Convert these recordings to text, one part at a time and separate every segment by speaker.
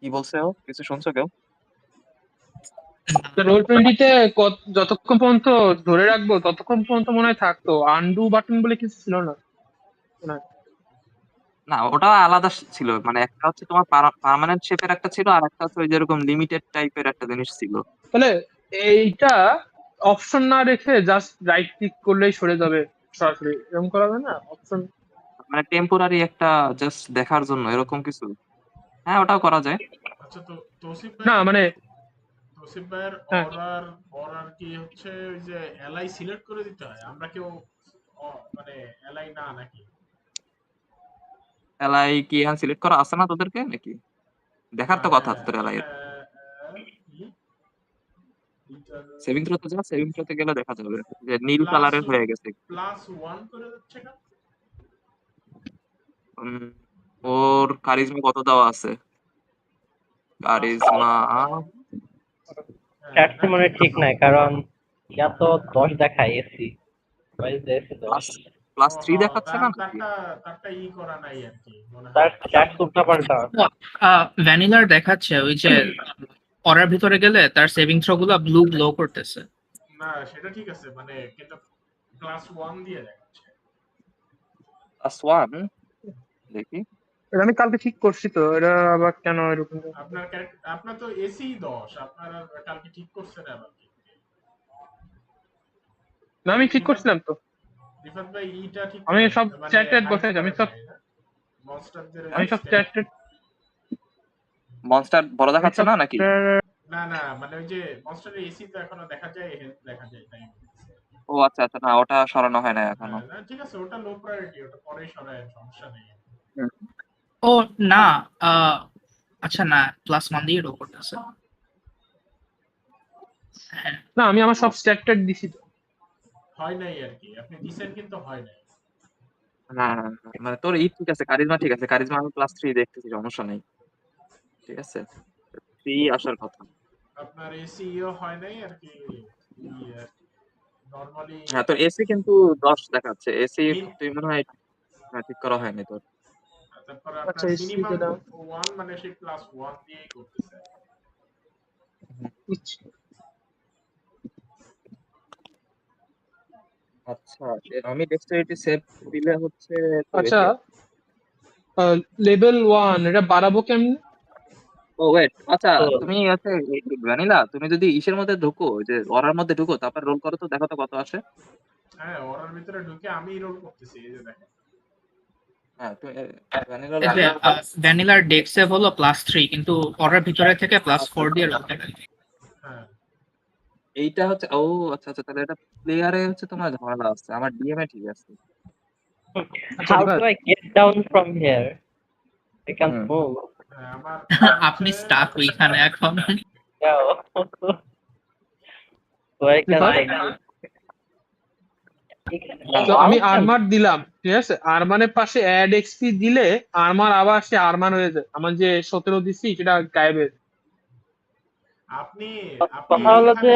Speaker 1: কি বলছে ও? কিছু শুনছো কেউ?
Speaker 2: রোল 20-তে যতক্ষণ পর্যন্ত ধরে রাখবো ততক্ষণ পর্যন্ত মনে হয় থাকতো, আনডু বাটন বলে কিছু ছিল না মনে হয়।
Speaker 1: না, ওটা আলাদা ছিল। মানে একটা হচ্ছে তোমার পার্মানেন্ট শেপের একটা ছিল, আর একটা হচ্ছে ওই যেরকম লিমিটেড টাইপের একটা জিনিস ছিল।
Speaker 2: তাহলে এইটা অপশন না রেখে জাস্ট রাইট ক্লিক করলেই সরে যাবে সরাসরি, এরকম করা যায় না অপশন?
Speaker 1: মানে টেম্পোরারি একটা জাস্ট দেখার জন্য এরকম কিছু। হ্যাঁ, ওটাও করা যায়।
Speaker 3: আচ্ছা, তো
Speaker 2: না মানে
Speaker 3: তৌসিফ ভাইয়ের
Speaker 2: হ্যাঁ,
Speaker 3: অরার কি হচ্ছে ওই যে এলআই সিলেক্ট করে দিতে হয়? আমরা কেউ মানে এলআই না নাকি?
Speaker 1: এলাই কি এখন সিলেক্ট করা আছে না তোদেরকে নাকি? দেখার তো কথা তোর এলাই। সেভিং থ্রোতে যা, সেভিং থ্রোতে গেলে দেখা যাবে যে নীল
Speaker 3: প্লাস
Speaker 1: কালারের হয়ে গেছে।
Speaker 3: প্লাস 1 করে দিচ্ছে না?
Speaker 1: উম, ওর কারিজমা কত দেওয়া আছে? কারিজমা
Speaker 4: চারটে মনে হয় ঠিক নাই, কারণ ইয়া তো 10 দেখায় এসি, এসি 10।
Speaker 1: প্লাস প্লাস 3 দেখাচ্ছে না নাকি?
Speaker 3: তারটা ই করা নাই আর কি মনে
Speaker 4: তার
Speaker 3: হয়।
Speaker 4: চার উল্টা পাল্টা।
Speaker 5: ভ্যানিলার দেখাচ্ছে ওই যে অরার ভিতরে গেলে তার সেভিং থ্রো গুলো ব্লু গ্লো করতেছে।
Speaker 3: না সেটা ঠিক আছে, মানে কিন্তু প্লাস 1 দিয়ে দেখাচ্ছে।
Speaker 1: প্লাস 1 দেখি।
Speaker 2: এটা আমি কালকে ঠিক করছি তো, এটা আবার কেন এরকম?
Speaker 3: আপনার তো এসি 10, আপনারা কালকে ঠিক করছেন আবার কি?
Speaker 2: না আমি ঠিক করছিলাম তো,
Speaker 3: রিফাত ভাই ইটা ঠিক
Speaker 2: আমি
Speaker 3: করেন,
Speaker 2: সব
Speaker 3: মানে
Speaker 2: চ্যাটেড
Speaker 3: hide
Speaker 2: বসাইছি, আমি
Speaker 3: করেন
Speaker 2: সব
Speaker 3: নাই, না? মনস্টারদের
Speaker 2: আমি সব চ্যাটেড
Speaker 1: মনস্টার বড় দেখাচ্ছে না নাকি?
Speaker 3: না মানে ওই যে মনস্টারের এসি তো এখনো দেখা যায়, হেলথ দেখা যায়, তাই বলতেছে।
Speaker 1: ও আচ্ছা আচ্ছা, না ওটা সরানো হয় না এখনো।
Speaker 3: না ঠিক আছে, ওটা লো প্রায়োরিটি, ওটা পরেই সরায়, সমস্যা নেই।
Speaker 5: ও না, আচ্ছা না, প্লাস 1 দিয়ে রো করতেছে। হ্যাঁ,
Speaker 2: না আমি আমার সব চ্যাটেড দিছি তো।
Speaker 3: হয় নাই আর কি, আপনি দিছেন কিন্তু হয় নাই।
Speaker 1: হ্যাঁ হ্যাঁ, হ্যাঁ, মানে তোর ঠিক আছে, কারিজমা ঠিক আছে, কারিজমা আমি প্লাস 3 দেখতেছি, সমস্যা নেই। ঠিক আছে, 3 আসার কথা।
Speaker 3: আপনার এসিও হয় নাই আর কি, নরমালি।
Speaker 1: হ্যাঁ, তোর এসি কিন্তু 10 দেখাচ্ছে। এসি তুই মনে হয় ঠিক করা হয়নি তোর।
Speaker 3: তারপর
Speaker 2: আচ্ছা
Speaker 3: আপনার
Speaker 2: এসি
Speaker 3: মিনিমাম
Speaker 2: তে
Speaker 3: 1 মানে সেই প্লাস 1 দিয়েই করতেছে।
Speaker 1: আচ্ছা, আমি ডেক্সটারিটি সেভ দিলে হচ্ছে তো
Speaker 2: আচ্ছা
Speaker 1: বেশি।
Speaker 2: লেভেল 1 এটা বাড়াবো কেমনে?
Speaker 1: ও ওয়েট, আচ্ছা
Speaker 4: তো
Speaker 1: তুমি আছে ভ্যানিলা, তুমি যদি ইসের মধ্যে ঢুকো, যে অরার মধ্যে ঢুকো, তারপর রোল করো তো, দেখো তো কত আসে।
Speaker 3: হ্যাঁ, ওরার ভিতরে ঢুকে আমি রোল করতেছি, এই যে দেখেন।
Speaker 1: হ্যাঁ, তুমি ভ্যানিলা
Speaker 5: এই যে ভ্যানিলার ডেক সেভ হলো +3, কিন্তু অরার ভিতরে থেকে +4 দিয়ে রো করে।
Speaker 3: হ্যাঁ,
Speaker 1: এইটা হচ্ছে, ও আচ্ছা আচ্ছা, তাহলে এটা প্লেয়ারে হচ্ছে তোমার ঝামেলা আছে, আমার ডিএমএ ঠিক আছে।
Speaker 2: আচ্ছা
Speaker 4: how
Speaker 2: river
Speaker 4: do I get down from here? I can't
Speaker 1: hmm.
Speaker 4: move.
Speaker 3: আমার
Speaker 5: আপনি স্টাক ওইখানে এখন।
Speaker 4: Yeah. So I can
Speaker 2: river
Speaker 4: move.
Speaker 2: তো আমি আরমার দিলাম, ঠিক আছে, আরমানের পাশে অ্যাড এক্সপি দিলে আরমার আবার সে আরমান হয়ে যায়, আমার যে 17 দিছি সেটা গায়েব হয়ে যায়।
Speaker 3: আপনি
Speaker 4: কথা হলো যে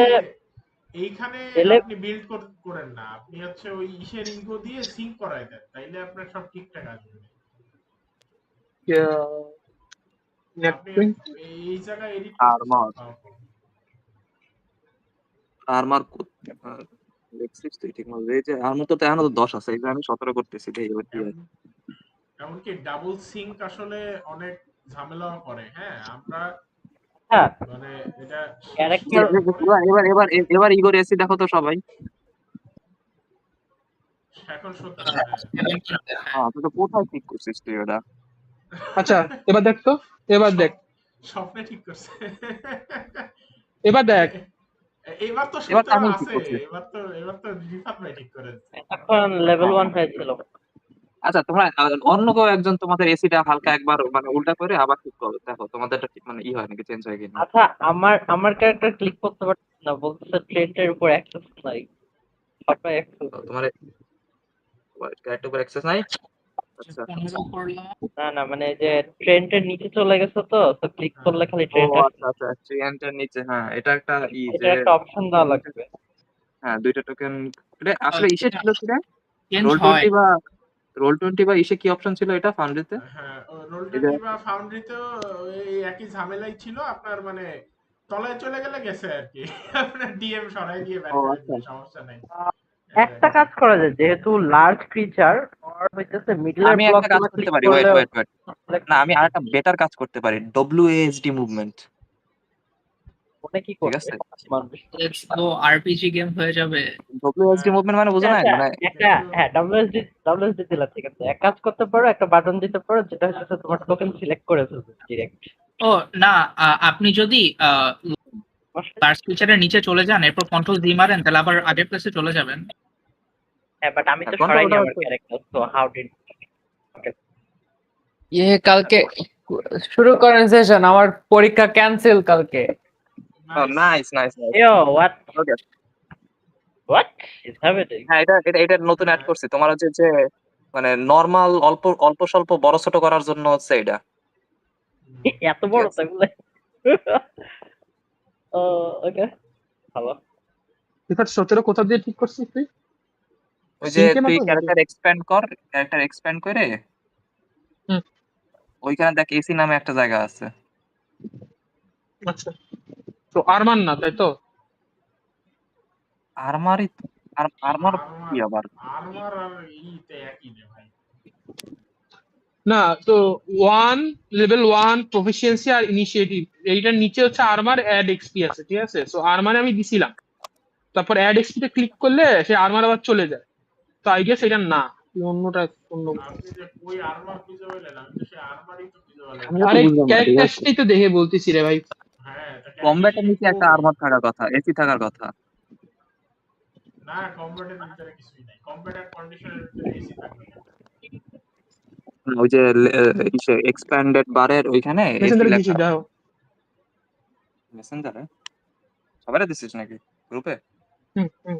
Speaker 3: এইখানে
Speaker 4: এলে-
Speaker 3: আপনি বিল্ড করেন না, আপনি হচ্ছে ওই ইসের ইগো দিয়ে সিঙ্ক করাই দেন, তাইলে আপনার সব ঠিকঠাক আসবে। আপনি এই জায়গায় এডিট
Speaker 1: আরমার আরমার দেখছিস তুই ঠিক মতো? এই যে আরমার তো এখনো তো 10 আছে, এই যে আমি 17 করতেছি, এই এবার কি হয়।
Speaker 3: এমনকি ডাবল সিঙ্ক আসলে অনেক ঝামেলা করে। হ্যাঁ, আমরা
Speaker 4: হ্যাঁ,
Speaker 3: মানে এটা
Speaker 4: ক্যারেক্টার
Speaker 1: এবার এবার এবার ইগোর এসি দেখো তো সবাই।
Speaker 3: এখন সত্যি।
Speaker 1: হ্যাঁ, তুই তো কোথায় ঠিক করছিস তুই ওটা?
Speaker 2: আচ্ছা এবার দেখ তো, এবার দেখ,
Speaker 3: স্বপ্নে ঠিক করছে।
Speaker 2: এবার দেখ।
Speaker 3: এবার তো
Speaker 1: এবার
Speaker 3: সত্য
Speaker 1: আমি ঠিক
Speaker 3: আছে,
Speaker 1: করছি।
Speaker 3: এবার তো রিফাত ভাই ঠিক করে।
Speaker 4: এখন লেভেল 1 হয়েছিল।
Speaker 1: আচ্ছা, তোমরা অন্য কেউ একজন তোমাদের এসিটা হালকা একবার মানে উল্টা করে আবার ঠিক করো, দেখো তোমাদের মানে ই হয় নাকি, চেঞ্জ হয় কিনা।
Speaker 4: আচ্ছা, আমার ক্যারেক্টার ক্লিক করতে পারছি না, বলতেছে ট্রেন্ডের উপর অ্যাক্সেস নাই। হঠাৎ অ্যাক্সেস
Speaker 1: তোমার ক্যারেক্টার উপর অ্যাক্সেস নাই? আচ্ছা,
Speaker 5: 15 করলাম।
Speaker 4: না মানে এই যে ট্রেন্ডের নিচে চলে গেছে, তো ক্লিক করলে খালি
Speaker 1: ও
Speaker 4: ট্রেন্ড
Speaker 1: আচ্ছা আচ্ছা, ট্রিয়ান্টের নিচে, হ্যাঁ এটা একটা যে
Speaker 4: এটা একটা অপশন দেওয়া লাগবে।
Speaker 1: হ্যাঁ, দুইটা টোকেন। এটা আসলে ইসে ছিল কি রে?
Speaker 5: চেঞ্জ
Speaker 1: রোল
Speaker 5: হয়
Speaker 1: 20 বা Roll20 বা ইসে কি অপশন ছিল এটা ফাউন্ড্রিতে?
Speaker 3: হ্যাঁ,
Speaker 1: এই যে
Speaker 3: রোল20 বা ফাউন্ড্রিতেও এই একই ঝামেলাই ছিল। আপনার মানে তলায় চলে গেলে গেছে আরকি। আপনার ডিএম সরাই দিয়ে বের
Speaker 1: ও
Speaker 3: করে
Speaker 1: আচ্ছা।
Speaker 3: দিবে, সমস্যা নাই।
Speaker 4: একটা কাজ করা যায়, যেহেতু লার্জ ক্রিচার আর হইতেছে মিডলের
Speaker 1: আমি
Speaker 4: ব্লক
Speaker 1: একটা কাজ
Speaker 4: গুলো
Speaker 1: করতে
Speaker 4: ক্লিক
Speaker 1: পারি,
Speaker 4: করলে
Speaker 1: ওয়েট। না, আমি আরেকটা বেটার কাজ করতে পারি, WASD মুভমেন্ট।
Speaker 4: ওটা কি
Speaker 1: ঠিক
Speaker 4: করবে
Speaker 1: আছে,
Speaker 4: মানুষ?
Speaker 5: লেটস গো আরপিজি গেম হয়ে যাবে।
Speaker 1: WASD মুভমেন্ট মানে বুঝো না,
Speaker 4: আচ্ছা,
Speaker 1: মানে
Speaker 4: একটা হ্যাঁ ডব্লিউএসডি দিলা, ঠিক আছে। এক কাজ করতে পারো, একটা বাটন দিতে পারো যেটা হচ্ছে তোমার টোকেন সিলেক্ট করে ফেলবে ডিরেক্ট।
Speaker 5: ও না, আপনি যদি লার্জ ফিচারের নিচে চলে যান, এরপর কন্ট্রোল ডি মারেন, তাহলে আবার আগের প্লেসে চলে যাবেন।
Speaker 4: হ্যাঁ, বাট আমি তো
Speaker 1: এখন তো
Speaker 4: সরাইনি
Speaker 1: ওটা
Speaker 4: আমার ক্যারেক্টার, তো হাউ ডিড
Speaker 6: কালকে শুরু করেন সেশন, আমার পরীক্ষা ক্যান্সেল কালকে।
Speaker 1: Nice.
Speaker 4: Yo what
Speaker 1: okay,
Speaker 4: is happening?
Speaker 1: হ্যাঁ এটা নতুন অ্যাড করছি। তোমার হচ্ছে যে মানে নরমাল অল্প স্বল্প বড় ছোট করার জন্য হচ্ছে এটা।
Speaker 4: এত বড়
Speaker 1: ঠিক আছে।
Speaker 4: তাগুলো? ও ওকে, ভালো।
Speaker 2: 17 কোথা দিয়ে ঠিক করছিস তুই?
Speaker 1: ওই যে
Speaker 2: সিঙ্কের
Speaker 1: তুই
Speaker 2: মতো নাকি?
Speaker 1: ক্যারেক্টার এক্সপ্যান্ড করে
Speaker 2: হুম।
Speaker 1: ওইখানে দেখ এসি নামে একটা জায়গা আছে।
Speaker 2: আচ্ছা, তো আরমান না তাই তো?
Speaker 1: আরমারি আরমার কি আবার?
Speaker 3: আর্মার আর ইতে একই রে ভাই।
Speaker 2: না, তো লেভেল 1 প্রফিসিয়েন্সি আর ইনিশিয়েটিভ, এইটার নিচে হচ্ছে আরমার অ্যাড এক্সপি আছে, ঠিক আছে। সো আরমারে আমি দিছিলাম, তারপর অ্যাড এক্সপি তে ক্লিক করলে সে আরমার আবার চলে যায়। তো আই গেস এটা না, তুই অন্যটা অন্য।
Speaker 3: আপনি যে কই আর্মার খুঁজে পেলেন? আমি তো সেই আর্মারই তো খুঁজে পেলাম।
Speaker 1: আমিও তো
Speaker 2: আরে
Speaker 1: বুঝলাম না, ঠিক আছে।
Speaker 2: ক্যারেক্টারটাই তো দেখে বলতেছি রে ভাই।
Speaker 3: হ্যাঁ, তা
Speaker 1: কমব্যাটের
Speaker 3: ক্যারেক্টার
Speaker 1: নিচে একটা আর্মার থাকার কথা, এসি থাকার কথা।
Speaker 3: না, কম্ব্যাটের ভিতরে কিছুই নাই। কম্ব্যাট আর কন্ডিশনের ভিতরে এসি থাকবে কেন?
Speaker 1: ওই যে ইসে এক্সপ্যান্ডেড বারের ওইখানে এসি
Speaker 2: মেসেঞ্জারে দিছি,
Speaker 1: লেখা।
Speaker 2: দেখো।
Speaker 1: মেসেঞ্জারে সবাই দিছিস নাকি গ্রুপে?
Speaker 2: হুম।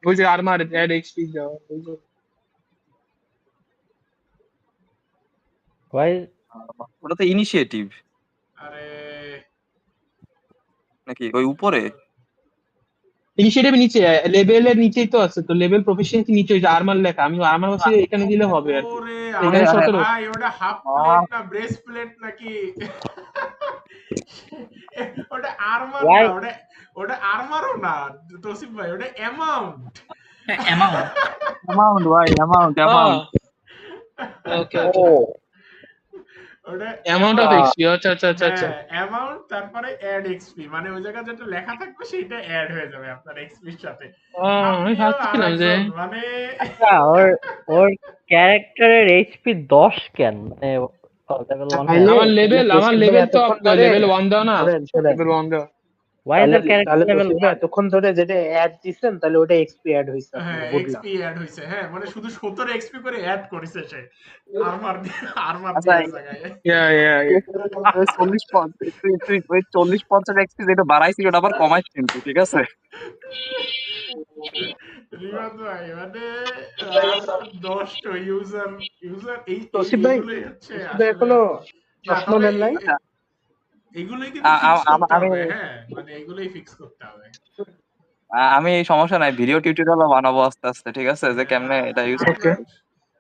Speaker 2: ওই যে আরমার অ্যাড এক্সপি দাও, ওই যে।
Speaker 4: ওয়াই
Speaker 1: ওটা তো ইনিশিয়েটিভ
Speaker 3: আরে
Speaker 1: নাকি ওই উপরে?
Speaker 2: ইনিশিয়েটিভ নিচে, লেভেলের নিচেই তো আছে, তো লেভেল প্রফিসিয়েন্সি নিচে ওই যে আরমার লেখা, আমি আরমার হচ্ছে এখানে দিলে হবে আর কি।
Speaker 3: ওরে
Speaker 2: এখানে
Speaker 3: আরে
Speaker 2: 17।
Speaker 3: ভাই, ওটা হাফ প্লেট না ব্রেস্ট প্লেট নাকি? ওটা আর্মার
Speaker 4: Why?
Speaker 3: না, ওটা আর্মারও না তৌসিফ ভাই, ওটা অ্যামাউন্ট।
Speaker 5: অ্যামাউন্ট।
Speaker 1: অ্যামাউন্ট ভাই, অ্যামাউন্ট
Speaker 2: ওকে
Speaker 4: ও
Speaker 3: ওটা
Speaker 2: অ্যামাউন্ট অফ এক্সপি, আচ্ছা।
Speaker 3: হ্যাঁ, অ্যামাউন্ট তারপরে অ্যাড এক্সপি, মানে ওই জায়গায় যেটা লেখা থাকবে সেটা অ্যাড হয়ে যাবে আপনার এক্সপির সাথে।
Speaker 2: আমি
Speaker 3: আপনিও
Speaker 2: ভাবছিলাম যে
Speaker 3: আরেকজন, মানে
Speaker 4: আচ্ছা, ওর ক্যারেক্টারের এইচপি 10 কেন? মানে লেভেল 1
Speaker 7: তাইলে
Speaker 2: আমার লেভেল তো
Speaker 7: এতক্ষণ ধরে
Speaker 2: লেভেল 1 দাও না,
Speaker 7: শোনেন
Speaker 2: লেভেল 1 দাও।
Speaker 4: ওয়াই ইজ
Speaker 7: তাহলে
Speaker 4: দ্য ক্যারেক্টার
Speaker 7: তাহলে
Speaker 4: লেভেল
Speaker 7: তৌসিফ ভাই এতক্ষণ ধরে যেটা অ্যাড দিচ্ছেন তাহলে ওটা এক্সপি অ্যাড হয়েছে
Speaker 3: হ্যাঁ,
Speaker 7: আপনার, বুঝলাম।
Speaker 3: এক্সপি অ্যাড হইছে। হ্যাঁ, মানে শুধু 17 এক্সপি করে অ্যাড করেছে সে। আর্মার
Speaker 1: আচ্ছা,
Speaker 3: দিয়ে জায়গায়।
Speaker 2: ইয়া
Speaker 1: 40-50 এক্সপি যেটা বাড়াইছি ওটা আবার কমাইছি কিন্তু, ঠিক আছে।
Speaker 3: রিবাদ ভাই, মানে আর 10 টো ইউজার
Speaker 7: তৌসিফ ভাই
Speaker 3: এইগুলোই হচ্ছে
Speaker 7: তৌসিফ ভাই
Speaker 3: আসলে।
Speaker 7: এখনো
Speaker 3: না,
Speaker 7: প্রশ্ন
Speaker 3: তবে
Speaker 7: নেন নাই?
Speaker 3: এগুলোই কিন্তু ফিক্স করতে
Speaker 1: আমি
Speaker 3: হবে। হ্যাঁ, মানে এগুলোই ফিক্স করতে হবে।
Speaker 1: আমি এই সমস্যা নাই, ভিডিও টিউটোরিয়ালও বানাবো আস্তে আস্তে, ঠিক আছে, যে কেমনে এটা ইউজ করতে
Speaker 3: আপনার
Speaker 1: হয়।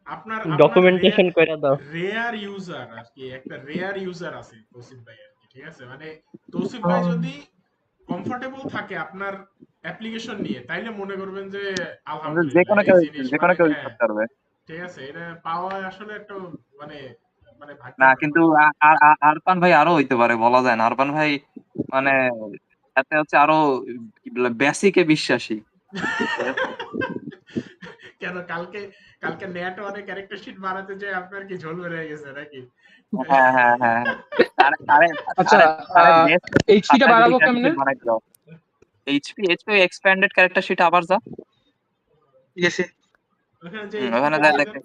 Speaker 3: আপনার
Speaker 4: ডকুমেন্টেশন করে দাও।
Speaker 3: রেয়ার ইউজার আর কি, একটা রেয়ার ইউজার আছে তৌসিফ ভাই আর কি, ঠিক আছে। মানে তৌসিফ ভাই যদি কমফোর্টেবল থাকে আপনার অ্যাপ্লিকেশন নিয়ে, তাইলে মনে করবেন যে
Speaker 1: যে
Speaker 3: আলহামদুলিল্লাহ
Speaker 1: কোনো
Speaker 3: এই
Speaker 1: কেউ
Speaker 3: জিনিস,
Speaker 1: যে কোনো
Speaker 3: মানে
Speaker 1: কেউ ইউজ
Speaker 3: হ্যাঁ,
Speaker 1: করতে পারবে।
Speaker 3: ঠিক আছে, এটা পাওয়া আসলে একটা মানে মানে
Speaker 1: না
Speaker 3: ভাগ্যের
Speaker 1: কিন্তু
Speaker 3: ব্যাপার।
Speaker 1: আরপান ভাই আরো হইতে পারে, বলা যায় না। আরপান ভাই মানে এতে হচ্ছে আরো কি বলে বেসিকে বিশ্বাসী, ঠিক আছে?
Speaker 3: কেন কালকে নেট অনেক ক্যারেক্টার শিট বানাতে যে আপনার কি ঝোল বেড়ে গেছে নাকি?
Speaker 1: হ্যাঁ। আরে আরে
Speaker 2: আচ্ছা,
Speaker 1: আরে আরে বেস
Speaker 2: এইচপিটা
Speaker 1: খাতায় যদি
Speaker 2: বাড়াবো কেমনে?
Speaker 1: ক্যারেক্টার বানাই দাও। এইচপি এক্সপ্যান্ডেড ক্যারেক্টার শিট আবার যা।
Speaker 2: ঠিক আছে।
Speaker 3: ওখানে যে
Speaker 1: ওখানে যা দেখে।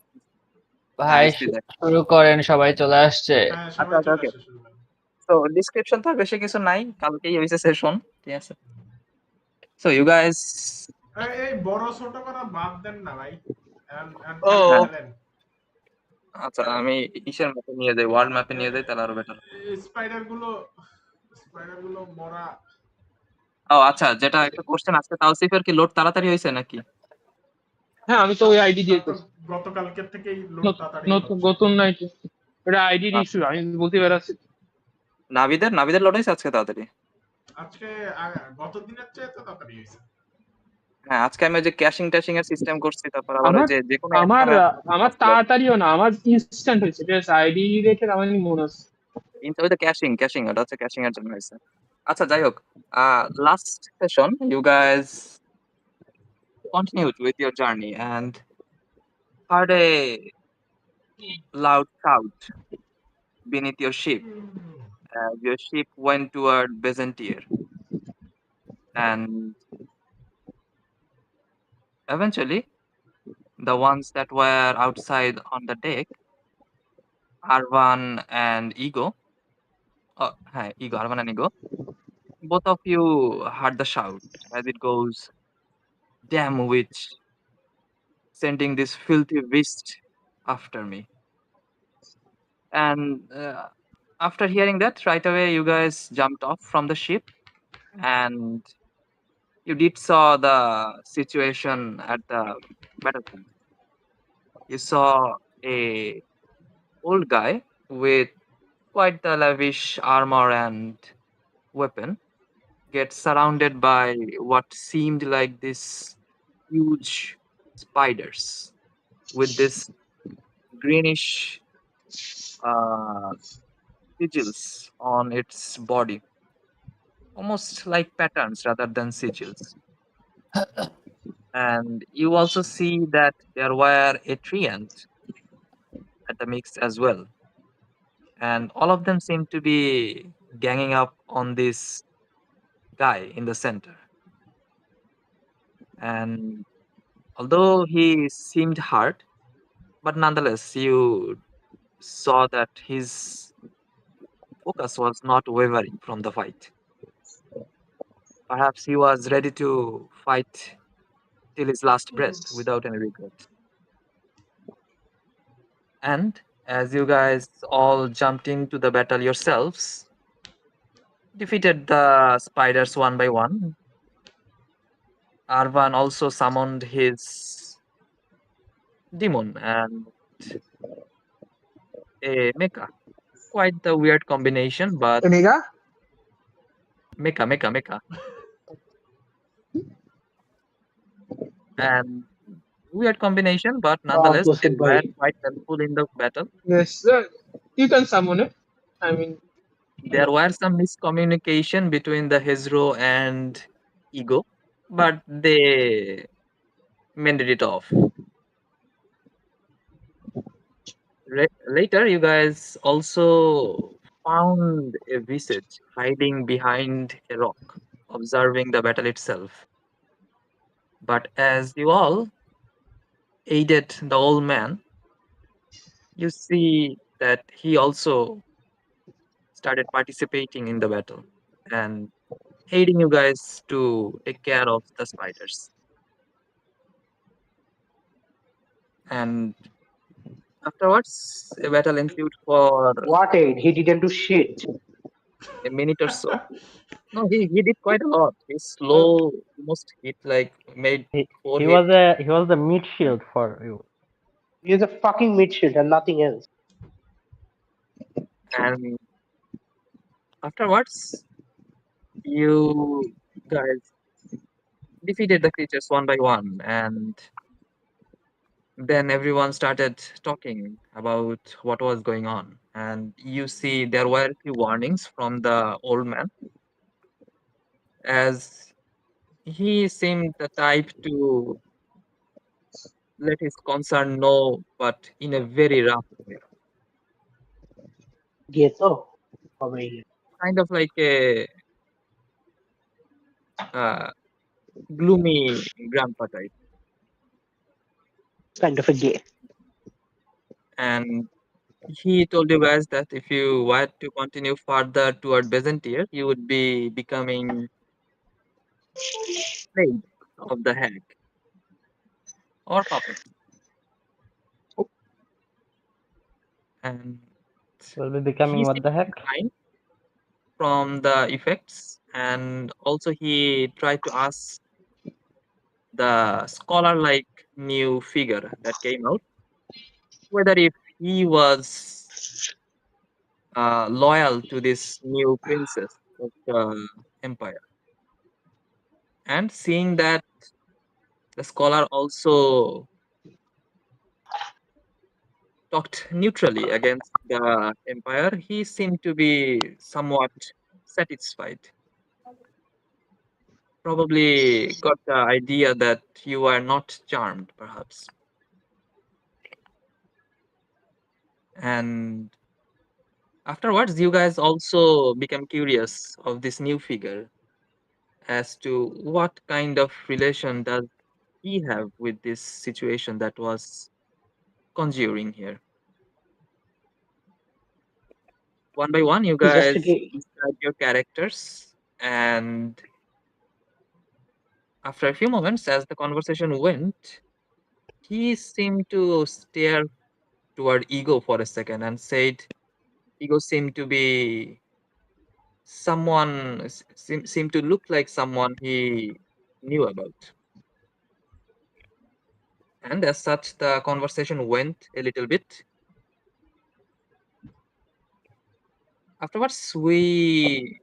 Speaker 6: ভাই
Speaker 1: এইচপি দেখ।
Speaker 6: শুরু করেন, সবাই চলে আসছে।
Speaker 3: হ্যাঁ,
Speaker 1: আচ্ছা
Speaker 3: সবাই চলে
Speaker 1: ওকে।
Speaker 3: আসে শুরু করেন।
Speaker 1: তো ডিসক্রিপশন তো আর বেশি কিছু নাই, কালকেই হইছে সেশন, ঠিক আছে। সো ইউ গাইস,
Speaker 3: এই বড় ছোট করা বাদ দেন না ভাই।
Speaker 2: ও
Speaker 3: খেলেন।
Speaker 1: আচ্ছা আমি ইসের ম্যাপে নিয়ে যাই, ওয়ার্ল্ড ম্যাপে নিয়ে যাই, তাহলে আরো বেটার।
Speaker 3: স্পাইডার গুলো মরা।
Speaker 1: ও আচ্ছা, যেটা একটা কোশ্চেন আজকে তাওসিফের কি লোড তাড়াতাড়ি হয়েছে নাকি?
Speaker 2: হ্যাঁ আমি তো ওই আইডি দিয়ে
Speaker 3: তার তো গতকালকের থেকেই লোড
Speaker 2: নতুন
Speaker 3: তাড়াতাড়ি
Speaker 2: নতুন
Speaker 3: হচ্ছে।
Speaker 2: নতুন নাইটে এটা আইডির ইস্যু আমি বলতে পারছি।
Speaker 1: নাভিদের লোড হয়েছে আজকে তাড়াতাড়ি।
Speaker 3: আজকে গত দিনের চেয়ে তো তাড়াতাড়ি হয়েছে।
Speaker 1: হ্যাঁ, আজকে আমি ওই যে ক্যাশিং ট্যাশিং এর সিস্টেম করছি, তারপর আবার ওই
Speaker 2: আমার
Speaker 1: যে কোনো
Speaker 2: আমার আমার
Speaker 1: load।
Speaker 2: তাড়াতাড়িও না, আমার ইনস্ট্যান্ট হয়েছে, ঠিক আছে, আইডি রেখে আমার মনে আছে।
Speaker 1: ওই যে ক্যাশিং ওটা হচ্ছে ক্যাশিং এর জন্য হয়েছে। আচ্ছা যাই হোক, last session you guys continued with your journey and heard a loud shout beneath your ship as your ship went toward Byzantium. And eventually, the ones that were outside on the deck, Arvan and Ego, Arvan and Ego, both of you heard the shout as it goes, "Damn witch, sending this filthy beast after me." And after hearing that, right away you guys jumped off from the ship and you did saw the situation at the battlefield. You saw a old guy with quite the lavish armor and weapon get surrounded by what seemed like this huge spiders with this greenish uh, sigils on its body, almost like patterns rather than sigils. And you also see that there were a treant at the mix as well. And all of them seem to be ganging up on this guy in the center. And although he seemed hurt, but nonetheless, you saw that his focus was not wavering from the fight. Perhaps he was ready to fight till his last breath without any regret. And as you guys all jumped into the battle yourselves, defeated the spiders one by one, Arvan also summoned his demon and a mecha. Quite the weird combination, but
Speaker 2: Omega?
Speaker 1: mecha. And weird combination, but nonetheless, they
Speaker 7: Tosin
Speaker 1: were
Speaker 7: bhai.
Speaker 1: quite helpful in the battle.
Speaker 2: Yes, you can summon it. I mean,
Speaker 1: There were some miscommunication between the Hezro and Ego, but they mended it off. Later, you guys also found a visage hiding behind a rock, observing the battle itself. But as you all aided the old man, you see that he also started participating in the battle and aiding you guys to take care of the spiders. And afterwards, a battle ensued for
Speaker 7: What aid? He didn't do shit.
Speaker 1: a minute or so. No, he did quite a lot. His slow almost hit like made
Speaker 4: He,
Speaker 1: 4
Speaker 4: he
Speaker 1: hits.
Speaker 4: was a mid shield for you.
Speaker 7: He is a fucking mid shield and nothing else.
Speaker 1: And afterwards, you guys defeated the creatures one by one, and then everyone started talking about what was going on. And you see there were a few warnings from the old man, as he seemed the type to let his concern know, but in a very rough way.
Speaker 7: Ghetto. Probably.
Speaker 1: Kind of like a uh, gloomy grandpa type.
Speaker 7: Kind of a gay.
Speaker 1: And he told you guys that if you were to continue further toward Byzantium, you would be becoming slave of the hag or puppet. And
Speaker 4: Will be becoming
Speaker 1: he
Speaker 4: what
Speaker 1: seemed
Speaker 4: the heck?
Speaker 1: fine from the effects, and also he tried to ask the scholar-like new figure that came out, whether if he was loyal to this new princess of the empire. And seeing that the scholar also talked neutrally against the empire, he seemed to be somewhat satisfied. Probably got the idea that you are not charmed, perhaps. And afterwards, you guys also become curious of this new figure as to what kind of relation does he have with this situation that was conjuring here. One by one, you
Speaker 7: Just to
Speaker 1: guys
Speaker 7: get,
Speaker 1: describe your characters, and after a few moments, as the conversation went, he seemed to stare toward Ego for a second and said, Ego seemed to be seemed to look like someone he knew about. And as such, the conversation went a little bit. Afterwards, you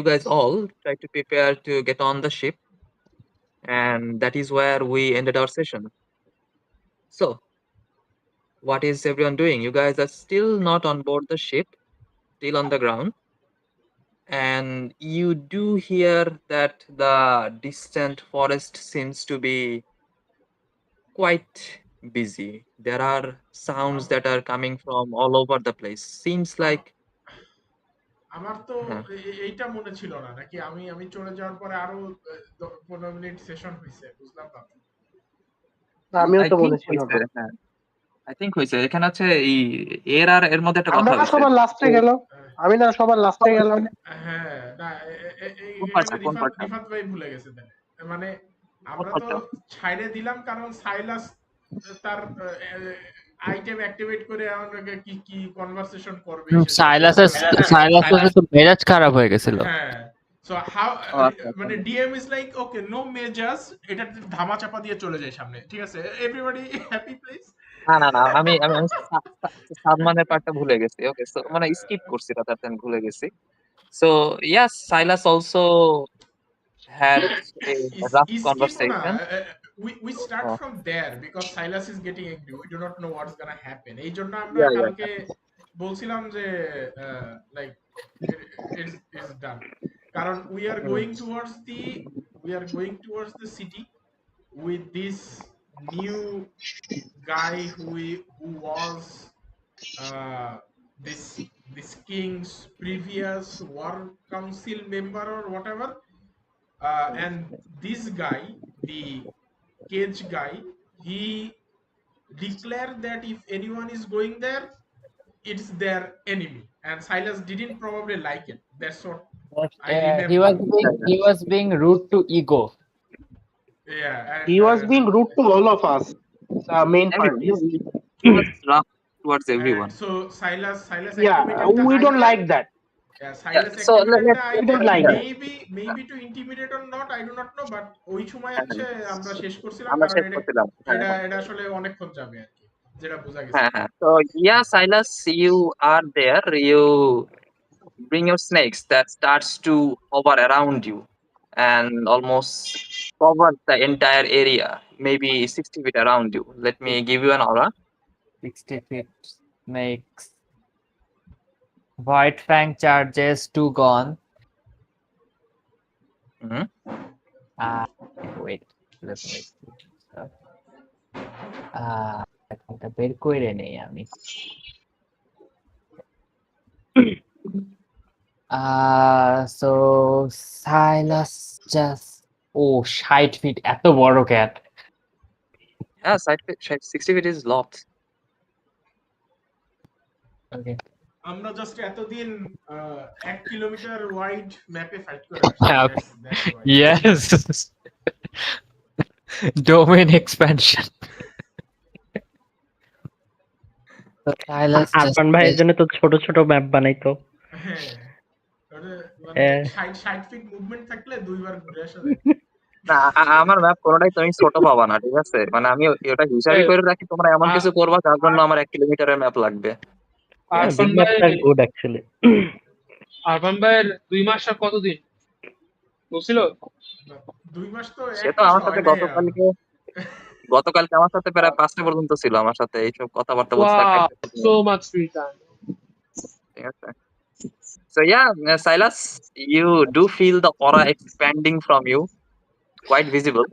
Speaker 1: guys all tried to prepare to get on the ship, and that is where we ended our session. So, what is everyone doing? You guys are still not on board the ship, still on the ground, and you do hear that the distant forest seems to be quite busy. There are sounds
Speaker 3: um-
Speaker 1: that are coming from all over the place. Seems
Speaker 3: um-
Speaker 1: like
Speaker 3: আমার তো
Speaker 1: huh,
Speaker 3: এইটা মনে ছিল না নাকি আমি আমি চলে যাওয়ার পরে আরো 15 মিনিট সেশন হয়েছে বুঝলাম না তো।
Speaker 7: আমিও
Speaker 1: I
Speaker 7: তো
Speaker 1: think
Speaker 7: মনে ছিল
Speaker 1: হইছে,
Speaker 7: না।
Speaker 1: হ্যাঁ, I think হইছে। এখানে হচ্ছে এই এর আর এর মধ্যে একটা কথা
Speaker 7: আমরা না
Speaker 1: হইছে।
Speaker 7: সবার লাস্টে
Speaker 1: তো
Speaker 7: গেল, আমি না সবার লাস্টে গেলাম।
Speaker 3: হ্যাঁ না
Speaker 1: কোন
Speaker 3: এখানে
Speaker 1: পার্টটা কোন
Speaker 3: রিফাত
Speaker 1: পার্টটা
Speaker 3: রিফাত ভাই ভুলে গেছে তাহলে। মানে
Speaker 1: কোন
Speaker 3: আমরা তো
Speaker 1: পার্টটা?
Speaker 3: ছাইড়ে দিলাম কারণ সাইলাস তার আইটেম অ্যাক্টিভেট করে আমাকে কি কি কনভারসেশন করবে সেসব
Speaker 6: সাইলাসের তো মেজাজ খারাপ হয়ে গেছিল।
Speaker 3: হ্যাঁ সো হাউ
Speaker 1: ও আচ্ছা, আচ্ছা।
Speaker 3: মানে DM is like okay no measures এটা ধামা চাপা দিয়ে চলে যায় সামনে ঠিক আছে এভরিবডি হ্যাপি প্লিজ
Speaker 1: না, আমি সালমানের পার্টটা ভুলে গেছি। ওকে, সো মানে স্কিপ করছি, রাদার দ্যান ভুলে গেছি। So yes, Silas also had a rough
Speaker 3: skip না
Speaker 1: conversation.
Speaker 3: we start
Speaker 1: Oh,
Speaker 3: from there because Silas is getting angry we do not know what's gonna happen এই জন্য আমরা
Speaker 1: yeah,
Speaker 3: কালকে
Speaker 1: yeah.
Speaker 3: বলছিলাম যে লাইক it's done কারণ
Speaker 1: Mm.
Speaker 3: we are going towards the city with this new guy who was uh, this king's previous war council member or whatever and this guy the cage guy he declared that if anyone is going there it's their enemy and Silas didn't probably like it that's what I
Speaker 6: He
Speaker 3: remember
Speaker 6: was being he was being rude to Ego.
Speaker 3: yeah and
Speaker 7: He was being rude to all of us, the main
Speaker 1: Everyone,
Speaker 7: parties.
Speaker 1: he was rough towards everyone.
Speaker 3: so Silas
Speaker 7: Yeah,
Speaker 3: activated the
Speaker 7: we don't
Speaker 3: item.
Speaker 7: like that.
Speaker 3: Yeah, Silas
Speaker 1: So
Speaker 3: activated the
Speaker 7: We
Speaker 3: item.
Speaker 7: don't like that.
Speaker 3: Maybe to intimidate or not, I do not know. But ওই সময় হচ্ছে আমরা শেষ করছিলাম
Speaker 1: আমরা
Speaker 3: কারণ
Speaker 1: শেষ
Speaker 3: এটা
Speaker 1: করছিলাম।
Speaker 3: এটা এটা আসলে অনেকক্ষণ যাবে আর কি যেটা বোঝা গেছে
Speaker 1: হ্যাঁ। So yeah, Silas, you are there. You bring your snakes that starts to hover around you and almost cover the entire area, maybe 60 feet around you. Let me give you an aura.
Speaker 6: 60 feet makes White Fang charges 2 gone.
Speaker 1: Mhm.
Speaker 6: Wait, let me এখনটা বের করে নেই আমি। So Silas just 60 feet এত বড় cat.
Speaker 1: Yeah, 60 feet is lot.
Speaker 6: Okay.
Speaker 3: আমরা just এতদিন 1 kilometre wide ম্যাপে fight করে
Speaker 6: Yeah,
Speaker 3: আসছি That's why.
Speaker 6: Yes. Domain expansion. So Silas just
Speaker 4: Arfan ভাইয়ের জন্য তো ছোট ছোট ম্যাপ বানাইতো।
Speaker 3: হ্যাঁ ওটা মানে
Speaker 4: হ্যাঁ।
Speaker 3: 60 ফিট মুভমেন্ট থাকলে দুইবার ঘুরে আসা যায়
Speaker 1: না আমার ম্যাপ কোনোটাই তুমি ছোট পাবা না, ঠিক আছে? মানে আমি ওটা হিসাবই করে রাখি, তোমরা এমন
Speaker 2: আ-
Speaker 1: কিছু করবা যার জন্য আমার 1 কিলোমিটারের ম্যাপ লাগবে।
Speaker 2: আরফান
Speaker 4: বিগ
Speaker 2: ভাই
Speaker 4: ম্যাপটা গুড অ্যাকচুয়ালি।
Speaker 2: আরফান ভাইয়ের 2 মাস আর কতদিন বলছিল?
Speaker 3: 2 মাস তো
Speaker 1: সে
Speaker 3: 1
Speaker 1: তো
Speaker 3: মাস
Speaker 1: আমার সাথে
Speaker 3: হয় নাই আর।
Speaker 1: গতকালকে আমার সাথে প্রায় 5টা পর্যন্ত ছিল, আমার সাথে এইসব কথাবার্তা বলছে
Speaker 2: ওয়াও,
Speaker 1: একটা একটা
Speaker 2: সো
Speaker 1: করে,
Speaker 2: মাচ ফ্রি টাইম।
Speaker 1: ঠিক আছে? So yeah, Silas, you do feel the aura expanding from you, quite visible.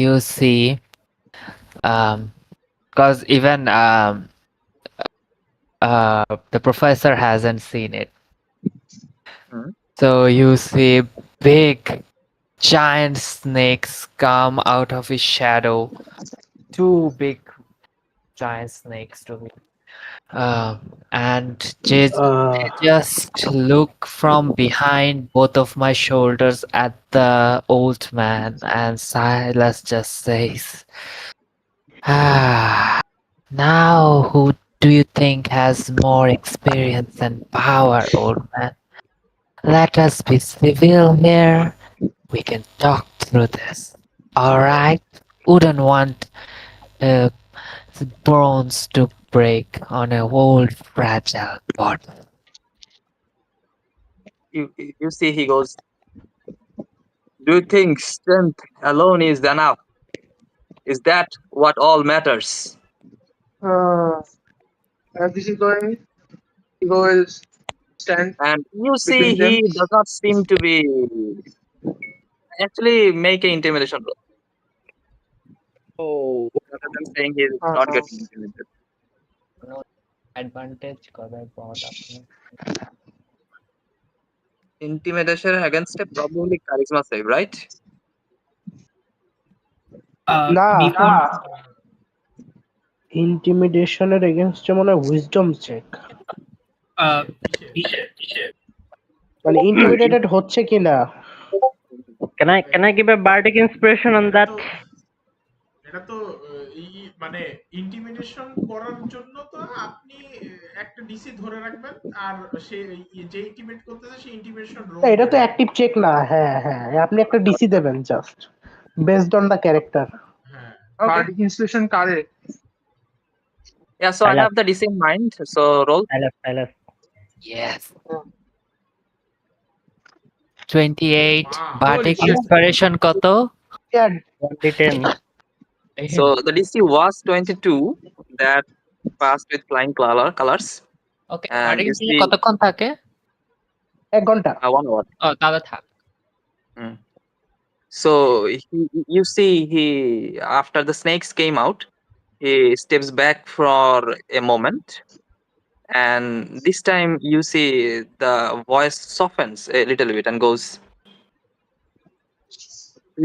Speaker 6: You see, because even the professor hasn't seen it.
Speaker 1: Hmm.
Speaker 6: So you see big giant snakes come out of his shadow. 2 big giant snakes to me. And they just look from behind both of my shoulders at the old man, and Silas just says, "Ah, now who do you think has more experience and power, old man? Let us be civil here. We can talk through this. Alright? Wouldn't want uh, bones to break on a old fragile body."
Speaker 1: You see, he goes, do you think strength alone is enough? Is that what all matters?
Speaker 2: As this is going, he will stand
Speaker 1: And you see,
Speaker 2: between them.
Speaker 1: he does not seem to be actually make an intimidation roll.
Speaker 4: Oh,
Speaker 1: Rather than saying he is
Speaker 2: Uh,
Speaker 1: not getting intimidated.
Speaker 6: Advantage because I brought up.
Speaker 1: Intimidation against a probably charisma save, right?
Speaker 7: না
Speaker 5: Before
Speaker 7: ইন্টিমিডেশনের এগেনস্টে মনে হয় wisdom check,
Speaker 3: কিসের?
Speaker 7: মানে ইন্টিমিডেটেড হচ্ছে কিনা।
Speaker 4: can I give a bardic inspiration on that?
Speaker 3: এটা তো এই মানে ইন্টিমিডেশন করার জন্য তো আপনি একটা ডিসি ধরে রাখবেন, আর সে যে ইন্টিমেট করতেছে সেই ইন্টিমিডেশন রোল
Speaker 7: এটা তো অ্যাক্টিভ চেক না। হ্যাঁ হ্যাঁ, আপনি একটা ডিসি দেবেন just based on the character.
Speaker 3: হ্যাঁ।
Speaker 1: Okay.
Speaker 2: bardic inspiration কারে?
Speaker 1: Yeah, so I have the DC in mind. So roll.
Speaker 4: Silas.
Speaker 6: Yes. 28.
Speaker 3: Wow.
Speaker 6: Bardic
Speaker 2: Holy shit.
Speaker 6: inspiration koto?
Speaker 7: Yeah,
Speaker 4: 1d10.
Speaker 1: So the DC was 22. That passed with flying colors.
Speaker 6: Okay,
Speaker 1: And
Speaker 6: bardic
Speaker 1: you
Speaker 6: inspiration
Speaker 1: see,
Speaker 6: কতক্ষণ থাকে?
Speaker 7: 1 ঘন্টা।
Speaker 1: 1 hour.
Speaker 6: তাহলে থাক।
Speaker 1: So you see, he after the snakes came out, he steps back for a moment, and this time you see the voice softens a little bit and goes,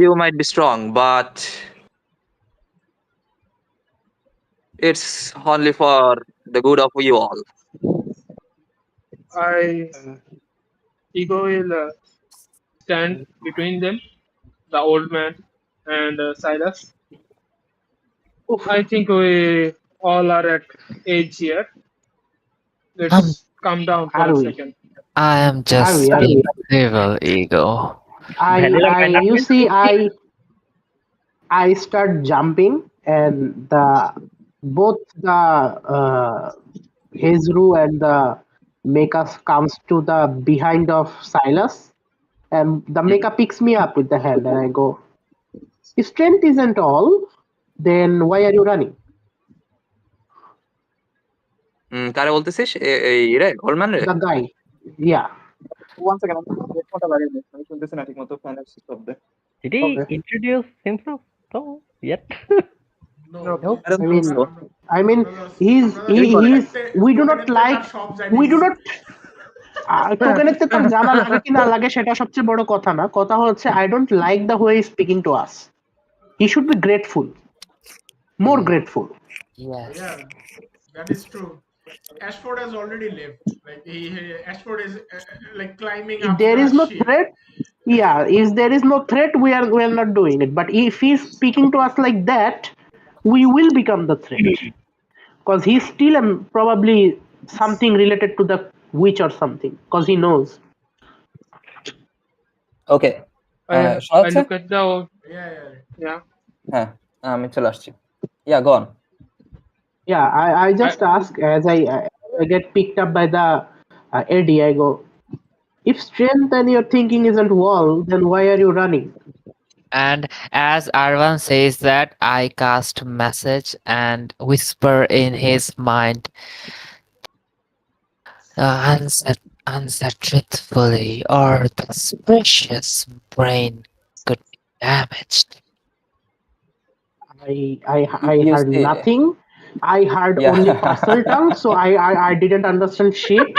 Speaker 1: "You might be strong, but it's only for the good of you all."
Speaker 2: Ego will stand between them, the old man and Silas. I think we all are at age here. Let's calm down for
Speaker 7: Are
Speaker 2: a
Speaker 7: we?
Speaker 2: second.
Speaker 6: I am just
Speaker 7: Are we?
Speaker 6: civil, Ego.
Speaker 7: You see, I start jumping, and both the Hezru and the Mecha comes to the behind of Silas, and the Mecha picks me up with the hand, and I go, "Strength isn't all. Then why are you running?"
Speaker 1: কারে বলতেছিস? এই রে, old man রে?
Speaker 7: The guy, yeah.
Speaker 1: One second, আমি হেডফোনটা লাগিয়ে দিই। আমি শুনতেছি না ঠিকমতো ফ্যানের শব্দে।
Speaker 4: Did he
Speaker 7: Okay.
Speaker 4: introduce himself though yet?
Speaker 3: No,
Speaker 2: Nope.
Speaker 1: I don't think so.
Speaker 7: I mean, he's we do not like টোকেনেতে তার জানা লাগে কি না লাগে সেটা সবচেয়ে বড় কথা না, কথা হচ্ছে I don't like the way speaking to us. He should be grateful, more grateful.
Speaker 6: Yes.
Speaker 3: Yeah, that is true. Ashford has already left. Like Ashford is like climbing
Speaker 7: If
Speaker 3: up
Speaker 7: there
Speaker 3: the
Speaker 7: is no
Speaker 3: ship.
Speaker 7: threat, yeah, if there is no threat, we are not doing it. But if he's speaking to us like that, we will become the threat, because he's still probably something related to the witch or something, because he knows.
Speaker 8: Okay
Speaker 2: I
Speaker 8: শোনা যাচ্ছে
Speaker 2: look at the
Speaker 3: Yeah, yeah.
Speaker 2: yeah.
Speaker 8: হ্যাঁ আমি চলে আসছি ইয়া গন
Speaker 7: Yeah, I just ask as I get picked up by the Eddie. I go, if strength and your thinking isn't wall, then why are you running?
Speaker 6: And as Arvan says that, I cast message and whisper in his mind, answer truthfully, or this precious brain could be damaged.
Speaker 7: I
Speaker 8: You
Speaker 7: heard
Speaker 8: see-
Speaker 7: nothing. I heard
Speaker 8: Yeah.
Speaker 7: only parcel tongue, so I didn't understand shit.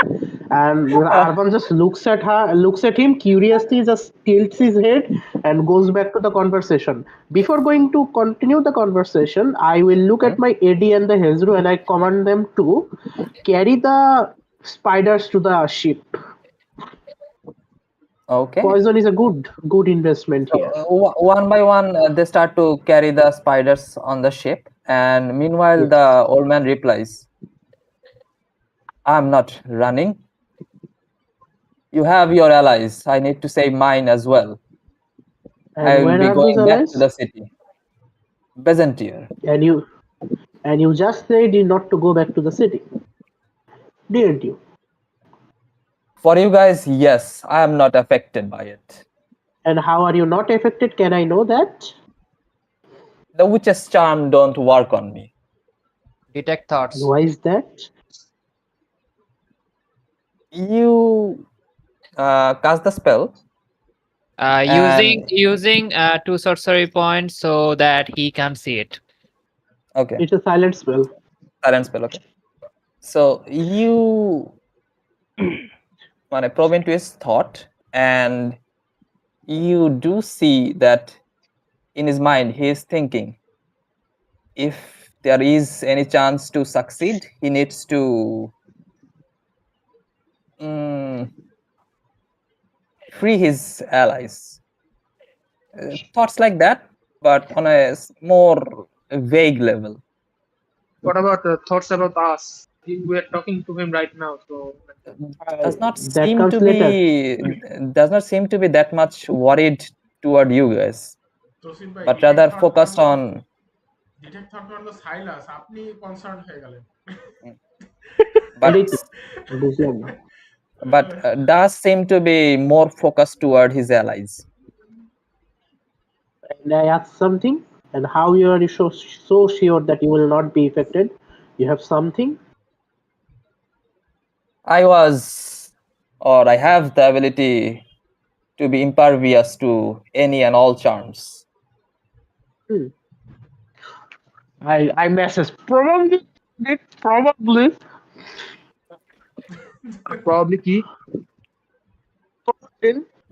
Speaker 7: And Arvan just looks at him curiously, just tilts his head and goes back to the conversation. Before going to continue the conversation, I will look at my Eddie and the Hezru and I command them to carry the spiders to the ship.
Speaker 8: Okay.
Speaker 7: Poison is a good investment
Speaker 8: So,
Speaker 7: here.
Speaker 8: one by one, they start to carry the spiders on the ship, and meanwhile, the old man replies, "I'm not running. You have your allies. I need to save mine as well.
Speaker 7: And
Speaker 8: I will
Speaker 7: where
Speaker 8: be
Speaker 7: are
Speaker 8: going
Speaker 7: those
Speaker 8: back
Speaker 7: allies?
Speaker 8: to the city, Byzantium."
Speaker 7: And you just said not to go back to the city, didn't you?
Speaker 8: For you guys, yes, I am not affected by it.
Speaker 7: And how are you not affected? Can I know that?
Speaker 8: The witch's charm don't work on me.
Speaker 4: Detect thoughts.
Speaker 7: And why is that?
Speaker 8: You cast the spell.
Speaker 6: Using 2 sorcery points so that he can see it.
Speaker 8: Okay.
Speaker 7: It's a silent spell.
Speaker 8: Silent spell, okay. So you probe into his thought, and you do see that in his mind he is thinking, if there is any chance to succeed, he needs to free his allies. Thoughts like that, but on a more vague level.
Speaker 2: What about thoughts about us? We are talking to him right now, so
Speaker 8: Does not
Speaker 7: that
Speaker 8: seem
Speaker 7: comes
Speaker 8: to
Speaker 7: later.
Speaker 8: does not seem to be that much worried toward you guys,
Speaker 3: Tosin bhai,
Speaker 8: but rather
Speaker 3: detect
Speaker 8: focused
Speaker 3: thought
Speaker 8: on
Speaker 3: detect thought করলো সাইলাস, আপনি concern হয়ে গেলেন।
Speaker 8: but
Speaker 7: বুঝলাম না।
Speaker 8: but does seem to be more focused toward his allies.
Speaker 7: And I ask something, and how you are so sure that you will not be affected? You have something?
Speaker 8: I have the ability to be impervious to any and all charms.
Speaker 7: I message probably key.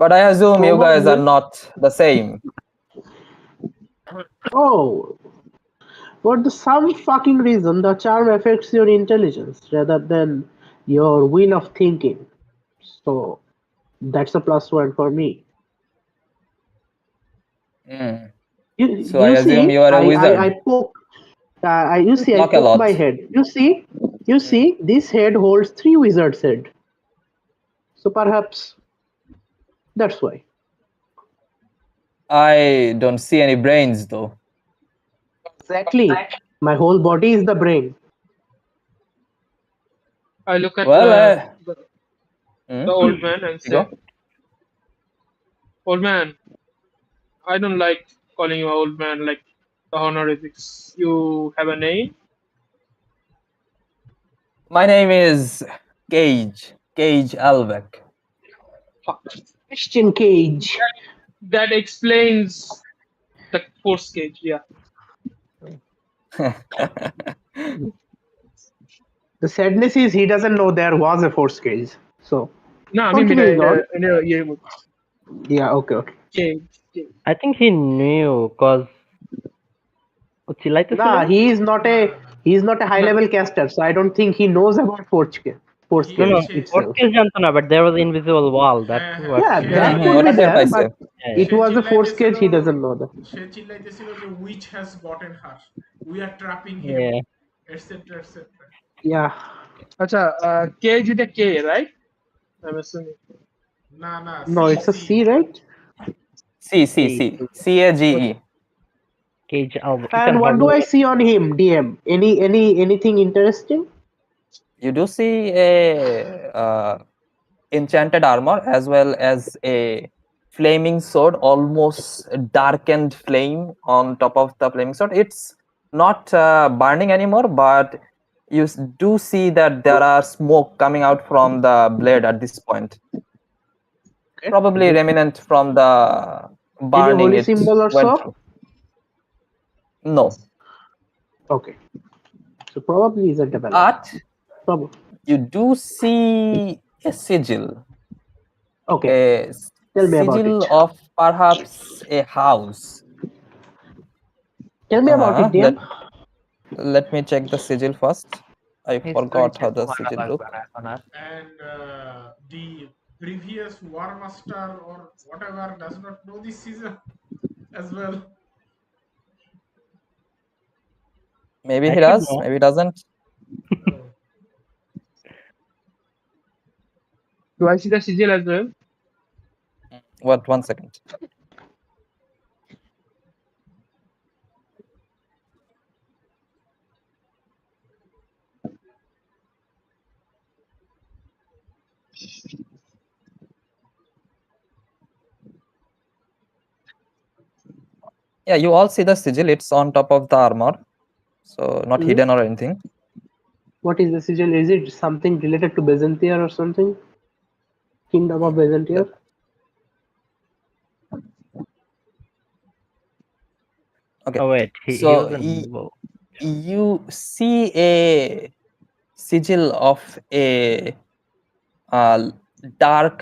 Speaker 8: But I assume you guys are
Speaker 7: Probably.
Speaker 8: not the same.
Speaker 7: Oh, for some fucking reason, the charm affects your intelligence rather than your will of thinking. So that's a +1 for me.
Speaker 8: So I assume you are a wizard.
Speaker 7: I poke. I
Speaker 8: Talk a
Speaker 7: poke
Speaker 8: lot.
Speaker 7: my head. You see, this head holds 3 wizards' head. So perhaps that's why.
Speaker 8: I don't see any brains though.
Speaker 7: Exactly. My whole body is the brain.
Speaker 2: I look at
Speaker 8: Well,
Speaker 2: the old man and say,
Speaker 8: go.
Speaker 2: "Old man, I don't like calling you old man like the honorifics. You have a name?"
Speaker 8: My name is Cage Alvec.
Speaker 7: Christian Cage.
Speaker 2: That explains the force cage. Yeah.
Speaker 7: The sadness is he doesn't know there was a force cage. So
Speaker 2: No, I mean,
Speaker 7: Continuing on. Yeah, okay.
Speaker 2: cage.
Speaker 4: I think he knew because
Speaker 7: Nah, he is not a high level caster, so I don't think he knows about force cage. Force
Speaker 3: No,
Speaker 7: cage
Speaker 3: no,
Speaker 7: itself.
Speaker 4: force cage জানতো না, but there was invisible wall. That's what.
Speaker 7: Yeah,
Speaker 3: Yeah,
Speaker 7: that
Speaker 3: yeah,
Speaker 7: could be
Speaker 8: yeah.
Speaker 7: there,
Speaker 8: Yeah,
Speaker 7: but
Speaker 4: yeah.
Speaker 7: it was a force cage. He doesn't know that.
Speaker 3: সে চিল্লাইতেছিল যে witch has gotten her. We are trapping him,
Speaker 4: Yeah.
Speaker 3: etc etc.
Speaker 7: Yeah.
Speaker 2: Acha, cage with a K, right? I'm assuming.
Speaker 3: Nah,
Speaker 7: No,
Speaker 3: C,
Speaker 7: it's a
Speaker 3: C.
Speaker 7: C, right?
Speaker 8: C-A-G-E.
Speaker 4: Cage album.
Speaker 7: And what do I see on him, DM? Anything interesting?
Speaker 8: You do see a enchanted armor as well as a flaming sword, almost darkened flame on top of the flaming sword. It's not burning anymore, but you do see that there are smoke coming out from the blade at this point.
Speaker 7: Okay.
Speaker 8: Probably remnant from the burning
Speaker 7: holy
Speaker 8: it
Speaker 7: symbol or
Speaker 8: went
Speaker 7: so?
Speaker 8: through. No,
Speaker 7: Okay. So probably isn't a ballad.
Speaker 8: but
Speaker 7: Probably.
Speaker 8: you do see a sigil.
Speaker 7: Okay.
Speaker 8: A
Speaker 7: Tell me about
Speaker 8: sigil
Speaker 7: it.
Speaker 8: of perhaps a house.
Speaker 7: Tell me about it, DM.
Speaker 8: Let me check the sigil first. I forgot how the
Speaker 4: History check
Speaker 8: sigil
Speaker 4: করা
Speaker 8: look.
Speaker 4: লাগবে না এখন আর।
Speaker 3: And the previous War Master or whatever does not know this season as well.
Speaker 8: Maybe
Speaker 4: I
Speaker 8: he
Speaker 4: should
Speaker 8: does,
Speaker 4: know.
Speaker 8: maybe he doesn't.
Speaker 3: Oh.
Speaker 2: Do I see the sigil as well?
Speaker 8: What? 1 second. Yeah, you all see the sigil. It's on top of the armor, so not
Speaker 7: Mhm.
Speaker 8: hidden or anything.
Speaker 7: What is the sigil? Is it something related to Byzantium or something? Kingdom of Byzantium?
Speaker 8: Okay.
Speaker 4: Oh wait, he
Speaker 8: So
Speaker 4: doesn't know.
Speaker 8: you see a sigil of a dark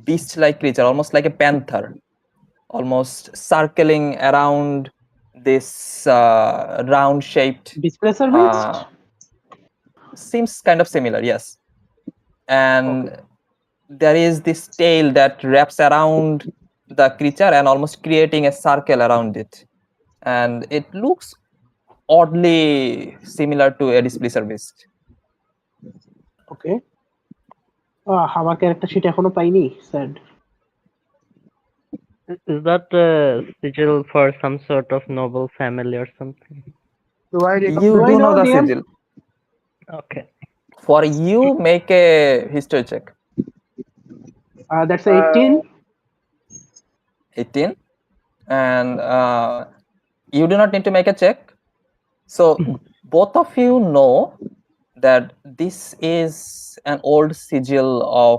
Speaker 8: beast-like creature, almost like a panther, almost circling around this round-shaped.
Speaker 7: Displacer beast?
Speaker 8: Seems kind of similar, yes. And there is this tail that wraps around the creature and almost creating a circle around it. And it looks oddly similar to a Displacer beast.
Speaker 7: Okay. আমার character sheet এখনো পাইনি, sad.
Speaker 4: Is that a sigil for some sort of noble family or something?
Speaker 2: Do I
Speaker 8: You
Speaker 2: recognize?
Speaker 7: Do I
Speaker 8: do know
Speaker 7: know
Speaker 8: the
Speaker 7: them?
Speaker 8: sigil.
Speaker 4: Okay.
Speaker 8: For you, make a history check.
Speaker 7: That's a 18.
Speaker 8: 18. And you do not need to make a check. So both of you know that this is an old sigil of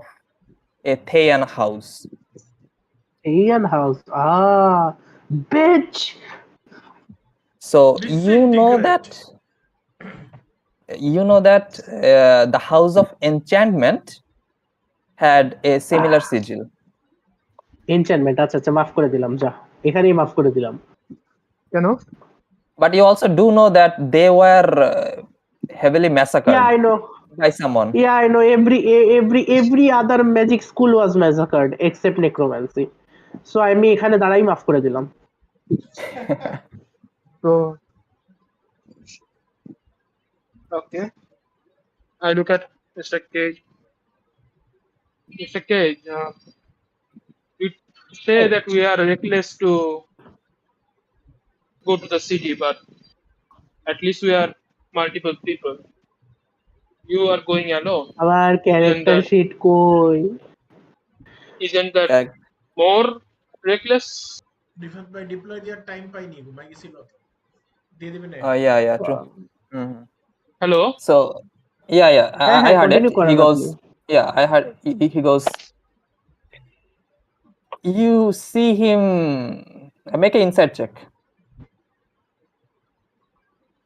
Speaker 8: a Thean house.
Speaker 7: Ian House. Bitch!
Speaker 8: So
Speaker 3: Disintegrate.
Speaker 8: you know that the house of enchantment had a similar sigil.
Speaker 7: Enchantment. আচ্ছা মাফ করে দিলাম, যা এখানেই মাফ করে দিলাম।
Speaker 2: You know?
Speaker 8: But you also do know that they were heavily massacred
Speaker 7: Yeah, I know.
Speaker 8: by someone.
Speaker 7: Yeah, I know. Every other magic school was massacred except necromancy. So আমি এখানে দাঁড়াই মাফ করে দিলাম।
Speaker 2: So, okay. I look at Mr. Cage. Mr. Cage, we say that we are reckless to go to the city, but at least we are multiple people. You are going alone.
Speaker 7: আমার character sheet কই?
Speaker 2: Isn't that
Speaker 8: Correct.
Speaker 2: more reckless?
Speaker 3: Defence by deploy দেওয়ার time পাইনি, ঘুমাই গেছিল তো। দিয়ে দিবেন
Speaker 8: Yeah, true. Mhm.
Speaker 2: Hello?
Speaker 8: So, yeah, I heard it.
Speaker 7: continue করেন
Speaker 8: He goes,
Speaker 7: আপনি।
Speaker 8: yeah, I heard. He goes. You see him. Make an insight check.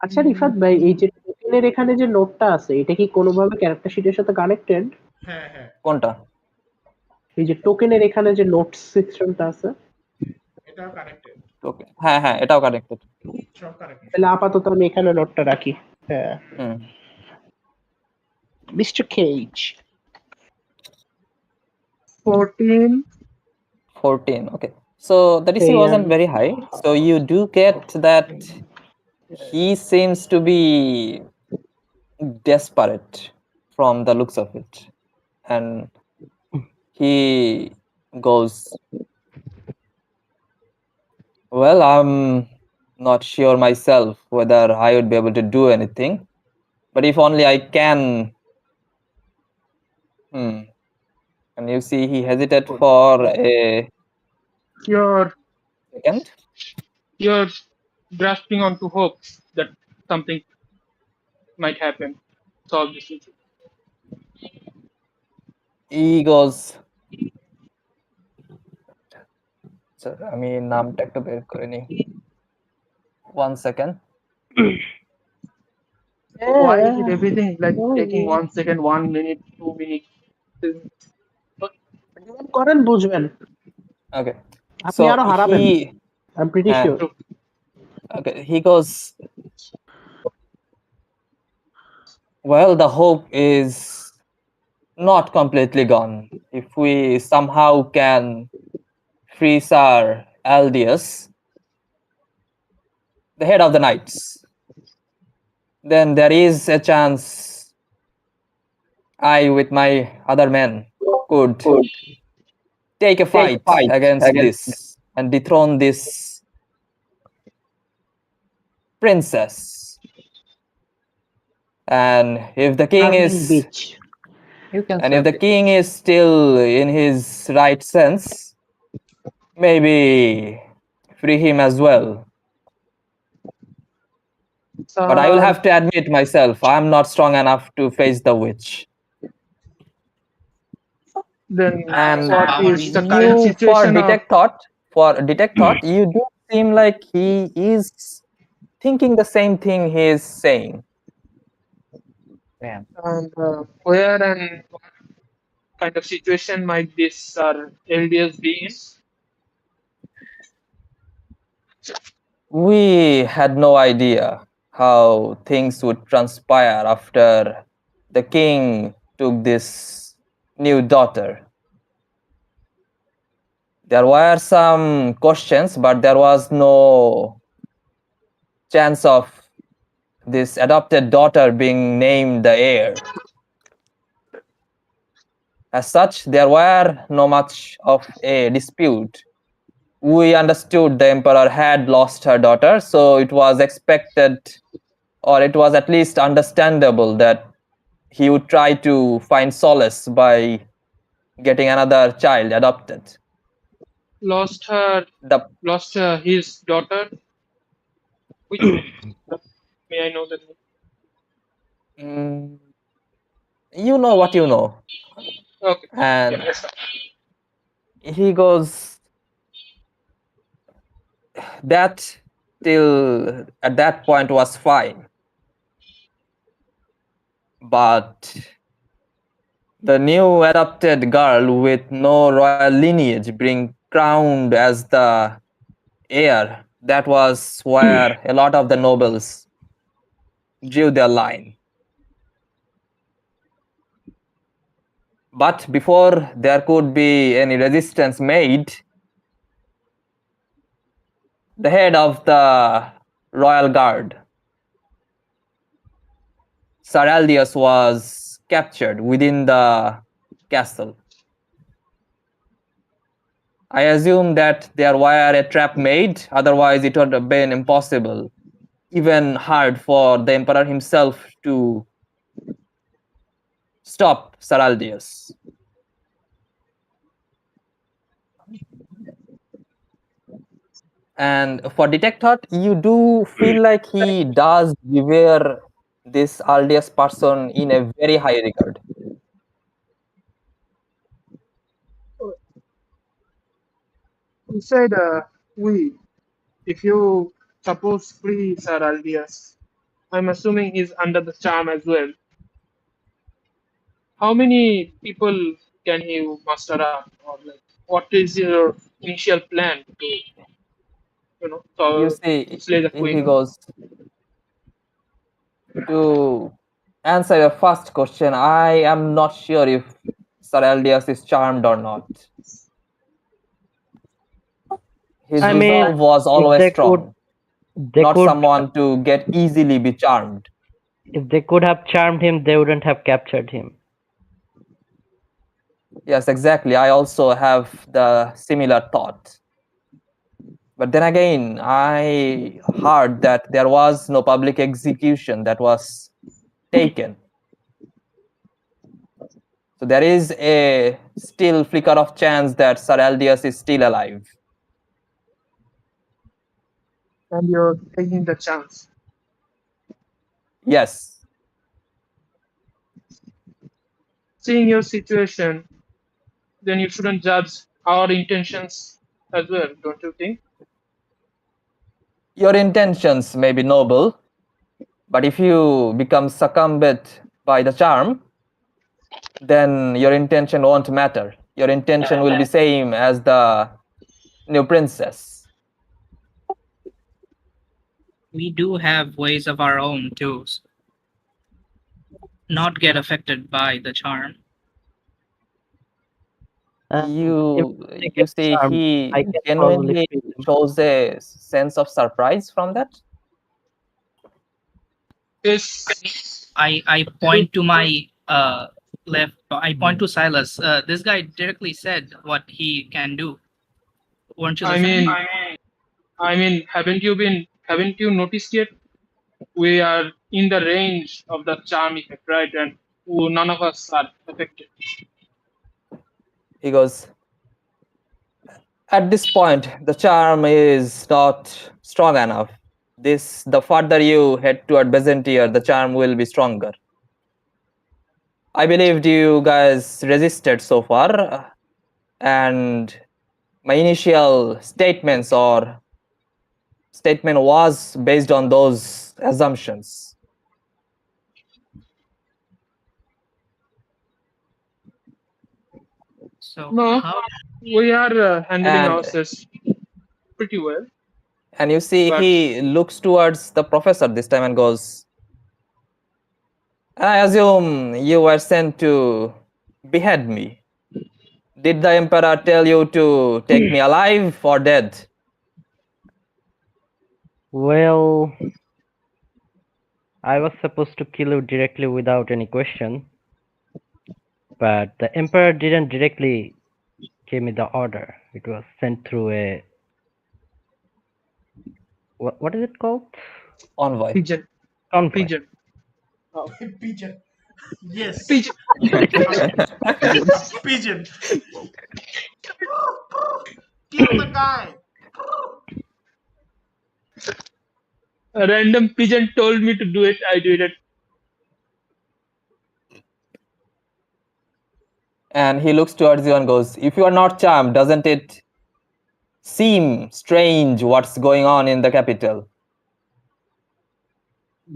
Speaker 7: আচ্ছা রিফাত ভাই, এই যে টোকেনের এখানে যে নোটটা আছে, এটা কি কোনোভাবে ক্যারেক্টার শিটের সাথে কানেক্টেড?
Speaker 3: হ্যাঁ।
Speaker 8: কোনটা?
Speaker 7: এই যে টোকেনের এখানে যে নোটস সেকশনটা আছে,
Speaker 3: এটাও কানেক্টেড।
Speaker 8: Okay. হ্যাঁ, এটাও কানেক্টেড।
Speaker 3: সব কানেক্টেড।
Speaker 7: তাহলে আপাতত আমি এখানে নোটটা রাখি। হ্যাঁ। Mister cage.
Speaker 2: 14.
Speaker 8: Okay. So the DC wasn't very high. So you do get that he seems to be desperate from the looks of it, and he goes, "Well, I'm not sure myself whether I would be able to do anything, but if only I can." And you see, he hesitated for a
Speaker 2: You're
Speaker 8: second.
Speaker 2: you're grasping onto hope that something might happen. Solve this issue.
Speaker 8: He goes, "Sir, আমি নামটা একটু বের করে নিই। 1 second."
Speaker 2: Why is it everything like taking 1 second, 1 minute, 2 minutes?
Speaker 7: করেন বুঝবেন
Speaker 8: Okay.
Speaker 7: আপনি আরো হারাবেন
Speaker 8: he
Speaker 7: I'm pretty sure
Speaker 8: okay, he goes, "Well, the hope is not completely gone. If we somehow can free Sir Aldius, the head of the knights, then there is a chance I, with my other men, could take a fight against this and dethrone this princess. And if the king is
Speaker 7: bitch.
Speaker 6: You can
Speaker 8: and
Speaker 6: say
Speaker 8: if the king is still in his right sense, maybe free him as well. But I will have to admit myself, I'm not strong enough to face the witch.
Speaker 2: Then
Speaker 8: And
Speaker 2: what is the current
Speaker 8: you,
Speaker 2: situation of
Speaker 8: for detect thought, you do seem like he is thinking the same thing he is saying.
Speaker 2: and where and what kind of situation might this LDS be in?
Speaker 8: We had no idea how things would transpire after the king took this new daughter. There were some questions, but there was no chance of this adopted daughter being named the heir. As such, there were no much of a dispute. We understood the emperor had lost her daughter, so it was expected, or it was at least understandable, that he would try to find solace by getting another child adopted.
Speaker 2: Lost his daughter. Which may I know that?
Speaker 8: You know what you know.
Speaker 2: Okay.
Speaker 8: And
Speaker 2: Yes.
Speaker 8: he goes, that till at that point was fine, but the new adopted girl with no royal lineage being crowned as the heir, that was where a lot of the nobles drew their line. But before there could be any resistance made, the head of the royal guard, Sir Aldius, was captured within the castle. I assume that there were a trap made, otherwise it would have been impossible, even hard for the emperor himself to stop Sir Aldius. And for Detect Thought, you do feel like he does revere this Aldius person in a very high regard.
Speaker 2: You said if you suppose free Sir Aldius, I'm assuming he's under the charm as well. How many people can you muster up, or like, what is your initial plan to,
Speaker 8: You see,
Speaker 2: slay the
Speaker 8: he
Speaker 2: queen?
Speaker 8: goes, to answer your first question, I am not sure if Sir Aldius is charmed or not. His resolve was always strong, not someone to get easily be charmed.
Speaker 4: If they could have charmed him, they wouldn't have captured him.
Speaker 8: Yes, exactly. I also have the similar thought. But then again, I heard that there was no public execution that was taken. So there is a still flicker of chance that Sir Aldius is still alive.
Speaker 2: And you're taking the chance.
Speaker 8: Yes.
Speaker 2: Seeing your situation, then you shouldn't judge our intentions as well, don't you think?
Speaker 8: Your intentions may be noble, but if you become succumbed by the charm, then your intention won't matter. Your intention will be same as the new princess.
Speaker 5: We do have ways of our own to not get affected by the charm.
Speaker 4: And
Speaker 8: You
Speaker 4: take
Speaker 8: you
Speaker 4: a
Speaker 8: see,
Speaker 4: charm,
Speaker 8: he
Speaker 4: I can probably
Speaker 8: genuinely
Speaker 4: feel him.
Speaker 8: shows a sense of surprise from that.
Speaker 2: Yes.
Speaker 5: I point to my left. I point to Silas. This guy directly said what he can do. Weren't you
Speaker 2: I
Speaker 5: listening?
Speaker 2: mean, haven't you noticed yet? We are in the range of the charm effect, right? And none of us are affected.
Speaker 8: He goes, at this point, the charm is not strong enough. The further you head toward Byzantium, the charm will be stronger. I believed you guys resisted so far, and my initial statement was based on those assumptions.
Speaker 5: So
Speaker 2: No,
Speaker 5: how
Speaker 2: we are handling
Speaker 8: And-
Speaker 2: ourselves pretty well.
Speaker 8: And you see,
Speaker 2: But-
Speaker 8: he looks towards the professor this time and goes, I assume you were sent to behead me. Did the emperor tell you to take me alive or dead?
Speaker 4: Well, I was supposed to kill you directly without any question, but the Emperor didn't directly give me the order. It was sent through a what is it called?
Speaker 8: Envoy.
Speaker 2: Pigeon.
Speaker 4: Convoy.
Speaker 2: Pigeon.
Speaker 3: Pigeon. Yes.
Speaker 2: Pigeon.
Speaker 3: Pigeon. Kill the guy.
Speaker 2: A random pigeon told me to do it. I did it.
Speaker 8: And he looks towards you and goes, if you are not charmed, doesn't it seem strange what's going on in the capital?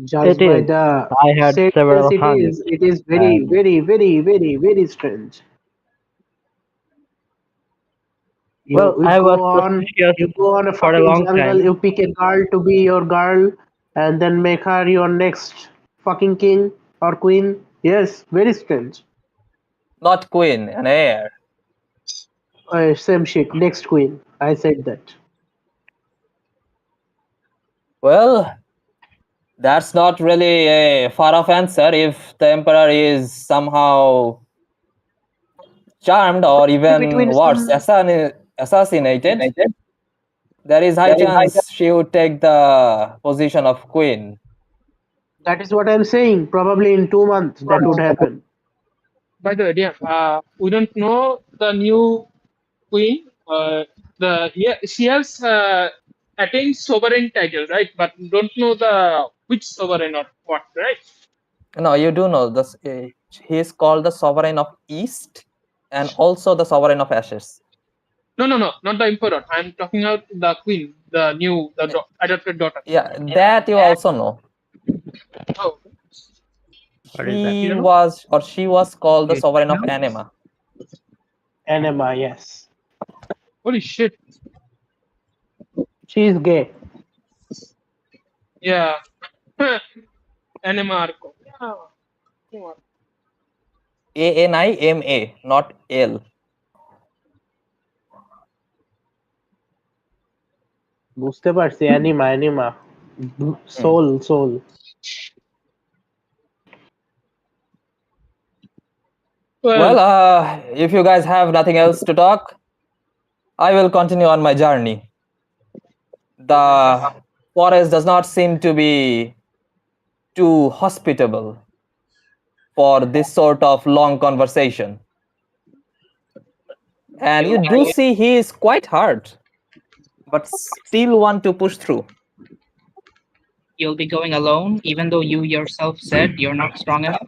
Speaker 7: Judged
Speaker 4: It
Speaker 7: by
Speaker 4: is.
Speaker 7: the
Speaker 4: I had
Speaker 7: sentence,
Speaker 4: several
Speaker 7: it
Speaker 4: hunts.
Speaker 7: is very,
Speaker 4: and-
Speaker 7: very, very, very, very strange.
Speaker 4: Well,
Speaker 7: you
Speaker 4: I was
Speaker 7: go on,
Speaker 4: suspicious
Speaker 7: you go on a
Speaker 4: for a
Speaker 7: fucking
Speaker 4: long
Speaker 7: jungle,
Speaker 4: time.
Speaker 7: you pick a girl to be your girl, and then make her your next fucking king or queen. Yes, very strange.
Speaker 8: Not queen, an heir.
Speaker 7: Same shit. Next queen. I said that.
Speaker 8: Well, that's not really a far-off answer if the emperor is somehow charmed or even
Speaker 7: Between
Speaker 8: worse, assassinated. There is high chance she would take the position of queen.
Speaker 7: That is what I'm saying. Probably in 2 months that would happen.
Speaker 2: By the way, yeah, we don't know the new queen. She has attained sovereign title, right? But don't know the which sovereign or what, right?
Speaker 8: No, you do know this. He is called the sovereign of East and also the sovereign of Ashes.
Speaker 2: No, not the emperor. I'm talking about the queen, the adopted daughter.
Speaker 8: Yeah, that you also know.
Speaker 2: Oh,
Speaker 4: What is that?
Speaker 8: He was or she was called the
Speaker 5: Yes.
Speaker 8: sovereign of Anima.
Speaker 7: Anima, yes.
Speaker 2: holy shit!
Speaker 7: She is gay.
Speaker 2: Yeah, Anima Arco. Yeah.
Speaker 8: Anima, not L.
Speaker 7: বুঝতে পারছি anima soul
Speaker 8: Well, if you guys have nothing else to talk, I will continue on my journey. The forest does not seem to be too hospitable for this sort of long conversation. And you do see he is quite hurt, but still want to push through.
Speaker 5: You'll be going alone, even though you yourself said you're not strong enough.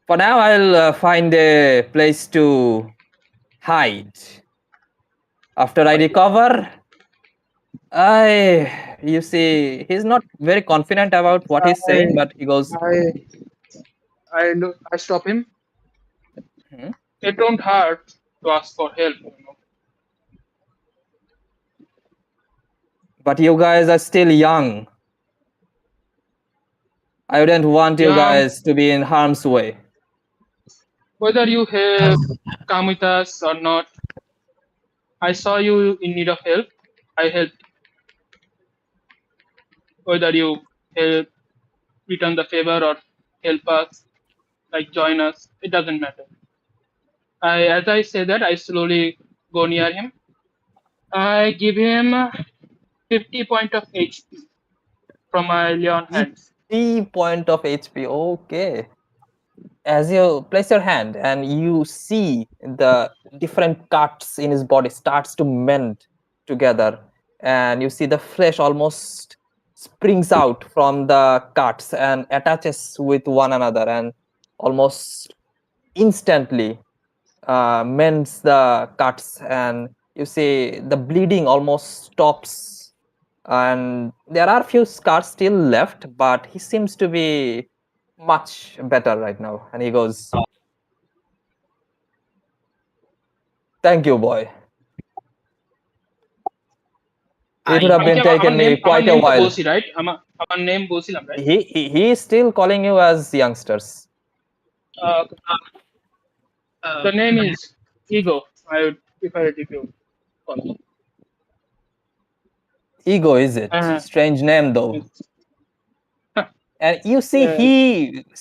Speaker 8: For now, I'll find a place to hide. After I recover, you see, he's not very confident about what he's saying, but he goes,
Speaker 2: I stop him.
Speaker 8: "Hmm?
Speaker 2: It don't hurt to ask for help.
Speaker 8: But you guys are still young. I wouldn't want you
Speaker 2: Yeah.
Speaker 8: guys to be in harm's way."
Speaker 2: Whether you have come with us or not, I saw you in need of help. I helped. Whether you help return the favor or help us, like join us, it doesn't matter. As I say that, I slowly go near him. I give him 50 point of HP from my Leon hands.
Speaker 8: 3 point of HP. Okay. As you place your hand and you see the different cuts in his body starts to mend together, and you see the flesh almost springs out from the cuts and attaches with one another, and almost instantly mends the cuts, and you see the bleeding almost stops, and there are few scars still left, but he seems to be much better right now. And he goes, "Thank you, boy. It would have been taken me quite a while."
Speaker 2: Bosi, right? আমার name বলছিলাম, right?
Speaker 8: He is still calling you as youngsters.
Speaker 2: The name is Ego. I would prefer it if you call me.
Speaker 8: Ego, is it? Strange name though. And you see, he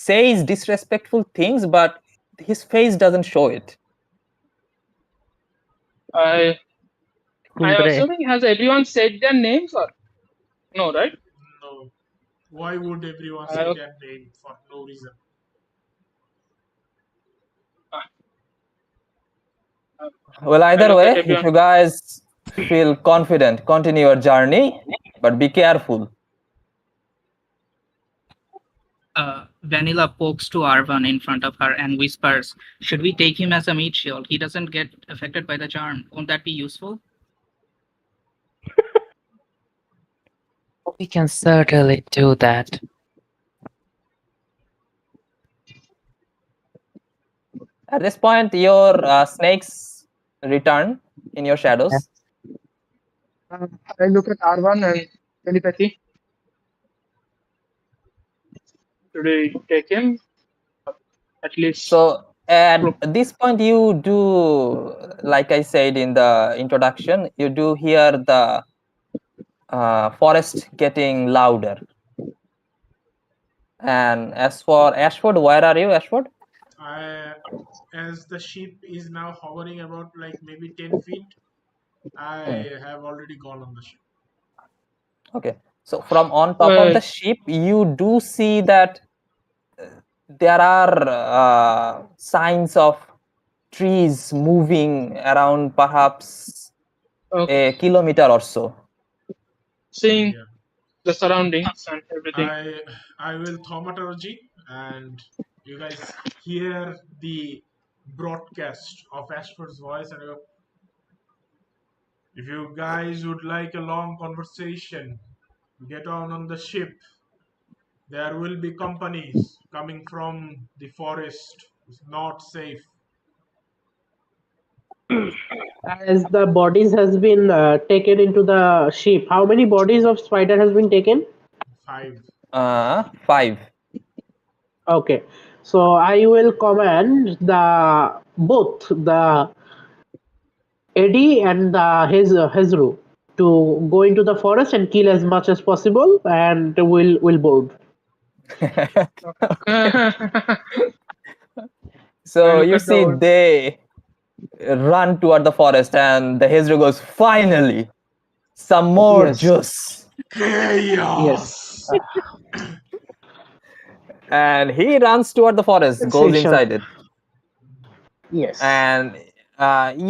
Speaker 8: says disrespectful things, but his face doesn't show it.
Speaker 2: I also think, has everyone said their names or no, right?
Speaker 3: No. Why would everyone say their name for no reason?
Speaker 8: Well, either way, if you guys feel confident, continue your journey, but be careful.
Speaker 5: Vanilla pokes to Arvan in front of her and whispers, "Should we take him as a meat shield? He doesn't get affected by the charm. Won't that be useful?"
Speaker 6: We can certainly do that.
Speaker 8: At this point, your snakes return in your shadows.
Speaker 2: I look at Arvan and telepathy. Should we take him? At least.
Speaker 8: So at this point, you do, like I said in the introduction, you do hear the forest getting louder. And as for Ashford, where are you, Ashford?
Speaker 3: As the ship is now hovering about like maybe 10 feet, I have already gone on the ship.
Speaker 8: Okay, so from on top of the ship, you do see that there are signs of trees moving around perhaps a kilometer or so.
Speaker 2: Seeing the surroundings and everything.
Speaker 3: I will thaumaturgy, and you guys hear the broadcast of Ashford's voice, and I go, "If you guys would like a long conversation, get on the ship. There will be companies coming from the forest. It's not safe."
Speaker 7: As the bodies has been taken into the ship, how many bodies of spider has been taken?
Speaker 3: 5.
Speaker 8: 5.
Speaker 7: Okay, so I will command both the Eddie and Hezru to go into the forest and kill as much as possible, and we'll board.
Speaker 8: So
Speaker 2: look
Speaker 8: you
Speaker 2: at the
Speaker 8: see
Speaker 2: old-
Speaker 8: they run toward the forest, and the Hezro goes, finally, some more
Speaker 7: Yes.
Speaker 8: juice.
Speaker 3: Chaos.
Speaker 7: Yes.
Speaker 8: And he runs toward the forest, goes
Speaker 7: Sensation.
Speaker 8: inside it.
Speaker 7: Yes.
Speaker 8: And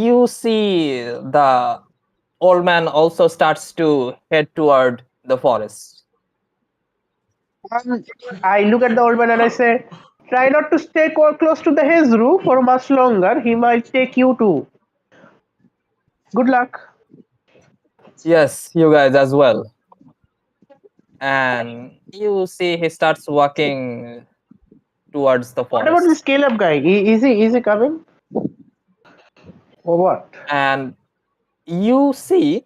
Speaker 8: you see the old man also starts to head toward the forest.
Speaker 7: I look at the old man and I say, try not to stay close to the Hezru for much longer. He might take you too. Good luck.
Speaker 8: Yes, you guys as well. And you see he starts walking towards the
Speaker 7: What about
Speaker 8: forest.
Speaker 7: this Caleb guy? Is he coming? Or what?
Speaker 8: And you see,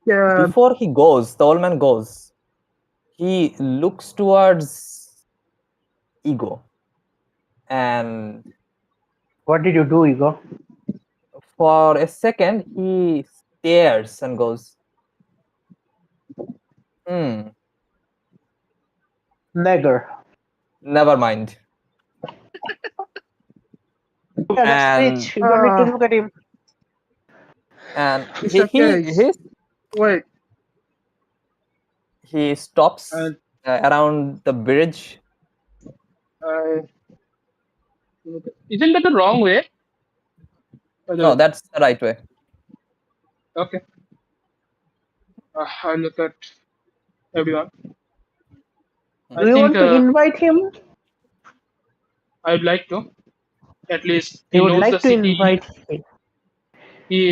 Speaker 2: Yeah.
Speaker 8: before he goes, the old man goes, he looks towards Ego. And
Speaker 7: What did you do, Ego?
Speaker 8: for a second, he stares and goes,
Speaker 7: Nagger.
Speaker 8: never mind.
Speaker 7: Yeah, that's
Speaker 8: And
Speaker 7: rich. You don't need to look at him.
Speaker 8: and
Speaker 2: Mr. Case. Wait.
Speaker 8: he stops
Speaker 2: Uh,
Speaker 8: around the bridge.
Speaker 2: Isn't that the wrong way?
Speaker 8: No, that's the right way.
Speaker 2: Okay. I look at everyone. I
Speaker 7: Do you
Speaker 2: think
Speaker 7: want to invite him?
Speaker 2: I would like to. At least
Speaker 7: He
Speaker 2: he
Speaker 7: would
Speaker 2: knows
Speaker 7: like
Speaker 2: the
Speaker 7: to
Speaker 2: city.
Speaker 7: invite him.
Speaker 2: He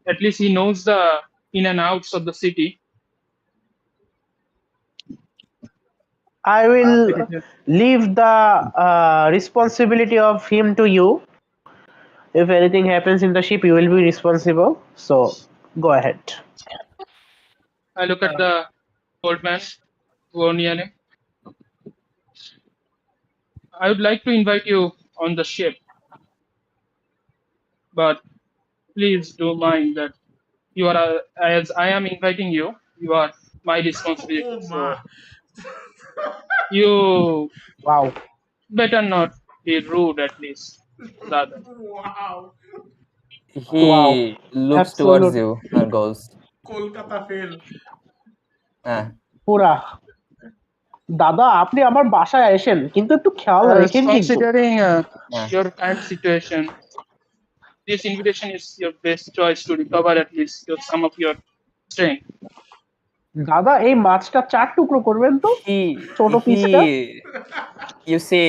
Speaker 2: at least he knows the in and outs of the city.
Speaker 7: I will leave the responsibility of him to you. If anything happens in the ship, you will be responsible. So go ahead.
Speaker 2: I look at the old man who are near him. I would like to invite you on the ship, but please do mind that you are as I am inviting you. You are my responsibility.
Speaker 3: Oh
Speaker 2: So
Speaker 3: my.
Speaker 2: you
Speaker 7: Wow.
Speaker 2: better not be rude, at least. Rather,
Speaker 3: Wow.
Speaker 8: He looks towards
Speaker 7: Absolute.
Speaker 8: you and goes,
Speaker 3: Kolkata fail.
Speaker 7: পুরা দাদা আপনি আমার বাসায় আসেন কিন্তু একটু খেয়াল রাখেন কিন্তু
Speaker 2: considering
Speaker 8: Yeah.
Speaker 2: your current situation, this invitation is your best choice to recover at least some of your strength.
Speaker 7: দাদা এই মাছটা 4 টুকরো করবেন তো
Speaker 8: he
Speaker 7: ছোট পিসটা
Speaker 8: you see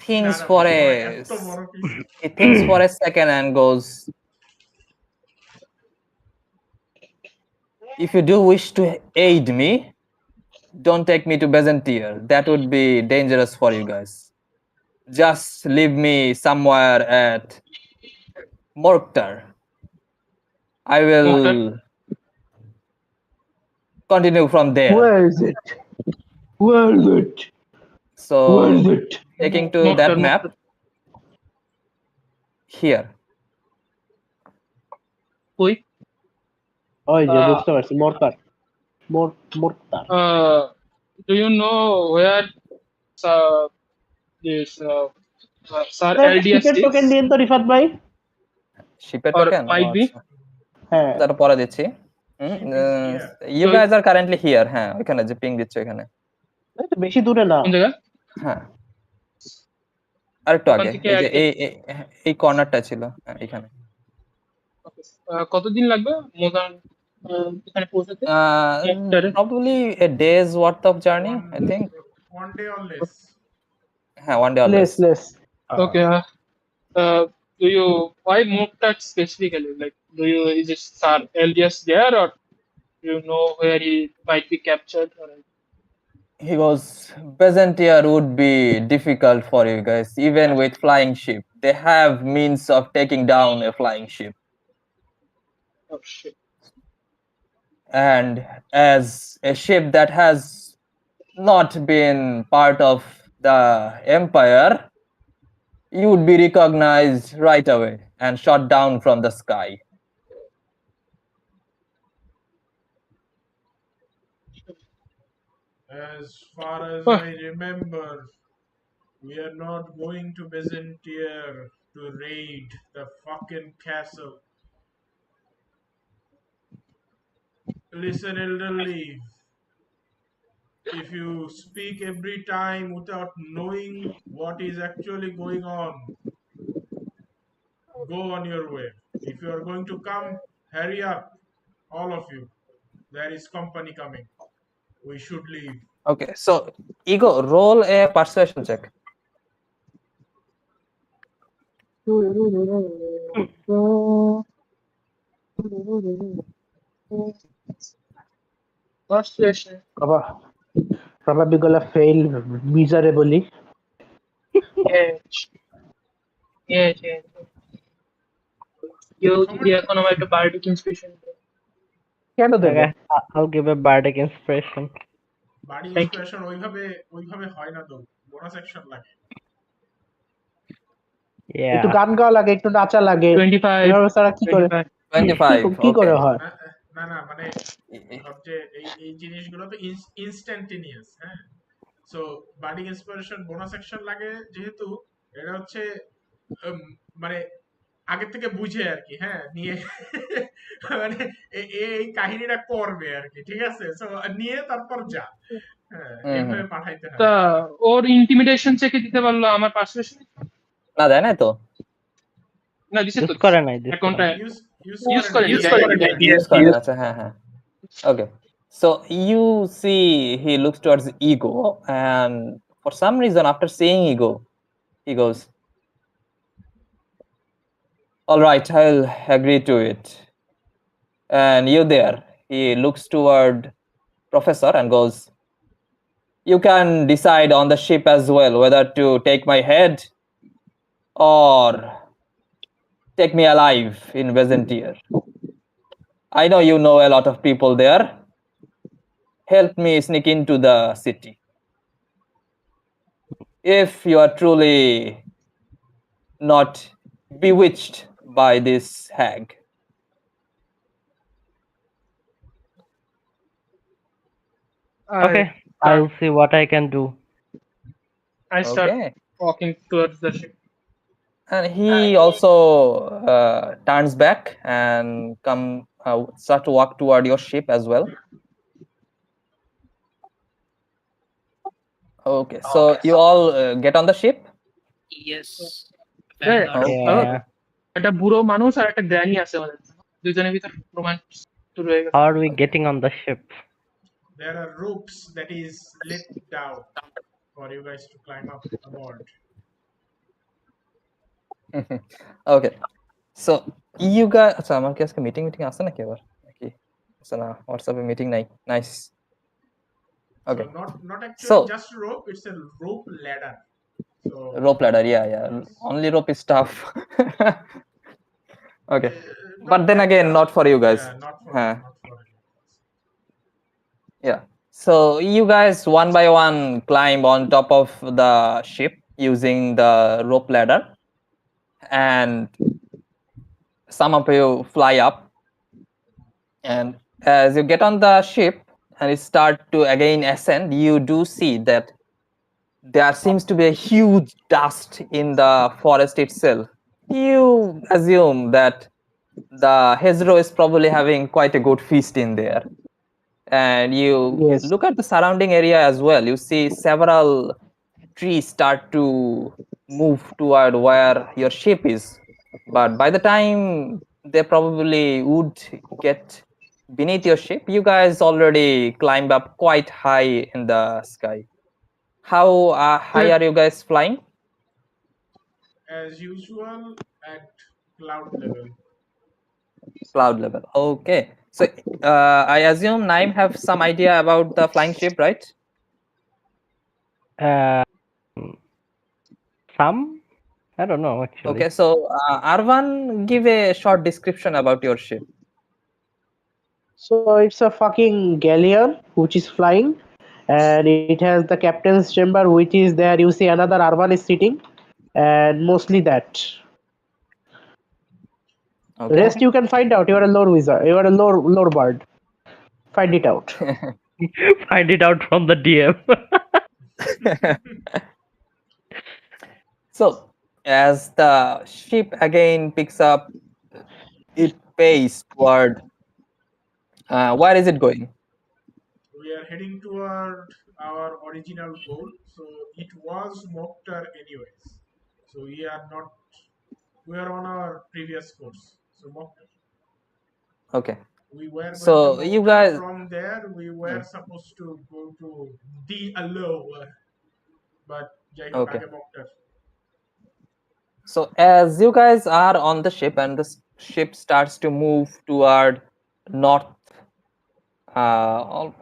Speaker 8: thinks
Speaker 3: না,
Speaker 8: for
Speaker 3: বড়,
Speaker 8: a
Speaker 3: এত বড় piece।
Speaker 8: he thinks for a second and goes, if you do wish to aid me, don't take me to Byzantium. That would be dangerous for you guys. Just leave me somewhere at Morktar. I will continue from there.
Speaker 7: Where is it? Where is it?
Speaker 8: So
Speaker 7: Where is it?
Speaker 8: taking to
Speaker 2: Morktar,
Speaker 8: that map here.
Speaker 2: Oi,
Speaker 7: ওই যে বুঝতে পারছি মোরতার মোরতার
Speaker 2: do you know where this Sir LDS
Speaker 7: শিপের token
Speaker 2: is?
Speaker 7: দিন তো রিফাত ভাই
Speaker 8: Shipper
Speaker 2: Or
Speaker 8: token?
Speaker 2: might be.
Speaker 7: হ্যাঁ
Speaker 8: তার পরে দিচ্ছি you guys are currently here. হ্যাঁ ওখানে যে পিং দিচ্ছ এখানে
Speaker 7: বেশি দূরে না
Speaker 2: কোন জায়গা?
Speaker 8: হ্যাঁ আরেকটু আগে
Speaker 2: থেকে
Speaker 8: এই যে এই কর্নারটা ছিল এখানে
Speaker 2: কতদিন লাগবে মোজান এখানে পৌঁছাতে?
Speaker 8: probably a day's worth of journey, I think.
Speaker 3: 1 day or less.
Speaker 8: হ্যাঁ 1 day or less.
Speaker 7: less
Speaker 2: Okay. Do you why Muktat specifically? Like, is it Sir LDS there, or do you know where he might be captured? Or
Speaker 8: He goes, Byzantium would be difficult for you guys, even with flying ship. They have means of taking down a flying ship.
Speaker 2: oh shit.
Speaker 8: And as a ship that has not been part of the empire, you would be recognized right away and shot down from the sky.
Speaker 3: As far as I remember, We are not going to Byzantium to raid the fucking castle. Listen, elderly. If you speak every time without knowing what is actually going on, go on your way. If you are going to come, hurry up, all of you. There is company coming. We should leave.
Speaker 8: Okay, so Ego, roll a persuasion check.
Speaker 2: First question.
Speaker 7: Probably gonna fail miserably.
Speaker 2: Yes. Yes, yes. কেউ যদি এখন আমার একটা Burdick inspiration
Speaker 7: কেন দেবো?
Speaker 4: Okay, I'll give a bardic inspiration.
Speaker 3: বাড়ি
Speaker 2: Thank you.
Speaker 3: Inspiration ওইভাবে হয় না তো, বোনাস অ্যাকশন লাগে।
Speaker 7: একটু
Speaker 4: Yeah.
Speaker 7: গান গাওয়া লাগে, একটু নাচা লাগে।
Speaker 2: 25
Speaker 7: এভাবে তারা কি করে
Speaker 8: 25,
Speaker 7: কি করে
Speaker 8: okay.
Speaker 7: হয়?
Speaker 3: না মানে যে এই জিনিসগুলো তো ইনস্ট্যান্টেনিয়াস, হ্যাঁ। So Burdick inspiration bonus action লাগে যেহেতু এটা হচ্ছে মানে আগে থেকে বুঝে আর কি, হ্যাঁ, নিয়ে মানে এই কাহিনীটা করবে আর কি, ঠিক আছে। সো নিয়ে তারপর যা, হ্যাঁ, এইভাবে পাঠাইতে হয়।
Speaker 2: তা ওর ইন্টিমিডেশন চেকে দিতে পারলো আমার পারসুয়েশন
Speaker 8: না দেয় না তো,
Speaker 2: না দিছে তো
Speaker 4: Use করে নাই, use
Speaker 2: অ্যাকাউন্টটা
Speaker 3: ইউজ করে
Speaker 2: use করে
Speaker 8: use করে আচ্ছা হ্যাঁ হ্যাঁ okay. So you see he looks towards Ego, and for some reason after seeing Ego he goes, all right, I'll agree to it. And you there, he looks toward Professor and goes, you can decide on the ship as well whether to take my head or take me alive in Byzantium. I know you know a lot of people there. Help me sneak into the city. If you are truly not bewitched by this hag.
Speaker 4: Okay, I'll see what I can do.
Speaker 2: I start
Speaker 8: Okay.
Speaker 2: walking towards the ship.
Speaker 8: And he also turns back and start to walk toward your ship as well. Okay, so you all get on the ship?
Speaker 5: Yes.
Speaker 2: Yeah.
Speaker 4: Yeah.
Speaker 2: একটা বুড়ো মানুষ আর একটা granny আছে আমাদের, দুজনের ভিতর romance শুরু হয়ে গেছে।
Speaker 4: How are we getting on the ship?
Speaker 3: There are ropes that is let down for you guys to climb up aboard.
Speaker 8: Okay, so you guys, আচ্ছা আমার কি আজকে মিটিং আছে নাকি আবার নাকি আচ্ছা না হোয়াটসঅ্যাপে মিটিং নাই, nice. Okay,
Speaker 3: So not actually
Speaker 8: So-
Speaker 3: just rope, it's a rope ladder. So
Speaker 8: rope ladder, yeah, only rope is tough. Okay,
Speaker 3: not
Speaker 8: but then
Speaker 3: that
Speaker 8: again
Speaker 3: tough.
Speaker 8: not for you guys.
Speaker 3: Yeah, not for
Speaker 8: Huh.
Speaker 3: you.
Speaker 8: Yeah, so you guys one by one climb on top of the ship using the rope ladder, and some of you fly up, and as you get on the ship and you start to again ascend, you do see that there seems to be a huge dust in the forest itself. You assume that the Hezro is probably having quite a good feast in there. And you
Speaker 7: Yes.
Speaker 8: look at the surrounding area as well. You see several trees start to move toward where your ship is. But by the time they probably would get beneath your ship, you guys already climbed up quite high in the sky. How high are you guys flying?
Speaker 3: As usual at cloud level.
Speaker 8: Cloud level. Okay. So I assume Naim have some idea about the flying ship, right?
Speaker 4: Some? I don't know actually.
Speaker 8: Okay. So Arvan, give a short description about your ship.
Speaker 7: So it's a fucking galleon which is flying, and it has the captain's chamber which is there. You see another Arvan is sitting, and mostly that.
Speaker 8: Okay.
Speaker 7: Rest you can find out. You are a lore wizard. You are a lore bard. Find it out.
Speaker 4: Find it out from the DM.
Speaker 8: So, as the ship again picks up its pace toward, where is it going?
Speaker 3: We are heading toward our original goal. So it was Mokhtar anyways. So we are on our previous course. So Mokhtar.
Speaker 8: Okay.
Speaker 3: We were going to
Speaker 8: So you
Speaker 3: Mokhtar.
Speaker 8: guys,
Speaker 3: From there, we were supposed to go to the Allo, but যাই হোক,
Speaker 8: okay.
Speaker 3: আগে Mokhtar.
Speaker 8: So as you guys are on the ship and the ship starts to move toward north,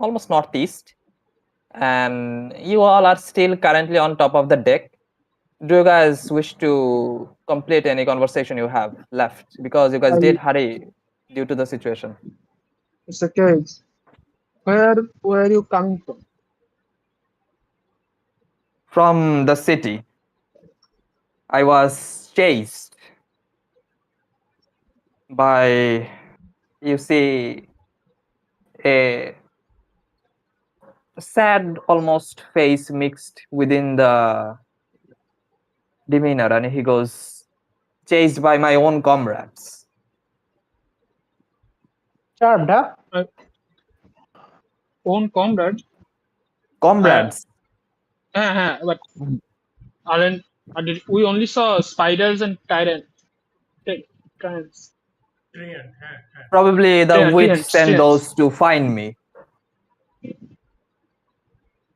Speaker 8: almost northeast, and you all are still currently on top of the deck. Do you guys wish to complete any conversation you have left? Because you guys did hurry due to the situation.
Speaker 2: It's okay. Where are you coming from?
Speaker 8: From the city, I was chased by, you see, a sad almost face mixed within the demeanor, and he goes, chased by my own comrades.
Speaker 7: Charmed, huh?
Speaker 2: Own comrade.
Speaker 8: Comrades.
Speaker 2: But we only saw spiders and tyrants.
Speaker 8: Probably the
Speaker 2: Yeah,
Speaker 8: witch
Speaker 2: treants,
Speaker 8: sent
Speaker 2: treants.
Speaker 8: those to find me,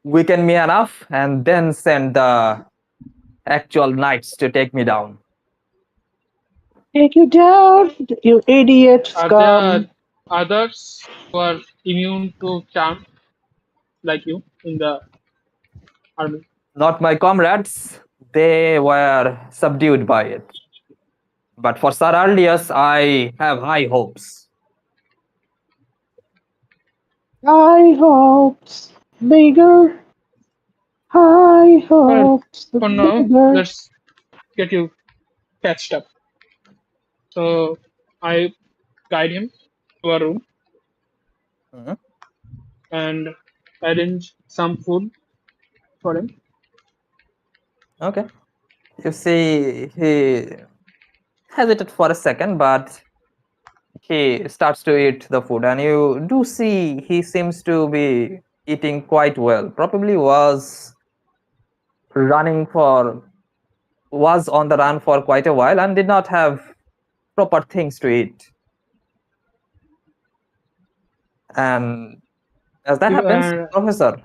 Speaker 8: weaken me enough, and then send the actual knights to take me down.
Speaker 7: Take you down, you idiots!
Speaker 2: Are
Speaker 7: Come.
Speaker 2: there others who are immune to charm like you in the army?
Speaker 8: Not my comrades, they were subdued by it. But for Sir Arlius, I have high hopes.
Speaker 7: High hopes, bigger. High hopes,
Speaker 2: For now,
Speaker 7: bigger.
Speaker 2: let's get you patched up. So I guide him to a room
Speaker 8: Mhm.
Speaker 2: and arrange some food for him.
Speaker 8: Okay. You see, he hesitated for a second, but he starts to eat the food, and you do see he seems to be eating quite well. Probably was on the run for quite a while and did not have proper things to eat. And as that happens, Professor,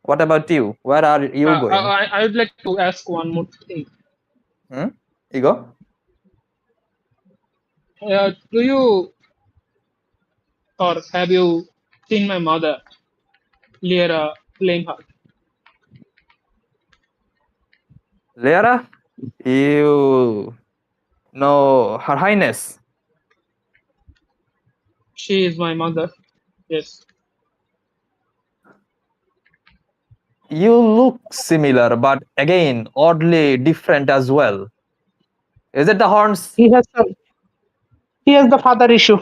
Speaker 8: what about you? Where are you going?
Speaker 2: I would like to ask one more thing.
Speaker 8: Ego?
Speaker 2: Do you or have you seen my mother, Lyra Flameheart?
Speaker 8: Lyra? You know Her Highness?
Speaker 2: She is my mother. Yes.
Speaker 8: You look similar, but again, oddly different as well. Is it the horns?
Speaker 7: He has the father issue.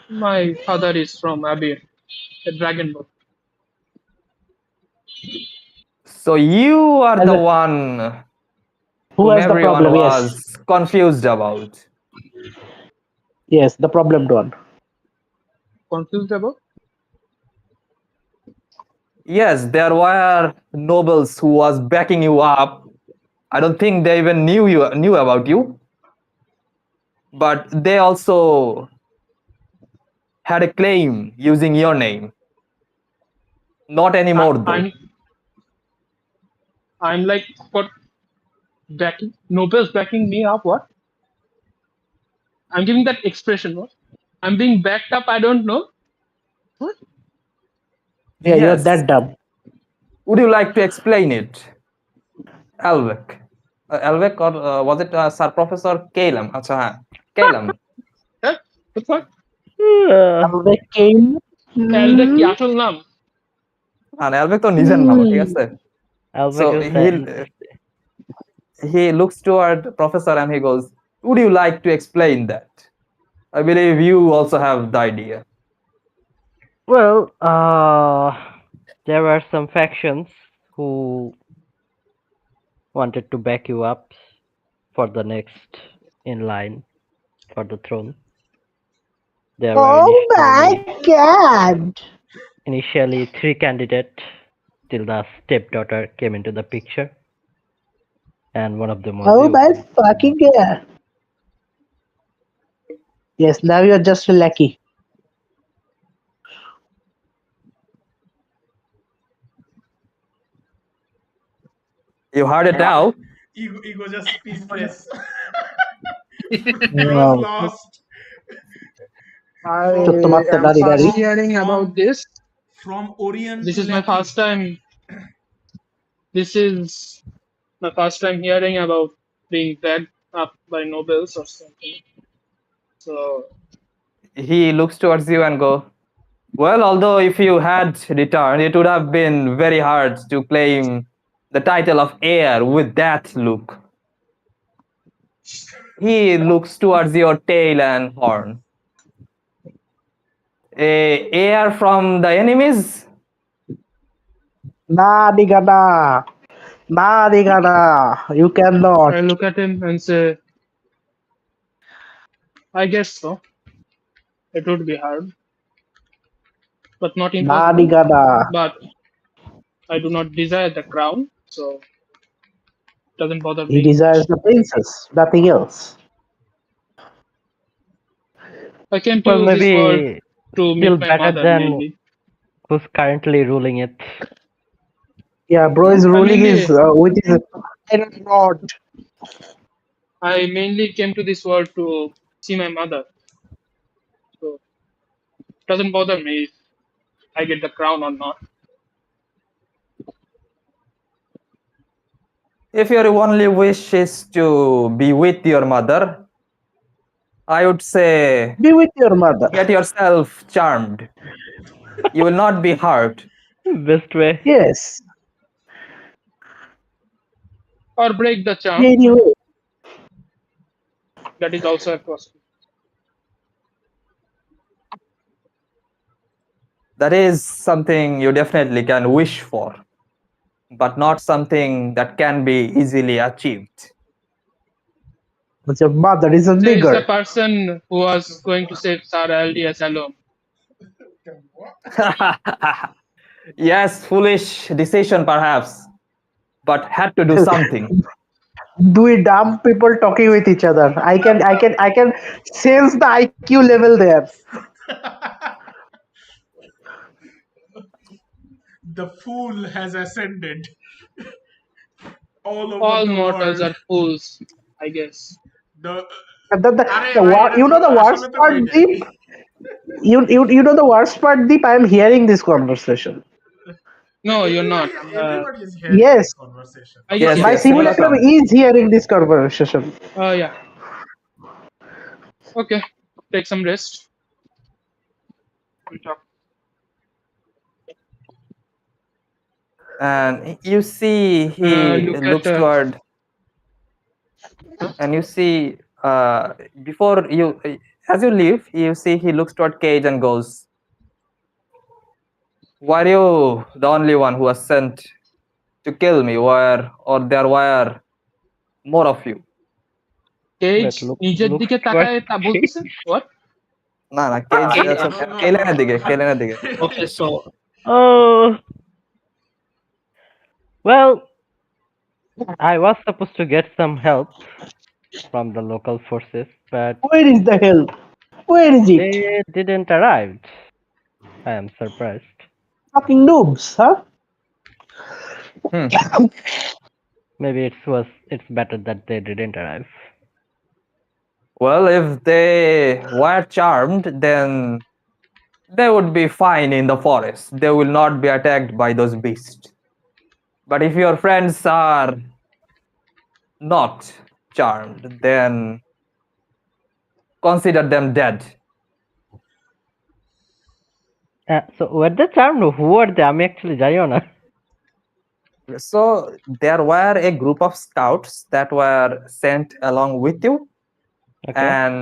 Speaker 2: My father is from Abyr, a dragonborn.
Speaker 8: So you are
Speaker 7: As
Speaker 8: the
Speaker 7: a-
Speaker 8: one
Speaker 7: Who
Speaker 8: whom
Speaker 7: has the
Speaker 8: everyone
Speaker 7: problem?
Speaker 8: was
Speaker 7: Yes.
Speaker 8: confused about.
Speaker 7: Yes, the problemed one.
Speaker 2: Confused about?
Speaker 8: Yes, there were nobles who was backing you up. I don't think they even knew about you. But they also had a claim using your name. Not anymore, though.
Speaker 2: I'm like, what? Backing? Nobles backing me up? What? I'm giving that expression. What? I'm being backed up. I don't know. What?
Speaker 7: Yeah, you're that dumb.
Speaker 8: Would you like to explain it, Alvec? Alvec, or was it Sir Professor Calum? Acha, Calum.
Speaker 2: What's what?
Speaker 7: Alvec came.
Speaker 2: Alvec কি আসল নাম?
Speaker 8: আর Alvec তো নিজের নাম, ঠিক আছে?
Speaker 4: Alvec
Speaker 8: So
Speaker 4: is the
Speaker 8: he looks toward Professor and he goes, would you like to explain that? I believe you also have the idea.
Speaker 4: Well, there were some factions who wanted to back you up for the next in line for the throne. There were
Speaker 7: Oh my god!
Speaker 4: initially 3 candidates till the stepdaughter came into the picture, and one of them was
Speaker 7: Oh
Speaker 4: you.
Speaker 7: my fucking god! Yes, now you're just lucky.
Speaker 8: You heard it now.
Speaker 3: Ego just speechless. He
Speaker 7: Wow.
Speaker 3: was lost.
Speaker 2: I
Speaker 7: Chotto matta
Speaker 2: am
Speaker 7: dari dari.
Speaker 2: first hearing about this.
Speaker 3: From Orient
Speaker 2: This
Speaker 3: to
Speaker 2: is my
Speaker 3: Lucky.
Speaker 2: first time. This is my first time hearing about being backed up by nobles or something. So
Speaker 8: He looks towards you and go, well, although if you had returned, it would have been very hard to claim the title of heir with that look. He looks towards your tail and horn. A heir from the enemies?
Speaker 7: Nah, nigga, nah. Nah, nigga, nah. You cannot.
Speaker 2: I look at him and say, I guess so. It would be hard, but not
Speaker 7: Nah,
Speaker 2: impossible.
Speaker 7: nigga, nah.
Speaker 2: But I do not desire the crown, so it doesn't bother
Speaker 7: He
Speaker 2: me.
Speaker 7: desires the princess, nothing else.
Speaker 2: I came
Speaker 4: Well,
Speaker 2: to this world
Speaker 4: maybe
Speaker 2: to
Speaker 4: still
Speaker 2: meet my
Speaker 4: better
Speaker 2: mother
Speaker 4: than
Speaker 2: mainly.
Speaker 4: who's currently ruling it.
Speaker 7: Yeah, bro is
Speaker 2: I
Speaker 7: ruling
Speaker 2: mainly,
Speaker 7: his with his iron rod.
Speaker 2: I mainly came to this world to see my mother. So it doesn't bother me if I get the crown or not.
Speaker 8: If your only wish is to be with your mother, I would say
Speaker 7: Be with your mother.
Speaker 8: get yourself charmed. You will not be hurt.
Speaker 4: Best way.
Speaker 7: Yes.
Speaker 2: Or break the charm.
Speaker 7: Anyway,
Speaker 2: That is also a possibility.
Speaker 8: That is something you definitely can wish for, but not something that can be easily achieved.
Speaker 7: but your mother is a
Speaker 2: There is the
Speaker 7: nigger.
Speaker 2: person who was going to save Sarah L.D.S. alone.
Speaker 8: Yes, foolish decision perhaps, but had to do something.
Speaker 7: Do dumb people talking with each other. I can sense the IQ level there.
Speaker 3: The fool has ascended all over
Speaker 2: All
Speaker 3: the
Speaker 2: mortals
Speaker 3: world.
Speaker 2: are fools, I guess.
Speaker 3: The
Speaker 7: You know the worst part, Deep? You know the worst part, Deep? I am hearing this conversation.
Speaker 2: No, you're not.
Speaker 3: Everybody is hearing
Speaker 7: Yes.
Speaker 3: this conversation.
Speaker 2: I guess
Speaker 8: Yes,
Speaker 7: My
Speaker 8: yes,
Speaker 7: simulacrum
Speaker 8: welcome.
Speaker 7: is hearing this conversation.
Speaker 2: yeah. Okay, take some rest. We'll talk.
Speaker 8: And you see he
Speaker 2: Look
Speaker 8: looks
Speaker 2: at
Speaker 8: toward, and you see before you, as you leave, you see he looks toward Cage and goes, were you the only one who was sent to kill me, or there were more of you?
Speaker 2: Cage
Speaker 4: look-
Speaker 2: নিজের
Speaker 4: looks
Speaker 2: দিকে
Speaker 4: quite
Speaker 2: তাকায় তা বলতেছে what?
Speaker 8: না না Cage
Speaker 3: No.
Speaker 8: কেলেনের দিকে
Speaker 5: Okay, so
Speaker 4: Oh. Well, I was supposed to get some help from the local forces, but
Speaker 7: Where is the help? Where is it?
Speaker 4: they didn't arrive. I am surprised.
Speaker 7: Fucking noobs, huh?
Speaker 4: Maybe it's better that they didn't arrive.
Speaker 8: Well, if they were charmed, then they would be fine in the forest. They will not be attacked by those beasts. But if your friends are not charmed, then consider them dead.
Speaker 4: So were they charmed? Who are they? আমি actually জানিও না.
Speaker 8: So there were a group of scouts that were sent along with you,
Speaker 4: Okay.
Speaker 8: and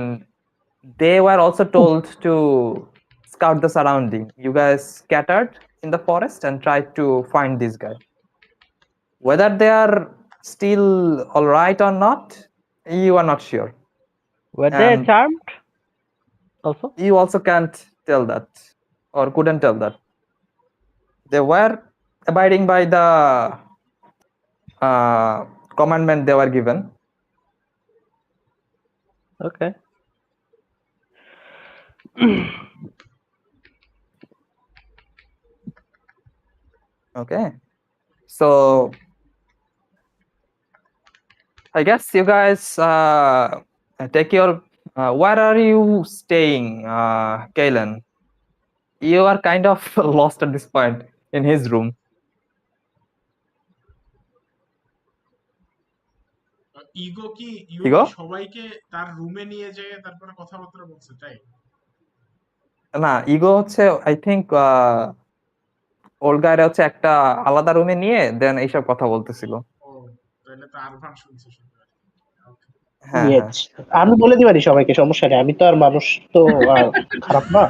Speaker 8: they were also told to scout the surrounding. You guys scattered in the forest and tried to find this guy. Whether they are still all right or not, you are not sure.
Speaker 4: Were they
Speaker 8: And
Speaker 4: charmed? Also?
Speaker 8: you also can't tell that, or couldn't tell that. They were abiding by the commandment they were given.
Speaker 4: Okay.
Speaker 8: Okay. So I guess you guys take your. Where are you staying, Kalen? You are kind of lost at this point in his room.
Speaker 3: Ego কি
Speaker 8: Igo?
Speaker 3: সবাইকে তার রুমে নিয়ে যায় তারপরে কথাবার্তা বলছে তাই?
Speaker 8: না, ইগো হচ্ছে আই থিঙ্ক ওল্ড গাইরা হচ্ছে একটা আলাদা রুমে নিয়ে দেন এইসব কথা বলতেছিল।
Speaker 3: ও তাহলে তো আরফান শুনছে শুনতে পারি। ওকে।
Speaker 8: হ্যাঁ, হ্যাঁ।
Speaker 7: Yes. আমি বলে দিবারি সবাইকে, সমস্যা নেই, আমি তো আর মানুষ তো আর খারাপ না।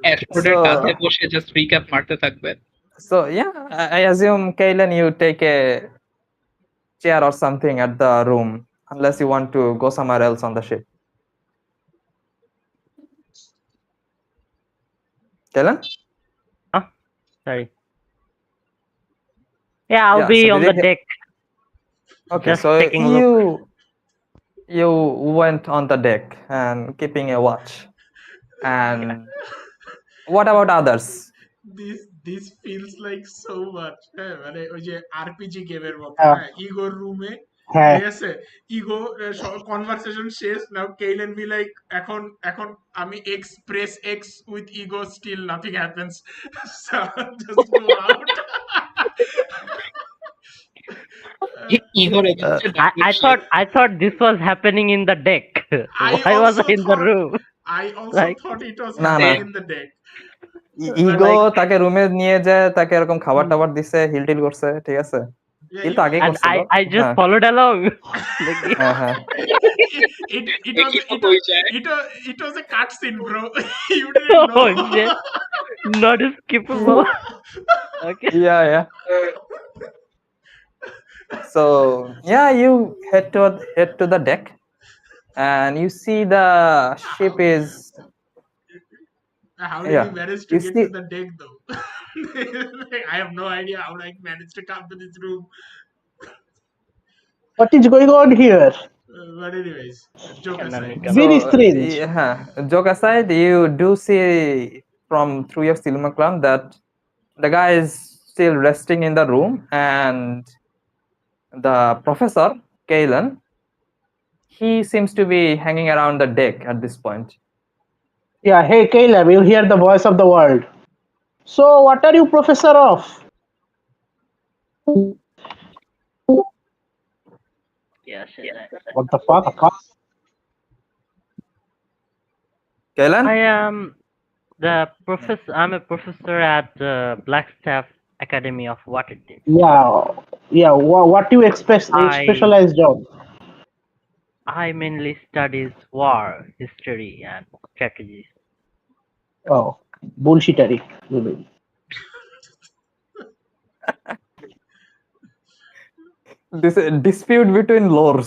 Speaker 5: অ্যাশফোর্ডের
Speaker 8: So-
Speaker 5: কাঁধে বসে জাস্ট রিক্যাপ মারতে থাকবেন।
Speaker 8: So yeah, I assume Kalen, you take a chair or something at the room, unless you want to go somewhere else on the ship. Kalen?
Speaker 4: Sorry. Yeah, I'll
Speaker 8: Yeah,
Speaker 4: be
Speaker 8: so
Speaker 4: on
Speaker 8: did
Speaker 4: the
Speaker 8: you-
Speaker 4: deck.
Speaker 8: Okay,
Speaker 4: Just
Speaker 8: so
Speaker 4: taking a look.
Speaker 8: you went on the deck and keeping a watch. And what about others?
Speaker 3: This feels like so much. হ্যাঁ, মানে ওই যে RPG গেমের মতো,
Speaker 7: হ্যাঁ।
Speaker 3: হ্যাঁ, ইগোর রুমে
Speaker 7: হ্যাঁ,
Speaker 3: ঠিক আছে, ইগো কনভারসেশন শেষ, নাও কেইলেন বি লাইক এখন আমি express ex with ego, still nothing happens, so just go out.
Speaker 5: ইগোর
Speaker 4: I thought this was happening in the deck. Why was I in the room?
Speaker 3: I also
Speaker 4: Like-
Speaker 3: thought it was
Speaker 8: না,
Speaker 3: happening
Speaker 8: না।
Speaker 3: in the deck.
Speaker 8: Ego
Speaker 4: like-
Speaker 8: তাকে রুমে নিয়ে যায়, তাকে এরকম খাবার টাবার দিছে, হিল টিল করছে, ঠিক আছে?
Speaker 3: Yeah,
Speaker 8: হিল তো আগেই
Speaker 4: And
Speaker 8: করছিল।
Speaker 4: I just
Speaker 8: হ্যাঁ,
Speaker 4: followed along.
Speaker 8: হ্যাঁ, হ্যাঁ।
Speaker 3: it was a cutscene, bro. You didn't know.
Speaker 4: Oh, shit. Not skippable. Okay.
Speaker 8: Yeah. So yeah, you head to the deck, and you see the ship is.
Speaker 3: How did
Speaker 8: Yeah,
Speaker 3: you manage to
Speaker 8: you
Speaker 3: get
Speaker 8: see-
Speaker 3: to the deck, though? Like, I have no idea how I managed to come to this room.
Speaker 7: what is going on here?
Speaker 3: But anyways, joke aside.
Speaker 7: Very strange.
Speaker 8: Yeah, joke aside, you do see from through your simulacrum that the guy is still resting in the room, and the professor Kalen, he seems to be hanging around the deck at this point.
Speaker 7: Yeah, hey Caleb, you hear the voice of the world. So, what are you professor of?
Speaker 4: Yeah, shit.
Speaker 7: What the fuck?
Speaker 8: Kalen?
Speaker 4: I am the professor. I'm a professor at the Blackstaff Academy of Waterdeep.
Speaker 7: Yeah. What you specialized on?
Speaker 4: I mainly studies war, history, and strategies.
Speaker 7: Oh, bullshittery. You mean?
Speaker 8: This dispute between lore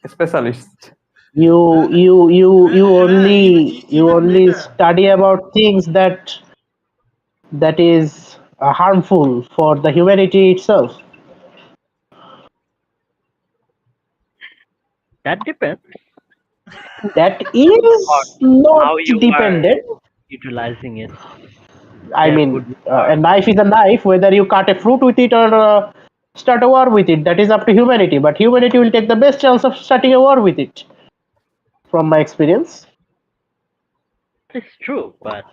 Speaker 8: specialists.
Speaker 7: You only
Speaker 3: Even better.
Speaker 7: study about things that is harmful for the humanity itself.
Speaker 4: That depends
Speaker 7: That is
Speaker 4: how
Speaker 7: not
Speaker 4: you are
Speaker 7: dependent.
Speaker 4: utilizing it.
Speaker 7: I
Speaker 4: There
Speaker 7: mean,
Speaker 4: could be
Speaker 7: a knife is a knife, whether you cut a fruit with it or start a war with it, that is up to humanity. But humanity will take the best chance of starting a war with it, from my experience.
Speaker 4: It's true, but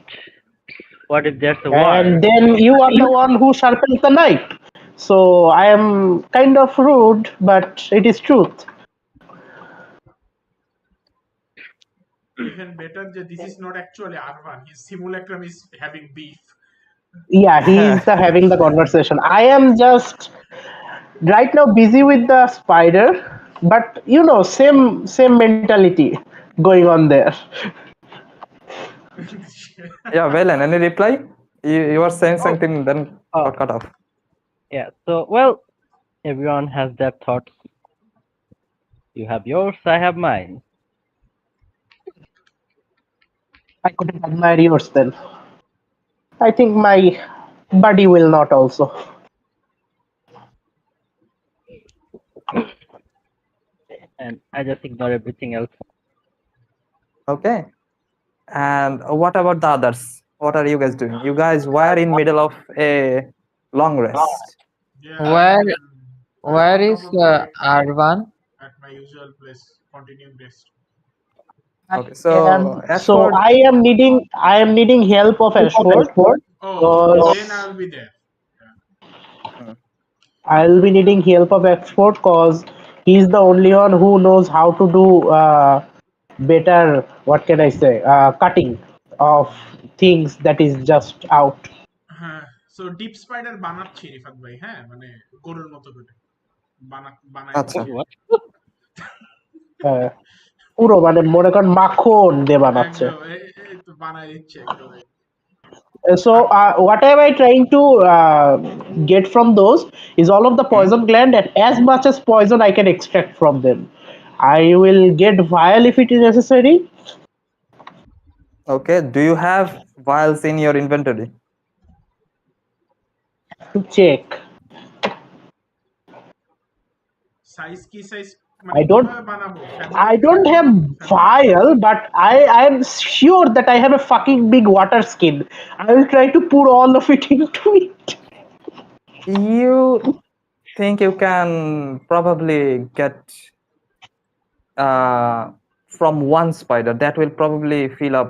Speaker 4: what if there's a war?
Speaker 7: And then you are the one who sharpens the knife. So I am kind of rude, but it is truth.
Speaker 3: Even better, this is not actually Arvan. His simulacrum is having beef.
Speaker 7: Yeah, he is having the conversation. I am just right now busy with the spider, but same mentality going on there.
Speaker 8: Yeah, Valen, any reply? You were saying
Speaker 4: Oh.
Speaker 8: something, then
Speaker 4: Oh.
Speaker 8: got cut off.
Speaker 4: Yeah, so well, everyone has their thoughts. You have yours, I have mine.
Speaker 7: I couldn't admire yours then. I think my buddy will not also.
Speaker 4: And I just ignore everything else.
Speaker 8: Okay. And what about the others? What are you guys doing? You guys were in middle of a long rest.
Speaker 3: Yeah,
Speaker 6: Where
Speaker 3: I'm
Speaker 6: where is
Speaker 3: probably
Speaker 6: Arvan?
Speaker 3: at my usual place, continuing rest.
Speaker 8: Okay, so
Speaker 7: So
Speaker 8: Ashford,
Speaker 7: I am needing help of Ashford.
Speaker 3: Oh,
Speaker 7: Because
Speaker 3: then I'll be there.
Speaker 7: I'll be needing help of Ashford because he's the only one who knows how to do better. What can I say? Cutting of things that is just out.
Speaker 3: হ্যাঁ, so deep spider বানাচ্ছি রিফাত ভাই, হ্যাঁ, মানে গরুর মতো করে বানাই
Speaker 8: আচ্ছা।
Speaker 3: দিচ্ছি।
Speaker 4: What?
Speaker 7: পুরো মানে মনে করেন মাখন দিয়ে বানাচ্ছে।
Speaker 3: একদম এই তো বানাই দিচ্ছি একদম।
Speaker 7: So what am I trying to get from those is all of the poison gland and as much as poison I can extract from them. I will get vial if it is necessary.
Speaker 8: Okay, do you have vials in your inventory?
Speaker 7: To check.
Speaker 3: Size কি size
Speaker 7: I
Speaker 3: মানে
Speaker 7: don't-
Speaker 3: কিভাবে বানাবো?
Speaker 7: I don't have vial, but I am sure that I have a fucking big water skin. I will try to pour all of it into it.
Speaker 8: You think you can probably get from one spider that will probably fill up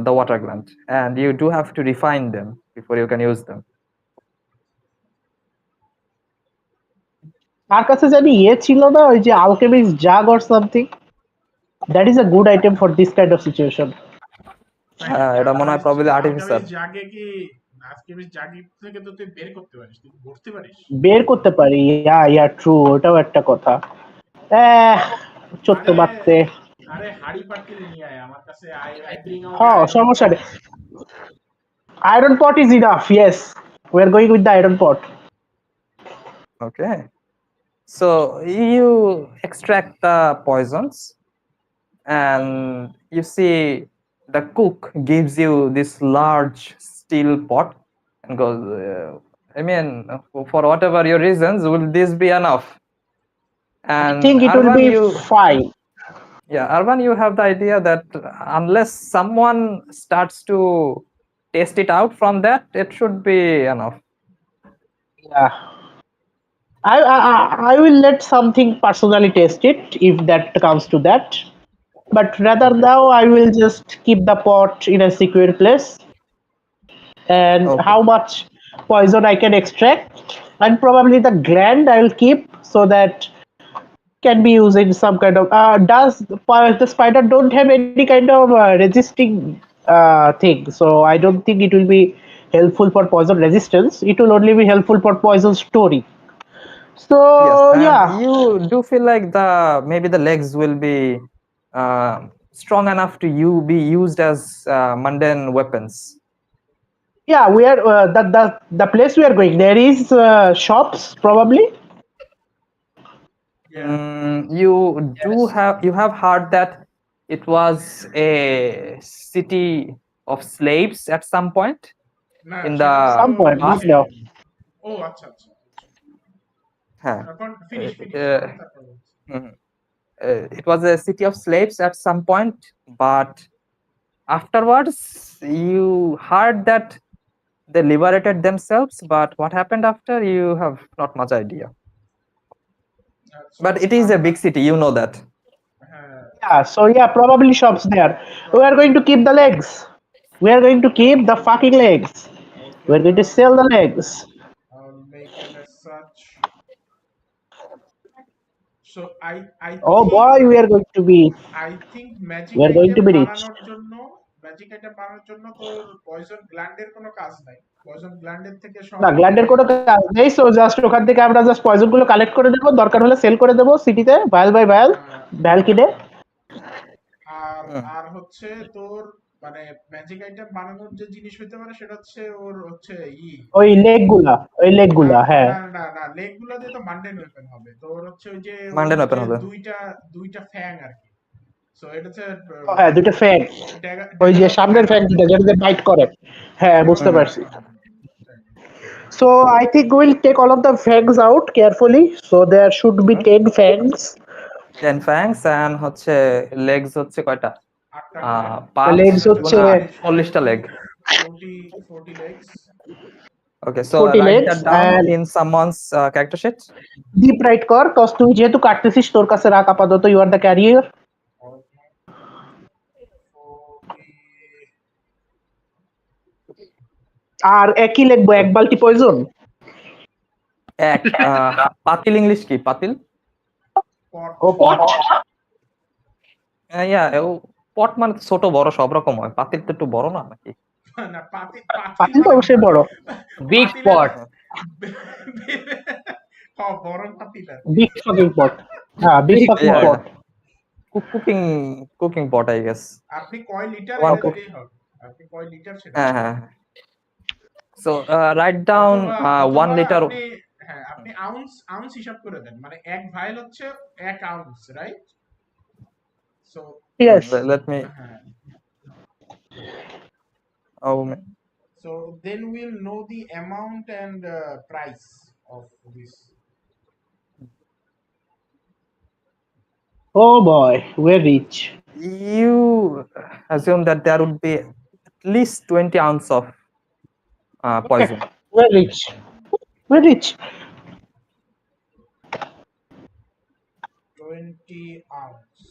Speaker 8: the water gland, and you do have to refine them before you can use them.
Speaker 7: তার কাছে জানি ছিল না ওই যে alchemist jug or something. That is a good item for this kind of situation.
Speaker 8: এটা মনে হয় probably artificial.
Speaker 3: জাগে কি আলকেমিস্ট জাগে থেকে তো তুই বের করতে পারিস, তুই ভরতে পারিস।
Speaker 7: বের করতে পারি, ইয়া ট্রু, ওটাও একটা কথা। চোদ্দ মারতে
Speaker 3: আরে হাড়ি পাতিল নিয়ে আয় আমার কাছে, আই ব্রিং আউট।
Speaker 7: হ্যাঁ সমস্যা নেই। Iron pot is enough. Yes, we are going with the iron pot.
Speaker 8: Okay, so you extract the poisons and you see the cook gives you this large steel pot and goes, I mean, for whatever your reasons, will this be enough? And
Speaker 7: I think it will
Speaker 8: Arvan,
Speaker 7: be fine.
Speaker 8: Yeah, Arvan, you have the idea that unless someone starts to test it out from that, it should be enough.
Speaker 7: Yeah. I will let something personally test it if that comes to that. But rather now I will just keep the pot in a secure place. And
Speaker 8: Okay.
Speaker 7: how much poison I can extract, and probably the gland I will keep so that can be used in some kind of. Does the spider don't have any kind of resisting thing? So I don't think it will be helpful for poison resistance. It will only be helpful for poison storing. So
Speaker 8: Yes, and
Speaker 7: yeah,
Speaker 8: you do feel like maybe the legs will be strong enough to be used as mundane weapons.
Speaker 7: yeah. We are the place we are going. There is shops probably.
Speaker 8: You have heard that it was a city of slaves at some point
Speaker 3: না,
Speaker 8: in
Speaker 3: সেটা
Speaker 8: the
Speaker 3: তো
Speaker 7: Some point,
Speaker 8: past.
Speaker 7: no.
Speaker 3: ও আচ্ছা আচ্ছা,
Speaker 8: হ্যাঁ,
Speaker 3: এখন finish তারপর বলছি।
Speaker 8: it was a city of slaves at some point, but afterwards you heard that they liberated themselves, but what happened after, you have not much idea.
Speaker 3: আচ্ছা,
Speaker 8: But it is a big city, you know that.
Speaker 3: হ্যাঁ,
Speaker 7: Yeah, so yeah, probably shops there. We are going to keep the legs. We are going to keep the fucking legs.
Speaker 3: okay,
Speaker 7: We are going to sell the legs.
Speaker 3: I'll make it as such. So I
Speaker 7: Oh
Speaker 3: think
Speaker 7: boy, we are going to be.
Speaker 3: Magic
Speaker 7: We are going to
Speaker 3: item
Speaker 7: be rich.
Speaker 3: বানানোর জন্য তোর poison গ্ল্যান্ডের কোনো কাজ নাই। Poison গ্ল্যান্ডের থেকে সব
Speaker 7: না গ্ল্যান্ডের কোনো কাজ নেই, সো জাস্ট ওখান থেকে আমরা জাস্ট পয়জন গুলো কালেক্ট করে দেবো, দরকার হলে সেল করে দেবো সিটিতে ভায়াল বাই ভায়াল ভ্যাল কিনে।
Speaker 3: আর হচ্ছে তোর মানে ম্যাজিক আইটেম বানানোর যে জিনিস হতে পারে সেটা হচ্ছে ওর হচ্ছে
Speaker 7: ওই লেগ গুলা হ্যাঁ।
Speaker 3: না লেগ গুলা দিয়ে তো মান্ডেন ওয়েপন হবে। তো ওর হচ্ছে ওই যে
Speaker 8: Mundane weapon হবে।
Speaker 3: দুইটা ফ্যাং আর কি। সো এটা হচ্ছে
Speaker 7: হ্যাঁ দুটো ফ্যাং, ওই যে সামনের ফ্যাং দুটো যেটা বাইট করে। হ্যাঁ বুঝতে পারছি। So I think we'll take all of the fangs out carefully. So there should be 10 fangs.
Speaker 8: 10 fangs and হচ্ছে legs হচ্ছে কয়টা? 5
Speaker 7: legs হচ্ছে
Speaker 8: 40টা leg.
Speaker 3: 40 legs.
Speaker 8: Okay, so
Speaker 7: 40
Speaker 8: write
Speaker 7: legs
Speaker 8: that down
Speaker 7: and
Speaker 8: in someone's character sheet.
Speaker 7: deep right কর, cause তুই যেহেতু কাটতেছিস তোর কাছে রাখ আপাতত, you are the carrier. আর একই লিখবো, এক বালতি পয়জন।
Speaker 8: এক পাতিল ইংলিশ কি? পাতিল?
Speaker 7: ও পট।
Speaker 8: পট মানে ছোট বড় সব রকম হয়, পাতিল তো একটু বড় না নাকি?
Speaker 3: না
Speaker 7: পাতিল তো অবশ্যই বড়।
Speaker 6: Big pot.
Speaker 3: বড় পাতিল।
Speaker 7: Big fucking pot. হ্যাঁ big fucking pot.
Speaker 8: Cooking pot I guess.
Speaker 3: আপনি কয় লিটার দিলেই হবে। আপনি কয় লিটার সেটা।
Speaker 8: হ্যাঁ। So write down 1 liter.
Speaker 3: হ্যাঁ আপনি আউন্স হিসাব করে দেন, মানে এক ভাইল হচ্ছে 1 ounce, right? So
Speaker 7: yes,
Speaker 8: let me
Speaker 3: so then we'll know the amount and price of this.
Speaker 7: Oh boy, we're rich.
Speaker 8: You assume that there would be at least 20 ounce of poison.
Speaker 7: Okay. We're rich.
Speaker 3: 20 ounce.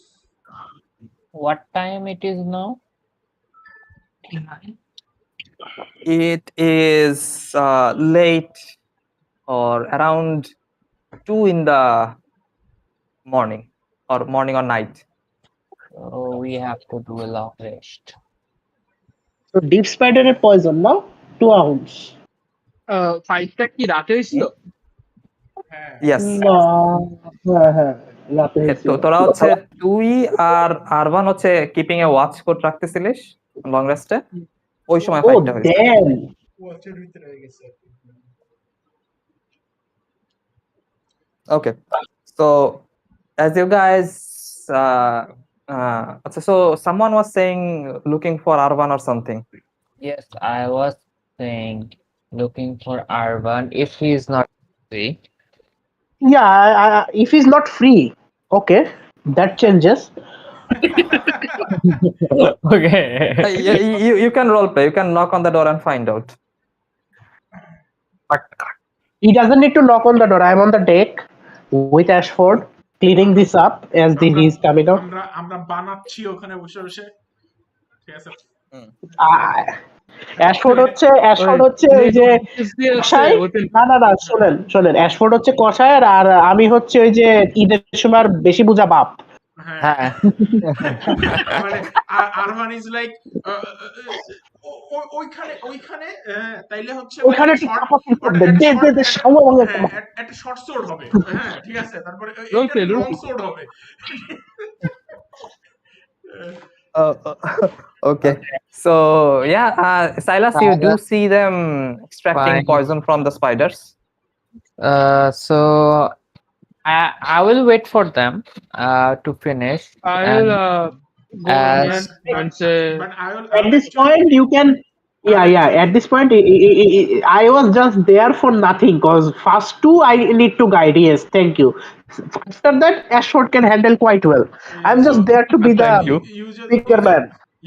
Speaker 6: What time it is now?
Speaker 8: It is late or around 2 in the morning or night.
Speaker 6: So we have to do a long rest.
Speaker 7: So deep spider এর poison না 2 ounce.
Speaker 2: ফাইটটা কি রাতে হয়েছিল?
Speaker 8: Yes.
Speaker 7: হ্যাঁ রাতে হয়েছিল।
Speaker 8: তোরা হচ্ছে তুই আর আরবান হচ্ছে কিপিং এ ওয়াচ কোড রাখতেছিলিস লং রেস্টে, ওই সময় ফাইটটা হয়েছে।
Speaker 3: ওয়াচের ভিতরে হয়ে গেছে।
Speaker 8: Okay, so as you guys so someone was saying looking for Arvan or something.
Speaker 6: Yes, I was saying looking for Arvan if he is not free.
Speaker 7: Yeah, if he's not free, okay, that changes.
Speaker 6: Okay.
Speaker 8: You can role play, you can knock on the door and find out.
Speaker 7: But he doesn't need to knock on the door. I'm on the deck with Ashford cleaning this up as he's coming out.
Speaker 3: আমরা বানাচ্ছি ওখানে বসে বসে, ঠিক আছে?
Speaker 7: অ্যাশফোর্ড হচ্ছে ওই যে কষাই, না শোনেন অ্যাশফোর্ড হচ্ছে কষাই আর আমি হচ্ছে ওই যে ঈদের সময় বেশি বুঝা বাপ।
Speaker 6: হ্যাঁ
Speaker 3: মানে আরমান ইজ লাইক ওইখানে তাইলে হচ্ছে
Speaker 7: ওইখানে একটা
Speaker 3: শর্ট সোর্ড হবে, হ্যাঁ ঠিক আছে, তারপরে লং সোর্ড হবে।
Speaker 8: Okay, so yeah, Silas, you do see them extracting
Speaker 6: Fine.
Speaker 8: poison from the spiders.
Speaker 6: So I will wait for them to finish.
Speaker 2: I'll go
Speaker 6: as-
Speaker 2: and say
Speaker 3: But I will
Speaker 7: at this point you can at this point I was just there for nothing because first two I need to guide. Yes, thank you. After that Ashford can handle quite well. I'm just there to be the bigger man.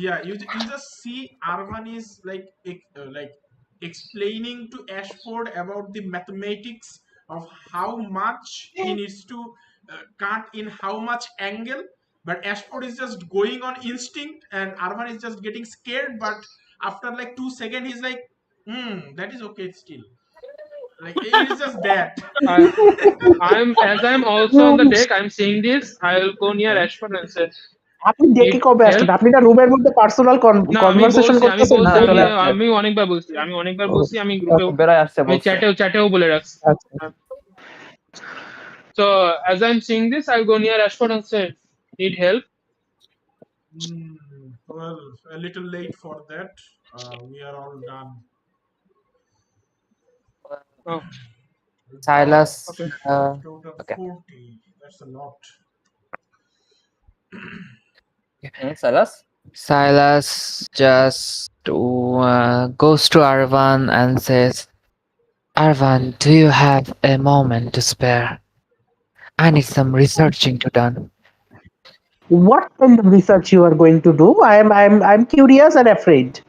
Speaker 3: Yeah, you just see Arvan is like explaining to Ashford about the mathematics of how much he needs to cut in how much angle, but Ashford is just going on instinct and Arvan is just getting scared, but after like 2 seconds he's like that is okay still, like it is just that.
Speaker 2: I'm also on the deck. I'm seeing this. I'll go near Ashford and say,
Speaker 7: আপনি দেখে কবে আসছেন? আপনি না রুমের মধ্যে personal conversation করতেছেন না?
Speaker 2: আমি অনেকবার বলছি আমি গ্রুপে
Speaker 8: বেড়ায় আসছে
Speaker 2: আমি চ্যাটেও বলে রাখছি। So as I'm seeing this, I'll go near Ashford and say, need help?
Speaker 3: Well, a little late for that. We are all done.
Speaker 2: Oh,
Speaker 3: We've got
Speaker 6: Silas,
Speaker 2: okay.
Speaker 3: total
Speaker 6: okay.
Speaker 3: 40. That's a lot.
Speaker 8: Silas?
Speaker 6: Silas just goes to Arvan and says, Arvan, do you have a moment to spare? I need some researching to done.
Speaker 7: What kind of research you are going to do? I'm curious and afraid.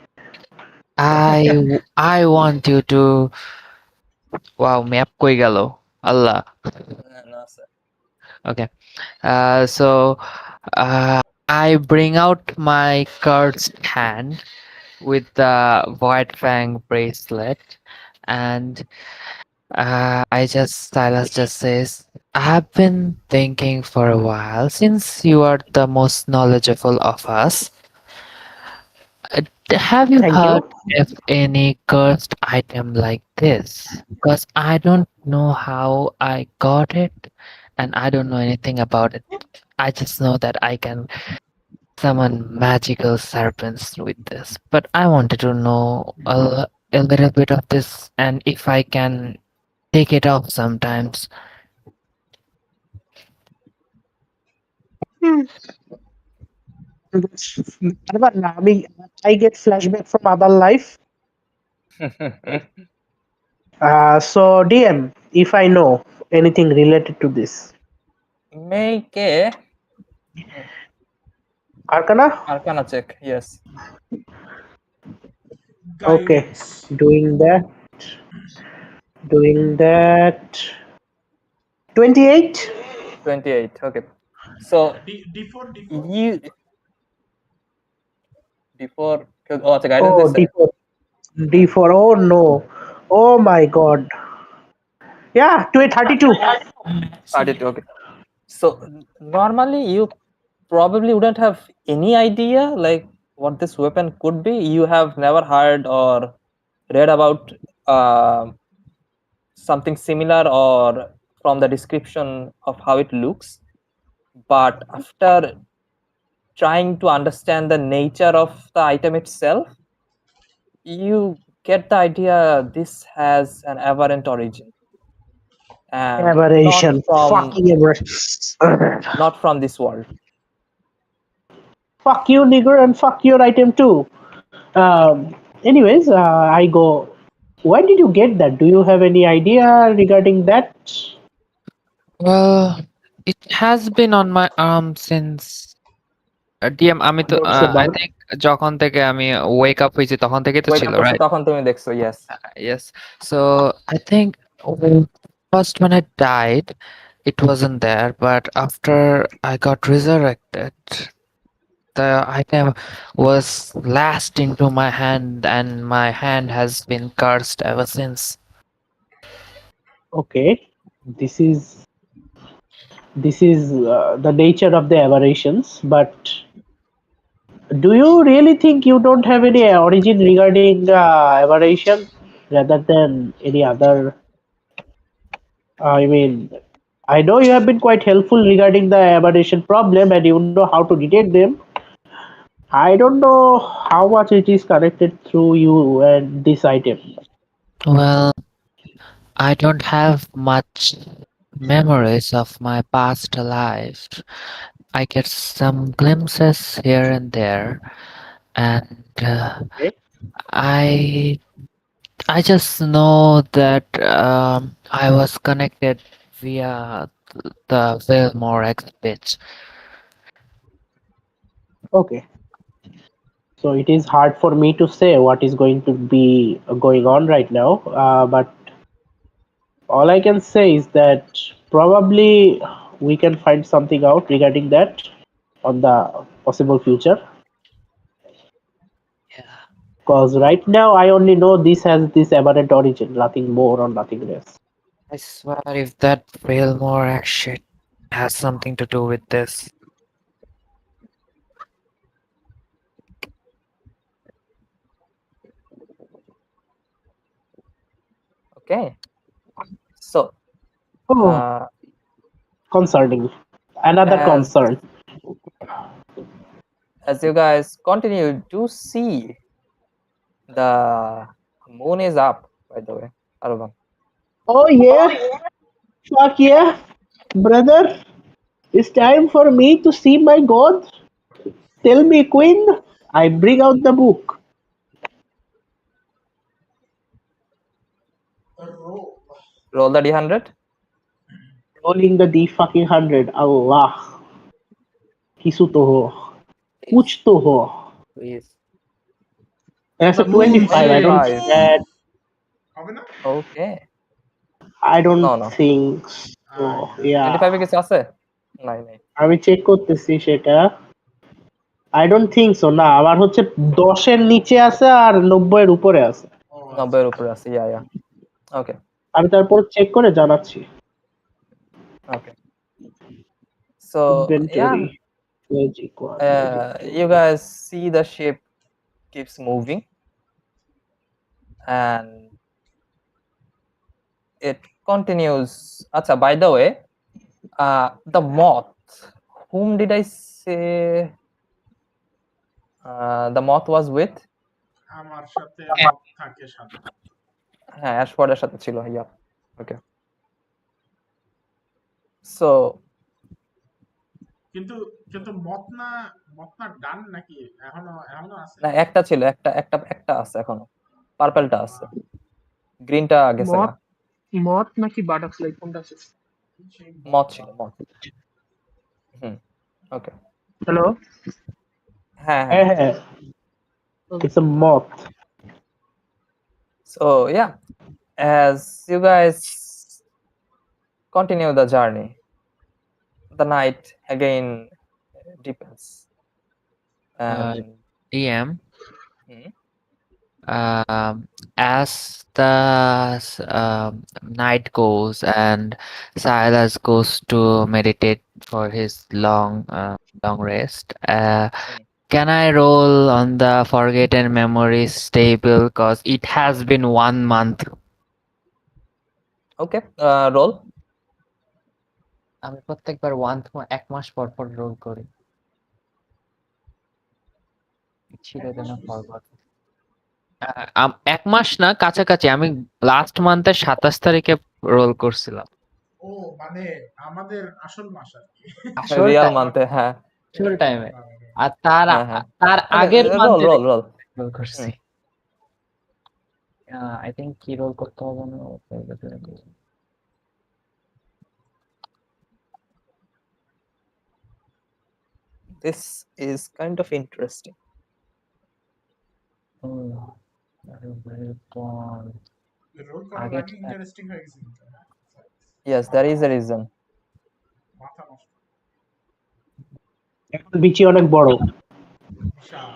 Speaker 6: I want you to wow map কই গেল আল্লাহ
Speaker 8: No, sir.
Speaker 6: okay so I bring out my cursed hand with the Void Fang bracelet and Silas just says, I've been thinking for a while since you are the most knowledgeable of us. Have you
Speaker 7: Thank
Speaker 6: heard
Speaker 7: you.
Speaker 6: of any cursed item like this? Because I don't know how I got it and I don't know anything about it. I just know that I can summon magical serpents with this. But I wanted to know a little bit of this and if I can take it off sometimes.
Speaker 7: I get flashback from other life. So DM, if I know anything related to this,
Speaker 8: Make a
Speaker 7: Arcana.
Speaker 8: Arcana check. Yes.
Speaker 7: Okay,
Speaker 3: Guides.
Speaker 7: doing that. Doing that. 28.
Speaker 8: 28. Okay. So
Speaker 3: D4, D4.
Speaker 8: you before oh the guidance
Speaker 7: Oh,
Speaker 8: this
Speaker 7: D4. D4. Oh no. Oh my god. Yeah, 32.
Speaker 8: 32. Okay. So normally you probably wouldn't have any idea like what this weapon could be. You have never heard or read about something similar or from the description of how it looks. But after trying to understand the nature of the item itself, you get the idea this has an aberrant origin and
Speaker 7: Aberration. Fucking aberration.
Speaker 8: not from this world.
Speaker 7: Fuck you, nigger, and fuck your item too. Anyways, I go. Why did you get that? Do you have any idea regarding that?
Speaker 6: Well, it has been on my arm since DM আমি তো
Speaker 7: Don't say
Speaker 6: I
Speaker 7: bug.
Speaker 6: think যখন থেকে আমি wake up হয়েছি তখন থেকে তো
Speaker 8: Wake
Speaker 6: ছিল
Speaker 8: up করছি
Speaker 6: right
Speaker 8: তখন তুমি দেখছো yes.
Speaker 6: yes so I think first when I died it wasn't there but after I got resurrected the item was lashed into my hand and my hand has been cursed ever since.
Speaker 7: Okay, this is the nature of the aberrations. But do you really think you don't have any origin regarding aberration rather than any other? I mean, I know you have been quite helpful regarding the aberration problem and you know how to detect them. I don't know how much it is connected through you and this item.
Speaker 6: Well, I don't have much memories of my past life. I get some glimpses here and there, and
Speaker 7: Okay.
Speaker 6: I just know that I was connected via the Wilmore exhibit.
Speaker 7: Okay. So it is hard for me to say what is going to be going on right now. But all I can say is that probably we can find something out regarding that on the possible future.
Speaker 6: Yeah.
Speaker 7: Because right now I only know this has this aberrant origin, nothing more or nothing less.
Speaker 6: I swear if that Wilmore shit has something to do with this.
Speaker 8: Okay. So
Speaker 7: Oh, concerning. Another
Speaker 8: as
Speaker 7: concern.
Speaker 8: as you guys continue, you do see the moon is up, by the way, Arvan.
Speaker 7: Oh yeah, fuck yeah, brother. It's time for me to see my god. Tell me, Queen. I bring out the book.
Speaker 3: Roll.
Speaker 8: Roll the d100.
Speaker 7: Rolling the D fucking 100. Allah. Kisu to ho. Kuch to ho.
Speaker 4: Please.
Speaker 7: That's a
Speaker 2: The moon,
Speaker 7: 25. I don't
Speaker 8: 25.
Speaker 7: think that.
Speaker 3: হবে না?
Speaker 8: Okay.
Speaker 7: I don't
Speaker 8: No, no.
Speaker 7: think so. Yeah.
Speaker 8: 25 এ কিছু আছে? নাই নাই।
Speaker 7: আমি check করতেছি সেটা। I don't think so. না, আমার হচ্ছে 10 এর নিচে আছে আর 90 এর উপরে আছে।
Speaker 3: ও
Speaker 8: 90 এর উপরে আছে। ইয়া ইয়া। Okay.
Speaker 7: আমি তারপর চেক করে জানাচ্ছি।
Speaker 8: Okay. So yeah,
Speaker 7: Inventory. Magic one. Magic two.
Speaker 8: you guys see the ship keeps moving, and it continues. Acha, by the way, the moth. Whom did I say the moth was with?
Speaker 3: আমার সাথে মত থাকে সাথে।
Speaker 8: হ্যাঁ, অ্যাশফোর্ডের সাথে ছিল। ইয়া। ওকে। So
Speaker 3: কিন্তু কিন্তু মত না ডান নাকি এখনো আছে?
Speaker 8: না, একটা ছিল, একটা আছে এখনো। পার্পলটা আছে। গ্রিনটা গেছে না।
Speaker 2: মথ নাকি বাটারফ্লাই কোনটা আছে?
Speaker 8: মথ ছিল, মথ। ওকে।
Speaker 2: হ্যালো,
Speaker 8: হ্যাঁ হ্যাঁ।
Speaker 7: হ্যাঁ। It's a moth.
Speaker 8: So yeah, as you guys continue the journey, the night again deepens, and
Speaker 6: DM,
Speaker 8: Hmm?
Speaker 6: as the night goes and Silas goes to meditate for his long rest, can I roll on the forgotten memories table? Because it has been 1 month.
Speaker 8: Okay, roll.
Speaker 6: আমি প্রত্যেকবার 1 মাস পর পর role করি। ছিল যেন forgot. 1 মাস না, কাছাকাছি। আমি লাস্ট মান্থের 27 তারিখে রোল করছিলাম।
Speaker 3: ও মানে আমাদের আসল মাস আর কি।
Speaker 6: আসল
Speaker 8: রিয়াল
Speaker 6: time,
Speaker 8: মান্থে, হ্যাঁ
Speaker 6: আসল টাইমে। আর
Speaker 8: হ্যাঁ হ্যাঁ।
Speaker 6: তার
Speaker 8: Okay,
Speaker 6: আগের
Speaker 8: roll
Speaker 6: মান্থে
Speaker 8: roll roll.
Speaker 6: রোল করছি। আই থিংক কি রোল করতে হবে না।
Speaker 8: This is kind of interesting.
Speaker 3: রোল করার
Speaker 6: আগে
Speaker 3: আগে ইন্টারেস্টিং হয়ে গেছে কিন্তু, হ্যাঁ?
Speaker 8: Yes, there is a reason.
Speaker 3: মাথা নষ্ট।
Speaker 7: এখন বিচি অনেক বড়।
Speaker 3: বিশাল।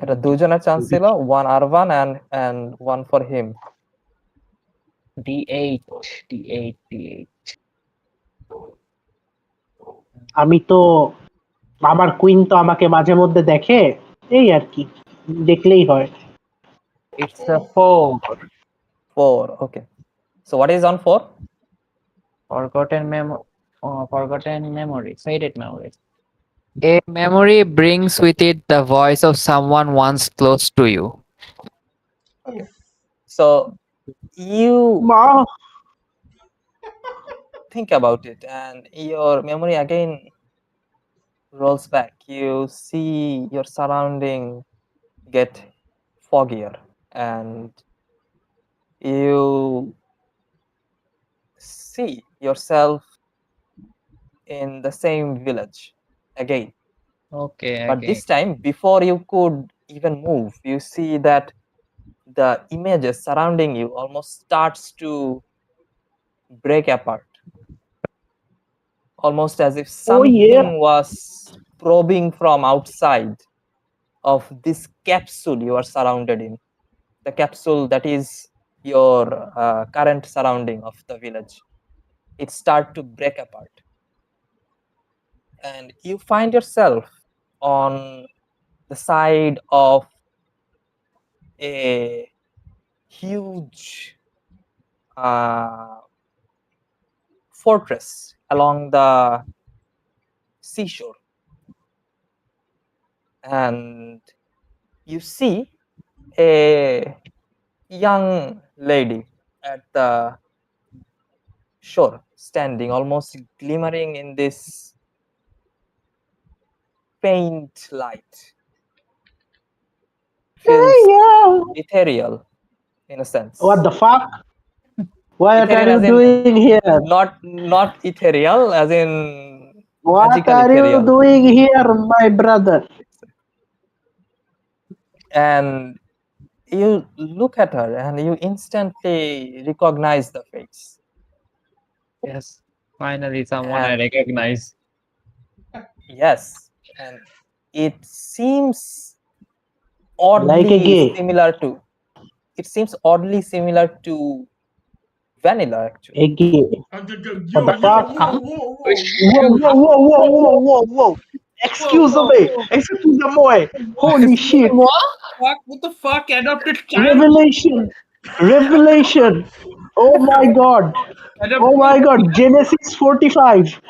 Speaker 8: এটা দুজনের চান্স ছিল, one Arvan and one for him.
Speaker 6: D8.
Speaker 7: আমি তো আমার কুইন তো আমাকে মাঝে মধ্যে দেখে, এই আর কি, দেখলেই হয়।
Speaker 6: It's a 4.
Speaker 8: 4. Okay. So what is on 4?
Speaker 6: Forgotten memory. Faded memory. A memory brings with it the voice of someone once close to you.
Speaker 8: Okay. So you
Speaker 7: মা
Speaker 8: think about it, and your memory again rolls back. You see your surrounding get foggier, and you see yourself in the same village again.
Speaker 6: Okay.
Speaker 8: But this time, before you could even move, you see that the images surrounding you almost starts to break apart, almost as if something was probing from outside of this capsule you are surrounded in, the capsule that is your current surrounding of the village. It start to break apart, and you find yourself on the side of a huge fortress along the seashore. and you see a young lady at the shore, standing almost glimmering in this faint light. Feels ethereal in a sense.
Speaker 7: What the fuck? What
Speaker 8: Ethereal
Speaker 7: are
Speaker 8: as
Speaker 7: you
Speaker 8: in
Speaker 7: doing here?
Speaker 8: not ethereal as in
Speaker 7: What
Speaker 8: magical
Speaker 7: are you
Speaker 8: ethereal.
Speaker 7: doing here, my brother?
Speaker 8: And you look at her and you instantly recognize the face.
Speaker 9: Yes, finally someone I
Speaker 8: And
Speaker 9: recognize.
Speaker 8: yes, and it seems
Speaker 7: Like a
Speaker 8: oddly
Speaker 7: gay.
Speaker 8: similar to vanilla actually.
Speaker 7: A gay.
Speaker 3: Yo,
Speaker 7: What the
Speaker 3: yo,
Speaker 7: fuck?
Speaker 3: whoa, whoa, whoa.
Speaker 7: Whoa. Excuse me. Excuse me. Holy shit.
Speaker 5: What the fuck? Adopted child?
Speaker 7: Revelation. Revelation. Oh my god. Oh my god. Genesis 45.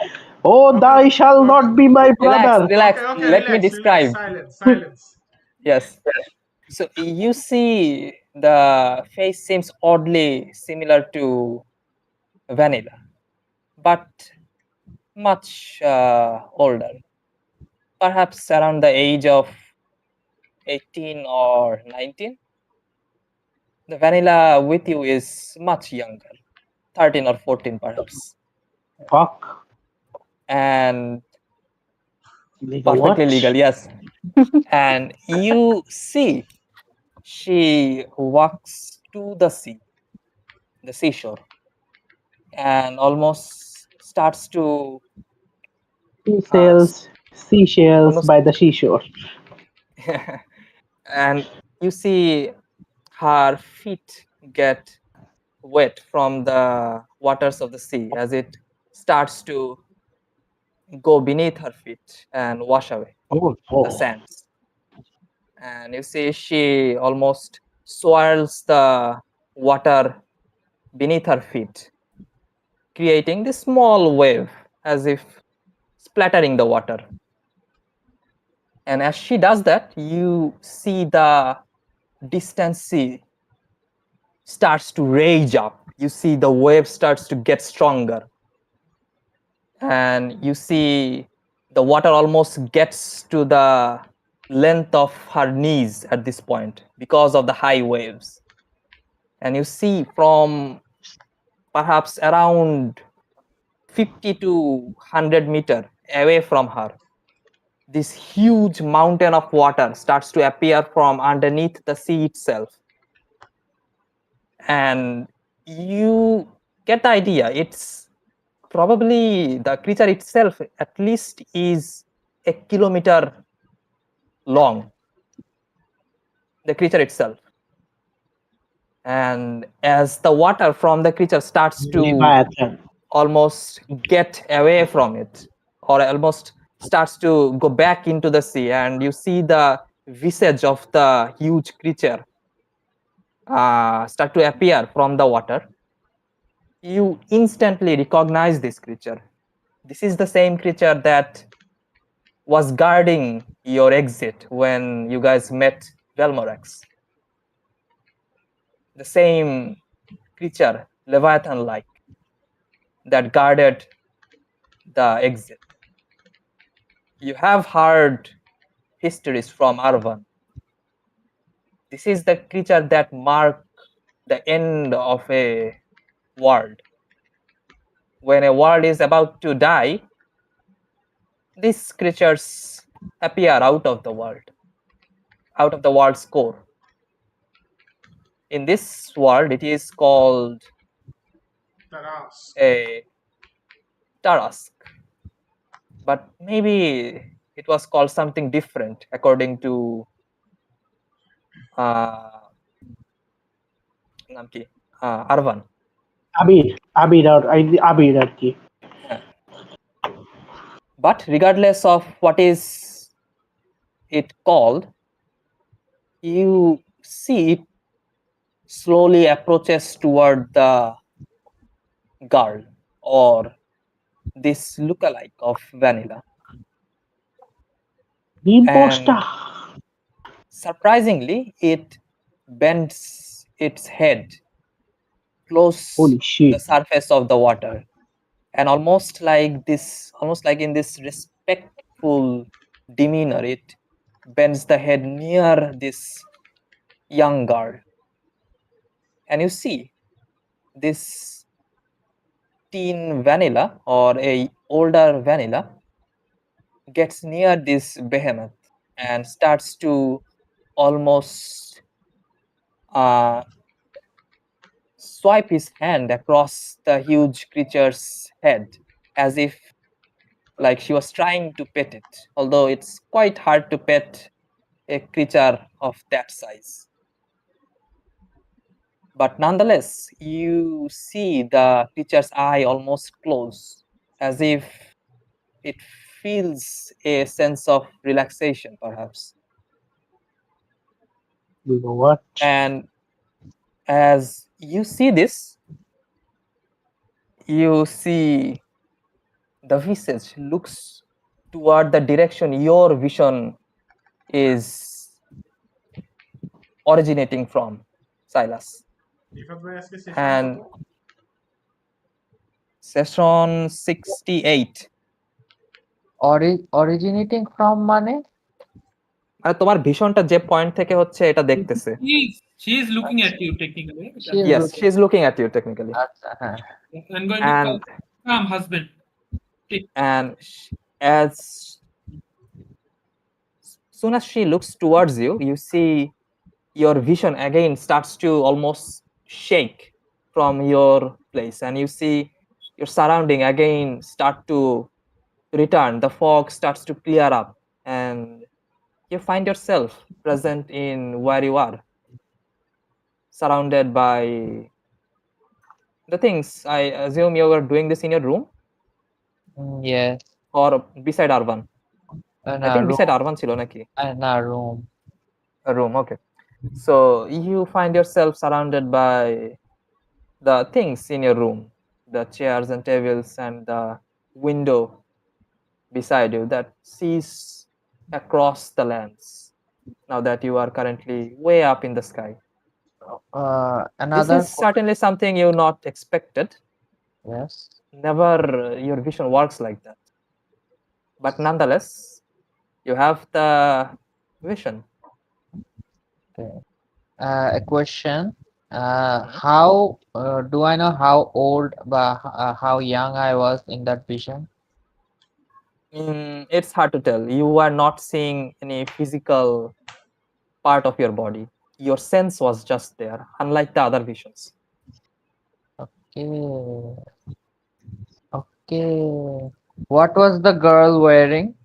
Speaker 7: Oh,
Speaker 3: Okay,
Speaker 7: thou shalt
Speaker 3: okay.
Speaker 7: not be my
Speaker 8: Relax,
Speaker 7: brother.
Speaker 8: relax.
Speaker 3: Okay,
Speaker 8: Let me
Speaker 3: relax,
Speaker 8: describe.
Speaker 3: silence.
Speaker 8: Yes. So you see the face seems oddly similar to vanilla, but much older. Perhaps around the age of 18 or 19. The vanilla with you is much younger, 13 or 14 perhaps.
Speaker 7: Fuck.
Speaker 8: And
Speaker 7: Legal
Speaker 8: perfectly
Speaker 7: what?
Speaker 8: legal, yes. And you see she walks to the sea, the seashore, and almost starts to
Speaker 7: Seashells
Speaker 8: almost
Speaker 7: by the seashore.
Speaker 8: and you see her feet get wet from the waters of the sea as it starts to go beneath her feet and wash away
Speaker 7: Oh,
Speaker 8: the sands. And you see she almost swirls the water beneath her feet, creating this small wave as if splattering the water. And as she does that, you see the distant sea starts to rage up. You see the wave starts to get stronger. And you see the water almost gets to the length of her knees at this point because of the high waves. And you see from perhaps around 50 to 100 meter away from her, this huge mountain of water starts to appear from underneath the sea itself. And you get the idea, it's probably the creature itself at least is a kilometer long, the creature itself. And as the water from the creature starts to
Speaker 7: Leviathan.
Speaker 8: almost get away from it, or almost starts to go back into the sea, and you see the visage of the huge creature start to appear from the water, you instantly recognize this creature. This is the same creature that was guarding your exit when you guys met Velmorax. The same creature, Leviathan-like, that guarded the exit. You have heard histories from Arvan. This is the creature that marked the end of a world. When a world is about to die, these creatures appear out of the world's core. In this world, it is called a Tarask, but maybe it was called something different according to Arvan.
Speaker 7: Abir আর কি
Speaker 8: But regardless of what is it called, you see it slowly approaches toward the girl or this lookalike of Vanilla.
Speaker 7: Bean
Speaker 8: And
Speaker 7: poster.
Speaker 8: surprisingly, it bends its head close
Speaker 7: Holy
Speaker 8: to
Speaker 7: shit.
Speaker 8: the surface of the water, and almost like in this respectful demeanor, it bends the head near this young girl, and you see this teen vanilla or a older vanilla gets near this behemoth and starts to almost swipe his hand across the huge creature's head as if like she was trying to pet it, although it's quite hard to pet a creature of that size. But nonetheless, you see the creature's eye almost close, as if it feels a sense of relaxation, perhaps.
Speaker 7: You know what?
Speaker 8: And as you see this, you see the visage looks toward the direction your vision is originating from, Silas.
Speaker 3: Rifat ভাই আজকে session
Speaker 8: And
Speaker 3: কত?
Speaker 8: session 68.
Speaker 6: Originating from মানে?
Speaker 8: মানে তোমার ভিশনটা যে point থেকে হচ্ছে এটা দেখতেছে।
Speaker 2: She is looking at you technically.
Speaker 6: She is
Speaker 8: Yes,
Speaker 6: looking-
Speaker 8: she is looking at you technically.
Speaker 6: আচ্ছা, হ্যাঁ।
Speaker 2: I'm going to
Speaker 8: And
Speaker 2: come, husband.
Speaker 8: and as soon as she looks towards you, you see your vision again starts to almost shake from your place, and you see your surrounding again start to return. The fog starts to clear up, and you find yourself present in where you are, surrounded by the things. I assume you were doing this in your room
Speaker 6: Yes.
Speaker 8: or beside Arvan. I think beside
Speaker 6: room.
Speaker 8: Arvan chilo naki.
Speaker 6: Na room.
Speaker 8: A room, okay. So you find yourself surrounded by the things in your room, the chairs and tables and the window beside you that sees across the lands, now that you are currently way up in the sky.
Speaker 6: Another.
Speaker 8: This is certainly something you not expected.
Speaker 6: Yes.
Speaker 8: Never your vision works like that. But nonetheless, you have the vision.
Speaker 6: Okay. A question. How do I know how old but how young I was in that vision?
Speaker 8: It's hard to tell. You are not seeing any physical part of your body. Your sense was just there, unlike the other visions.
Speaker 6: Okay. Okay. What was the girl wearing?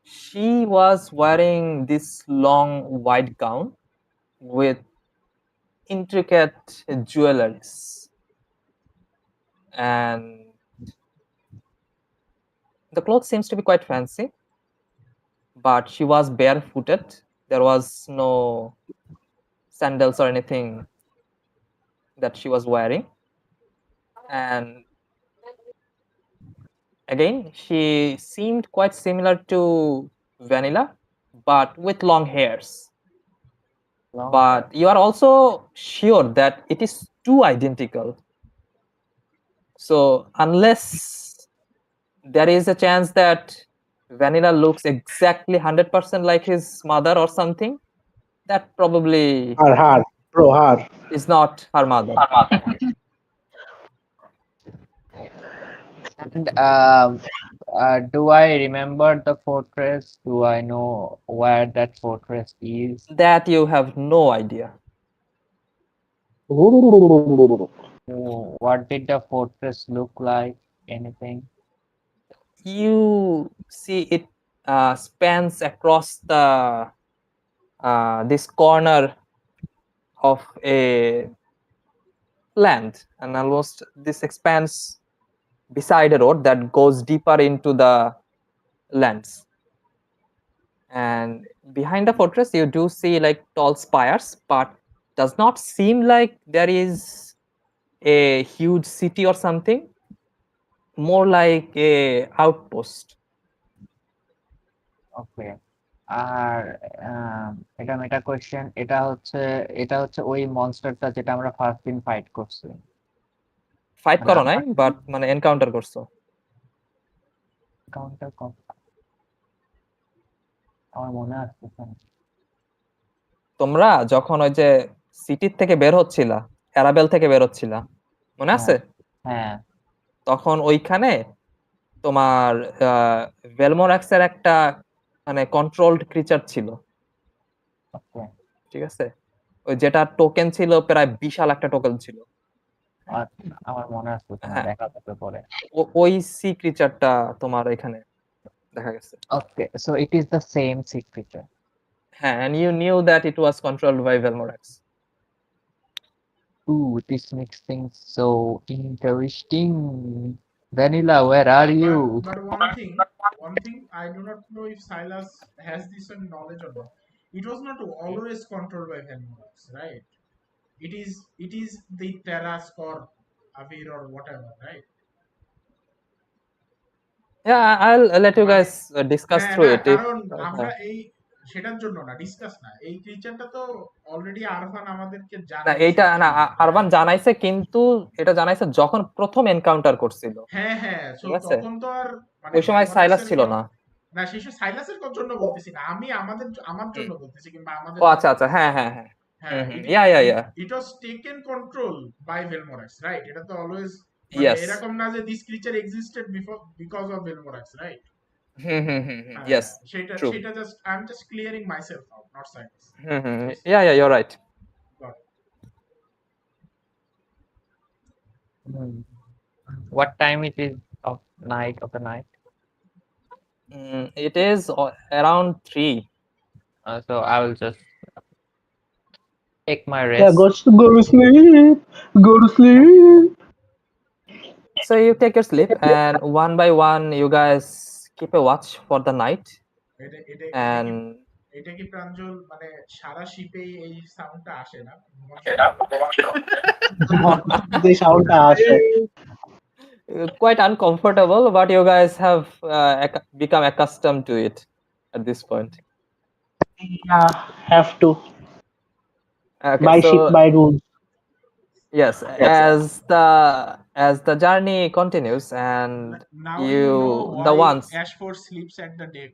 Speaker 8: She was wearing this long white gown with intricate jewelries, and the clothes seems to be quite fancy, but she was barefooted. There was no sandals or anything that she was wearing, and again she seemed quite similar to Vanilla, but with long hairs. But you are also sure that it is too identical. So unless there is a chance that Vanilla looks exactly 100% like his mother or something, that probably
Speaker 7: Her. Bro, her.
Speaker 8: is not her mother.
Speaker 6: And do I remember the fortress? Do I know where that fortress is?
Speaker 8: That you have no idea.
Speaker 6: What did the fortress look like? Anything?
Speaker 8: You see it spans across the this corner of a land, and almost this expands beside a road that goes deeper into the lands. And behind the fortress you do see like tall spires, but does not seem like there is a huge city or something, more like a outpost.
Speaker 6: Okay.
Speaker 9: আর এটা মেটা question, এটা হচ্ছে ওই মনস্টারটা যেটা আমরা first দিন fight করছি।
Speaker 8: Fight
Speaker 9: মানে
Speaker 8: করো নাই, বাট মানে এনকাউন্টার করছো।
Speaker 9: কাউন্টার আমার মনে আসতেছে না।
Speaker 8: তোমরা যখন ওই যে সিটির থেকে বের হচ্ছিলা, অ্যারাবেল থেকে বের হচ্ছিলা, মনে আছে?
Speaker 9: হ্যাঁ
Speaker 8: তখন ওইখানে তোমার ভেলমোরাক্সের একটা মানে কন্ট্রোলড ক্রিচার ছিল,
Speaker 9: ওকে,
Speaker 8: ঠিক আছে? ওই যেটা টোকেন ছিল, প্রায় বিশাল একটা টোকেন ছিল।
Speaker 9: আমার মনে আসতেছে না,
Speaker 8: হ্যাঁ।
Speaker 9: দেখা যাবে পরে।
Speaker 8: ওই সি ক্রিচারটা তোমার এখানে দেখা গেছে।
Speaker 9: Okay, so it is the same sea creature.
Speaker 8: হ্যাঁ, and you knew that it was controlled by Velmorax.
Speaker 9: Ooh, this makes things so interesting. Vanilla, where are you?
Speaker 3: But one thing, I do not know if Silas has this knowledge or not. It was not always controlled by Velmorax, right? It is the Terrask or Avir or whatever, right?
Speaker 8: Yeah, I'll let you guys discuss
Speaker 3: হ্যাঁ,
Speaker 8: through
Speaker 3: না,
Speaker 8: it.
Speaker 3: কারণ আমরা এই সেটার জন্য না discuss না, এই ক্রিচারটা তো অলরেডি আরফান আমাদেরকে
Speaker 8: না,
Speaker 3: জানাইছে।
Speaker 8: এইটা না, আরবান জানাইছে, কিন্তু এটা জানাইছে যখন প্রথম এনকাউন্টার করছিল।
Speaker 3: হ্যাঁ হ্যাঁ,
Speaker 8: ঠিক আছে?
Speaker 3: তখন তো আর মানে
Speaker 8: ওই সময় সাইলাস ছিল না।
Speaker 3: না, সেই সাইলাসের জন্য বলতেছি না, আমি আমার জন্য বলতেছি, কিংবা আমাদের।
Speaker 8: ও আচ্ছা আচ্ছা, হ্যাঁ হ্যাঁ হ্যাঁ,
Speaker 3: হ্যাঁ, it was taken control by Velmorax, right? এটা তো অলওয়েজ মানে এরকম না যে this creature existed before because of Velmorax, right?
Speaker 8: Yes,
Speaker 3: সেটা just I'm just clearing myself out, not Silas.
Speaker 8: Yeah, you're right.
Speaker 9: What time it is of the night?
Speaker 8: It is around 3.
Speaker 9: So I will just take my rest.
Speaker 7: Yeah, go to sleep. Go to sleep.
Speaker 8: So you take your sleep, and one by one, you guys keep a watch for the night. And
Speaker 3: এটা কি প্রাঞ্জল মানে সারা শিপে এই সাউন্ডটা আসে না?
Speaker 7: The sound আসে।
Speaker 8: Quite uncomfortable, but you guys have become accustomed to it at this point.
Speaker 7: Yeah, have to.
Speaker 8: Okay,
Speaker 7: By
Speaker 8: so
Speaker 7: ship, by rules.
Speaker 8: yes, as the journey continues, and
Speaker 3: now
Speaker 8: you
Speaker 3: know why
Speaker 8: the ones
Speaker 3: Ashford sleeps at the deck.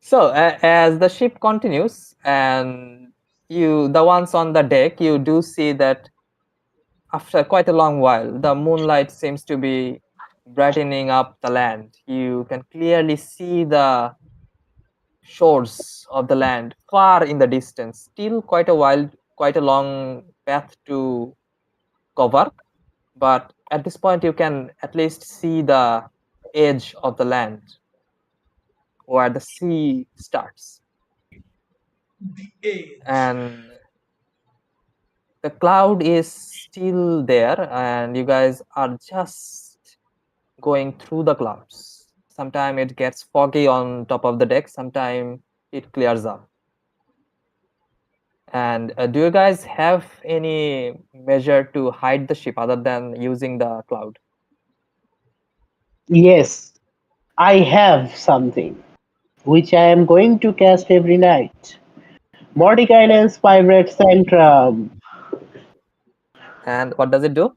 Speaker 8: So as the ship continues, and the ones on the deck, you do see that after quite a long while, the moonlight seems to be brightening up the land. You can clearly see the shores of the land far in the distance. Still quite a long path to cover, but at this point you can at least see the edge of the land where the sea starts.
Speaker 3: The edge.
Speaker 8: And the cloud is still there, and you guys are just going through the clouds. Sometimes it gets foggy on top of the deck, sometimes it clears up. And do you guys have any measure to hide the ship other than using the cloud?
Speaker 7: Yes, I have something which I am going to cast every night. Mordekainen's Pirate Centrum.
Speaker 8: And what does it do?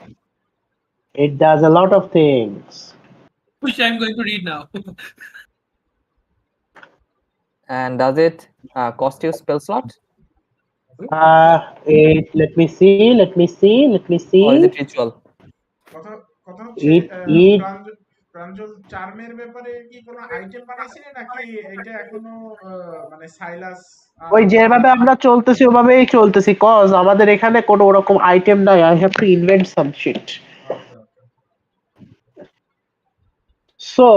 Speaker 7: It does a lot of things.
Speaker 5: Which I'm going to read now.
Speaker 8: And does it cost you spell slot?
Speaker 7: Let me see.
Speaker 8: Or is it ritual?
Speaker 3: কথা হচ্ছে প্রাঞ্জল চার্মের ব্যাপারে কি কোনো item বানাইছিলেন নাকি এটা এখনো মানে সাইলাস
Speaker 7: ওই যেভাবে আমরা চলতেছি ওভাবেই চলতেছি, কজ আমাদের এখানে কোনো ওরকম আইটেম নাই। I have to invent some shit. So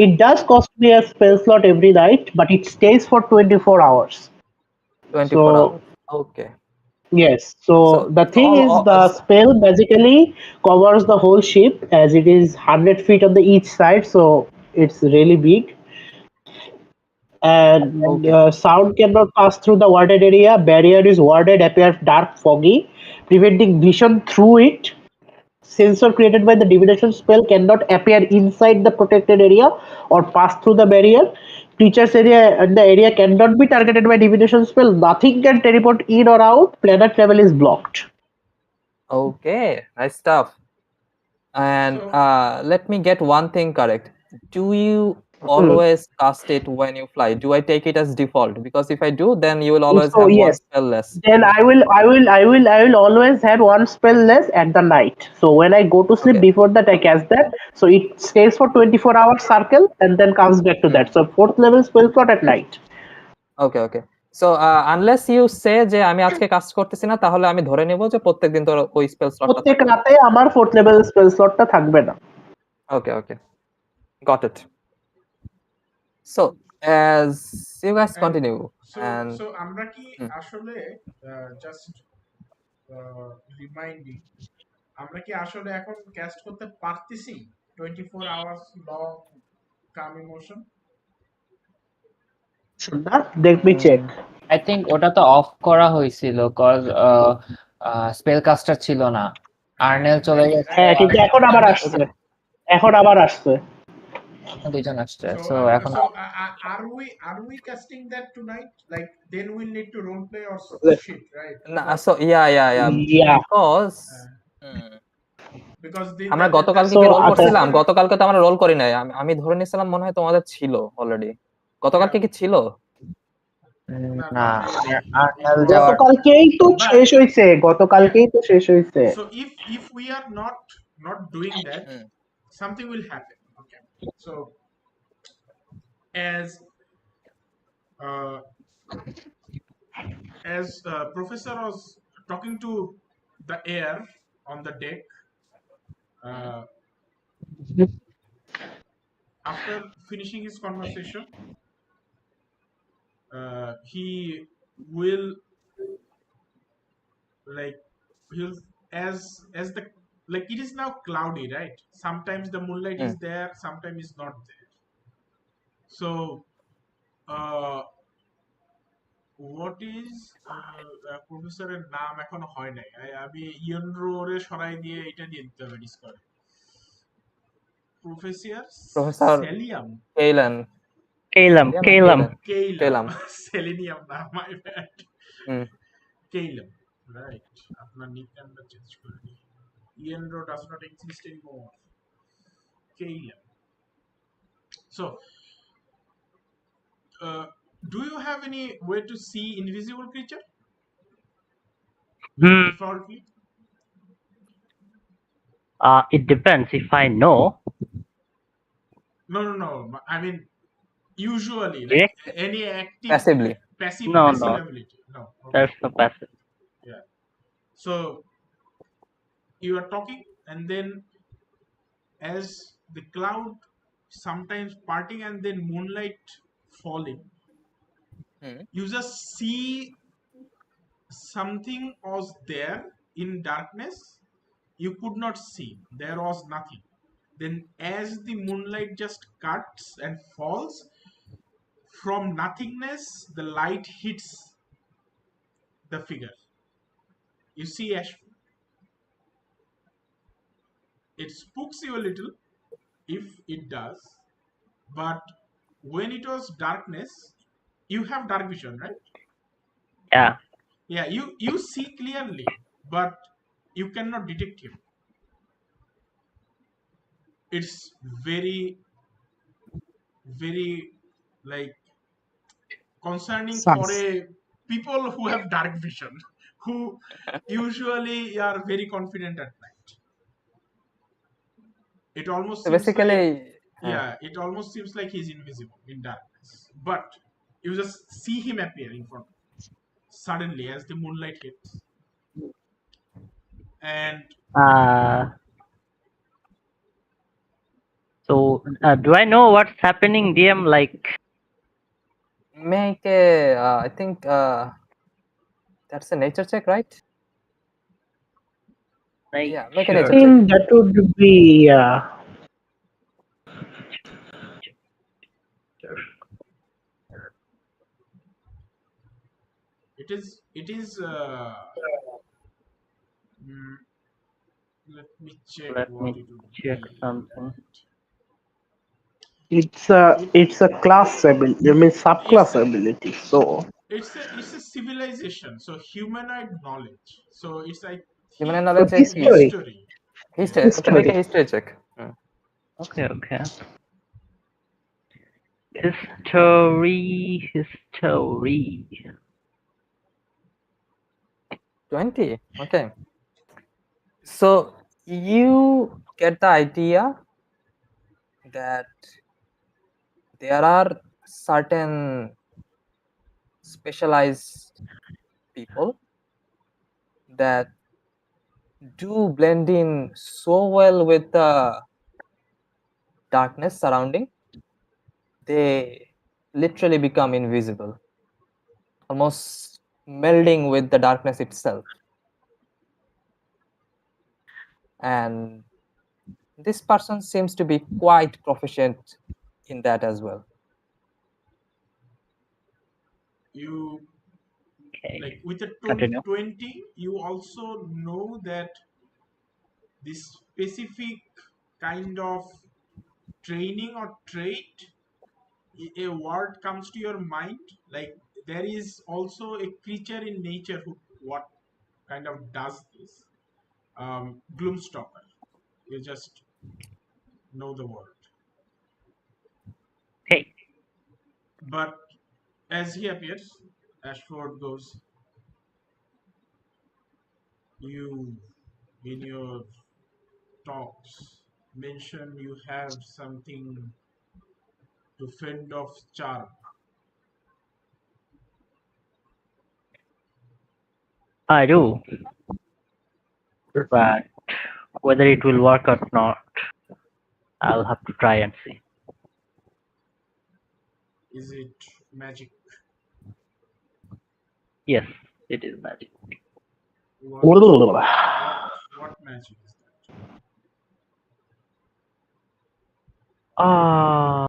Speaker 7: it does cost me a spell slot every night, but it stays for 24 hours.
Speaker 8: 24 hours. Okay.
Speaker 7: Yes. So the thing is, the spell basically covers the whole ship, as it is 100 feet on the each side, so it's really big. And sound cannot pass through the warded area. Barrier is warded, appears dark, foggy, preventing vision through it. sensor created by the divination spell cannot appear inside the protected area or pass through the barrier. Creatures area and the area cannot be targeted by divination spell. Nothing can teleport in or out. Planar travel is blocked.
Speaker 8: Okay, nice stuff. And
Speaker 3: So
Speaker 8: let me get one thing correct. Do you
Speaker 7: Hmm.
Speaker 8: always cast it when you fly? Do I take it as default? Because if I do, then you will always
Speaker 7: So
Speaker 8: have one
Speaker 7: yes,
Speaker 8: spell less.
Speaker 7: then I will always have one spell less at the night. So when I go to sleep,
Speaker 8: Okay.
Speaker 7: before that I cast that. So it stays for 24 hours circle and then comes back to
Speaker 8: Hmm.
Speaker 7: that. So fourth level spell slot at night.
Speaker 8: Okay okay so unless you say যে আমি আজকে কাজ করতেছি না তাহলে আমি ধরে নেব যে প্রত্যেকদিন তোর ওই স্পেল স্লটটা
Speaker 7: প্রত্যেক
Speaker 8: থাকবে
Speaker 7: রাতে আমার ফোর্থ লেভেল স্পেল স্লটটা থাকবে না।
Speaker 8: Okay okay got it so as you guys
Speaker 3: and
Speaker 8: continue
Speaker 3: so
Speaker 8: and
Speaker 3: so আমরা কি আসলে জাস্ট রিমাইন্ডিং আমরা কি আসলে এখন ক্যাস্ট করতে পারতেছি 24 hours long calm emotion?
Speaker 7: Should not? Let me check.
Speaker 9: I think ওটা তো অফ করা হয়েছিল কজ স্পেল কাস্টার ছিল না, আর্নেল চলে গেছে।
Speaker 7: হ্যাঁ, কিন্তু এখন আবার আসছে। এখন আবার আসছে।
Speaker 9: দুইজন আসছে,
Speaker 3: So,
Speaker 9: সো এখন
Speaker 3: are we casting that tonight? Like, then we'll need to role play or shit, right?
Speaker 8: না সো ইয়া
Speaker 7: Yeah.
Speaker 3: Because
Speaker 8: আমরা গতকালকে
Speaker 7: So,
Speaker 8: কি রোল
Speaker 7: আচ্ছা।
Speaker 8: করছিলাম? গতকালকে তো আমরা রোল করি নাই। আমি ধরে নিছিলাম মনে হয় তোমাদের ছিল অলরেডি। গতকালকে কি ছিল?
Speaker 9: না, আর্নেল যাওয়ার
Speaker 7: গতকালকেই তো শেষ হইছে। গতকালকেই তো শেষ হইছে।
Speaker 3: So if we are not doing that, something will happen. Okay. So as professor was talking to the air on the deck, after finishing his conversation, he will like he'll as the like it is now cloudy, right? Sometimes the moonlight is there, sometimes it's not there. So what is প্রফেসরের নাম এখনো হয় নাই, আমি ইয়নরোরে সরাই দিয়ে এটা দিয়ে দিতে হবে ডিসকর্ডে। প্রফেসর সেলিয়াম কেইলাম সেলেনিয়াম না, মাই ব্যাড। কেইলাম, রাইট। আপনার নিকনেমটা চেঞ্জ করে দিই। ইয়নরো ডাজ নট এক্সিস্ট এনিমোর। কেইলাম। So do you have any way to see invisible creature? Defaultly?
Speaker 4: It depends if I know.
Speaker 3: No. I mean, usually, like any active
Speaker 8: Passively.
Speaker 3: passive
Speaker 4: No.
Speaker 3: ability. No. Okay.
Speaker 4: There's no passive.
Speaker 3: Yeah. So you are talking, and then as the cloud sometimes parting and then moonlight falling, you just see something was there in darkness. You could not see. There was nothing. Then as the moonlight just cuts and falls, from nothingness, the light hits the figure. You see, Ashwin. It spooks you a little if it does, but when it was darkness, you have dark vision, right?
Speaker 4: Yeah.
Speaker 3: Yeah, you see clearly, but you cannot detect him. It's very like concerning for a people who have dark vision, who usually are very confident at night. It almost
Speaker 8: So
Speaker 3: seems
Speaker 8: basically,
Speaker 3: like, yeah, it almost seems like he's invisible in darkness, but you just see him appear in front of you suddenly as the moonlight hits. And
Speaker 4: So do I know what's happening, DM? Like,
Speaker 8: make a I think that's a nature check, right? Yeah, make a nature check.
Speaker 7: That would be
Speaker 3: it is Let me check
Speaker 4: Let
Speaker 3: what
Speaker 4: me
Speaker 3: it would
Speaker 4: check
Speaker 3: be.
Speaker 4: something.
Speaker 7: It's a class ability. I mean subclass
Speaker 3: It's a
Speaker 7: ability. So
Speaker 3: it's a civilization. So humanoid knowledge. So it's I
Speaker 8: Human
Speaker 3: think
Speaker 8: knowledge is
Speaker 7: history.
Speaker 3: history.
Speaker 8: history.
Speaker 3: Yes.
Speaker 8: Okay, make a
Speaker 7: History.
Speaker 8: history check.
Speaker 4: Okay, okay. History.
Speaker 8: 20. Okay. So you get the idea that there are certain specialized people that do blend in so well with the darkness surrounding, they literally become invisible, almost melding with the darkness itself. And this person seems to be quite proficient in that as well.
Speaker 3: You
Speaker 4: Okay.
Speaker 3: like with a
Speaker 4: Continue.
Speaker 3: 20, you also know that this specific kind of training or trait, a word comes to your mind, like there is also a creature in nature who what kind of does this. Gloomstalker, you just know the word.
Speaker 4: Okay.
Speaker 3: But as he appears, Ashford goes, you in your talks mention you have something to fend off charm.
Speaker 4: I do, but whether it will work or not, I'll have to try and see.
Speaker 3: Is it magic?
Speaker 4: Yes, it is magic.
Speaker 3: What magic is that?
Speaker 4: Ah,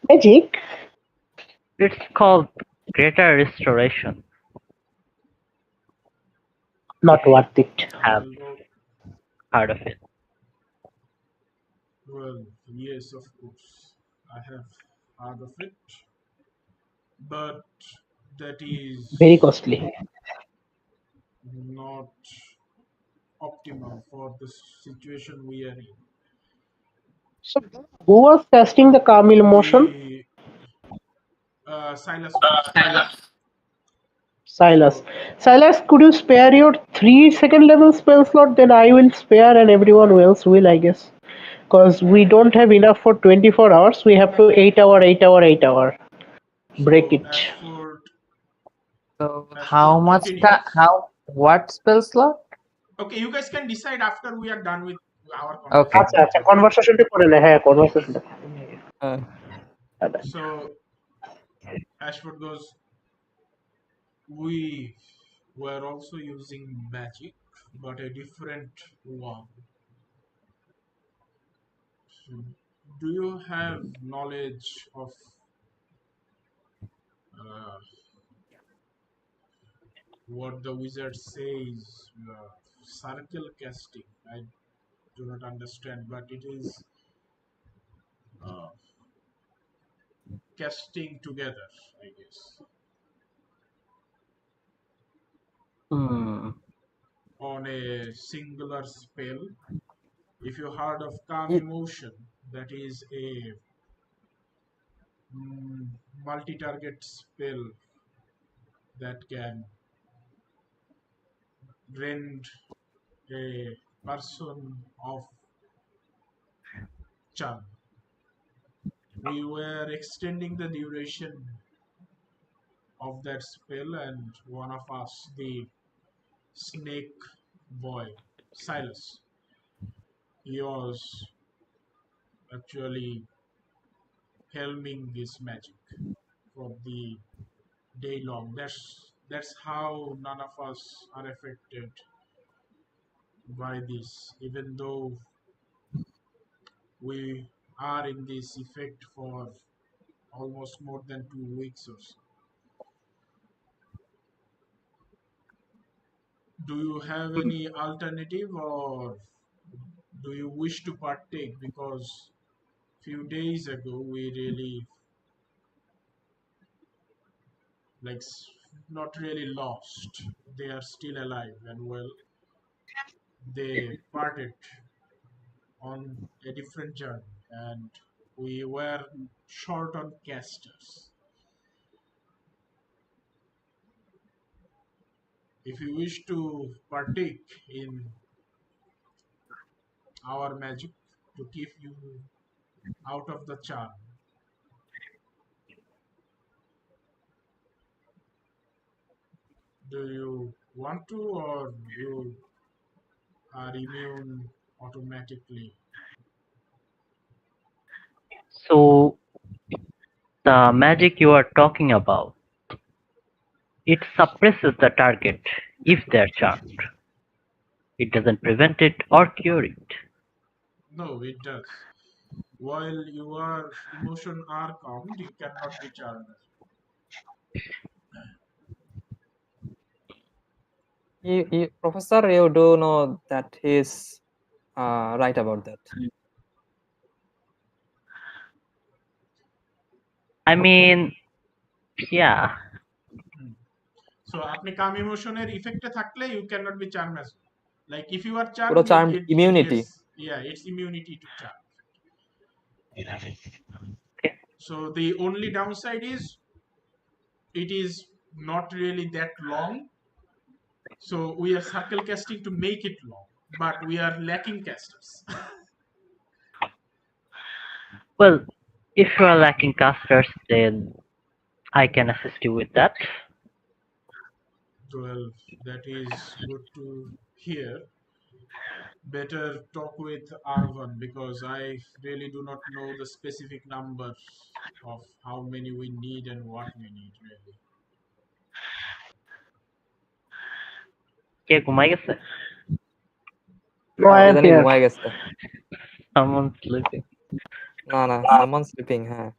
Speaker 7: Magic?
Speaker 4: it's called Greater Restoration.
Speaker 7: Not worth it.
Speaker 4: Have
Speaker 3: Well,
Speaker 4: heard of it?
Speaker 3: well, yes, of course. I have heard of it, but that
Speaker 7: Very
Speaker 3: is
Speaker 7: costly.
Speaker 3: not optimal for the situation we are in.
Speaker 7: So who was casting the Camille motion?
Speaker 3: We Silas was.
Speaker 7: Silas. Silas, could you spare your 3 second level spell slot? Then I will spare and everyone else will, I guess. Because we don't have enough for 24 hours. We have to 8 hour, 8 hour, 8 hour. Break
Speaker 3: So
Speaker 7: it.
Speaker 9: So how
Speaker 3: Ashford
Speaker 9: much
Speaker 3: continues.
Speaker 9: what spell slot?
Speaker 3: Okay, you guys can decide after we are done with our
Speaker 9: Okay.
Speaker 3: conversation.
Speaker 7: আচ্ছা আচ্ছা কনভারসেশনটা করে নে হ্যাঁ কনভারসেশনটা
Speaker 3: So Ashford goes, we were also using magic, but a different one. Do you have knowledge of uh, what the wizard says? Circle casting. I do not understand, but it is uh, casting together, I guess,
Speaker 4: Hmm.
Speaker 3: on a singular spell. If you heard of calm
Speaker 8: Ye-
Speaker 3: emotion, that is a multi-target spell that can rend a person of charm. We were extending the duration of that spell, and one of us, the snake boy, Silas, he was actually helming this magic for the day long. That's how none of us are affected by this, even though we are in this effect for almost more than 2 weeks or so. Do you have any alternative, or do you wish to partake? Because few days ago we really like not really lost. They are still alive and well. They parted on a different journey, and we were short on casters. If you wish to partake in our magic to keep you out of the charm, do you want to, or you are immune automatically?
Speaker 4: So the magic you are talking about, it suppresses the target if they're charmed. It doesn't prevent it or cure it.
Speaker 3: No, it does. While your emotion are calmed, you cannot be charmed.
Speaker 8: Professor, you do know that he is right about that.
Speaker 4: I mean, yeah.
Speaker 3: So আপনি calm emotion এর effect এ থাকলে you cannot be charmed as well. Like if you are charmed,
Speaker 8: পুরো charmed immunity.
Speaker 3: Yeah, it's immunity to charm.
Speaker 4: Okay.
Speaker 3: So the only downside is it is not really that long. So we are circle casting to make it long, but we are lacking casters.
Speaker 4: Well, if you are lacking casters, then I can assist you with that.
Speaker 3: Well, that is good to hear. Better talk with Arvan, because I really do not know the specific numbers of how many we need and what we need really.
Speaker 4: কে ঘুমাই গেছে?
Speaker 7: No, I am
Speaker 8: ইদানিং
Speaker 7: here.
Speaker 8: ঘুমায় গেছে।
Speaker 4: Someone sleeping.
Speaker 8: না, someone sleeping, হ্যাঁ।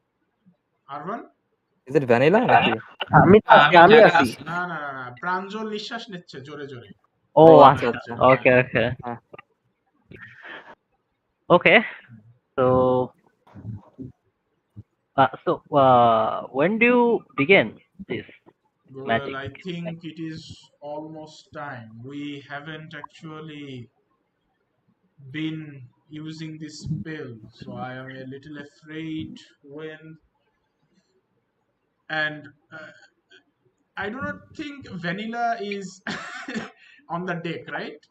Speaker 3: Arvan?
Speaker 8: Is it vanilla নাকি?
Speaker 7: আমি আছি।
Speaker 3: না, প্রাঞ্জল নিঃশ্বাস নিচ্ছে জোরে জোরে।
Speaker 4: Oh,
Speaker 8: আচ্ছা।
Speaker 4: okay. Okay. So when do you begin this magic?
Speaker 3: Well, I think it is almost time. We haven't actually been using this spell, so I am a little afraid when, and I do not think Vanilla is on the deck, right?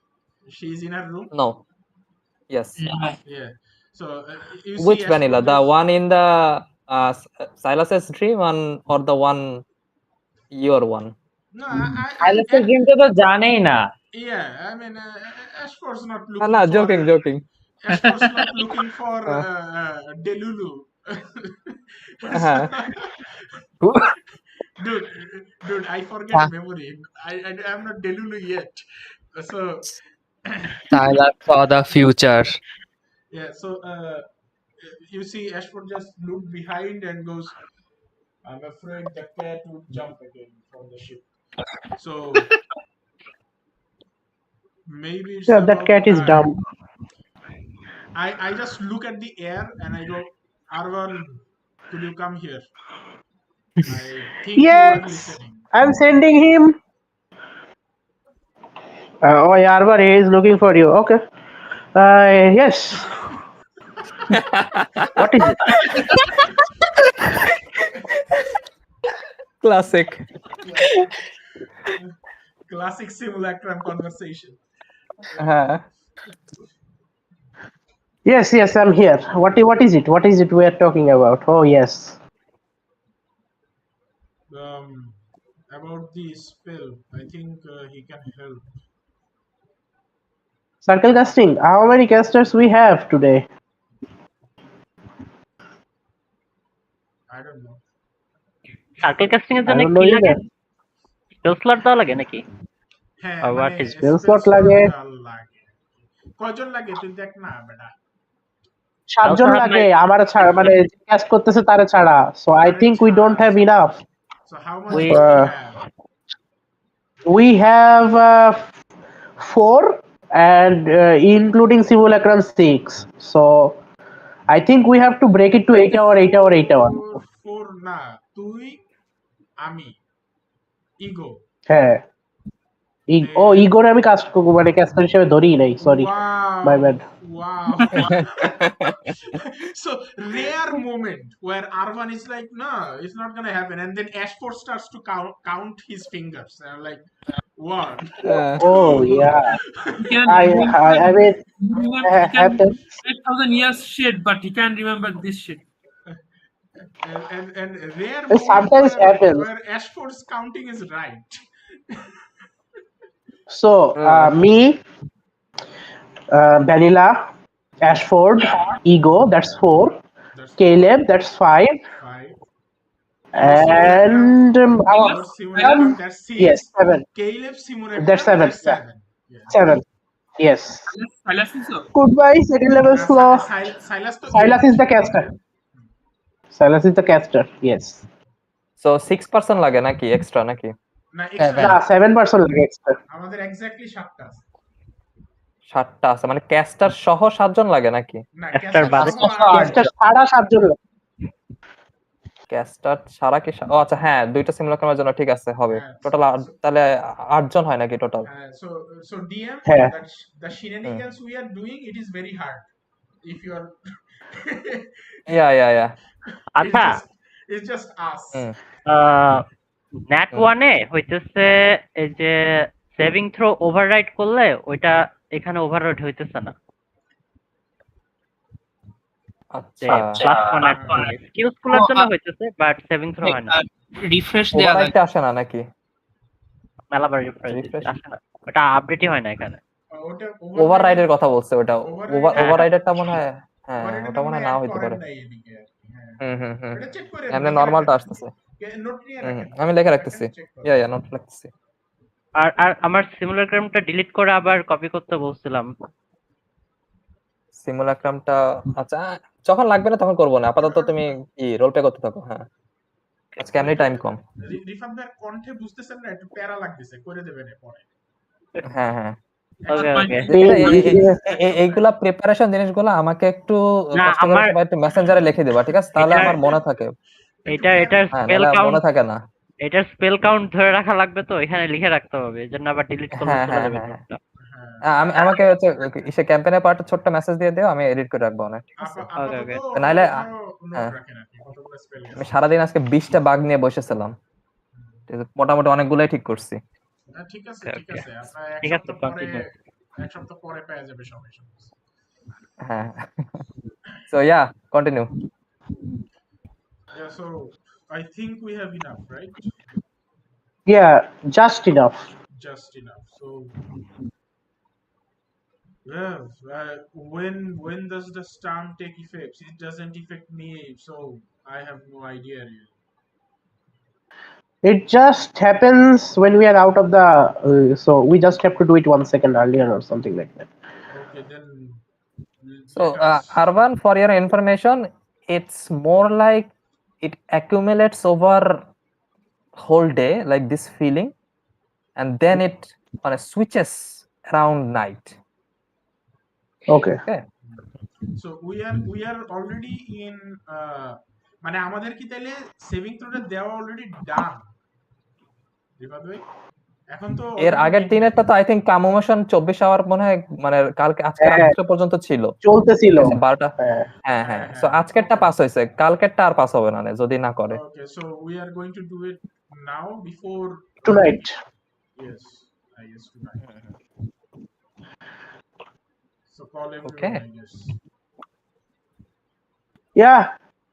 Speaker 3: She's in her room.
Speaker 8: No. Yes.
Speaker 3: Yeah. So you
Speaker 8: Which
Speaker 3: see
Speaker 8: vanilla? The one in the Silas's dream one, or the one your one?
Speaker 3: No,
Speaker 9: Silas's dream তো জানেই না।
Speaker 3: Yeah, I mean, Ashford's not looking
Speaker 8: No,
Speaker 3: for...
Speaker 8: joking.
Speaker 3: Ashford's not looking for Delulu. Dude, I forget memory. I'm not Delulu yet. So...
Speaker 6: Silas for the future.
Speaker 3: Yeah, so you see Ashford just looked behind and goes, I'm afraid the cat would jump again from the ship. So... Maybe it's
Speaker 7: that cat is dumb.
Speaker 3: I just look at the air and I go, Arvan, could you come here? I think you are listening.
Speaker 7: I'm sending him. Arvan, he is looking for you. Okay. Yes. What is it?
Speaker 3: Classic simulacrum conversation.
Speaker 7: Yes, I'm here. What is it? What is it we are talking about? Oh, yes.
Speaker 3: About the spell, I think he can help.
Speaker 7: Circle casting. How many casters we have today?
Speaker 3: I don't know.
Speaker 4: Circle casting এর জন্য কি লাগে? Spell slot দেওয়া লাগে নাকি?
Speaker 3: হ্যাঁ,
Speaker 4: what is
Speaker 7: spell slot লাগে?
Speaker 3: কয়জন লাগে তুই দেখ না বেটা।
Speaker 7: 7 জন লাগে আমার ছাড়া, মানে ক্যাস্ট করতেছে তারে ছাড়া। So I think we don't have enough.
Speaker 3: So how much do we have?
Speaker 7: We have 4 and including simulacrum 6. So I think we have to break it to 8 hour, 8 hour, 8 hour.
Speaker 3: four না তুই আমি ego
Speaker 7: হ্যাঁ ইগোর আমি caste মানে castor হিসেবে ধরিই নাই, sorry my bad.
Speaker 3: wow so rare moment where Arvan is like no it's not gonna happen and then Ashford starts to count his fingers and like 1
Speaker 7: Oh yeah,
Speaker 10: He can
Speaker 7: I mean
Speaker 10: remember, he can
Speaker 7: happen.
Speaker 10: 8,000 years shit, but he can remember this shit.
Speaker 3: and rare
Speaker 7: It sometimes
Speaker 3: moment
Speaker 7: happens.
Speaker 3: where Ashford's counting is right.
Speaker 7: So me, Vanilla, Ashford, Ego, that's 4.
Speaker 3: That's
Speaker 7: Caleb, that's 5.
Speaker 3: 5.
Speaker 7: And
Speaker 3: Your simulacrum, that's 6.
Speaker 7: yes, 7.
Speaker 3: Caleb simulacrum,
Speaker 7: That's 7.
Speaker 3: that's 7. Yeah.
Speaker 7: 7. Yes.
Speaker 10: Silas is so.
Speaker 7: Goodbye, second level slow.
Speaker 3: Silas
Speaker 7: is the caster. Silas is the caster, yes.
Speaker 8: So 6% লাগে নাকি extra নাকি?
Speaker 3: না extra
Speaker 7: 7% লাগে extra.
Speaker 3: আমাদের exactly 7টা আছে।
Speaker 8: 7টা আছে মানে castor সহ 7 জন লাগে নাকি?
Speaker 3: না
Speaker 4: ক্যাস্টার বাদে
Speaker 7: ক্যাস্টার ছাড়া 7 জন লাগে।
Speaker 8: ক্যাস্টার ছাড়া কি ও আচ্ছা হ্যাঁ দুইটা সিমুলেশনের জন্য ঠিক আছে হবে টোটাল তাহলে 8 জন হয় নাকি টোটাল
Speaker 3: so DM
Speaker 7: হ্যাঁ।
Speaker 3: the shenanigans we are doing it is very hard if you are
Speaker 8: yeah
Speaker 4: আচ্ছা
Speaker 3: it's just us
Speaker 4: ন্যাট 1 এ হইতেছে এই যে সেভিং থ্রো ওভাররাইড করলে ওইটা এখানে ওভাররাইড হইতেছে না।
Speaker 8: আচ্ছা
Speaker 4: প্লাস 1 স্কিলস গুলোর জন্য হইতেছে বাট সেভিং থ্রো হয় না।
Speaker 5: রিফ্রেশ দেয়া লাগে
Speaker 8: ওভাররাইডটা আসে না নাকি?
Speaker 4: মেলাবার রিফ্রেশ আসে না, ওটা আপডেটই হয় না এখানে।
Speaker 3: ওটা
Speaker 8: ওভাররাইডের কথা বলছে ওটা ওভাররাইডারটা মনে হয় হ্যাঁ ওটা মনে হয় না হইতে পারে।
Speaker 3: এটা চেক করে
Speaker 8: এমনি নরমালটা আসতেছে
Speaker 3: নোট নিয়ে রাখেন
Speaker 8: আমি লিখে রাখতেছি ইয়া নোট রাখতেছি।
Speaker 4: আর আমার সিমুলেক্রামটা ডিলিট করে আবার কপি করতে বলছিলাম।
Speaker 8: সিমুলেক্রামটা আচ্ছা যখন লাগবে না তখন করব না, আপাতত তুমি কি রোল প্লে করতে থাকো। হ্যাঁ আজকে এমনি টাইম কম।
Speaker 3: রিফাত ভাই কণ্ঠে বুঝতেছেন না একটু প্যারা লাগতেছে করে দেবেন পরে।
Speaker 8: হ্যাঁ
Speaker 4: ওকে
Speaker 8: এইগুলা প্রিপারেশন জিনিসগুলো আমাকে একটু কষ্ট করে সবাই একটু মেসেঞ্জারে লিখে দিবা ঠিক আছে, তাহলে আমার মনে থাকে।
Speaker 4: এটা স্পেল কাউন্ট
Speaker 8: মনে থাকে না,
Speaker 4: এটা স্পেল কাউন্ট ধরে রাখা লাগবে তো এখানে লিখে রাখতে হবে, এজন্য আবার ডিলিট করলে চলে যাবে।
Speaker 8: আমি আমাকে হচ্ছে ইসে ক্যাম্পেইনের পার্ট ছোট্ট মেসেজ দিয়ে দিও, আমি এডিট করে রাখবো না ঠিক আছে।
Speaker 3: ওকে
Speaker 8: নাইলে আমি সারাদিন আজকে 20টা বাগ নিয়ে বসেছিলাম, মোটামুটি অনেকগুলাই ঠিক করছি।
Speaker 3: ঠিক আছে আপনারা এক সপ্তাহ পরে পেয়ে যাবে সবাই।
Speaker 8: হ্যাঁ so yeah continue.
Speaker 3: Yeah, so I think we have enough, right?
Speaker 7: Yeah, just enough.
Speaker 3: So yeah, when does the storm take effect? It doesn't affect me, so I have no idea really.
Speaker 7: It just happens when we are out of the so we just have to do it 1 second earlier or something like that.
Speaker 3: Okay, then
Speaker 8: so Arvan, for your information, it's more like it accumulates over whole day like this feeling, and then it switches around night.
Speaker 7: Okay.
Speaker 3: So we are already in মানে আমাদের কি তাইলে saving থ্রোটা দেওয়া already done Rifat ভাই? এখন তো
Speaker 8: এর আগের দিনেরটা তো আই থিংক কামোমোশন 24 আওয়ার মনে হয় মানে কালকে আজকে রাত পর্যন্ত ছিল,
Speaker 7: চলতেছিল
Speaker 8: 12টা। হ্যাঁ সো আজকেরটা পাস হইছে, কালকেরটা আর পাস হবে না যদি না করে।
Speaker 3: Okay so we are going to do it now before
Speaker 7: tonight.
Speaker 3: Yes, I guess tonight. So call everyone,
Speaker 8: Okay.
Speaker 3: I guess.
Speaker 7: Yeah,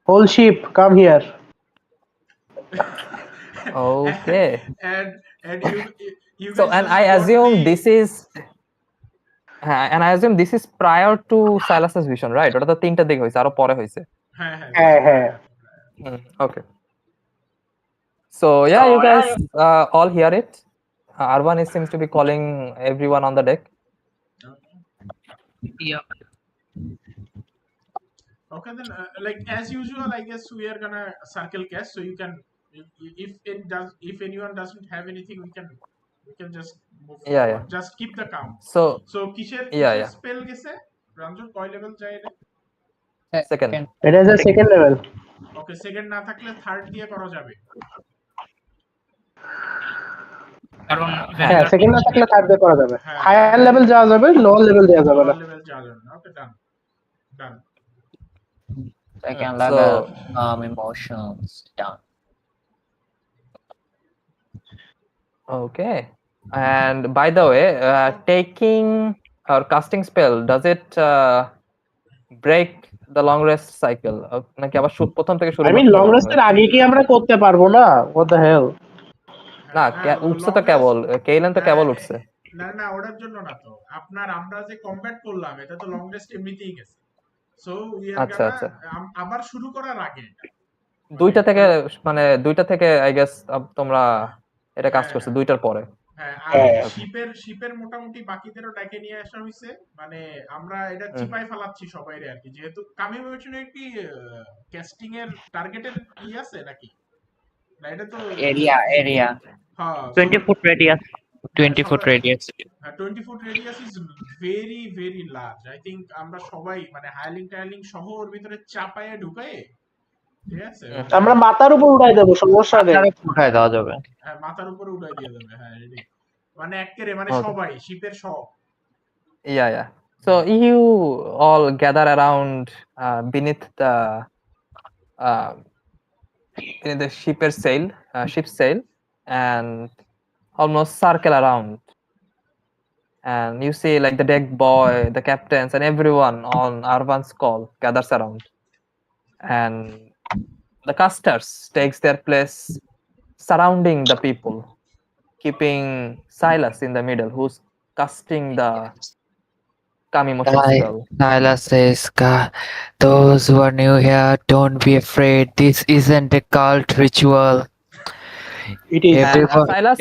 Speaker 7: whole ship come here.
Speaker 8: Okay.
Speaker 3: and you
Speaker 8: So and I assume this is prior to Silas's vision, right? ওটা তো 3টা দিকে হইছে, আরো পরে হইছে।
Speaker 7: হ্যাঁ
Speaker 8: Okay. So yeah, you guys all hear it. Arvan seems to be calling everyone on the deck.
Speaker 5: Yeah.
Speaker 3: Okay, then like as usual, I guess we are gonna circle cast, so you can if anyone doesn't have anything, we can just move
Speaker 8: Yeah,
Speaker 3: forward. Just keep the count.
Speaker 8: So
Speaker 3: So কিসের
Speaker 8: yeah, yeah.
Speaker 3: Spell গেছে রঞ্জন কয় level যায় এটা?
Speaker 8: Second.
Speaker 7: It is a second level.
Speaker 3: Okay second না থাকলে third দিয়ে করা যাবে।
Speaker 5: কারণ
Speaker 7: হ্যাঁ
Speaker 5: Vanguard
Speaker 7: সেকেন্ড না থাকলে থার্ড দিয়ে করা যাবে।
Speaker 3: হ্যাঁ,
Speaker 7: হায়ার লেভেল যাওয়া যাবে, লোয়ার লেভেল দেওয়া যাবে না।
Speaker 3: লোয়ার লেভেল যাওয়া যাবে না। ওকে ডান ডান।
Speaker 9: Second
Speaker 8: So-
Speaker 9: level, emotions done.
Speaker 8: Okay. And by the way, taking or casting spell, does it break the long rest cycle? নাকি আবার প্রথম থেকে শুরু
Speaker 7: I mean
Speaker 8: করতে
Speaker 7: লং
Speaker 8: হবে?
Speaker 7: রেস্টের আগে কি আমরা করতে পারবো না? What the hell?
Speaker 8: না
Speaker 3: হ্যাঁ,
Speaker 8: উঠছে তো
Speaker 3: long rest-
Speaker 8: কেবল কেইলেন তো কেবল উঠছে।
Speaker 3: না না ওটার জন্য না তো আমরা যে কমব্যাট করলাম এটা তো লং রেস্ট এমনিতেই গেছে। সো উই আর
Speaker 8: আচ্ছা, আচ্ছা।
Speaker 3: আবার শুরু করার আগে
Speaker 8: দুইটা থেকে আই গেস তোমরা এটা কাজ করছো দুইটার পরে।
Speaker 3: হ্যাঁ আর শিপের মোটামুটি বাকিদেরও ডাকে নিয়ে আসা হইছে, মানে আমরা এটা চিপাই ফেলাচ্ছি সবাই আর কি, যেহেতু কামিউনিকেশনে কি ক্যাস্টিং এর টার্গেটের ই আছে নাকি না? এটা তো
Speaker 9: Area.
Speaker 3: হ্যাঁ
Speaker 4: 20 foot radius.
Speaker 5: 20 foot radius.
Speaker 3: 20 foot radius is very very large. I think আমরা সবাই মানে হাইলিং সহ ওর ভিতরে চাপায়ে ঢুকায়ে, ঠিক আছে,
Speaker 7: আমরা মাথার উপর উঠাই দেবো, সমস্যা নেই।
Speaker 9: উঠায় দেওয়া যাবে।
Speaker 3: হ্যাঁ মাথার উপরে উঠাই দিয়ে যাবে। হ্যাঁ রেডি, মানে একেবারে মানে
Speaker 8: Okay.
Speaker 3: সবাই শিপের সব।
Speaker 8: Yeah. So you all gather around beneath the ship's sail, and almost circle around. And you see like the deck boy, the captains, and everyone on Arvan's call gathers around. And the casters takes their place surrounding the people, keeping Silas in the middle, who's casting the calm emotion spell.
Speaker 6: Silas says, God, those who are new here, don't be afraid. This isn't a cult ritual.
Speaker 7: It is.
Speaker 8: And
Speaker 6: Everyone-
Speaker 8: Silas,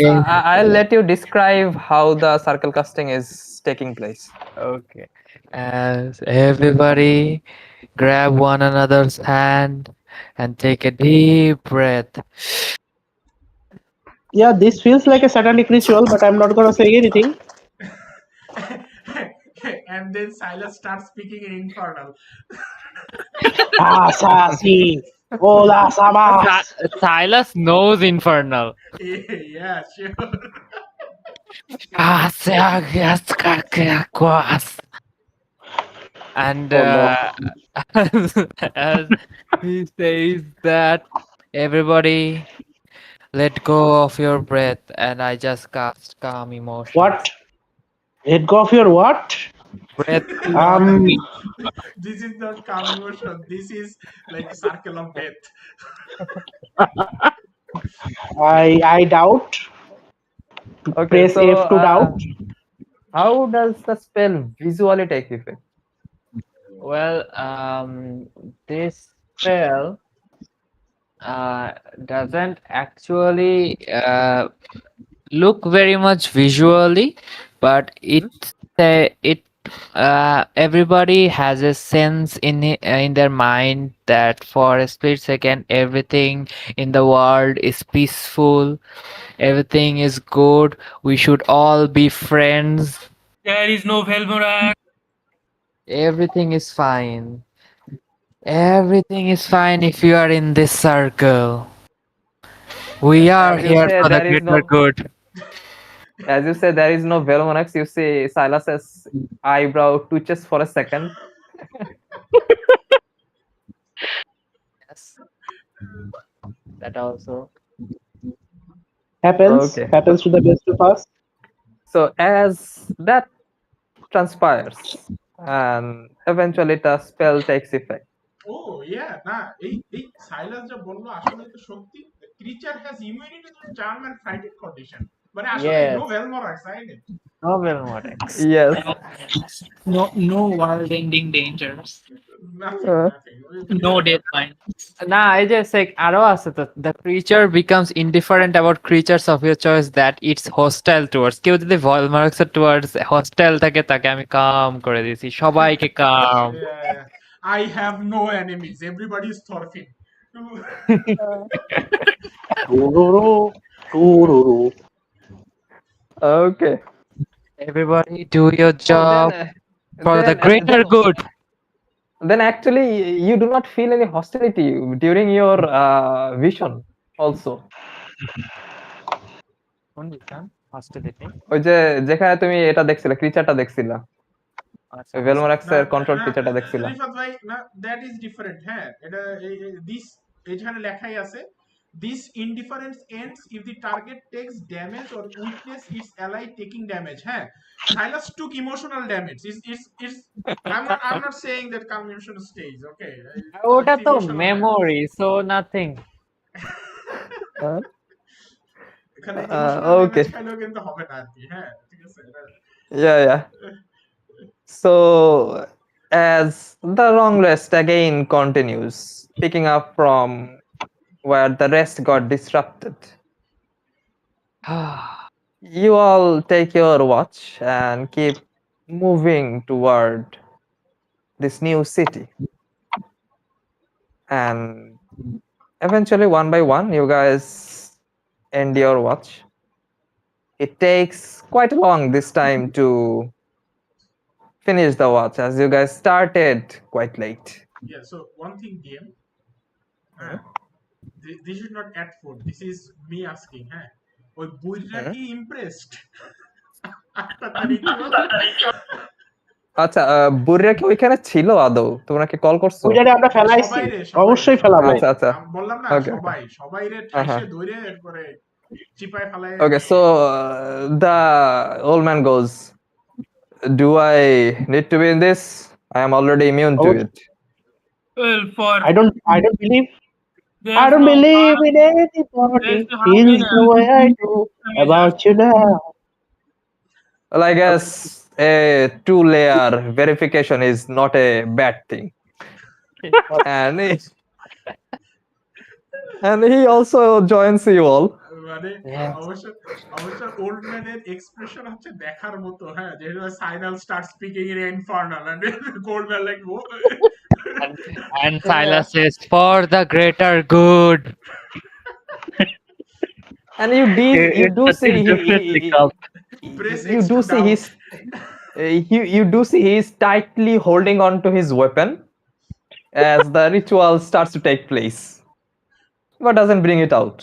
Speaker 8: I'll let you describe how the circle casting is taking place.
Speaker 6: Okay. As everybody grab one another's hand and take a deep breath.
Speaker 7: Yeah, this feels like a satanic ritual, but I'm not gonna say anything.
Speaker 3: And then Silas starts speaking in Infernal.
Speaker 7: Asasi, hola sabas.
Speaker 6: Silas knows Infernal.
Speaker 3: Yeah, sure.
Speaker 6: And
Speaker 7: Oh,
Speaker 6: as he says that, everybody let go of your breath, and I just cast calm emotion.
Speaker 7: What? Let go of your what?
Speaker 6: Breath.
Speaker 3: This is not calm emotion. This is like circle of death.
Speaker 7: I doubt.
Speaker 8: Okay,
Speaker 7: Press
Speaker 8: so,
Speaker 7: F to doubt.
Speaker 8: How does the spell visually take effect?
Speaker 9: Well, this spell doesn't actually
Speaker 6: Look very much visually, but everybody has a sense in their mind that for a split second everything in the world is peaceful, everything is good, we should all be friends,
Speaker 10: There is no Velmorak.
Speaker 6: everything is fine. Everything is fine if you are in this circle. We are
Speaker 8: As you
Speaker 6: here
Speaker 8: say,
Speaker 6: for the
Speaker 8: there is
Speaker 6: greater
Speaker 8: no-
Speaker 6: good.
Speaker 8: As you say, there is no Velomonax. You see Silas's eyebrow twitches for a second.
Speaker 6: Yes. That also.
Speaker 7: Happens.
Speaker 8: Okay.
Speaker 7: Happens to the best of us.
Speaker 8: So as that transpires, and eventually the spell takes effect.
Speaker 3: Oh yeah, না এই সাইলাস যা বললো আসলে তো সত্যি। The creature has immunity to charm and frightened condition. মানে আসলে
Speaker 9: Yes.
Speaker 3: no Velmorak, right?
Speaker 9: no Velmorex.
Speaker 8: Yes.
Speaker 5: No world ending dangers.
Speaker 3: Nothing.
Speaker 5: No deadline.
Speaker 6: না এই যে আরো আছে তো, the creature becomes indifferent about creatures of your choice that it's hostile towards. কেউ যদি Volmarks towards hostile থাকে তাকে আমি কাম করে দিয়েছি, সবাইকে কাম।
Speaker 3: Yeah. I have no enemies. Everybody is Thorfinn.
Speaker 7: Tururu, tururu.
Speaker 8: Okay.
Speaker 6: Everybody do your job for the greater good.
Speaker 8: Then actually you do not feel any hostility during your vision also.
Speaker 9: কোন বিষয় hostility
Speaker 8: ওই যে যেখানে তুমি এটা দেখছিলে ক্রিচারটা দেখছিলা
Speaker 9: আচ্ছা
Speaker 8: ভেলমোরাক্স এর
Speaker 3: না,
Speaker 8: কন্ট্রোল
Speaker 3: না,
Speaker 8: ক্রিচারটা দেখছিলা
Speaker 3: রিফাত ভাই না, দ্যাট ইজ ডিফারেন্ট। হ্যাঁ, এটা দিস এখানে লেখাই আছে, this indifference ends if the target takes damage or witness its ally taking damage. হ্যাঁ, Silas took emotional damage. I'm not saying that calm emotional stage, okay?
Speaker 9: ওটা
Speaker 3: It's
Speaker 9: তো
Speaker 3: emotional
Speaker 9: memory so nothing
Speaker 3: এখানে emotional
Speaker 8: okay
Speaker 3: damage খাইলেও কিন্তু হবে না আর কি। হ্যাঁ, ঠিক আছে।
Speaker 8: yeah so as the long rest again continues picking up from where the rest got disrupted, you all take your watch and keep moving toward this new city, and eventually one by one you guys end your watch. It takes quite long this time to finish the watch as you guys started quite late.
Speaker 3: Yeah, so one thing, DM, this is not at food, this is me asking, হ্যাঁ, ওই বুইরা কি impressed after the ritual?
Speaker 8: আচ্ছা বুড়িরা কি ওইখানে ছিল আদৌ তোমরা কি কল করছো
Speaker 7: ওইটারে আমরা ফেলাইছি,
Speaker 3: সবাইরে
Speaker 7: অবশ্যই ফেলাবো।
Speaker 8: আচ্ছা আচ্ছা
Speaker 3: আমি বললাম না,
Speaker 8: Okay.
Speaker 3: সবাইরে ঠাইসে ধরে এরপরে চিপায় ফেলায়।
Speaker 8: Okay, so the old man goes, do I need to be in this? I am already immune to it.
Speaker 10: Well, for
Speaker 7: I don't believe
Speaker 10: there's
Speaker 7: I don't
Speaker 10: no
Speaker 7: believe
Speaker 10: harm-
Speaker 7: in anybody
Speaker 10: there's no harm
Speaker 7: feels
Speaker 10: in
Speaker 7: the way I do about you now.
Speaker 8: Well, I guess a 2-layer verification is not a bad thing. and he also joins you all.
Speaker 3: মানে অবশ্য old ম্যানের expression হচ্ছে দেখার মতো। হ্যাঁ, যেটা সাইনাল start speaking in infernal and gold man like
Speaker 6: And Silas says, for the greater good.
Speaker 8: And you do see you do see he's tightly holding on to his weapon as the ritual starts to take place, but doesn't bring it out.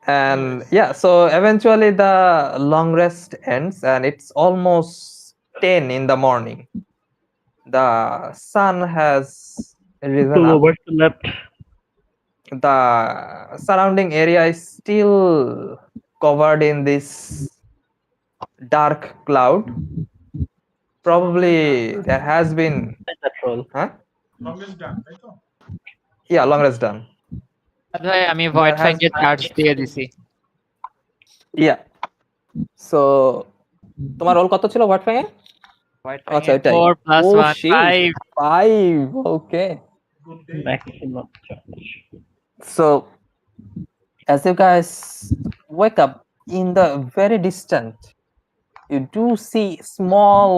Speaker 8: And yeah, so eventually the long rest ends and it's almost 10 in the morning. The sun has risen up.
Speaker 4: left.
Speaker 8: The surrounding area is still covered in this dark cloud. Probably there has been
Speaker 3: longest done, তাই তো?
Speaker 8: yeah, long rest done.
Speaker 6: ভাই আমি void
Speaker 8: has-
Speaker 6: ফ্যাঙ্কে charge দিয়ে দিছি।
Speaker 8: Yeah, so তোমার role কত ছিল what ফ্যাঙে? আচ্ছা এটাই
Speaker 6: 4 plus
Speaker 8: Oh,
Speaker 6: 1
Speaker 8: shit.
Speaker 6: 5
Speaker 8: 5 okay.
Speaker 3: Good day.
Speaker 4: Maximum charge.
Speaker 8: So as you guys wake up in the very distant, you do see small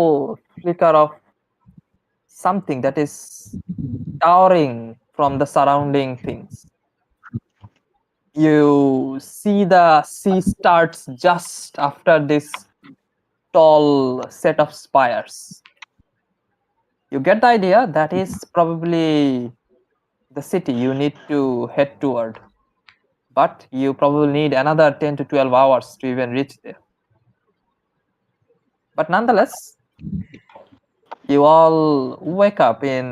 Speaker 8: flicker of something that is towering from the surrounding things. You see the sea starts just after this tall set of spires. You get the idea that is probably the city you need to head toward, but you probably need another 10 to 12 hours to even reach there. But nonetheless, you all wake up in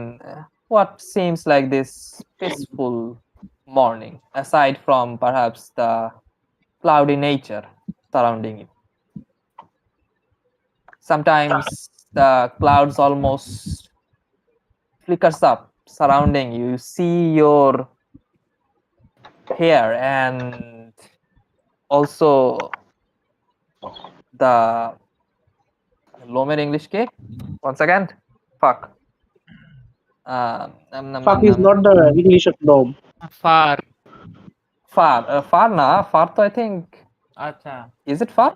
Speaker 8: what seems like this peaceful morning, aside from perhaps the cloudy nature surrounding you. Sometimes the clouds almost flickers up surrounding you. You see your hair and also the lomer English ke once again fuck
Speaker 7: Fuck is not the English of gnome.
Speaker 6: far
Speaker 8: far na far to I think
Speaker 9: আচ্ছা
Speaker 8: is it far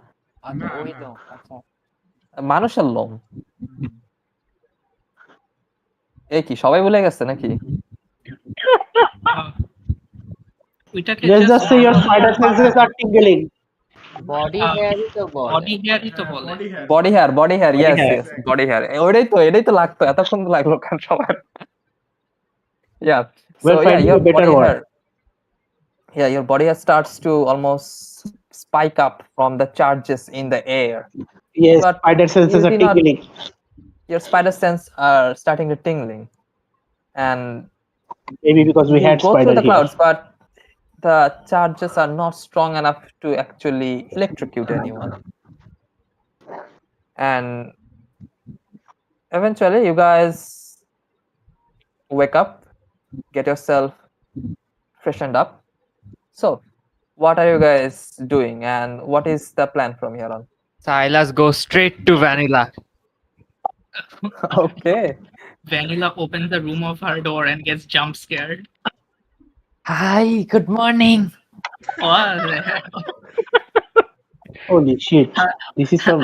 Speaker 9: আচ্ছা ওই তো আচ্ছা
Speaker 8: মানুষের লোম এ কি সবাই ভুলে গেছে নাকি
Speaker 5: ওইটাকে
Speaker 7: Let's just say your spider senses are tingling.
Speaker 9: Body হেয়ারই তো বলে।
Speaker 5: বডি হেয়ারই তো বলে।
Speaker 3: Body hair
Speaker 8: body hair
Speaker 4: Body
Speaker 8: yes
Speaker 4: hair.
Speaker 8: Yes body hair এটাই তো লাগতো এতক্ষণ তো লাগলো কেন সবার yeah so
Speaker 7: We're
Speaker 8: yeah
Speaker 7: finding
Speaker 8: your
Speaker 7: a better
Speaker 8: body
Speaker 7: word.
Speaker 8: hair yeah your body hair starts to almost spike up from the charges in the air
Speaker 7: Yes,
Speaker 8: but
Speaker 7: spider senses
Speaker 8: you
Speaker 7: are
Speaker 8: do not
Speaker 7: tingling.
Speaker 8: your spider sense are starting to tingling and
Speaker 7: Maybe because we
Speaker 8: you
Speaker 7: had
Speaker 8: go through
Speaker 7: spider
Speaker 8: the
Speaker 7: here.
Speaker 8: clouds but the charges are not strong enough to actually electrocute anyone and eventually you guys wake up get yourself freshened up so what are you guys doing and what is the plan from here on
Speaker 6: Silas goes straight to Vanilla.
Speaker 8: okay
Speaker 5: Vanilla opens the room of her door and gets jump scared.
Speaker 6: Hi, good morning.
Speaker 5: What the hell?
Speaker 7: Holy shit! This is some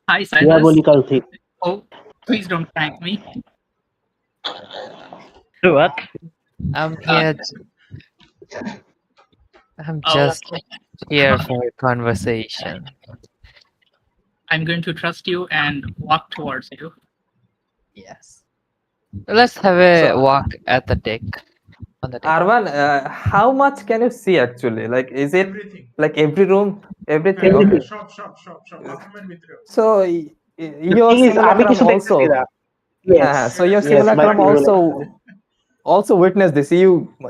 Speaker 5: Hi, Silas.
Speaker 7: diabolical thing.
Speaker 5: Oh, please don't prank me.
Speaker 4: What?
Speaker 6: I'm here. I'm
Speaker 5: Oh,
Speaker 6: just here for a conversation.
Speaker 5: I'm going to trust you and walk towards you.
Speaker 6: Yes. Let's have a
Speaker 8: So-
Speaker 6: walk at the deck. On the deck.
Speaker 8: Arvan how much can you see actually like is it
Speaker 3: everything
Speaker 8: like every room everything
Speaker 3: হ্যাঁ,
Speaker 8: okay
Speaker 3: সব সব সব সব বাথরুমের ভিতরে
Speaker 8: so
Speaker 7: The
Speaker 8: your
Speaker 7: thing is, আমি
Speaker 8: simulacrum
Speaker 7: কিছু
Speaker 8: also
Speaker 7: দেখতেছি না। Yes.
Speaker 8: so your
Speaker 7: Yes,
Speaker 8: simulacrum
Speaker 7: my
Speaker 8: also witness this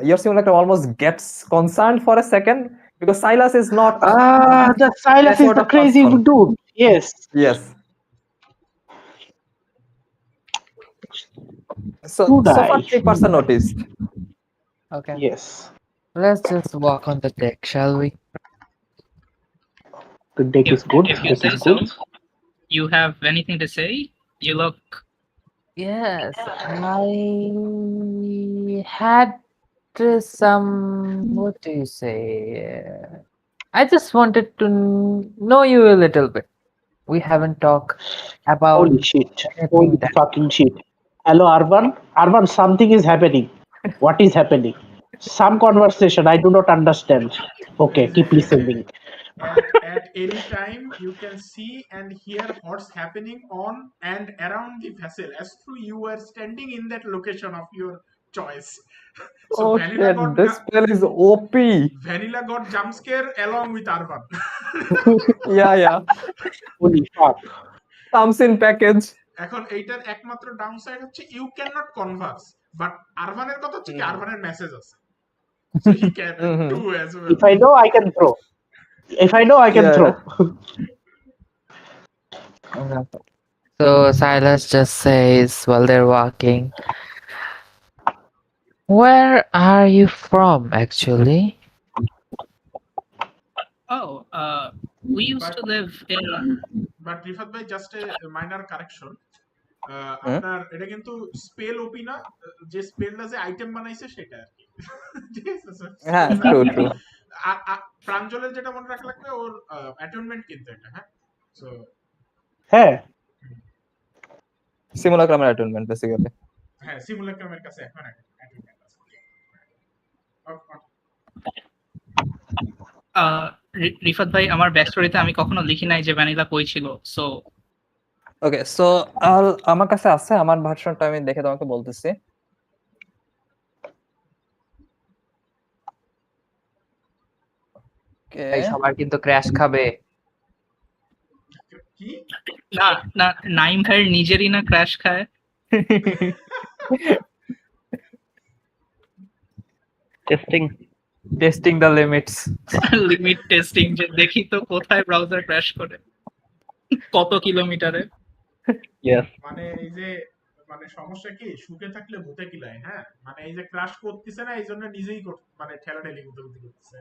Speaker 8: your simulacrum almost gets concerned for a second because Silas is not
Speaker 7: The Silas
Speaker 8: that
Speaker 7: is
Speaker 8: sort
Speaker 7: the
Speaker 8: of
Speaker 7: crazy
Speaker 8: person.
Speaker 7: dude. Yes.
Speaker 8: yes so
Speaker 7: Good
Speaker 8: so far
Speaker 7: eye.
Speaker 8: 3% noticed
Speaker 6: Okay.
Speaker 7: Yes.
Speaker 6: Let's just walk on the deck, shall we?
Speaker 7: The deck is good.
Speaker 5: If you
Speaker 7: Deck
Speaker 5: say
Speaker 7: is
Speaker 5: so.
Speaker 7: good.
Speaker 5: You have anything to say? You look.
Speaker 6: Yes, I had some. What do you say? I just wanted to know you a little bit. We haven't talked about
Speaker 7: Holy shit.
Speaker 6: anything
Speaker 7: Holy
Speaker 6: that.
Speaker 7: fucking shit. Hello, Arvan. Arvan, something is happening. What is happening? Some conversation I do not understand. Okay, keep listening.
Speaker 3: at any time you can see and hear what's happening on and around the vessel as though you were standing in that location of your choice. So
Speaker 8: oh
Speaker 3: Vanilla
Speaker 8: shit
Speaker 3: got
Speaker 8: this spell is OP
Speaker 3: Vanilla got jump scare along with Arvan.
Speaker 8: yeah
Speaker 7: Holy fuck.
Speaker 8: comes in package
Speaker 3: এখন এইটার একমাত্র downside হচ্ছে you can not converse but আরভানের কথা হচ্ছে কি আরভানের message আছে so he can do as well
Speaker 7: If I know, I can throw. If I know, I can
Speaker 8: Yeah.
Speaker 7: throw.
Speaker 6: So Silas just says while they're walking, "Where are you from, actually?"
Speaker 5: Oh, we used to live in.
Speaker 3: But Rifat ভাই just a minor correction আপনার এটা কিন্তু spell ওপি না যে স্পেলটা যে item বানাইছে সেটা আর কি ঠিক আছে
Speaker 8: হ্যাঁ true
Speaker 3: প্রাঞ্জলের যেটা মনে রাখা লাগবে ওর অ্যাটেনমেন্ট কিন্তু এটা হ্যাঁ সো
Speaker 7: হ্যাঁ
Speaker 8: simulacrum attunement basically
Speaker 3: হ্যাঁ সিমুলেক্রামের কাছে এখন অ্যাটেনমেন্ট আছে
Speaker 5: রিফাত ভাই আমার ব্যাক স্টোরিতে আমি কখনো লিখি নাই যে ভ্যানিলা কই ছিল সো
Speaker 8: ওকে সো আমার কাছে আছে আমার ভার্সনটা আমি দেখে তোমাকে বলতেছি ওকে
Speaker 6: এই সবার কিন্তু ক্র্যাশ খাবে।
Speaker 3: কি
Speaker 5: না না নাইম ভাইয়ের নিজেরই না ক্র্যাশ খায়
Speaker 6: Testing the limits.
Speaker 5: Limit testing যে দেখি তো কোথায় ব্রাউজার ক্র্যাশ করে কত কিলোমিটারে
Speaker 4: Yes.
Speaker 3: মানে এই যে মানে সমস্যা কি সুখে থাকলে ভূতে কিলায় হ্যাঁ মানে এই যে ক্রাশ করতেছে না এই জন্য নিজেই মানে ঠেলাঠেলি করতেছে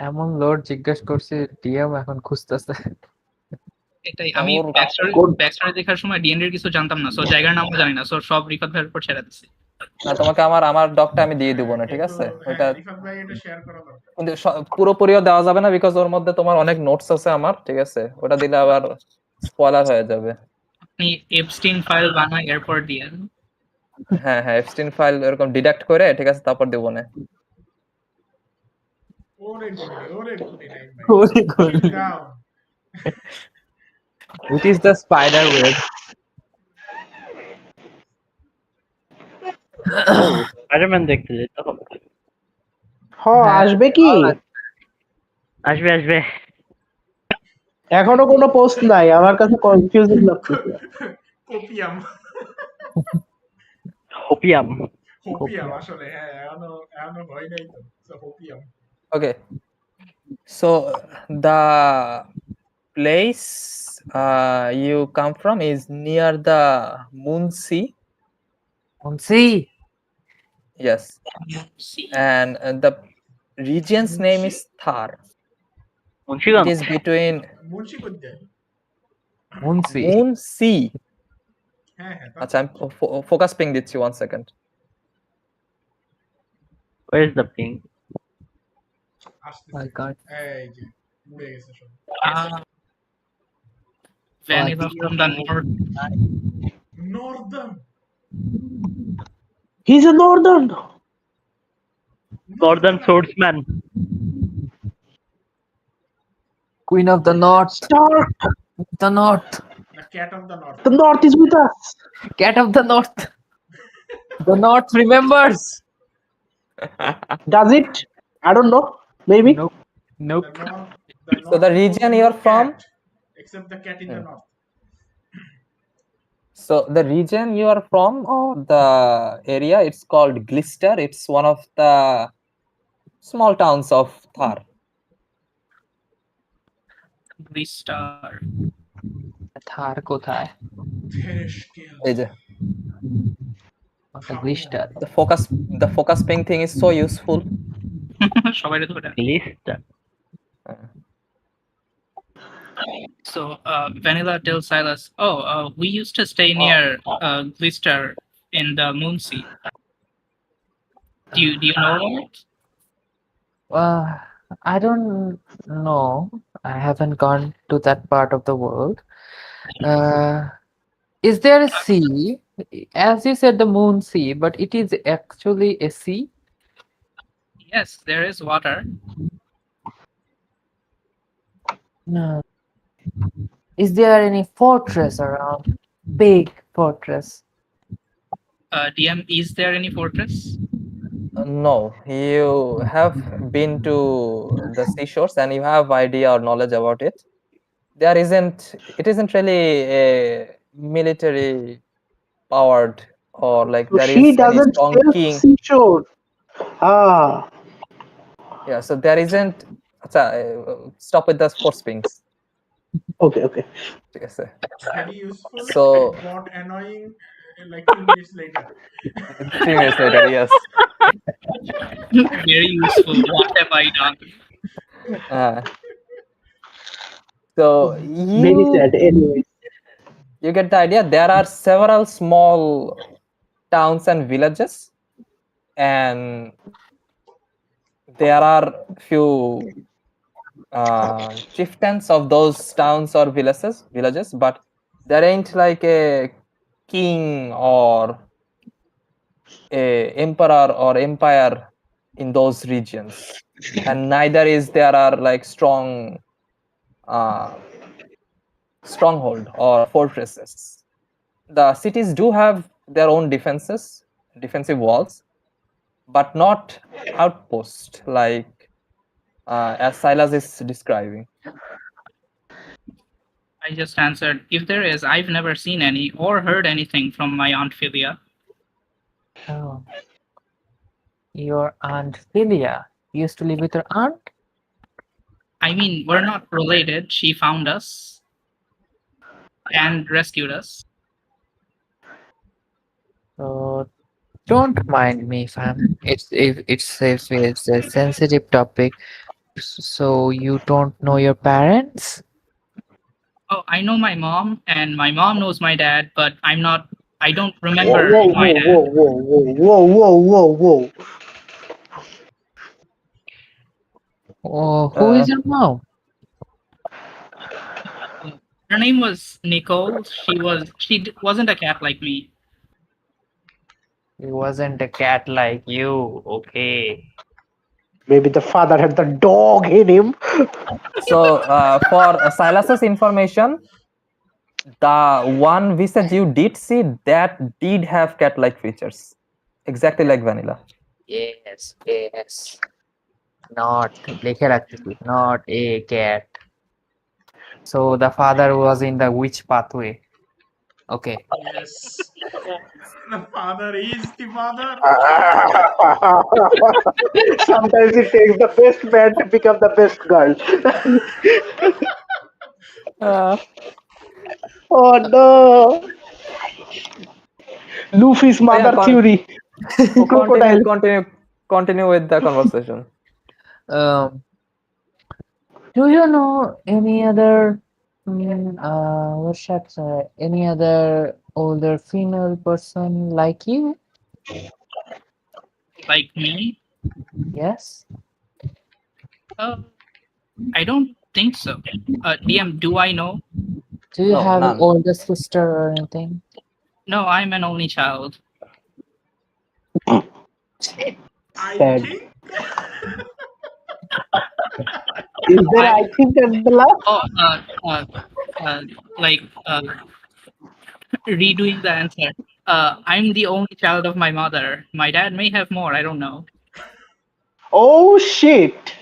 Speaker 6: এমন লোড জিজ্ঞেস করছি ডিএম এখন খুঁজতেছে।
Speaker 5: এটাই আমি
Speaker 8: ওর
Speaker 5: ব্যাকস্টোরি দেখার সময় ডিএনডি এর কিছু জানতাম না সো জায়গার নামও জানি না সো সব রিফাত ভাইয়ের উপর ছেড়ে দিছি
Speaker 8: না তোমাকে আমার ডকটা আমি দিয়ে দিব না ঠিক আছে ওটা
Speaker 3: রিফাত ভাই এটা শেয়ার করা দরকার
Speaker 8: কিন্তু পুরোপুরিও দেওয়া যাবে না বিকজ ওর মধ্যে তোমার অনেক নোটস আছে আমার ঠিক আছে ওটা দিলে আবার স্পয়লার হয়ে যাবে
Speaker 5: আপনি এপস্টিন ফাইল বানাই এরপর দিয়েন
Speaker 8: হ্যাঁ হ্যাঁ এপস্টিন ফাইল এরকম ডিডাক্ট করে ঠিক আছে তারপর দেবো না
Speaker 3: ওরে গুনি নাইম ভাই
Speaker 9: ওরে
Speaker 3: Chill
Speaker 9: Guni.
Speaker 3: down.
Speaker 9: It is the spider web.
Speaker 4: Spiderman দেখতে যেতে হবে
Speaker 7: হ্যাঁ আসবে কি
Speaker 4: আসবে আসবে
Speaker 7: এখনো কোনো পোস্ট নাই আমার কাছে কনফিউজিং লাগতেছে
Speaker 3: কোপিয়াম
Speaker 4: হোপিয়াম
Speaker 3: হোপিয়াম আসলে হ্যাঁ এখনো হয় নাই তো So, হোপিয়াম
Speaker 8: okay so the place you come from is near the Munsi
Speaker 6: See,
Speaker 8: yes
Speaker 5: See,
Speaker 8: and the region's name is Thar it
Speaker 4: Munshiganj
Speaker 8: is between
Speaker 3: Munshi কোথায়
Speaker 9: Munsi.
Speaker 8: Munsi
Speaker 3: হ্যাঁ হ্যাঁ তা
Speaker 8: আচ্ছা আমি ফোকাস পিং দিচ্ছি 1 second
Speaker 4: where is the ping
Speaker 3: আসতেছে
Speaker 9: My God.
Speaker 3: এই যে উড়ে গেছে সব
Speaker 5: Vanilla from the north.
Speaker 3: Northern
Speaker 7: his a northern
Speaker 4: northern সোর্সম্যান
Speaker 9: Queen of the North.
Speaker 7: Stark
Speaker 9: The North.
Speaker 3: The cat of the north
Speaker 7: the north is with us
Speaker 9: Cat of the North. The North remembers.
Speaker 7: Does it I don't know maybe
Speaker 9: Nope. Nope.
Speaker 8: So the region you are from?
Speaker 3: Except the cat in the north.
Speaker 8: So the region you are from or the area, it's called Glister. It's one of the small towns of Thar.
Speaker 5: Star.
Speaker 9: Thar কোথায়?
Speaker 3: Terrestrial.
Speaker 8: এই যে,
Speaker 9: The Glister.
Speaker 8: the focus ping thing is so useful.
Speaker 5: সবাই ধরে।
Speaker 4: Glister
Speaker 5: So Vanilla tells Silas, "Oh, we used to stay near Glister in the Moonsea. Do you know it?"
Speaker 6: I don't know. I haven't gone to that part of the world. Is there a sea? As you said, the moon sea, but it is actually a sea.
Speaker 5: Yes, there is water.
Speaker 6: No. Is there any fortress around? Big fortress.
Speaker 5: DM, is there any fortress?
Speaker 8: No, you have been to the seashores and you have idea or knowledge about it. It isn't really a military powered or like
Speaker 7: So
Speaker 8: there
Speaker 7: she
Speaker 8: is any
Speaker 7: doesn't
Speaker 8: strong
Speaker 7: tell
Speaker 8: king.
Speaker 7: seashore. Ah,
Speaker 8: Yeah, so there isn't. Stop with the force pings.
Speaker 7: okay.
Speaker 8: ঠিক আছে?
Speaker 3: Very useful.
Speaker 8: So-
Speaker 3: Got annoying like 2 minutes later.
Speaker 8: 3 minutes later, yes.
Speaker 5: Very useful. What have I done?
Speaker 8: So
Speaker 7: Very sad. Anyway,
Speaker 8: you get the idea. There are several small towns and villages, and there are few chieftains of those towns or villages, but there ain't like a king or a emperor or empire in those regions, and neither is there are like stronghold or fortresses. The cities do have their own defensive walls, but not outpost like as Silas is describing.
Speaker 5: I just answered, if there is, I've never seen any or heard anything from my Aunt Philia.
Speaker 6: Oh. Your Aunt Philia used to live with her aunt?
Speaker 5: I mean, we're not related. She found us and rescued us.
Speaker 6: So don't mind me, fam. It's a sensitive topic. So you don't know your parents?
Speaker 5: Oh, I know my mom, and my mom knows my dad, but I don't remember my dad.
Speaker 7: whoa.
Speaker 6: Oh, who is your mom?
Speaker 5: Her name was Nicole. She wasn't a cat like me.
Speaker 9: He wasn't a cat like you. Okay.
Speaker 7: Maybe the father had the dog in him.
Speaker 8: So, for Silas's information, the one visage you did see that did have cat-like features, exactly like Vanilla.
Speaker 9: Yes, yes. Not লিখে রাখতেছি, not a cat. So the father was in the witch pathway. Okay.
Speaker 3: Yes. The father is the father.
Speaker 7: Sometimes it takes the best man to become the best girl. Oh no! Luffy's
Speaker 8: Oh, yeah,
Speaker 7: mother theory. Crocodile.
Speaker 8: Continue with the conversation.
Speaker 9: Do you know any other any other older female person like you?
Speaker 5: Like me?
Speaker 9: Yes.
Speaker 5: I don't think so. DM, do I know?
Speaker 9: Do you
Speaker 8: No,
Speaker 9: have an
Speaker 8: none.
Speaker 9: older sister or anything?
Speaker 5: No, I'm an only child.
Speaker 3: I
Speaker 7: Sad.
Speaker 3: think.
Speaker 7: Is there, I think, at the last?
Speaker 5: Oh, like redoing the answer. I'm the only child of my mother. My dad may have more. I don't know.
Speaker 7: Oh shit!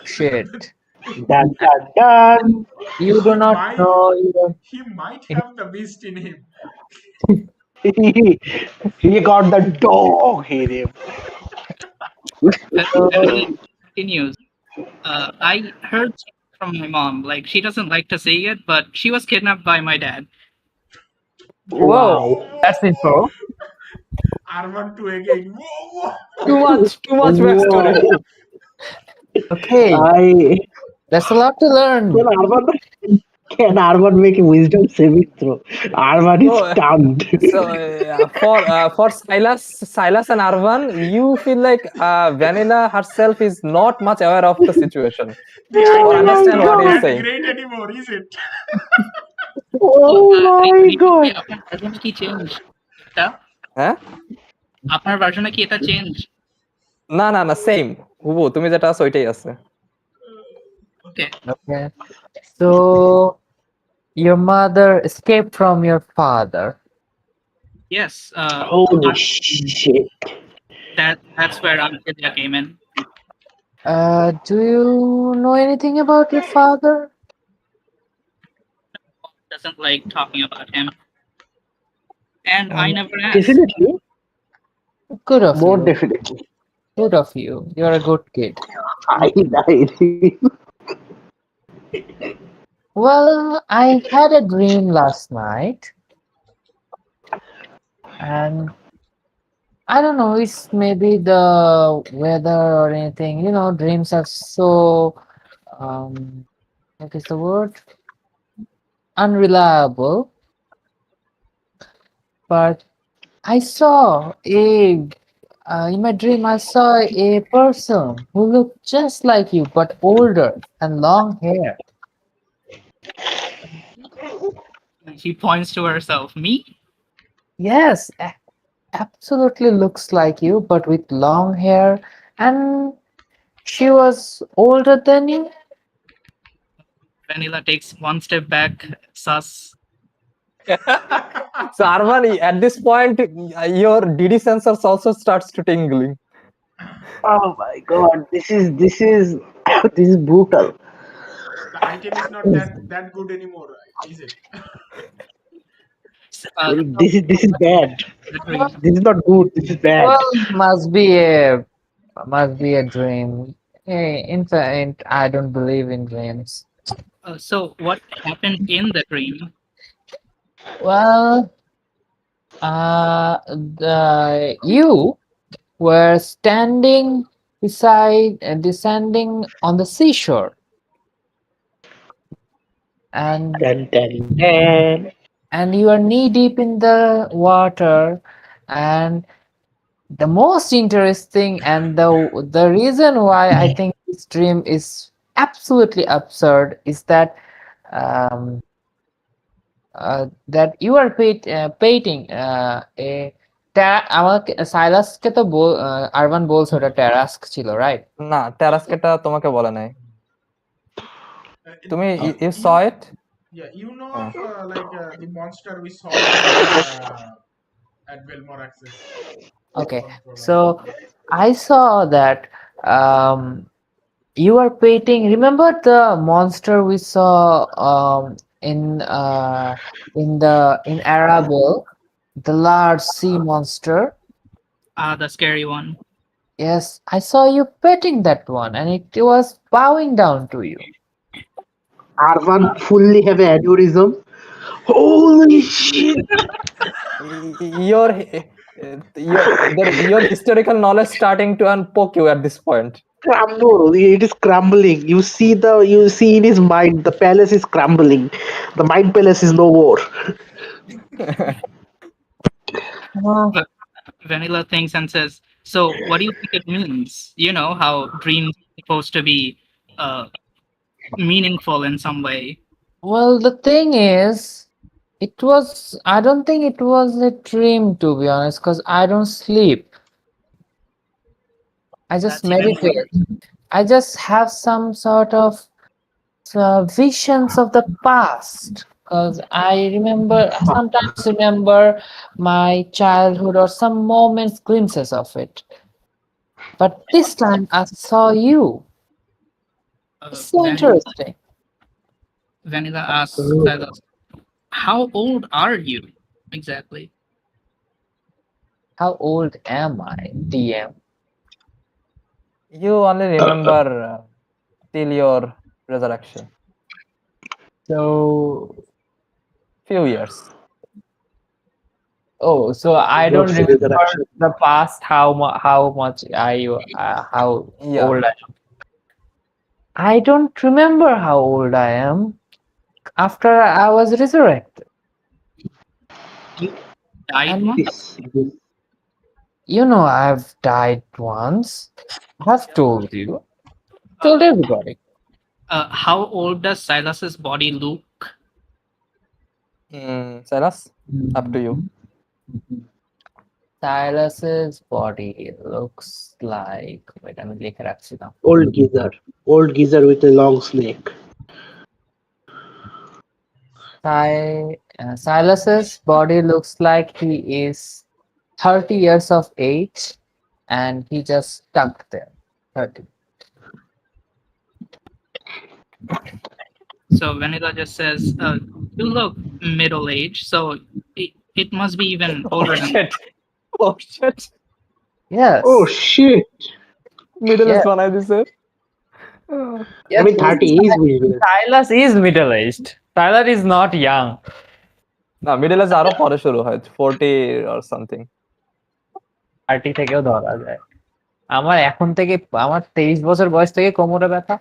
Speaker 9: Shit.
Speaker 7: Dun dun dun!
Speaker 9: You do not
Speaker 3: might-
Speaker 9: know. You don't.
Speaker 3: He might have the beast in him.
Speaker 7: He got the dog in him.
Speaker 5: He continues. I heard from my mom. Like she doesn't like to say it, but she was kidnapped by my dad.
Speaker 8: Whoa,
Speaker 9: That's info.
Speaker 3: Arman 2 again. Whoa.
Speaker 8: too much backstory.
Speaker 7: Whoa.
Speaker 9: Okay. That's a lot to learn.
Speaker 7: Can Arman make a wisdom saving throw? Arman is stunned.
Speaker 8: So for Silas and Arvan, you feel like Vanilla herself is not much aware of the situation
Speaker 3: The
Speaker 8: or
Speaker 3: item is
Speaker 8: understand
Speaker 3: not
Speaker 8: what he's
Speaker 3: that
Speaker 8: saying.
Speaker 3: great anymore, is it?
Speaker 7: Oh my god!
Speaker 5: আপনার ভার্সনে কি change এটা?
Speaker 8: হ্যাঁ?
Speaker 5: আপনার ভার্সনে কি এটা change?
Speaker 8: না না না সেম হুবু তুমি যেটা আছো ওইটাই আছে।
Speaker 5: Okay.
Speaker 9: Okay. So your mother escaped from your father.
Speaker 5: Yes.
Speaker 7: Holy shit!
Speaker 5: That's where Amphibia came in.
Speaker 9: Do you know anything about your father?
Speaker 5: Doesn't like talking about him. And I never asked.
Speaker 7: Definitely.
Speaker 9: Good of
Speaker 7: More
Speaker 9: you.
Speaker 7: definitely.
Speaker 9: Good of you. You're a good kid. Well, I had a dream last night. And I don't know, it's maybe the weather or anything. You know, dreams are so, what is the word? Unreliable. But I saw in my dream, I saw a person who looked just like you, but older and long hair.
Speaker 5: She points to herself. Me?
Speaker 9: Yes, absolutely looks like you, but with long hair, and she was older than you.
Speaker 5: Vanilla takes one step back, sus.
Speaker 8: So Arman, at this point, your DD sensors also starts to tingling.
Speaker 7: Oh my god! This is this is brutal.
Speaker 3: The item is not that good anymore, is it?
Speaker 7: This is bad. This is not good. This is bad.
Speaker 9: Well, must be a dream. In fact, I don't believe in dreams.
Speaker 5: So what happened in the dream?
Speaker 9: Well, you were standing descending on the seashore, and and you are knee deep in the water. And the most interesting and the reason why I think this dream is absolutely absurd is that that you are painting a আমাকে সাইলাসকে তো আরমান বলছে ওটা ট্যারাস্ক ছিল, right?
Speaker 8: না, টেরাস্কেটা তোমাকে বলে নাই। তুমি
Speaker 3: you,
Speaker 8: you
Speaker 3: you
Speaker 8: saw it?
Speaker 3: yeah, you know
Speaker 8: Oh.
Speaker 3: of the monster we saw at Belmore Access.
Speaker 9: Okay,
Speaker 3: Control
Speaker 9: so I saw that you are painting. Remember the monster we saw in Arabelle, the large sea monster?
Speaker 5: The scary one.
Speaker 9: Yes, I saw you petting that one, and it was bowing down to you.
Speaker 7: Arvan fully have aneurysm. Holy shit!
Speaker 8: Your your historical knowledge starting to unpoke you at this point.
Speaker 7: Crumble. It is crumbling. You see in his mind the palace is crumbling. The mind palace is no more.
Speaker 5: Vanilla thinks and says, "So, what do you think it means? You know how dreams are supposed to be meaningful in some way."
Speaker 9: Well, the thing is, I don't think it was a dream, to be honest, because I don't sleep. I just
Speaker 5: That's even
Speaker 9: meditate. I just have some sort of visions of the past. Because I sometimes remember my childhood or some moments, glimpses of it. But this time I saw you. It's so interesting.
Speaker 5: Vanilla asks Silas, "How old are you exactly?"
Speaker 9: How old am I, DM?
Speaker 8: You only remember till your resurrection.
Speaker 9: So,
Speaker 8: Few years.
Speaker 9: oh, so I don't
Speaker 7: What's the
Speaker 9: remember
Speaker 7: resurrection?
Speaker 9: the past. How much are you? How
Speaker 8: Yeah.
Speaker 9: old I am? I don't remember how old I am after I was resurrected.
Speaker 5: Died
Speaker 9: And
Speaker 5: once?
Speaker 9: you know, I've died once. I've told you. Told everybody.
Speaker 5: How old does Silas's body look?
Speaker 8: Silas, up to you.
Speaker 9: Silas's body looks like. Wait, I'm লিখে রাখছি now.
Speaker 7: Old geezer with a long snake.
Speaker 9: Silas's body looks like he is 30 years of age, and he just stuck there. 30.
Speaker 5: So Vanilla just says, "You look middle-aged, so it must be even older than that."
Speaker 8: Oh shit.
Speaker 9: Yes.
Speaker 7: Oh shit!
Speaker 8: Middle
Speaker 9: Yeah.
Speaker 8: is one I deserve.
Speaker 9: Yes,
Speaker 7: I mean, 30 is weird.
Speaker 9: Silas is middle-aged. Silas is not young.
Speaker 8: না, middle age আরো পরে শুরু হয় 40 or something.
Speaker 9: 30 থেকেও ধরা যায়। আমার এখন থেকে আমার 23 বছর বয়স থেকে কোমরে ব্যথা।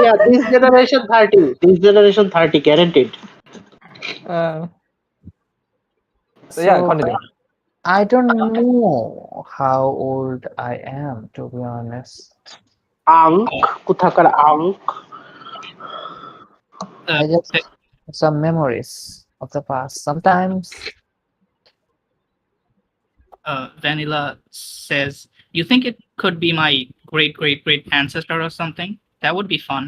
Speaker 7: Yeah, this generation 30. This generation 30, guaranteed.
Speaker 8: So yeah, continue.
Speaker 9: I don't know how old I am, to be honest.
Speaker 7: Ankh, kuthakar Ankh.
Speaker 9: I just have some memories of the past. Sometimes
Speaker 5: Vanilla says, "You think it could be my great ancestor or something? That would be fun."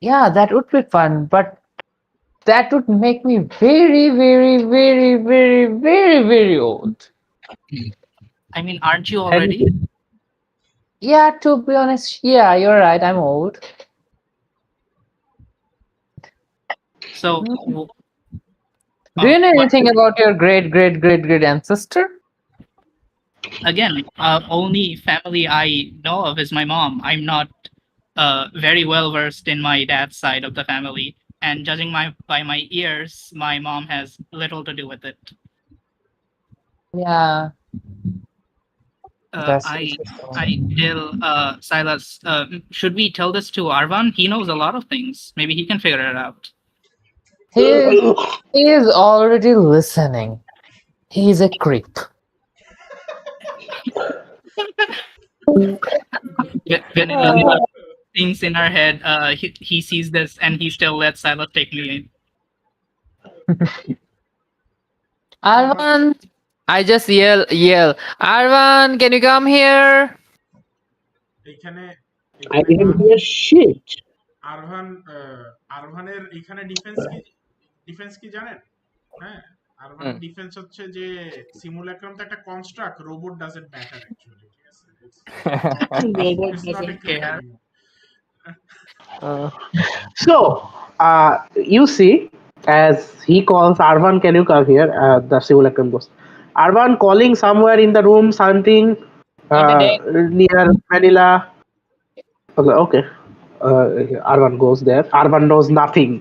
Speaker 9: yeah, that would be fun, but that would make me very, very, very, very, very, very old.
Speaker 5: I mean, aren't you already?
Speaker 9: Yeah, to be honest, yeah, you're right. I'm old.
Speaker 5: So,
Speaker 9: Do you know anything about your great ancestor?
Speaker 5: again, only family I know of is my mom. I'm not very well versed in my dad's side of the family, and judging by my ears, my mom has little to do with it.
Speaker 9: Yeah. That's
Speaker 5: I
Speaker 9: interesting.
Speaker 5: tell Silas, should we tell this to Arvan? He knows a lot of things. Maybe he can figure it out.
Speaker 9: He is already listening. He's a creep.
Speaker 5: Vanilla thinks in her head, he sees this and he still lets Silas take me in.
Speaker 9: Arvan, I just yell. Arvan, can you come here?
Speaker 3: এখানে
Speaker 7: I didn't hear shit.
Speaker 3: আরভানের এখানে defence কি জানেন? হ্যাঁ, আরভানের defence হচ্ছে যে সিমুলেক্রাম তো একটা construct, robot doesn't matter actually, ঠিক আছে?
Speaker 5: Robot
Speaker 3: It's not a
Speaker 5: doesn't
Speaker 3: click
Speaker 5: care.
Speaker 3: anymore.
Speaker 7: So, you see, as he calls Arvan, can you come here? The simulacrum goes. Arvan calling somewhere in the room, something near Vanilla. Okay. Arvan goes there. Arvan knows nothing.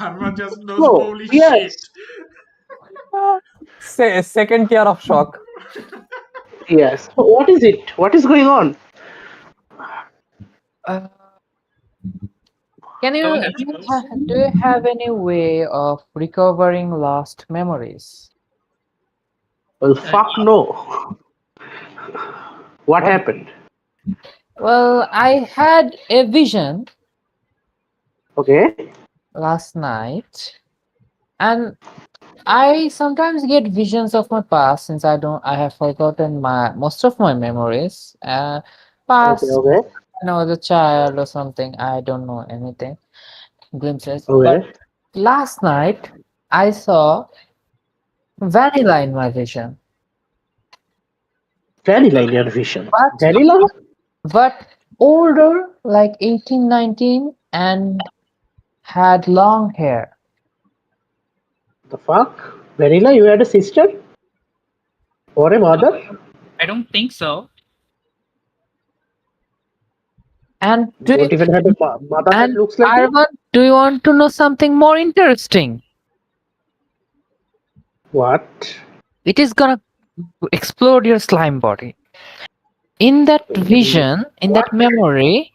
Speaker 3: Arvan just knows
Speaker 7: Oh,
Speaker 3: holy
Speaker 7: yes.
Speaker 3: shit.
Speaker 8: Second tier of shock.
Speaker 7: Yes. So what is it? What is going on?
Speaker 9: Can you
Speaker 5: Go ahead.
Speaker 9: do you have any way of recovering lost memories?
Speaker 7: Well, fuck no. What happened?
Speaker 9: Well, I had a vision
Speaker 7: Okay.
Speaker 9: last night, and I sometimes get visions of my past since I have forgotten most of my memories. Past
Speaker 7: Okay.
Speaker 9: when I was a child or something, I don't know anything. Glimpses.
Speaker 7: Okay.
Speaker 9: But last night I saw Vanilla in my vision.
Speaker 7: Vanilla in your vision.
Speaker 9: But
Speaker 7: Vanilla?
Speaker 9: but older, like 18, 19, and had long hair.
Speaker 7: The fuck? Vanilla, you had a sister? Or a mother?
Speaker 5: I don't think so.
Speaker 9: And
Speaker 7: You don't even have a mother that
Speaker 9: and
Speaker 7: looks like that?
Speaker 9: Arvan, do you want to know something more interesting?
Speaker 7: What?
Speaker 9: It is gonna explode your slime body. In that vision, in that memory,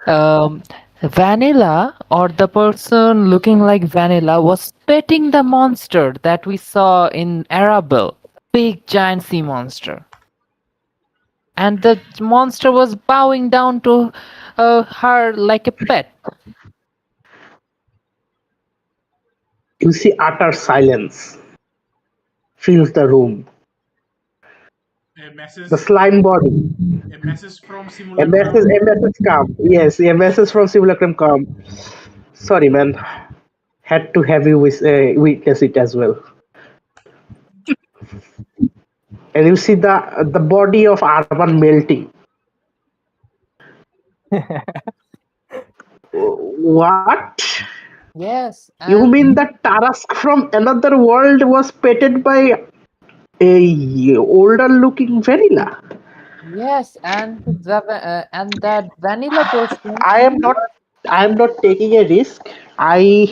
Speaker 9: Vanilla, or the person looking like Vanilla, was petting the monster that we saw in Arabelle, big giant sea monster. And the monster was bowing down to her like a pet.
Speaker 7: You see utter silence fills the room.
Speaker 3: A message.
Speaker 7: The slime body.
Speaker 3: A message from
Speaker 7: A
Speaker 3: simulacrum.
Speaker 7: message come. Yes, a message from simulacrum come. Sorry, man. Had to have you witness it as well. And you see the body of Arvan melting. What?
Speaker 9: Yes.
Speaker 7: You
Speaker 9: and-
Speaker 7: mean that Tarask from another world was petted by a older looking Vanilla?
Speaker 9: Yes, and that Vanilla person.
Speaker 7: I am not taking a risk. I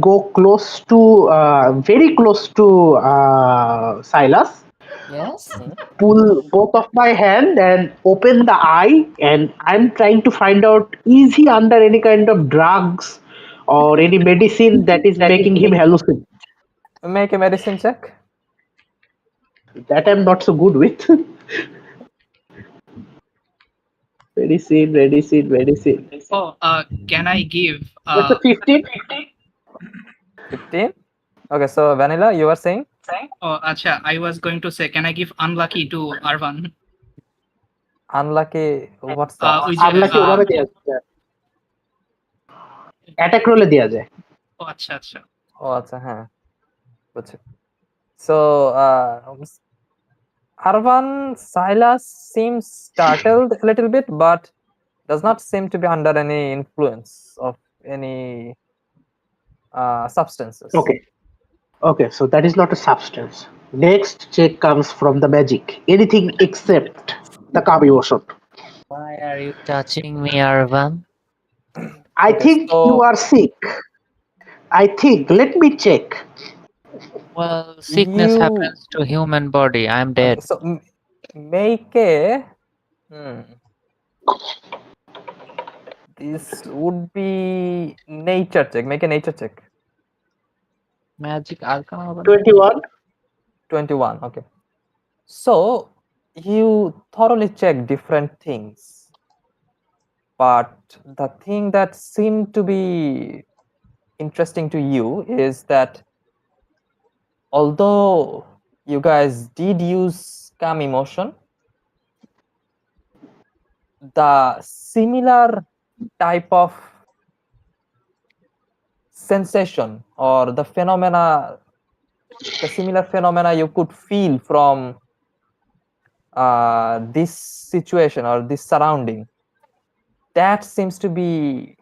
Speaker 7: go close to very close to Silas,
Speaker 9: Yes.
Speaker 7: pull both of my hand and open the eye, and I'm trying to find out, is he under any kind of drugs or any medicine that is making him hallucinate?
Speaker 8: Make a medicine check.
Speaker 7: That I'm not so good with. medicine.
Speaker 5: Oh, can I give?
Speaker 7: That's a 15.
Speaker 8: 15. Okay, so Vanilla, you were saying?
Speaker 5: Oh, acha, I was going to say, can I give unlucky to Arvan?
Speaker 8: Unlucky. What's that?
Speaker 5: ওই যে,
Speaker 7: Unlucky ওভাবে দেয়া যায়। Attack roll এ দেয়া যায়।
Speaker 5: ও আচ্ছা আচ্ছা।
Speaker 8: ও আচ্ছা, হ্যাঁ বুঝছি। So Arvan Silas seems startled a little bit, but does not seem to be under any influence of any substances.
Speaker 7: Okay, so that is not a substance. Next check comes from the magic. Anything except the Kami Oshot.
Speaker 6: Why are you touching me, Arvan?
Speaker 7: I think you are sick. Let me check.
Speaker 6: Well, sickness
Speaker 8: You-
Speaker 6: happens to human body. I'm dead.
Speaker 8: So make a this would be nature check. Make a nature check.
Speaker 6: Magic Arcana.
Speaker 7: 21.
Speaker 8: 21. Okay. So you thoroughly check different things. But the thing that seemed to be interesting to you is that although you guys did use calm emotion, the similar type of sensation or the similar phenomena you could feel from this situation or this surrounding, that seems to be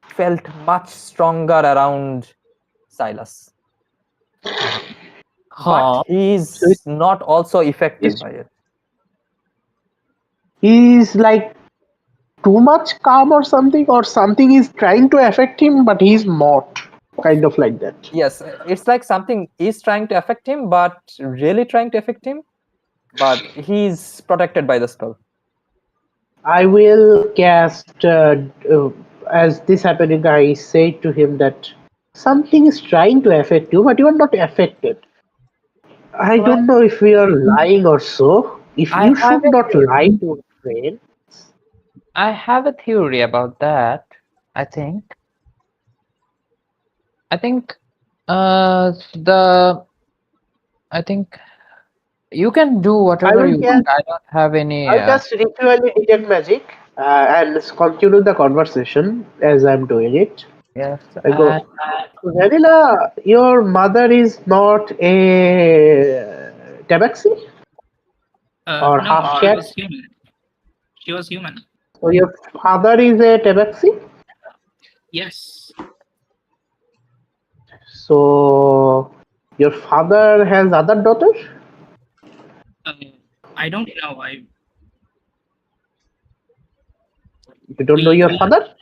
Speaker 8: felt much stronger around Silas. But
Speaker 9: Huh.
Speaker 8: he is not also affected
Speaker 7: Is
Speaker 8: by it.
Speaker 7: he's like too much calm or something is trying to affect him, but he's not. Kind of like that.
Speaker 8: Yes, it's like something is trying to affect him, but really trying to affect him, but he's protected by the spell.
Speaker 7: I will cast, as this happening, I say to him that something is trying to affect you, but you are not affected. I
Speaker 9: Well,
Speaker 7: don't know if we are lying or so. If
Speaker 9: I
Speaker 7: you
Speaker 9: have
Speaker 7: should not lie to a friend.
Speaker 9: I have a theory about that. I think. I think the I think you can do
Speaker 7: I
Speaker 9: whatever
Speaker 7: will
Speaker 9: you
Speaker 7: cast,
Speaker 9: want. I don't have any
Speaker 7: I'll cast ritually detect magic and continue the conversation as I'm doing it.
Speaker 9: yes,
Speaker 7: I
Speaker 9: and
Speaker 7: go, Vanilla, your mother is not a tabaxi or
Speaker 5: No,
Speaker 7: half
Speaker 5: she
Speaker 7: cat.
Speaker 5: was human. She was human.
Speaker 7: So your father is a tabaxi.
Speaker 5: Yes.
Speaker 7: So your father has other daughters.
Speaker 5: I don't know.
Speaker 7: You don't know your father.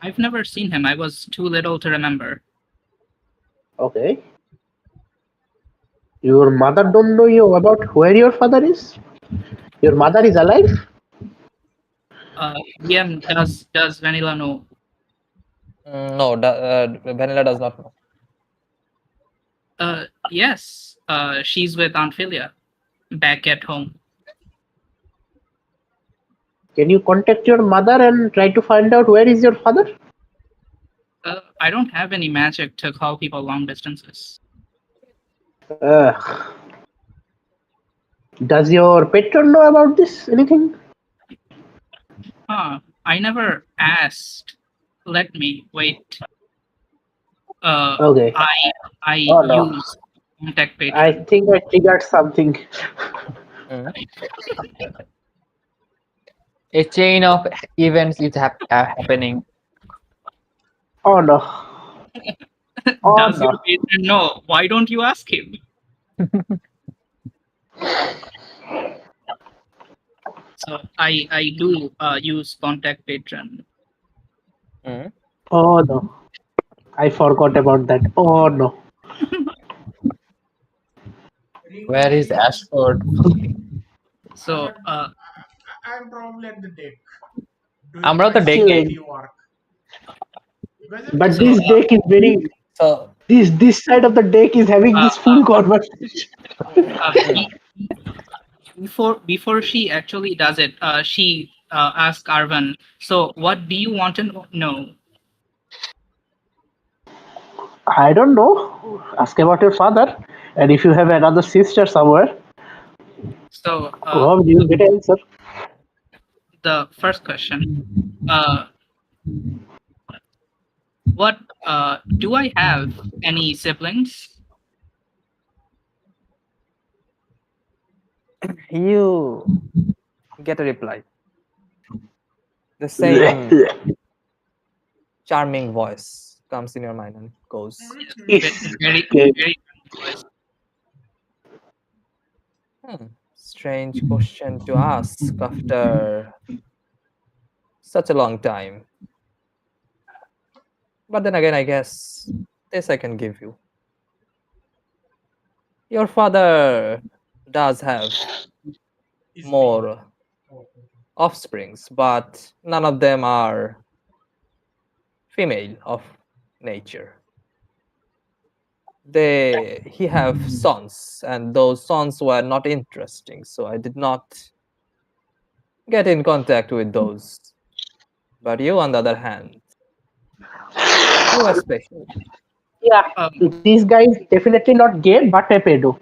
Speaker 5: I've never seen him. I was too little to remember.
Speaker 7: Okay. Your mother don't know you about where your father is. Your mother is alive.
Speaker 5: DM does Vanilla know?
Speaker 8: No, Vanilla does not know.
Speaker 5: Yes. She's with Aunt Philia, back at home.
Speaker 7: Can you contact your mother and try to find out where is your father?
Speaker 5: I don't have any magic to call people long distances.
Speaker 7: Does your patron know about this? Anything?
Speaker 5: I never asked. Let me wait.
Speaker 7: Okay.
Speaker 5: I
Speaker 7: Oh no.
Speaker 5: use contact patron.
Speaker 7: I think I triggered something.
Speaker 9: a chain of events is happening.
Speaker 7: Oh no. Oh
Speaker 5: Does
Speaker 7: no.
Speaker 5: your patron know? Why don't you ask him? So I do use contact patron.
Speaker 7: Oh no. I forgot about that. Oh no.
Speaker 9: Where is Ashford?
Speaker 5: So
Speaker 3: I'm probably at the deck doing
Speaker 9: I'm not
Speaker 3: my
Speaker 9: the deck.
Speaker 3: security work. You guys are
Speaker 7: But
Speaker 3: doing
Speaker 7: this
Speaker 3: what?
Speaker 7: deck is very.
Speaker 8: So
Speaker 7: This side of the deck is having this full conversation.
Speaker 5: Before she actually does it, she asks Arvan, so what do you want to know?
Speaker 7: I don't know. Ask about your father, and if you have another sister somewhere,
Speaker 5: So
Speaker 7: probably you'll get an answer.
Speaker 5: the first question, what do I have any siblings?
Speaker 8: you get a reply. The same charming voice comes in your mind and goes,
Speaker 5: Very voice.
Speaker 8: Strange question to ask after such a long time. But then again, I guess this I can give you. Your father does have more offsprings, but none of them are female of nature. He have sons, and those sons were not interesting, so I did not get in contact with those. But you, on the other hand, you are special.
Speaker 7: Yeah, this guy is definitely not gay, but a pedo.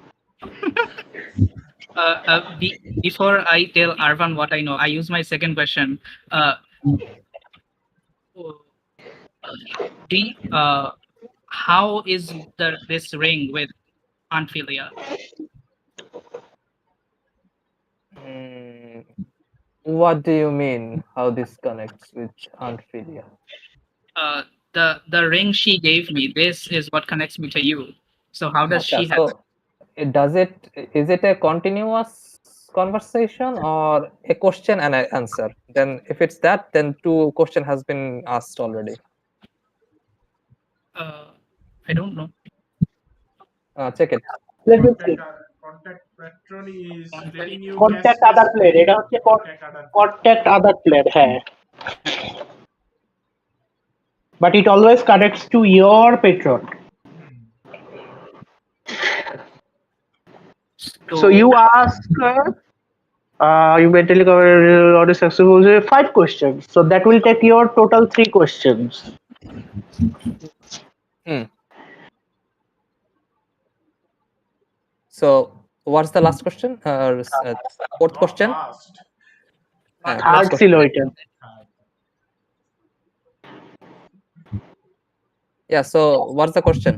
Speaker 5: Before I tell Arvan what I know, I use my second question. Uh, how is this ring with Aunt Philia?
Speaker 8: What do you mean? How this connects with Aunt Philia?
Speaker 5: The ring she gave me. This is what connects me to you. So how does she have?
Speaker 8: So, is it a continuous conversation or a question and an answer? Then, if it's that, then two question has been asked already.
Speaker 5: I don't know.
Speaker 8: Check it.
Speaker 7: Let me see.
Speaker 3: Contact patron is letting you
Speaker 7: Contact
Speaker 3: guess
Speaker 7: other player. এটা হচ্ছে contact other player. হ্যাঁ। But it always connects to your patron. So you ask you mentally cover or successful 5 questions. So that will take your total 3 questions.
Speaker 8: So, what's the last question? Fourth question?
Speaker 7: Third ছিল এটা।
Speaker 8: Yeah, so what's the question?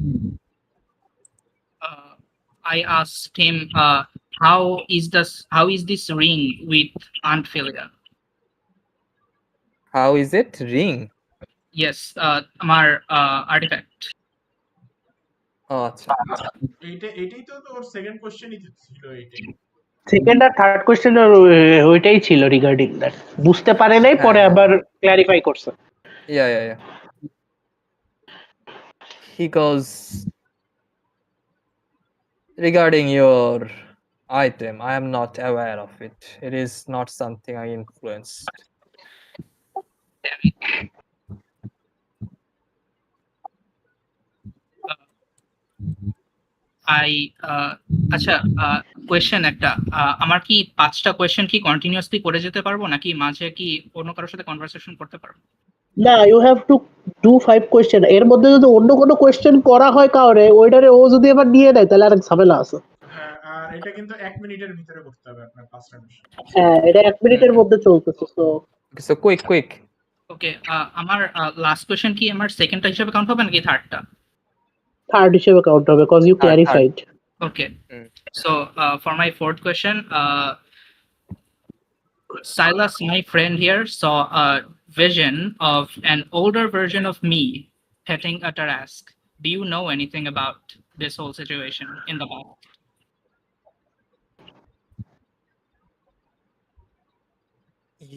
Speaker 5: I asked him, how is this ring with Aunt Philia?
Speaker 8: How is it ring?
Speaker 5: Yes, আমার artifact.
Speaker 8: আচ্ছা
Speaker 3: এইটাই তো ওর second কোশ্চেনই ছিল এইটাই।
Speaker 7: Second আর third question ওইটাই ছিল রিগার্ডিং দ্যাট বুঝতে পারে নাই পরে আবার ক্ল্যারিফাই করছে
Speaker 8: yeah he goes regarding your item I am not aware of it. It is not something I influenced.
Speaker 5: আচ্ছা কোয়েশ্চেন একটা আমার কি 5টা কোয়েশ্চেন কি কন্টিনিউয়াসলি করে যেতে পারবো নাকি মাঝে কি অন্য কারোর সাথে কনভারসেশন করতে পারবো?
Speaker 7: না you have to do 5 question এর মধ্যে যদি অন্য কোনো কোশ্চেন করা হয় কাউরে ওইটারে ও যদি আবার নিয়ে নেয় তাহলে আরেক ঝামেলা আছে।
Speaker 3: হ্যাঁ আর এটা কিন্তু 1 মিনিটের ভিতরে করতে হবে আপনার 5টা কোশ্চেন।
Speaker 7: হ্যাঁ এটা 1 মিনিটের মধ্যে চলতেছে
Speaker 8: সো কুইক
Speaker 5: ওকে আমার লাস্ট কোয়েশ্চেন কি আমার সেকেন্ডটা হিসেবে কাউন্ট হবে নাকি থার্ডটা?
Speaker 7: থার্ড হিসেবে কাউন্ট হবে cuz you clarified.
Speaker 5: Okay. So for my fourth question, Silas, my friend here, saw a vision of an older version of me petting a Tarask. Do you know anything about this whole situation in the past?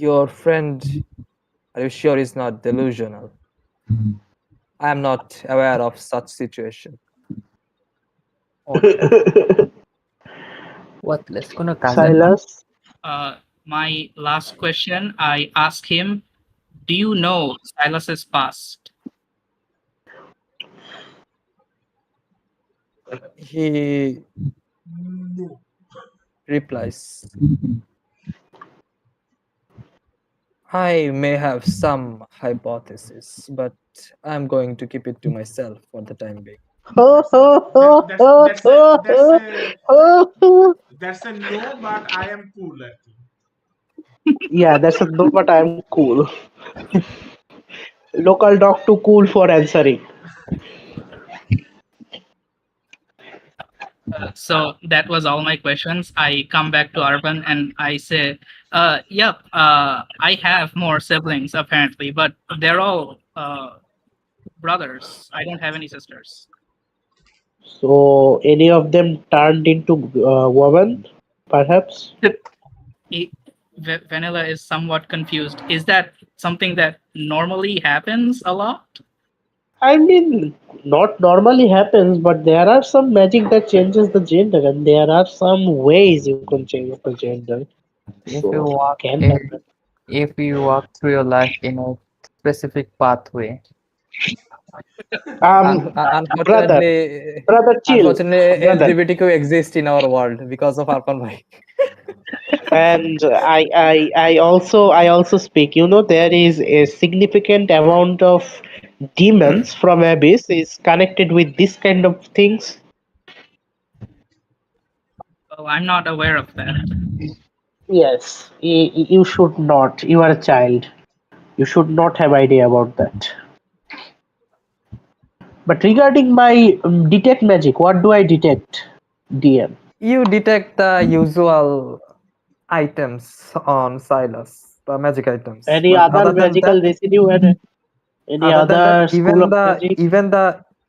Speaker 8: Your friend, are you sure is not delusional? I am not aware of such situation.
Speaker 9: What? Let's go to
Speaker 7: Silas.
Speaker 5: My last question, I asked him, do you know Silas's past?
Speaker 8: He replies, I may have some hypothesis, but I'm going to keep it to myself for the time being.
Speaker 3: That's a no, but I am cool.
Speaker 7: Yeah, that's a no, but I am cool. Local dog too cool for answering.
Speaker 5: So that was all my questions. I come back to Arvan and I say, yep, I have more siblings apparently, but they're all brothers. I don't have any sisters.
Speaker 7: So any of them turned into woman, perhaps?
Speaker 5: Vanilla is somewhat confused. Is that something that normally happens a lot?
Speaker 7: I mean, not normally happens, but there are some magic that changes the gender, and there are some ways you can change the gender.
Speaker 9: If you walk through your life in a specific pathway.
Speaker 7: Brother, chill.
Speaker 8: Unfortunately, LGBTQ exists in our world because of Arpan Bhai.
Speaker 7: And I also speak. You know, there is a significant amount of demons from Abyss is connected with this kind of things.
Speaker 5: Oh, I'm not aware of that.
Speaker 7: Yes, you should not. You are a child. You should not have idea about that. But regarding my detect magic, what do I detect, DM?
Speaker 8: You detect the usual items on Silas, the magic items.
Speaker 7: Any
Speaker 8: But
Speaker 7: other magical residue and any
Speaker 8: other than that,
Speaker 7: other school of magic?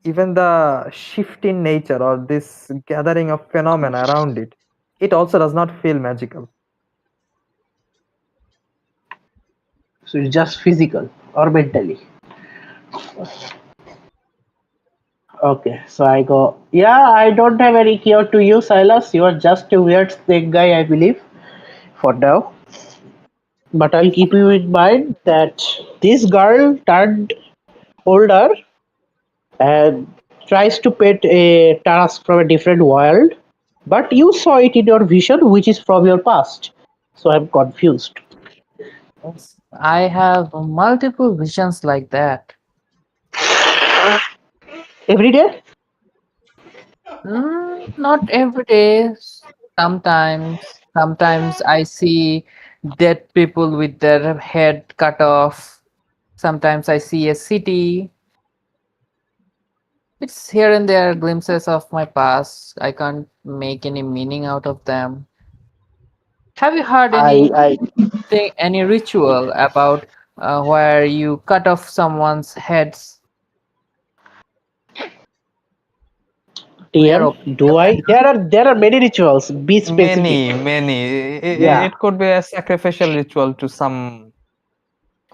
Speaker 8: even the shift in nature or this gathering of phenomena around it, it also does not feel magical.
Speaker 7: So it's just physical or mentally. Okay, so I go, yeah, I don't have any cure to you, Silas. You are just a weird snake guy, I believe, for now. But I'll keep you in mind that this girl turned older and tries to pet a task from a different world, but you saw it in your vision, which is from your past. So I'm confused.
Speaker 9: Yes, I have multiple visions like that.
Speaker 7: Every day?
Speaker 9: Not every day. Sometimes I see dead people with their head cut off. Sometimes I see a city. It's here and there glimpses of my past. I can't make any meaning out of them. Have you heard
Speaker 7: I
Speaker 9: any ritual about where you cut off someone's heads? We are
Speaker 7: TM,
Speaker 9: opening the
Speaker 7: do I?
Speaker 9: Pandora.
Speaker 7: There are many rituals. Be specific.
Speaker 8: Many.
Speaker 7: Yeah,
Speaker 8: It could be a sacrificial ritual to some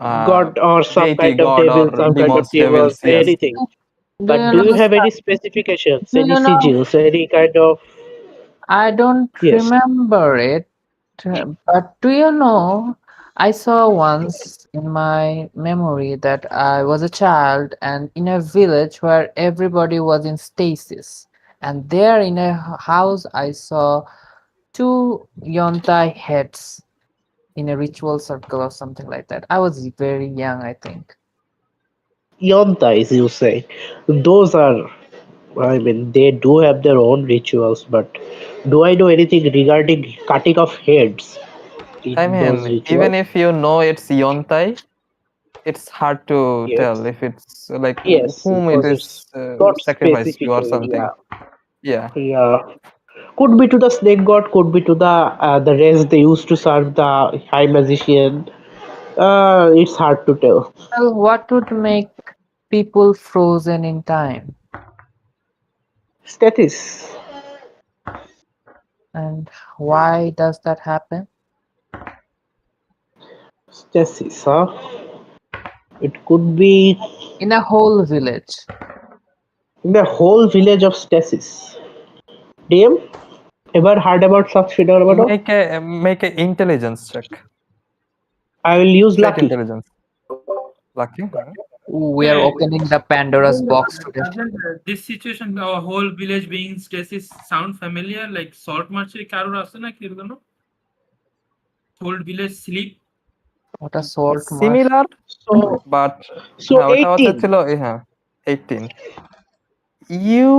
Speaker 7: god or some
Speaker 8: deity,
Speaker 7: kind of
Speaker 8: god,
Speaker 7: devil,
Speaker 8: or
Speaker 7: some kind of
Speaker 8: demons,
Speaker 7: demons,
Speaker 8: devils. Yes.
Speaker 7: anything.
Speaker 9: Do
Speaker 7: But
Speaker 9: you
Speaker 7: do you
Speaker 9: know?
Speaker 7: have any specifications,
Speaker 9: Do
Speaker 7: any
Speaker 9: you know?
Speaker 7: sigils, any kind of?
Speaker 9: I don't
Speaker 7: Yes.
Speaker 9: remember it, but do you know? I saw once in my memory that I was a child and in a village where everybody was in stasis. And there in a house, I saw two Yontai heads in a ritual circle or something like that. I was very young, I think.
Speaker 7: Yontais, you say. Those are, I mean, they do have their own rituals, but do I know anything regarding cutting of heads
Speaker 8: I
Speaker 7: in those
Speaker 8: mean, even
Speaker 7: rituals?
Speaker 8: if you know it's Yontai, it's hard to tell
Speaker 7: Yes.
Speaker 8: if it's like
Speaker 7: Yes,
Speaker 8: whom it
Speaker 7: because
Speaker 8: is
Speaker 7: it's not
Speaker 8: sacrificed to or
Speaker 7: specifically, yeah.
Speaker 8: something. Yeah.
Speaker 7: Yeah. Could be to the snake god, could be to the race they used to serve the high magician. It's hard to tell.
Speaker 9: Well, what would make people frozen in time?
Speaker 7: Status.
Speaker 9: And why does that happen?
Speaker 7: Stasis, huh? It could be
Speaker 9: In a whole village.
Speaker 7: the whole village of stasis. DM, ever heard about such phenomenon?
Speaker 8: Make a intelligence check.
Speaker 7: I will use
Speaker 8: Straight
Speaker 7: lucky.
Speaker 8: intelligence. Lucky.
Speaker 9: We are
Speaker 10: Okay.
Speaker 9: opening the Pandora's box today.
Speaker 10: Doesn't this situation, our whole village being stasis, sound familiar? Like salt marche কারোর আছে না কি এরকম? Whole village sleep.
Speaker 9: What a salt marsh.
Speaker 8: Similar,
Speaker 7: So,
Speaker 8: but
Speaker 7: so
Speaker 8: হ্যাঁ ওটা হচ্ছে
Speaker 7: 18.
Speaker 8: ছিল হ্যাঁ 18. You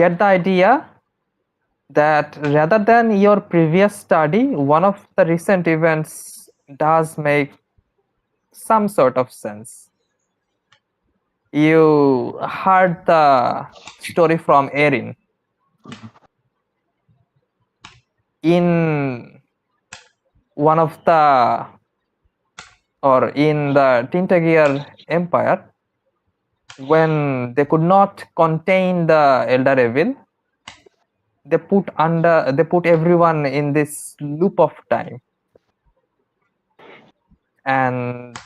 Speaker 8: get the idea that rather than your previous study, one of the recent events does make some sort of sense. You heard the story from Erin. In one of the or in the Tintagier Empire, when they could not contain the Elder Evil, they put everyone in this loop of time, and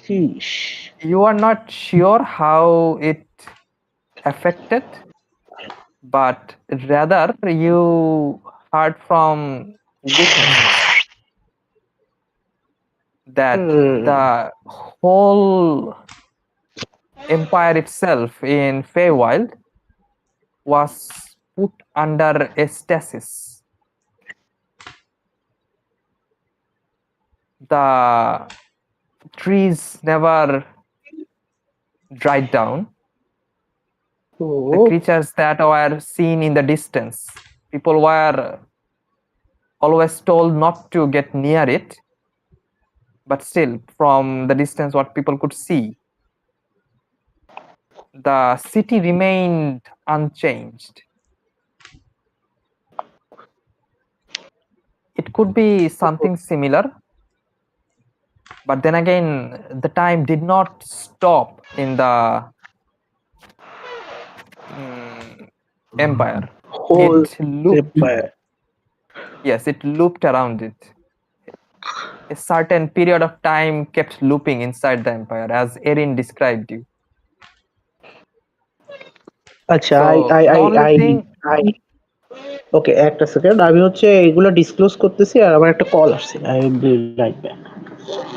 Speaker 7: Sheesh.
Speaker 8: you are not sure how it affected, but rather you heard from witnesses that the whole empire itself in Feywild was put under a stasis. the trees never dried down. The
Speaker 7: Oh,
Speaker 8: creatures that were seen in the distance, people were always told not to get near it, but still, from the distance, what people could see, the city remained unchanged. It could be something similar, but then again, the time did not stop in the empire.
Speaker 7: whole
Speaker 8: It looped.
Speaker 7: empire.
Speaker 8: Yes, it looped around it. A certain period of time kept looping inside the empire, as Erin described you.
Speaker 7: আচ্ছা
Speaker 8: So
Speaker 7: I
Speaker 8: the
Speaker 7: I
Speaker 8: only
Speaker 7: I
Speaker 8: thing,
Speaker 7: I okay একটা second, আমি হচ্ছে এগুলো disclose করতেছি আর আমার একটা call আসছে, I will be right back.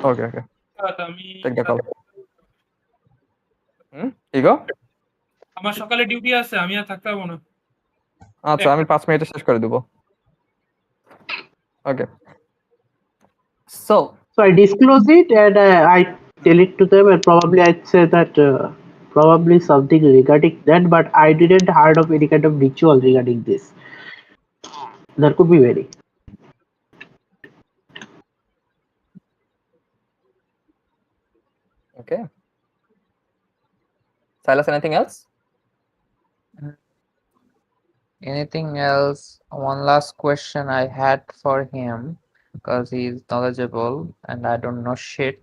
Speaker 8: okay,
Speaker 10: আমি
Speaker 8: take the call. ইগো,
Speaker 10: আমার সকালে ডিউটি আছে, আমি আর থাকতে পারবো না।
Speaker 8: আচ্ছা আমি 5 মিনিটে শেষ করে দেব। Okay. So
Speaker 7: I disclose it and I tell it to them, and probably I'd say that probably something regarding that, but I didn't heard of any kind of ritual regarding this. There could be very.
Speaker 8: okay. Silas, anything else?
Speaker 9: Anything else? One last question I had for him, because he's knowledgeable and I don't know shit.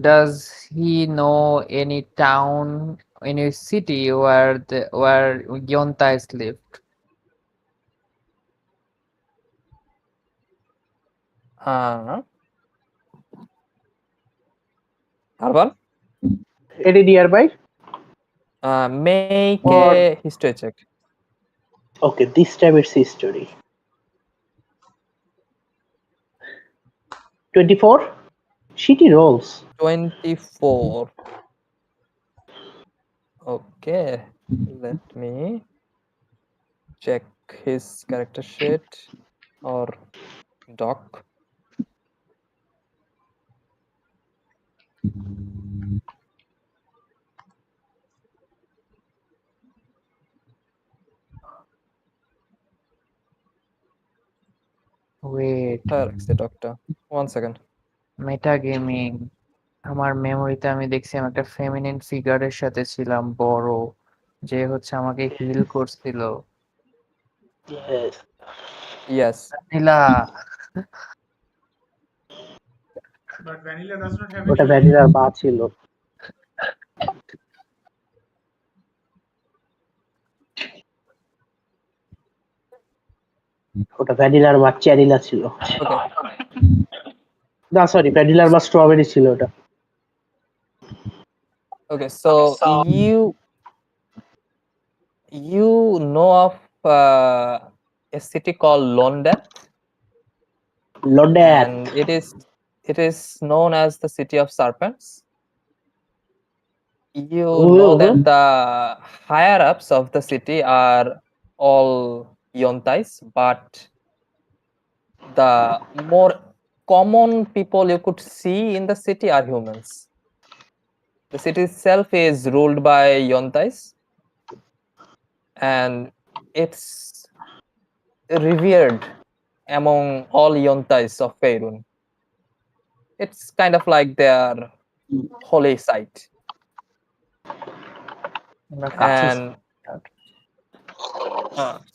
Speaker 9: Does he know any town, any city where Yontais lived?
Speaker 8: Arban,
Speaker 7: Any nearby?
Speaker 8: make
Speaker 7: Or
Speaker 8: a history check.
Speaker 7: okay, this time it's history. 24. Shitty rolls.
Speaker 8: 24. Okay, let me check his character sheet or doc.
Speaker 9: Wait,
Speaker 8: Thyrox, doctor. 1 second.
Speaker 9: মেটাগেমিং। আমার মেমোরিতে আমি দেখছি আমি একটা feminine ফিগারের সাথে ছিলাম, বড়, যে হচ্ছে আমাকে হিল করছিল।
Speaker 7: Yes.
Speaker 8: Yes.
Speaker 9: Nila.
Speaker 3: But Vanilla does not have
Speaker 7: ওটা
Speaker 3: any.
Speaker 7: ভ্যানিলার মা ছিল। ওটা ভ্যানিলার মা চ্যারিলা ছিল।
Speaker 8: Okay.
Speaker 7: না সরি, ভ্যানিলার মা স্ট্রবেরি ছিল ওটা।
Speaker 8: Okay, so you know of a city called Londet,
Speaker 7: Londet.
Speaker 8: and it is known as the city of serpents. You know that the higher ups of the city are all Yontais, but the more common people you could see in the city are humans. The city itself is ruled by Yontais, and it's revered among all Yontais of Faerun. It's kind of like their holy site. And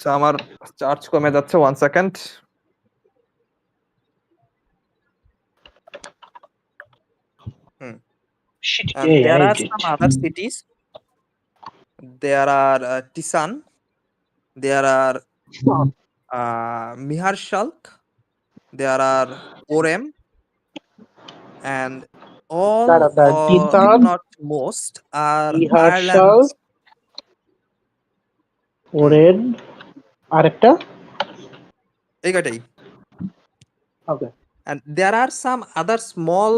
Speaker 8: so আমার charge কমে যাচ্ছে, 1 second. And there are some other cities. There are Tisan, there are Miharshalk, there are Orem, and all
Speaker 7: Tisan,
Speaker 8: if not most are
Speaker 7: Miharshal,
Speaker 8: Ireland's.
Speaker 7: Oren, আরেকটা
Speaker 8: এটাই।
Speaker 7: Okay.
Speaker 8: And there are some other small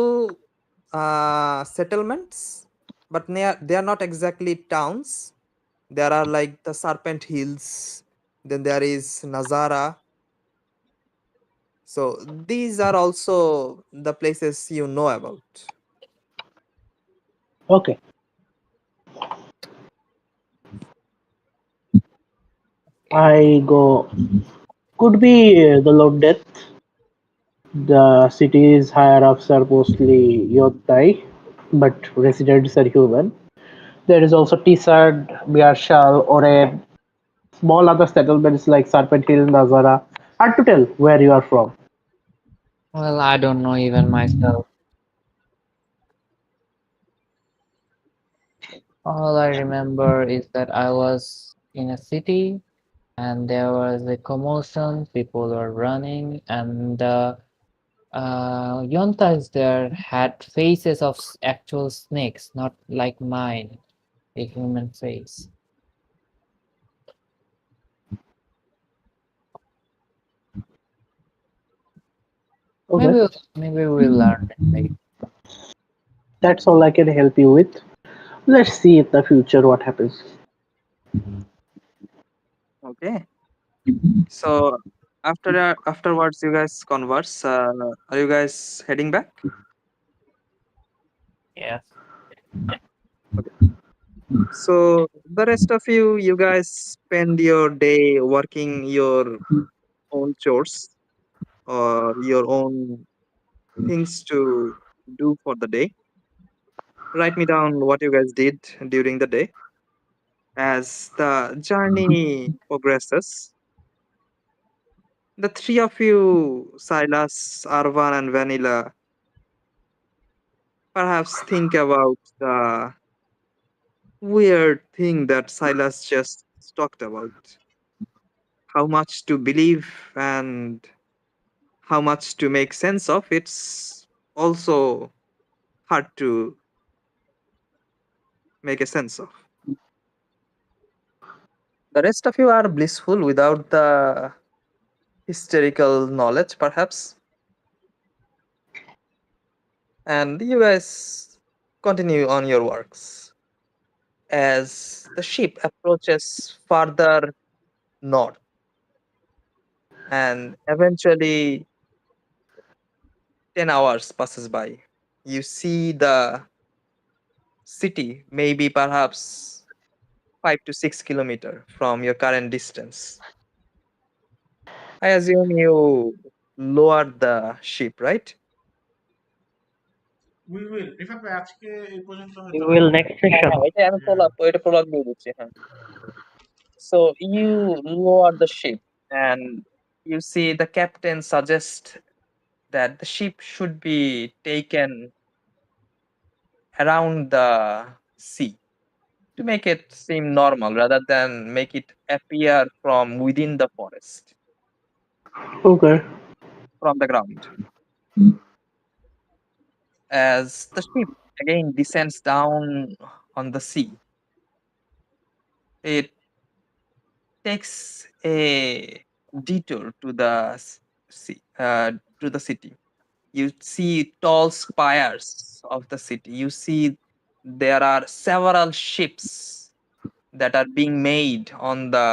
Speaker 8: settlements, but they are not exactly towns. There are like the Serpent Hills, then there is Nazara, So these are also the places you know about.
Speaker 7: Okay. I go. Could be the Lord Death. The city's higher ups are mostly Yottai, but residents are human. There is also Tisad, Biarshal, Oren, small other settlements like Serpent Hill, Nazara. Hard to tell where you are from.
Speaker 9: Well, I don't know even myself. All I remember is that I was in a city and there was a commotion, people were running, and the yontas there had faces of actual snakes, not like mine, a human face.
Speaker 7: Okay.
Speaker 9: Maybe we'll learn it later.
Speaker 7: That's all I can help you with. Let's see in the future what happens.
Speaker 1: Okay. So afterwards, you guys converse. Are you guys heading back?
Speaker 9: Yes.
Speaker 1: Okay. So the rest of you guys spend your day working your own chores or your own things to do for the day. Write me down what you guys did during the day. As the journey progresses, the three of you, Silas, Arvan, and Vanilla, perhaps think about the weird thing that Silas just talked about. How much to believe and how much to make sense of. It's also hard to make a sense of. The rest of you are blissful without the hysterical knowledge, perhaps. And you guys continue on your works. As the ship approaches farther north, and eventually 10 hours passes by, you see the city, maybe perhaps 5 to 6 kilometers from your current distance. I assume you lowered the ship, right?
Speaker 3: We will. Rifat ভাই আজকে এই পর্যন্ত
Speaker 4: We
Speaker 3: হয়তো
Speaker 4: will
Speaker 3: হবে।
Speaker 4: next session.
Speaker 8: এটা আমি prologue দিয়ে দিচ্ছি, হ্যাঁ। So you lower the ship and you see the captain suggests that the ship should be taken around the sea to make it seem normal rather than make it appear from within the forest,
Speaker 7: Okay.
Speaker 8: from the ground. As the ship again descends down on the sea, it takes a detour to the sea, to the city. You see tall spires of the city. You see there are several ships that are being made on the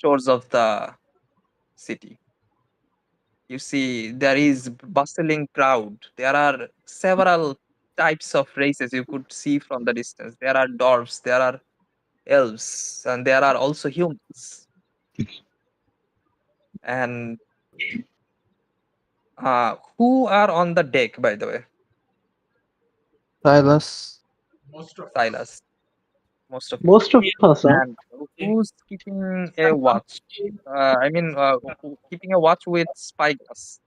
Speaker 8: shores of the city. You see there is bustling crowd. There are several types of races you could see from the distance. There are dwarfs, there are elves, and there are also humans. And who are on the deck, by the way?
Speaker 9: Silas.
Speaker 3: Most of us.
Speaker 8: Silas, most of you.
Speaker 7: Most of us are.
Speaker 8: And who's keeping a watch? Keeping a watch with spyglass.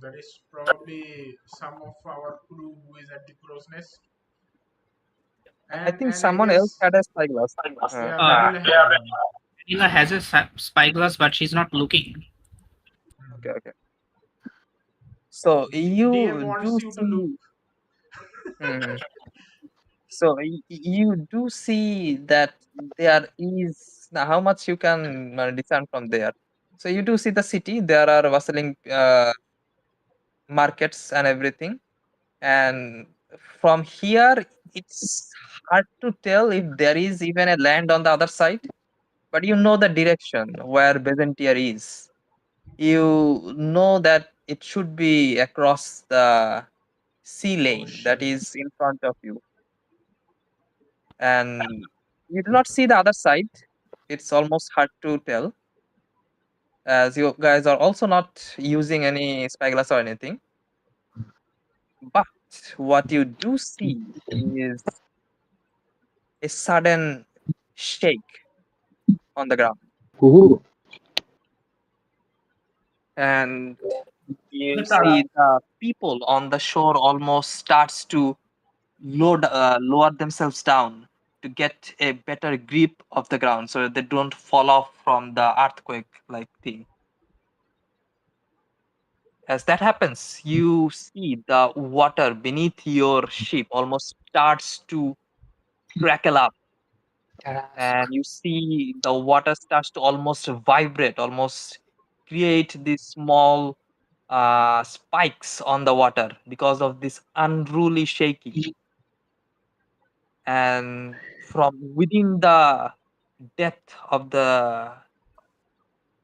Speaker 3: That is probably some of our crew who is at the crow's nest.
Speaker 8: I think
Speaker 3: And I
Speaker 8: someone else
Speaker 3: guess,
Speaker 8: had a spyglass.
Speaker 3: yeah,
Speaker 5: Uh,
Speaker 3: Vanilla has one.
Speaker 5: Vanilla has a spyglass, but she's not looking.
Speaker 8: Okay, okay. So
Speaker 3: DM
Speaker 8: you
Speaker 3: wants
Speaker 8: do
Speaker 3: you to look.
Speaker 8: see. Mhm. So you do see that there is now how much you can discern from there. So you do see the city. There are bustling markets and everything. And from here, it's hard to tell if there is even a land on the other side. But you know the direction where Byzantium is. You know that it should be across the sea lane that
Speaker 3: Ocean.
Speaker 8: is in front of you, and you do not see the other side. It's almost hard to tell, as you guys are also not using any spyglass or anything. But what you do see is a sudden shake on the ground,
Speaker 7: Ooh.
Speaker 8: and you
Speaker 10: The Tara.
Speaker 8: see the people on the shore almost starts to lower themselves down to get a better grip of the ground so that they don't fall off from the earthquake like thing. As that happens, you see the water beneath your ship almost starts to crackle up, and you see the water starts to almost vibrate, almost create these small spikes on the water because of this unruly shaking. And from within the depth of the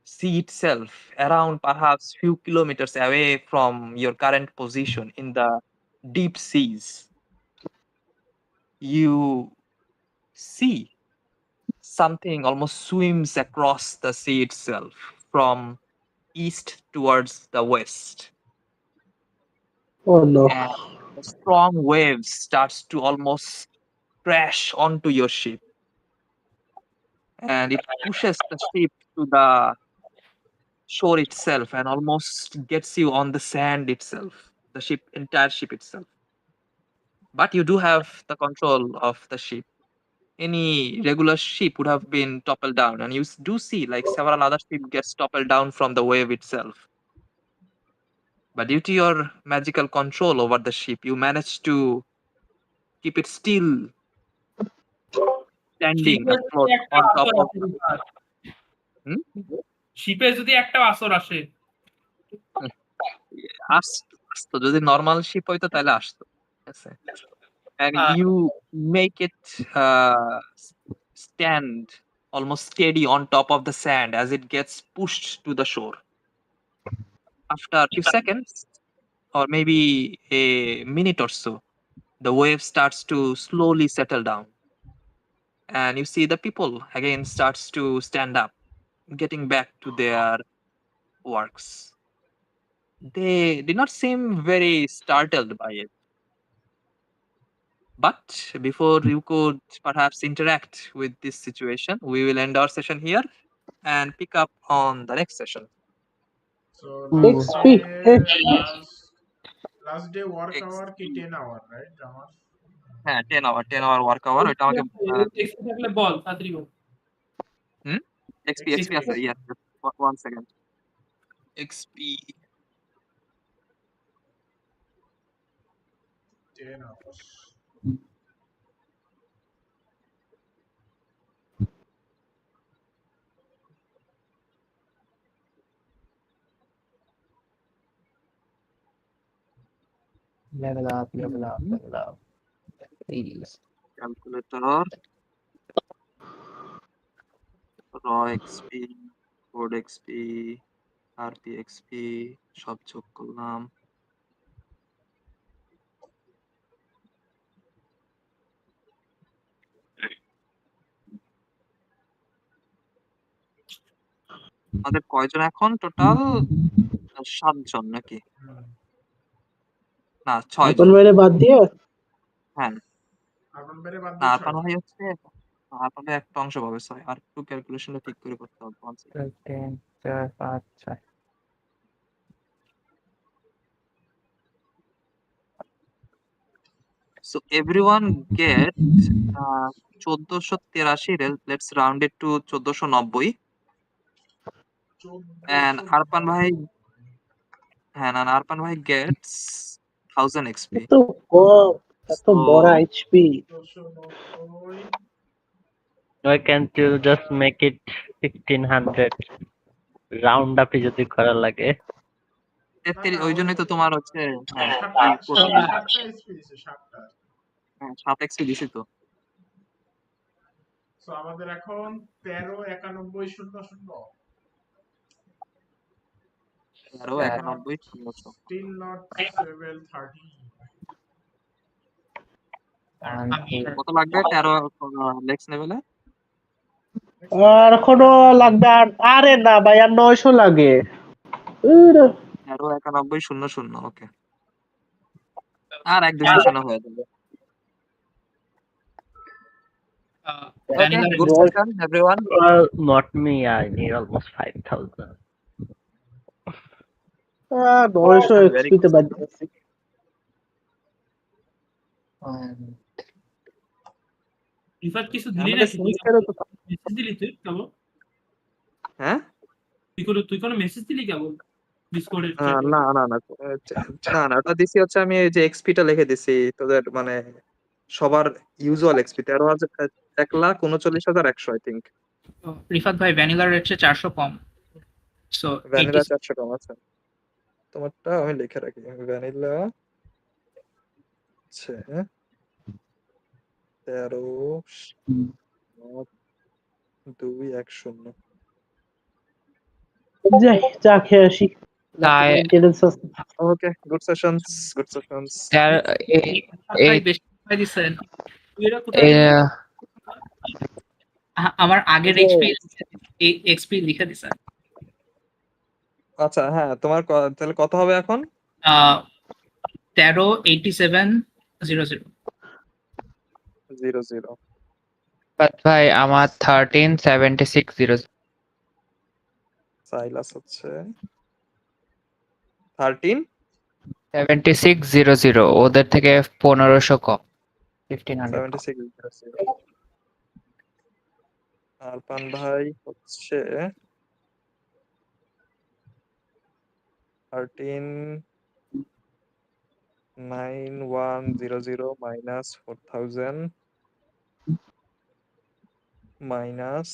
Speaker 8: sea itself, around perhaps few kilometers away from your current position in the deep seas, you see something almost swims across the sea itself from east towards the west,
Speaker 7: Oh no.
Speaker 8: and the strong waves starts to almost crash onto your ship, and it pushes the ship to the shore itself and almost gets you on the sand itself, the entire ship itself. But you do have the control of the ship. Any regular ship would have been toppled down, and you do see like several other ships gets toppled down from the wave itself. But due to your magical control over the ship, you manage to keep it still standing
Speaker 10: শিপে যদি
Speaker 8: afloat
Speaker 10: একটা
Speaker 8: on top
Speaker 10: আসর
Speaker 8: of.
Speaker 10: আসে বিশাল।
Speaker 8: Hmm?
Speaker 10: শিপে যদি একটা আসর আসে
Speaker 8: আসতো যদি নর্মাল শিপ হইতো তাহলে আসতো, ঠিক আছে? And
Speaker 10: ah,
Speaker 8: you make it uh, s- stand almost steady on top of the sand as it gets pushed to the shore. After a few seconds, or maybe a minute or so, the wave starts to slowly settle down, and you see the people again starts to stand up, getting back to their works. They did not seem very startled by it. But before you could perhaps interact with this situation, we will end our session here and pick up on the next session.
Speaker 3: So
Speaker 9: Ooh.
Speaker 3: last
Speaker 7: XP.
Speaker 3: day, last day work hour কি 10 hour, right? আমার
Speaker 8: হ্যাঁ 10 hour work hour, ওইটা আমাকে
Speaker 10: XP থাকলে বল তাড়াতাড়ি বল।
Speaker 8: XP আছে, yes, one second. XP
Speaker 3: 10 hours.
Speaker 9: Level up, level up, level up. Please.
Speaker 8: calculator, raw XP, code XP, RP XP সব যোগ করলাম। আমাদের কয়জন এখন টোটাল? 7 জন নাকি? না 6
Speaker 7: আপন
Speaker 8: জন।
Speaker 7: বাইরে বাদ দিয়ে
Speaker 8: হ্যাঁ,
Speaker 3: আপন বাইরে বাদ
Speaker 8: না
Speaker 3: দিয়ে
Speaker 8: আরফান
Speaker 3: 6
Speaker 8: ভাই হচ্ছে আরফান ভাই একটা অংশ পাবে, সরি আর একটু ক্যালকুলেশনটা ঠিক করে করতে হবে। 1 second.
Speaker 9: 13, 4, 5, 6.
Speaker 8: So everyone get 1483, let's round it to 1490, and Arpan bhai, and Arpan bhai gets 1000 XP.
Speaker 7: এত কম, এত
Speaker 8: So
Speaker 7: বড় HP.
Speaker 3: 1490
Speaker 4: Why can't you just make it 1600? Round up যদি করা লাগে।
Speaker 8: ওই জন্যই তো তোমার হচ্ছে হ্যাঁ এই করতে
Speaker 3: সাতটা
Speaker 8: হবে।
Speaker 3: সাতটা এসপি দিছে, 7টা।
Speaker 8: হ্যাঁ 7 XP দিছি তো।
Speaker 3: সো আমাদের এখন 139100।
Speaker 1: 13 91 1600
Speaker 3: Still not level 30.
Speaker 9: And
Speaker 1: কত লাগবে 13 নেক্সট লেভেলে?
Speaker 7: আর এখনো লাগবে আরে না ভাই, আর 900 লাগে।
Speaker 1: 13 91 00 ওকে। আর 1-2 সেশনে হয়ে যাবে। Okay,
Speaker 5: Vanilla
Speaker 1: good session everyone.
Speaker 4: Well, not me. I need almost 5,000.
Speaker 7: 900
Speaker 1: Very
Speaker 7: XP তে
Speaker 1: good
Speaker 7: বাজে
Speaker 1: session.
Speaker 7: আছে।
Speaker 10: রিফাত কিছু দিলি
Speaker 1: আমাদের
Speaker 10: নাকি?
Speaker 1: সেমিস্টারে তো
Speaker 10: মেসেজ দিলি তুই কেবল?
Speaker 1: হ্যাঁ
Speaker 10: তুই কোনো মেসেজ দিলি কেবল? ডিসকর্ডের
Speaker 1: না না না না না ওটা দিছি হচ্ছে আমি এই যে এক্সপিটা লিখে দিছি তোদের মানে সবার usual XP 1,39,100 I think.
Speaker 5: Rifat ভাই ভ্যানিলার রেট 400 কম। সো
Speaker 1: ভ্যানিলা 400 কম আছে। তোমারটা আমি লিখে রাখি ভ্যানিলা আছে 13,210
Speaker 7: যাই চা খেয়ে আসি।
Speaker 9: তাই
Speaker 1: ওকে গুড সেশনস
Speaker 5: ভাই বেশি সময় দিছেন। আমার আগের এক্সপি লিখে দিছেন।
Speaker 1: আচ্ছা হ্যাঁ তোমার তাহলে কত হবে এখন?
Speaker 5: 13,87,00
Speaker 1: 00
Speaker 9: ভাই আমার 13,76,00
Speaker 1: সাইলাস হচ্ছে 13
Speaker 9: 76,00 ওদের থেকে 1500 কম 1500 কম।
Speaker 1: 7600 আরপান ভাই হচ্ছে 13,9100 minus 4,000 minus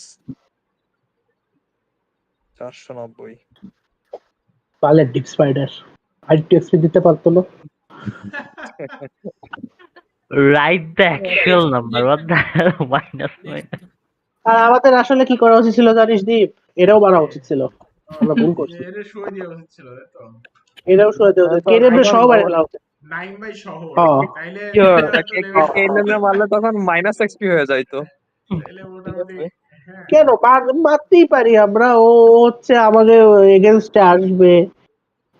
Speaker 1: 490
Speaker 7: পালে ডিপ স্পাইডার আরেকটু এক্সপি দিতে পারতো না।
Speaker 4: Write the actual number. What the hell? Minus.
Speaker 7: আর আমাদের আসলে কি করা উচিত ছিল জানিস দীপ, এটাও বাড়া উচিত ছিল, আমরা ভুল করছি।
Speaker 3: এর সই দেওয়া উচিত ছিল তাই তো।
Speaker 7: এটাও শুয়ে দেওয়া উচিত, কেরিয়ার সহ বাড়ি ফেলা উচিত।
Speaker 3: 9 বাই সহ
Speaker 7: হ্যাঁ।
Speaker 3: তাইলে
Speaker 1: মারলে তখন মাইনাস এক্সপি হয়ে যাইতো।
Speaker 3: তাইলে মোটামুটি হ্যাঁ।
Speaker 7: কেন মারতেই পারি আমরা, ও হচ্ছে আমাদের এগেনস্টে আসবে,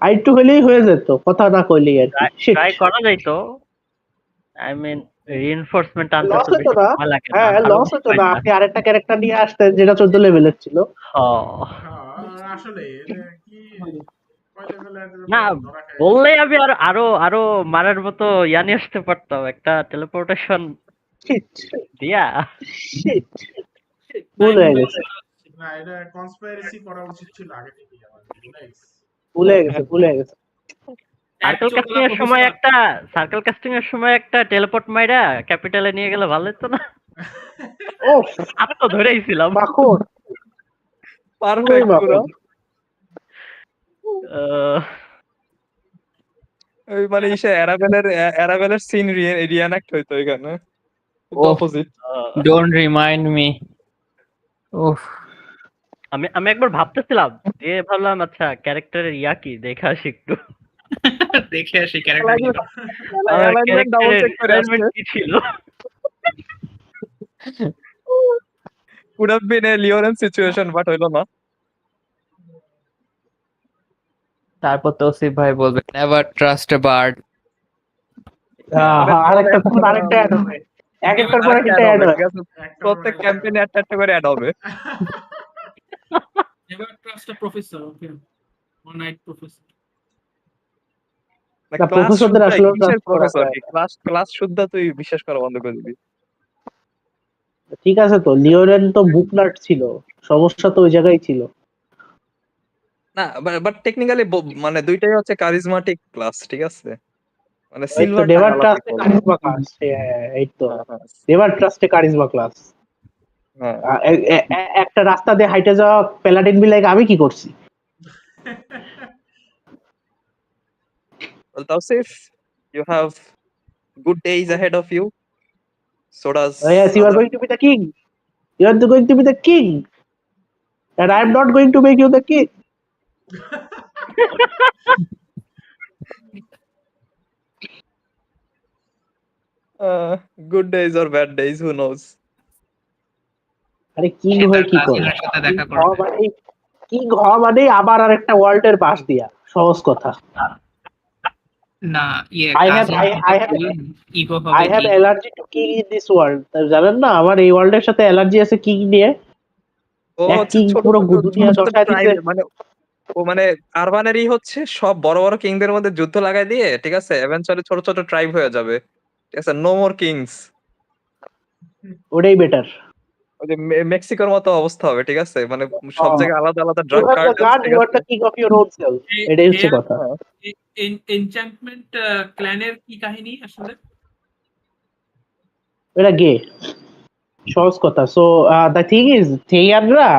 Speaker 7: আইটু হলেই হয়ে যেত, কথা না কইলি আর কি।
Speaker 4: Try করা যাইতো। I mean, reinforcement আনতে
Speaker 7: লস
Speaker 4: তো
Speaker 7: হতো
Speaker 4: বেশি
Speaker 7: না,
Speaker 4: সময় লাগে না।
Speaker 7: হ্যাঁ লস হতো না, আপনি আরেকটা ক্যারেক্টার নিয়ে আসতেন যেটা 14 লেভেলের ছিল।
Speaker 3: আসলে কি কয় লেভেলের
Speaker 4: না বললে আমি আরো মারার মতো ইয়ানি আসতে পারতাম, একটা টেলিপোর্টেশন দিয়া।
Speaker 7: ভুল হয়ে গেছে,
Speaker 3: না এটা কনস্পাইরেসি করা উচিত ছিল আগে থেকেই আমাদের,
Speaker 7: ভুলে গেছে।
Speaker 4: সার্কেল কাস্টিং এর সময় একটা টেলিপোর্ট মাইরা ক্যাপিটালে নিয়ে গেলে ভালো হতো না?
Speaker 7: ও
Speaker 4: আমি তো ধরেই ছিলাম।
Speaker 7: মাখন
Speaker 1: পারফেক্ট পুরো। ওই মানে ইসে অ্যারাবেলের সিন রিঅ্যাক্ট হইতো এখানে। অপোজিট।
Speaker 9: Don't remind me. উফ
Speaker 4: আমি একবার ভাবতেছিলাম যে ভাবলাম আচ্ছা ক্যারেক্টারের ইয়া কি দেখা আসি একটু।
Speaker 5: দেখে আসি ক্যারেক্টার
Speaker 1: ডাবল চেক করে
Speaker 4: কি ছিল।
Speaker 1: Could have been a Leoren situation but হইলো না।
Speaker 9: তারপর তৌসিফ ভাই বলবে নেভার ট্রাস্ট এ বার্ড।
Speaker 7: আরেকটা অ্যাড হবে, এক একটার পর একটা অ্যাড হবে,
Speaker 1: প্রত্যেক ক্যাম্পেইনে একটা করে অ্যাড হবে।
Speaker 10: Never trust a professor, okay one night professor.
Speaker 7: প্রফেসরদের আসলে
Speaker 1: ক্লাস শুদ্ধ তুই বিশ্বাস করা বন্ধ করে দিবি।
Speaker 7: ঠিক আছে তো, লিওরেন তো বুক নাট ছিল, সমস্যা তো ওই জায়গায় ছিল
Speaker 1: না। বাট টেকনিক্যালি মানে দুইটাই হচ্ছে কারিজমাটিক ক্লাস, ঠিক আছে? মানে সিলভার
Speaker 7: নেভার ট্রাস্টে কারিজমা ক্লাস, এই তো নেভার ট্রাস্টে কারিজমা ক্লাস। একটা রাস্তা দিয়ে হাইটে যাওয়া প্যালাডিন বি লাইক আমি কি করছি?
Speaker 1: Well, Tausif, you have good days ahead of you. So does.
Speaker 7: Yes, you are going to be the king. You are going to be the king, and I am not going to make you the king.
Speaker 8: Good days or bad days, who knows?
Speaker 7: আরে king
Speaker 5: সে
Speaker 7: হয়ে
Speaker 5: তার
Speaker 7: কি করবে?
Speaker 5: কাজিনের সাথে দেখা
Speaker 7: king হওয়া
Speaker 5: করবে।
Speaker 7: মানেই কিং হওয়া মানেই আবার আরেকটা ওয়ার্ল্ডের পাশ দিয়া, সহজ কথা।
Speaker 5: না ইয়ে
Speaker 7: I have
Speaker 5: কাজিন
Speaker 7: I,
Speaker 5: হবে
Speaker 7: I have
Speaker 5: ইগো
Speaker 7: I
Speaker 5: হবে
Speaker 7: have
Speaker 5: ego.
Speaker 7: allergy to king in this world. জানেন না আমার এই ওয়ার্ল্ডের সাথে অ্যালার্জি আছে কিং নিয়ে।
Speaker 8: ও
Speaker 7: এক
Speaker 8: হচ্ছে
Speaker 7: কিং
Speaker 8: ছোট
Speaker 7: পুরো
Speaker 8: ছোট
Speaker 7: দুনিয়া
Speaker 8: ছোট ছোট
Speaker 7: দশায়
Speaker 8: ট্রাইব,
Speaker 7: দিছে।
Speaker 8: মানে ও মানে আরবানেরই হচ্ছে সব বড় বড় কিংদের মধ্যে যুদ্ধ লাগাই দিয়ে, ঠিক আছে, এভেনচুয়ালি ছোট ছোট ট্রাইব হয়ে যাবে, ঠিক আছে, নো মোর কিংস।
Speaker 7: ওটাই বেটার।
Speaker 8: ওই যে মেক্সিকোর মতো অবস্থা হবে, ঠিক আছে, মানে সব
Speaker 7: You
Speaker 8: জায়গায় আলাদা আলাদা ড্রাগ
Speaker 7: are the
Speaker 8: কার্টেলস,
Speaker 7: god,
Speaker 8: ঠিক
Speaker 7: you are
Speaker 8: আছে।
Speaker 7: the king of your own self. এটাই হচ্ছে কথা।
Speaker 10: এনচ্যান্টমেন্ট ক্ল্যানের কি কাহিনী আসলে?
Speaker 7: এটা গে, সহজ কথা। সো দ্য থিং ইজ থেইয়াররা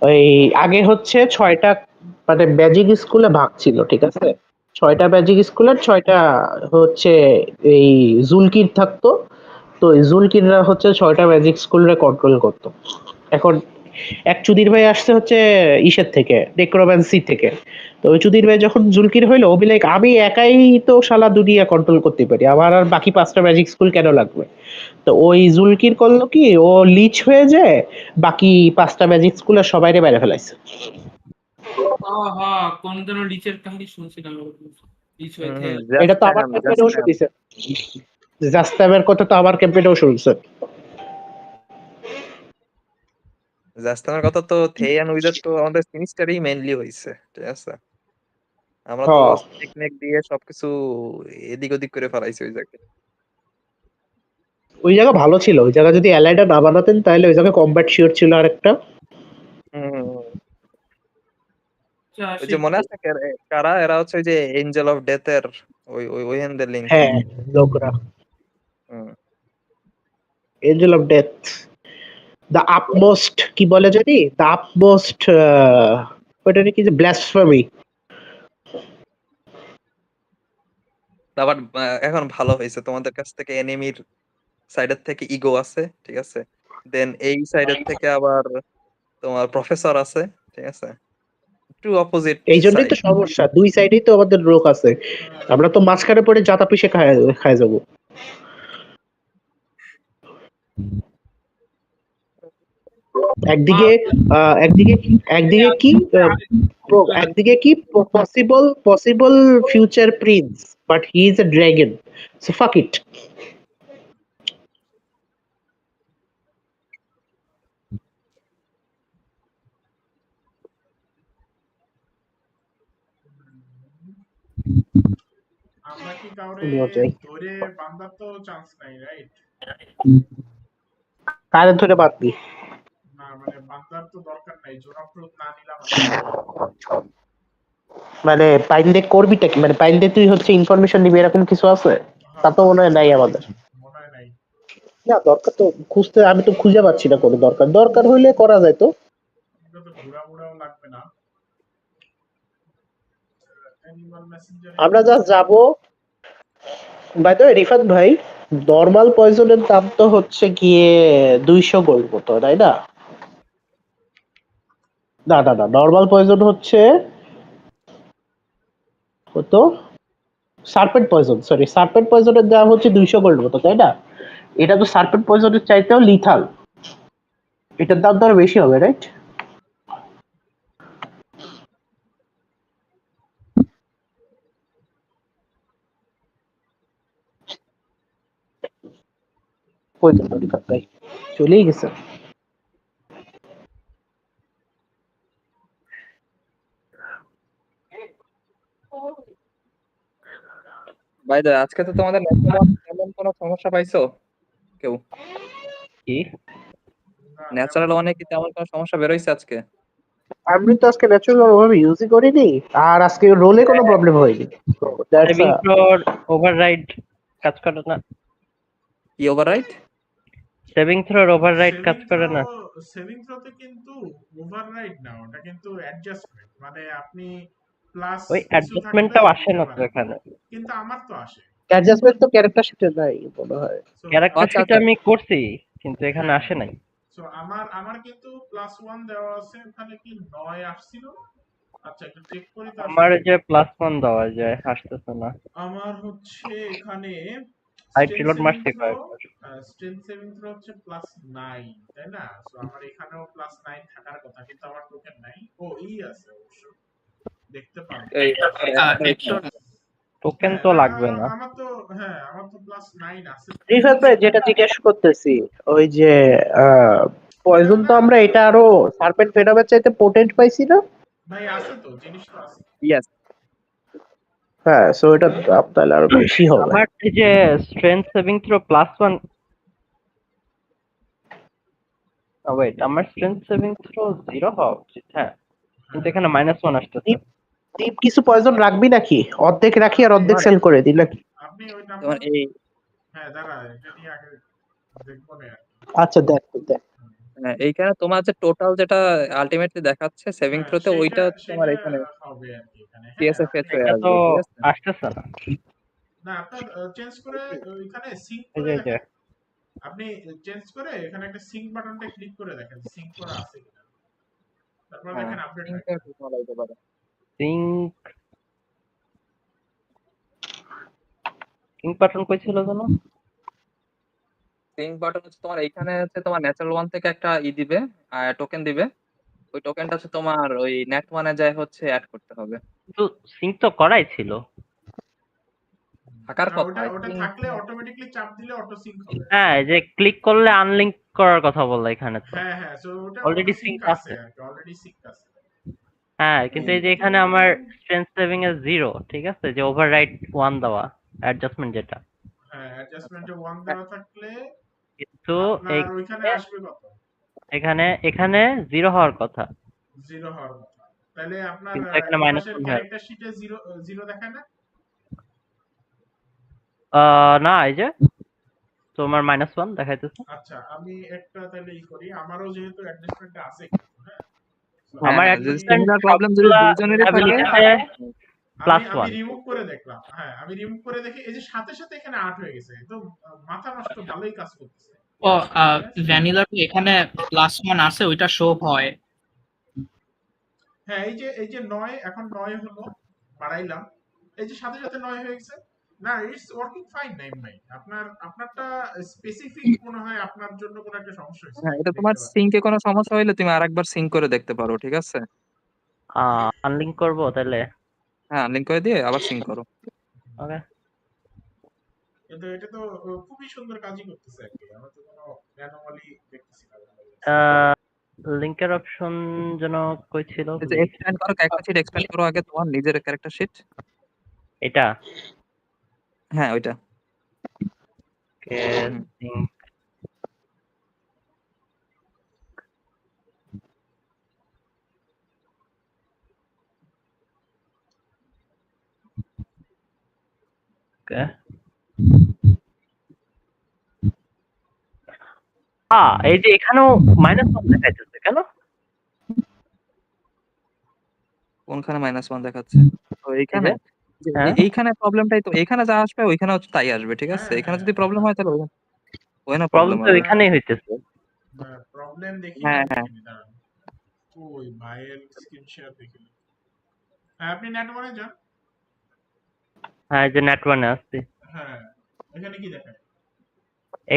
Speaker 7: ওই আগে হচ্ছে 6টা মানে ম্যাজিক স্কুলে ভাগ ছিল, ঠিক আছে। 6টা ম্যাজিক স্কুলের 6টা হচ্ছে এই জুলকির থাকতো। তো এই জুলকিররা হচ্ছে 6টা ম্যাজিক স্কুলরে কন্ট্রোল করতো। এখন এক চুদির ভাই আসছে হচ্ছে ইসের থেকে, নেক্রোম্যান্সি থেকে। তো ওই চুদির ভাই যখন জুলকির হইলো, ও বি লাইক আমি একাই তো শালা দুনিয়া কন্ট্রোল করতে পারি, আমার আর বাকি 5টা ম্যাজিক স্কুল কেন লাগবে? তো ওই জুলকির করলো কি, ও লিচ হয়ে যায় বাকি 5টা ম্যাজিক স্কুলের সবাইরে মেরে ফেলাইছে।
Speaker 10: হ্যাঁ, কোন যেন লিচের কাহিনী শুনছিলাম। লিচ হয়েছে।
Speaker 7: এটা তো আমার ক্যাম্পেইনেও শুনিছে, জাস্তামের কথা তো আমার ক্যাম্পেইনেও শুনছে।
Speaker 8: জাস্তানের কথা তো থেইয়ান উইজার তো আমাদের সিনিস্টারই মেইনলি হইছে, ঠিক আছে। আমরা তো
Speaker 7: হ্যাঁ,
Speaker 8: টেকনিক দিয়ে সবকিছু এদিক ওদিক করে ফেলাইছি ওই জায়গায়।
Speaker 7: ওই জায়গা ভালো ছিল। ওই জায়গা যদি অ্যালাইডা না বানাতেন তাহলে ওই জায়গায় কমব্যাট শিওর ছিল আরেকটা।
Speaker 8: ওই যে মনে আছে কারা এরা হচ্ছে ওই যে এঞ্জেল অফ ডেথ এর ওই ওই ওই হ্যান্ডের লিংক।
Speaker 7: হ্যাঁ, লোকরা এঞ্জেল অফ ডেথ, দ্য আপমোস্ট কি বলে জানি, দ্য আপমোস্ট ওইটা কি যে ব্লাসফেমি।
Speaker 8: আবার এখন ভালো হয়েছে, তোমাদের কাছ থেকে এনিমির সাইডের থেকে ইগো আছে, ঠিক আছে, দেন এই সাইডের থেকে আবার তোমার প্রফেসর আছে, ঠিক আছে, টু অপোজিট
Speaker 7: এই জন্যই তো
Speaker 8: সাইড।
Speaker 7: সমস্যা, দুই সাইডেই তো আমাদের রোগ আছে। আমরা তো মাঝখানে পড়ে জাতা পিষে খায় যাবো। একদিকে একদিকে একদিকে কি একদিকে কি possible future Prince, but he is a dragon, so ফাক ইট।
Speaker 3: আমরা কি কাউরে
Speaker 7: মজাই।
Speaker 3: ধরে বান্ধার তো চান্স নাই, রাইট?
Speaker 7: কারে ধরে বাঁধবি?
Speaker 3: না মানে বান্ধার তো দরকার নাই, জোড়া প্রুফ না নিলাম।
Speaker 7: মানে পাইন্দে করবিটা কি, মানে পাইন্দে তুই হচ্ছে ইনফরমেশন নিবি এরকম কিছু আছে? তা তো মনে হয় নাই আমাদের।
Speaker 3: মনে হয় নাই।
Speaker 7: না দরকার তো খুঁজতে, আমি তো খুঁজে পাচ্ছি না কোনো দরকার। দরকার হইলে করা যায় তো।
Speaker 3: এটা তো ঘোরা মুড়াও লাগবে না। অ্যানিমাল মেসেঞ্জারে
Speaker 7: আমরা জাস্ট যাবো। বাই দ্য ওয়ে রিফাত ভাই, নরমাল পয়জনের দাম তো হচ্ছে গিয়ে 200 গোল্ড মতো, তাই না? না না না, নরমাল পয়জন হচ্ছে কত, সার্পেন্ট পয়জন, সরি সার্পেন্ট পয়জনের দাম হচ্ছে 200 গোল্ড মতো, তাই না? এটা তো সার্পেন্ট পয়জনের চাইতেও লিথাল, এটার দাম তো আরো বেশি হবে, রাইট? পয়জন রিফাত ভাই চলেই গেছে।
Speaker 8: বাই দ্য আজকে তো তোমাদের এমন কোনো সমস্যা পাইছো কেউ?
Speaker 4: কি
Speaker 8: ন্যাচারাল ওয়ানে কি তেমন কোনো সমস্যা বের হইছে আজকে?
Speaker 7: আমি তো আজকে ন্যাচুরাল ভাবে ইউজই করিনি, আর আজকে রোলে কোনো প্রবলেম হয়নি।
Speaker 4: সেভিং থ্রোর ওভাররাইড কাজ করে না।
Speaker 8: কি ওভাররাইড?
Speaker 4: সেভিং থ্রোর ওভাররাইড কাজ করে না।
Speaker 3: সেভিং থ্রোতে কিন্তু ওভাররাইড না, ওটা কিন্তু অ্যাডজাস্টমেন্ট, মানে আপনি প্লাস
Speaker 4: ওই
Speaker 3: কিছু
Speaker 4: অ্যাডজাস্টমেন্টটাও
Speaker 3: থাকলে
Speaker 4: আসে
Speaker 3: দিতে
Speaker 4: না তো
Speaker 3: পারেন।
Speaker 4: এখানে।
Speaker 3: কিন্তু আমার তো আসে।
Speaker 7: অ্যাডজাস্টমেন্ট তো ক্যারেক্টার শিটে নাই মনে হয়।
Speaker 4: ক্যারেক্টার
Speaker 8: আচ্ছা,
Speaker 4: শিট
Speaker 8: আচ্ছা।
Speaker 4: আমি করছি কিন্তু এখানে আসে নাই।
Speaker 3: সো আমার কিন্তু +1 দেওয়া আছে, ওখানে কি 9 আসছিল না? আচ্ছা একটু চেক করি তো
Speaker 4: আমার
Speaker 3: আসলে
Speaker 4: এই যে +1 দেওয়া যায়, আসতেছে না।
Speaker 3: আমার হচ্ছে এখানে
Speaker 4: আই
Speaker 3: স্ট্রেংথ
Speaker 4: রিলোড
Speaker 3: সেভিং
Speaker 4: মারছি
Speaker 3: থ্রো
Speaker 4: কয়েকবার।
Speaker 3: স্ট্রেংথ সেভিং থ্রো হচ্ছে +9 তাই না? সো আমার এখানেও +9 থাকার কথা কিন্তু আমার টোকেন নাই। ও আছে অবশ্য দেখতে পারবো।
Speaker 8: এই আপনার একটা
Speaker 5: একশো
Speaker 4: টোকেন
Speaker 3: হ্যাঁ
Speaker 4: তো
Speaker 3: না
Speaker 4: লাগবে না।
Speaker 3: আমার তো আমার তো +9 আছে তো।
Speaker 7: রিফাত ভাই যেটা জিজ্ঞেস করতেছি ওই যে পয়জন তো আমরা এটা আরো সার্পেন্ট ফেরাবার চাইতে পোটেন্ট পাইছি না?
Speaker 3: ভাই আছে তো জিনিস তো আছে।
Speaker 8: ইয়েস
Speaker 7: হ্যাঁ, সো এটা দাম তাহলে আরো বেশি হবে।
Speaker 4: আমার এই যে স্ট্রেংথ সেভিং থ্রো +1 ওয়েট, আমার স্ট্রেংথ সেভিং থ্রো 0 হওয়া উচিত। হ্যাঁ, কিন্তু এখানে -1 আসতেছে।
Speaker 7: দীপ কিছু পয়জন রাখবি নাকি? অর্ধেক রাখি আর অর্ধেক সেল করে দিই নাকি?
Speaker 3: আপনি ওই
Speaker 8: তোমার
Speaker 3: নাম্বার
Speaker 8: এই
Speaker 3: দাঁড়া এটা নিয়ে আগে দেখবো না আর কি।
Speaker 7: আচ্ছা দেখ দেখ।
Speaker 8: এইখানে তোমার যে টোটাল যেটা আলটিমেটলি দেখাচ্ছে সেভিং
Speaker 3: হ্যাঁ
Speaker 8: থ্রোতে ওইটা হচ্ছে তোমার
Speaker 3: সেটা
Speaker 8: এখানে
Speaker 3: হবে আর কি এখানে। হ্যাঁ
Speaker 8: সিএসএফএস হয়ে
Speaker 4: এটা তো
Speaker 8: আসবে, ঠিক আছে?
Speaker 4: আসতেছে না।
Speaker 3: না আপনার চেঞ্জ করে ওইখানে সিঙ্ক
Speaker 4: এই
Speaker 3: করে
Speaker 4: যে
Speaker 3: দেখেন। আপনি চেঞ্জ করে এখানে একটা সিঙ্ক বাটনটা ক্লিক করে দেখেন সিঙ্ক করা আছে কিনা। তারপর
Speaker 8: হ্যাঁ
Speaker 3: দেখেন আপডেট হয়
Speaker 8: সিঙ্কটা ঠিক মনে হতে পারে।
Speaker 4: সিঙ্ক বাটন কই ছিল যেন?
Speaker 8: সিঙ্ক বাটন হচ্ছে তোমার এইখানে হচ্ছে তোমার ন্যাচারাল ওয়ান থেকে একটা দিবে, টোকেন দিবে। ওই টোকেনটা হচ্ছে তোমার ওই নেট ওয়ানে যায় হচ্ছে অ্যাড করতে হবে।
Speaker 4: কিন্তু সিঙ্ক তো করাই ছিল।
Speaker 8: থাকার
Speaker 3: না,
Speaker 8: কথা
Speaker 3: ওটা
Speaker 8: I think।
Speaker 3: থাকলে অটোমেটিক্যালি চাপ দিলে অটো সিঙ্ক হবে।
Speaker 4: হ্যাঁ, এই যে ক্লিক করলে আনলিঙ্ক করার কথা বললো এখানে তো।
Speaker 3: হ্যাঁ সো ওটা
Speaker 4: অলরেডি
Speaker 3: অটো
Speaker 4: সিঙ্ক
Speaker 3: সিঙ্ক আছে
Speaker 4: আছে।
Speaker 3: আর কি, অলরেডি সিঙ্ক আছে।
Speaker 4: হ্যাঁ, কিন্তু এই যে এখানে আমার স্ট্রেংথ সেভিং এ 0, ঠিক আছে, যে ওভাররাইড 1 দেওয়া অ্যাডজাস্টমেন্ট যেটা।
Speaker 3: হ্যাঁ অ্যাডজাস্টমেন্টে 1 দেওয়া থাকলে
Speaker 4: কিন্তু
Speaker 3: আপনার ওইখানে আসবে কত?
Speaker 4: এখানে 0 হওয়ার কথা।
Speaker 3: 0 হওয়ার কথা। তাহলে আপনার
Speaker 4: কিন্তু এখানে
Speaker 3: এই পাশের
Speaker 4: -1 হয়।
Speaker 3: ক্যারেক্টার শিটে 0 দেখায় না?
Speaker 4: না, এই যে তোমার -1 দেখাইতেছে।
Speaker 3: আচ্ছা আমি একটা তাহলে করি, আমারও যেহেতু অ্যাডজাস্টমেন্টে আছে হ্যাঁ
Speaker 4: আমার
Speaker 8: হ্যাঁ, যদি সিমিলার প্রবলেম যদি
Speaker 4: সবগুলা
Speaker 8: দুইজনেরই থাকে
Speaker 4: অ্যাবিলিটিতে
Speaker 3: আমি
Speaker 4: +1।
Speaker 3: রিমুভ করে দেখলাম। হ্যাঁ আমি রিমুভ করে দেখি এই যে সাথে সাথে এখানে 8 হয়ে গেছে। তো মাথা নষ্ট ভালোই কাজ করতেছে।
Speaker 5: ও ভ্যানিলাতে এখানে +1 আছে, ওইটা শো হয়।
Speaker 3: হ্যাঁ এই যে 9 এখন 9 হলো, বাড়াইলাম, এই যে সাথে সাথে 9 হয়ে গেছে। না ইটস ওয়ার্কিং ফাইন নাইম ভাই। আপনারটা স্পেসিফিক মনে হয় আপনার জন্য কোনো একটা সমস্যা হয়েছে।
Speaker 8: হ্যাঁ, এটা তোমার সিঙ্কে কোনো সমস্যা হইলে তুমি আরেকবার সিঙ্ক করে দেখতে পারো, ঠিক আছে?
Speaker 4: আনলিঙ্ক করবো তাহলে।
Speaker 8: হ্যাঁ, লিংক করে দিয়ে আবার সিঙ্ক করো।
Speaker 4: ওকে।
Speaker 3: কিন্তু এটা তো খুবই সুন্দর কাজই করতেছে আর কি। আমরা তো কোনো অ্যানোমালি দেখতেছি না।
Speaker 4: লিংকের অপশন যেন কই ছিল?
Speaker 8: এই যে এক্সপ্যান্ড করো, একটা শিট এক্সপ্যান্ড করো আগে তোমার নিজের ক্যারেক্টার শিট।
Speaker 4: এটা
Speaker 8: হ্যাঁ ওইটা।
Speaker 4: সিঙ্ক ওকে। এই যে এখানেও -1 দেখাইতেছে কেন?
Speaker 8: কোনখানে -1 দেখাচ্ছে? তো এইখানে যে
Speaker 4: হ্যাঁ।
Speaker 8: এইখানে প্রবলেমটাই তো, এখানে যা আসবে ওইখানে হচ্ছে তাই আসবে, ঠিক আছে? এখানে যদি প্রবলেম হয় তাহলে ওখানে
Speaker 4: প্রবলেম
Speaker 8: প্রবলেম
Speaker 4: তো
Speaker 8: হবে।
Speaker 4: এখানেই হইতেছে।
Speaker 3: প্রবলেম দেখি
Speaker 8: হ্যাঁ,
Speaker 3: না
Speaker 8: হ্যাঁ।
Speaker 3: দেখিনি, দাঁড়ান। ওই ভাইয়ের স্ক্রিন শেয়ার দেখি। হ্যাঁ আপনি নেট ওয়ানে যান।
Speaker 4: হ্যাঁ, যে নেট ওয়ানে আসছে।
Speaker 3: হ্যাঁ এখানে কি দেখায়?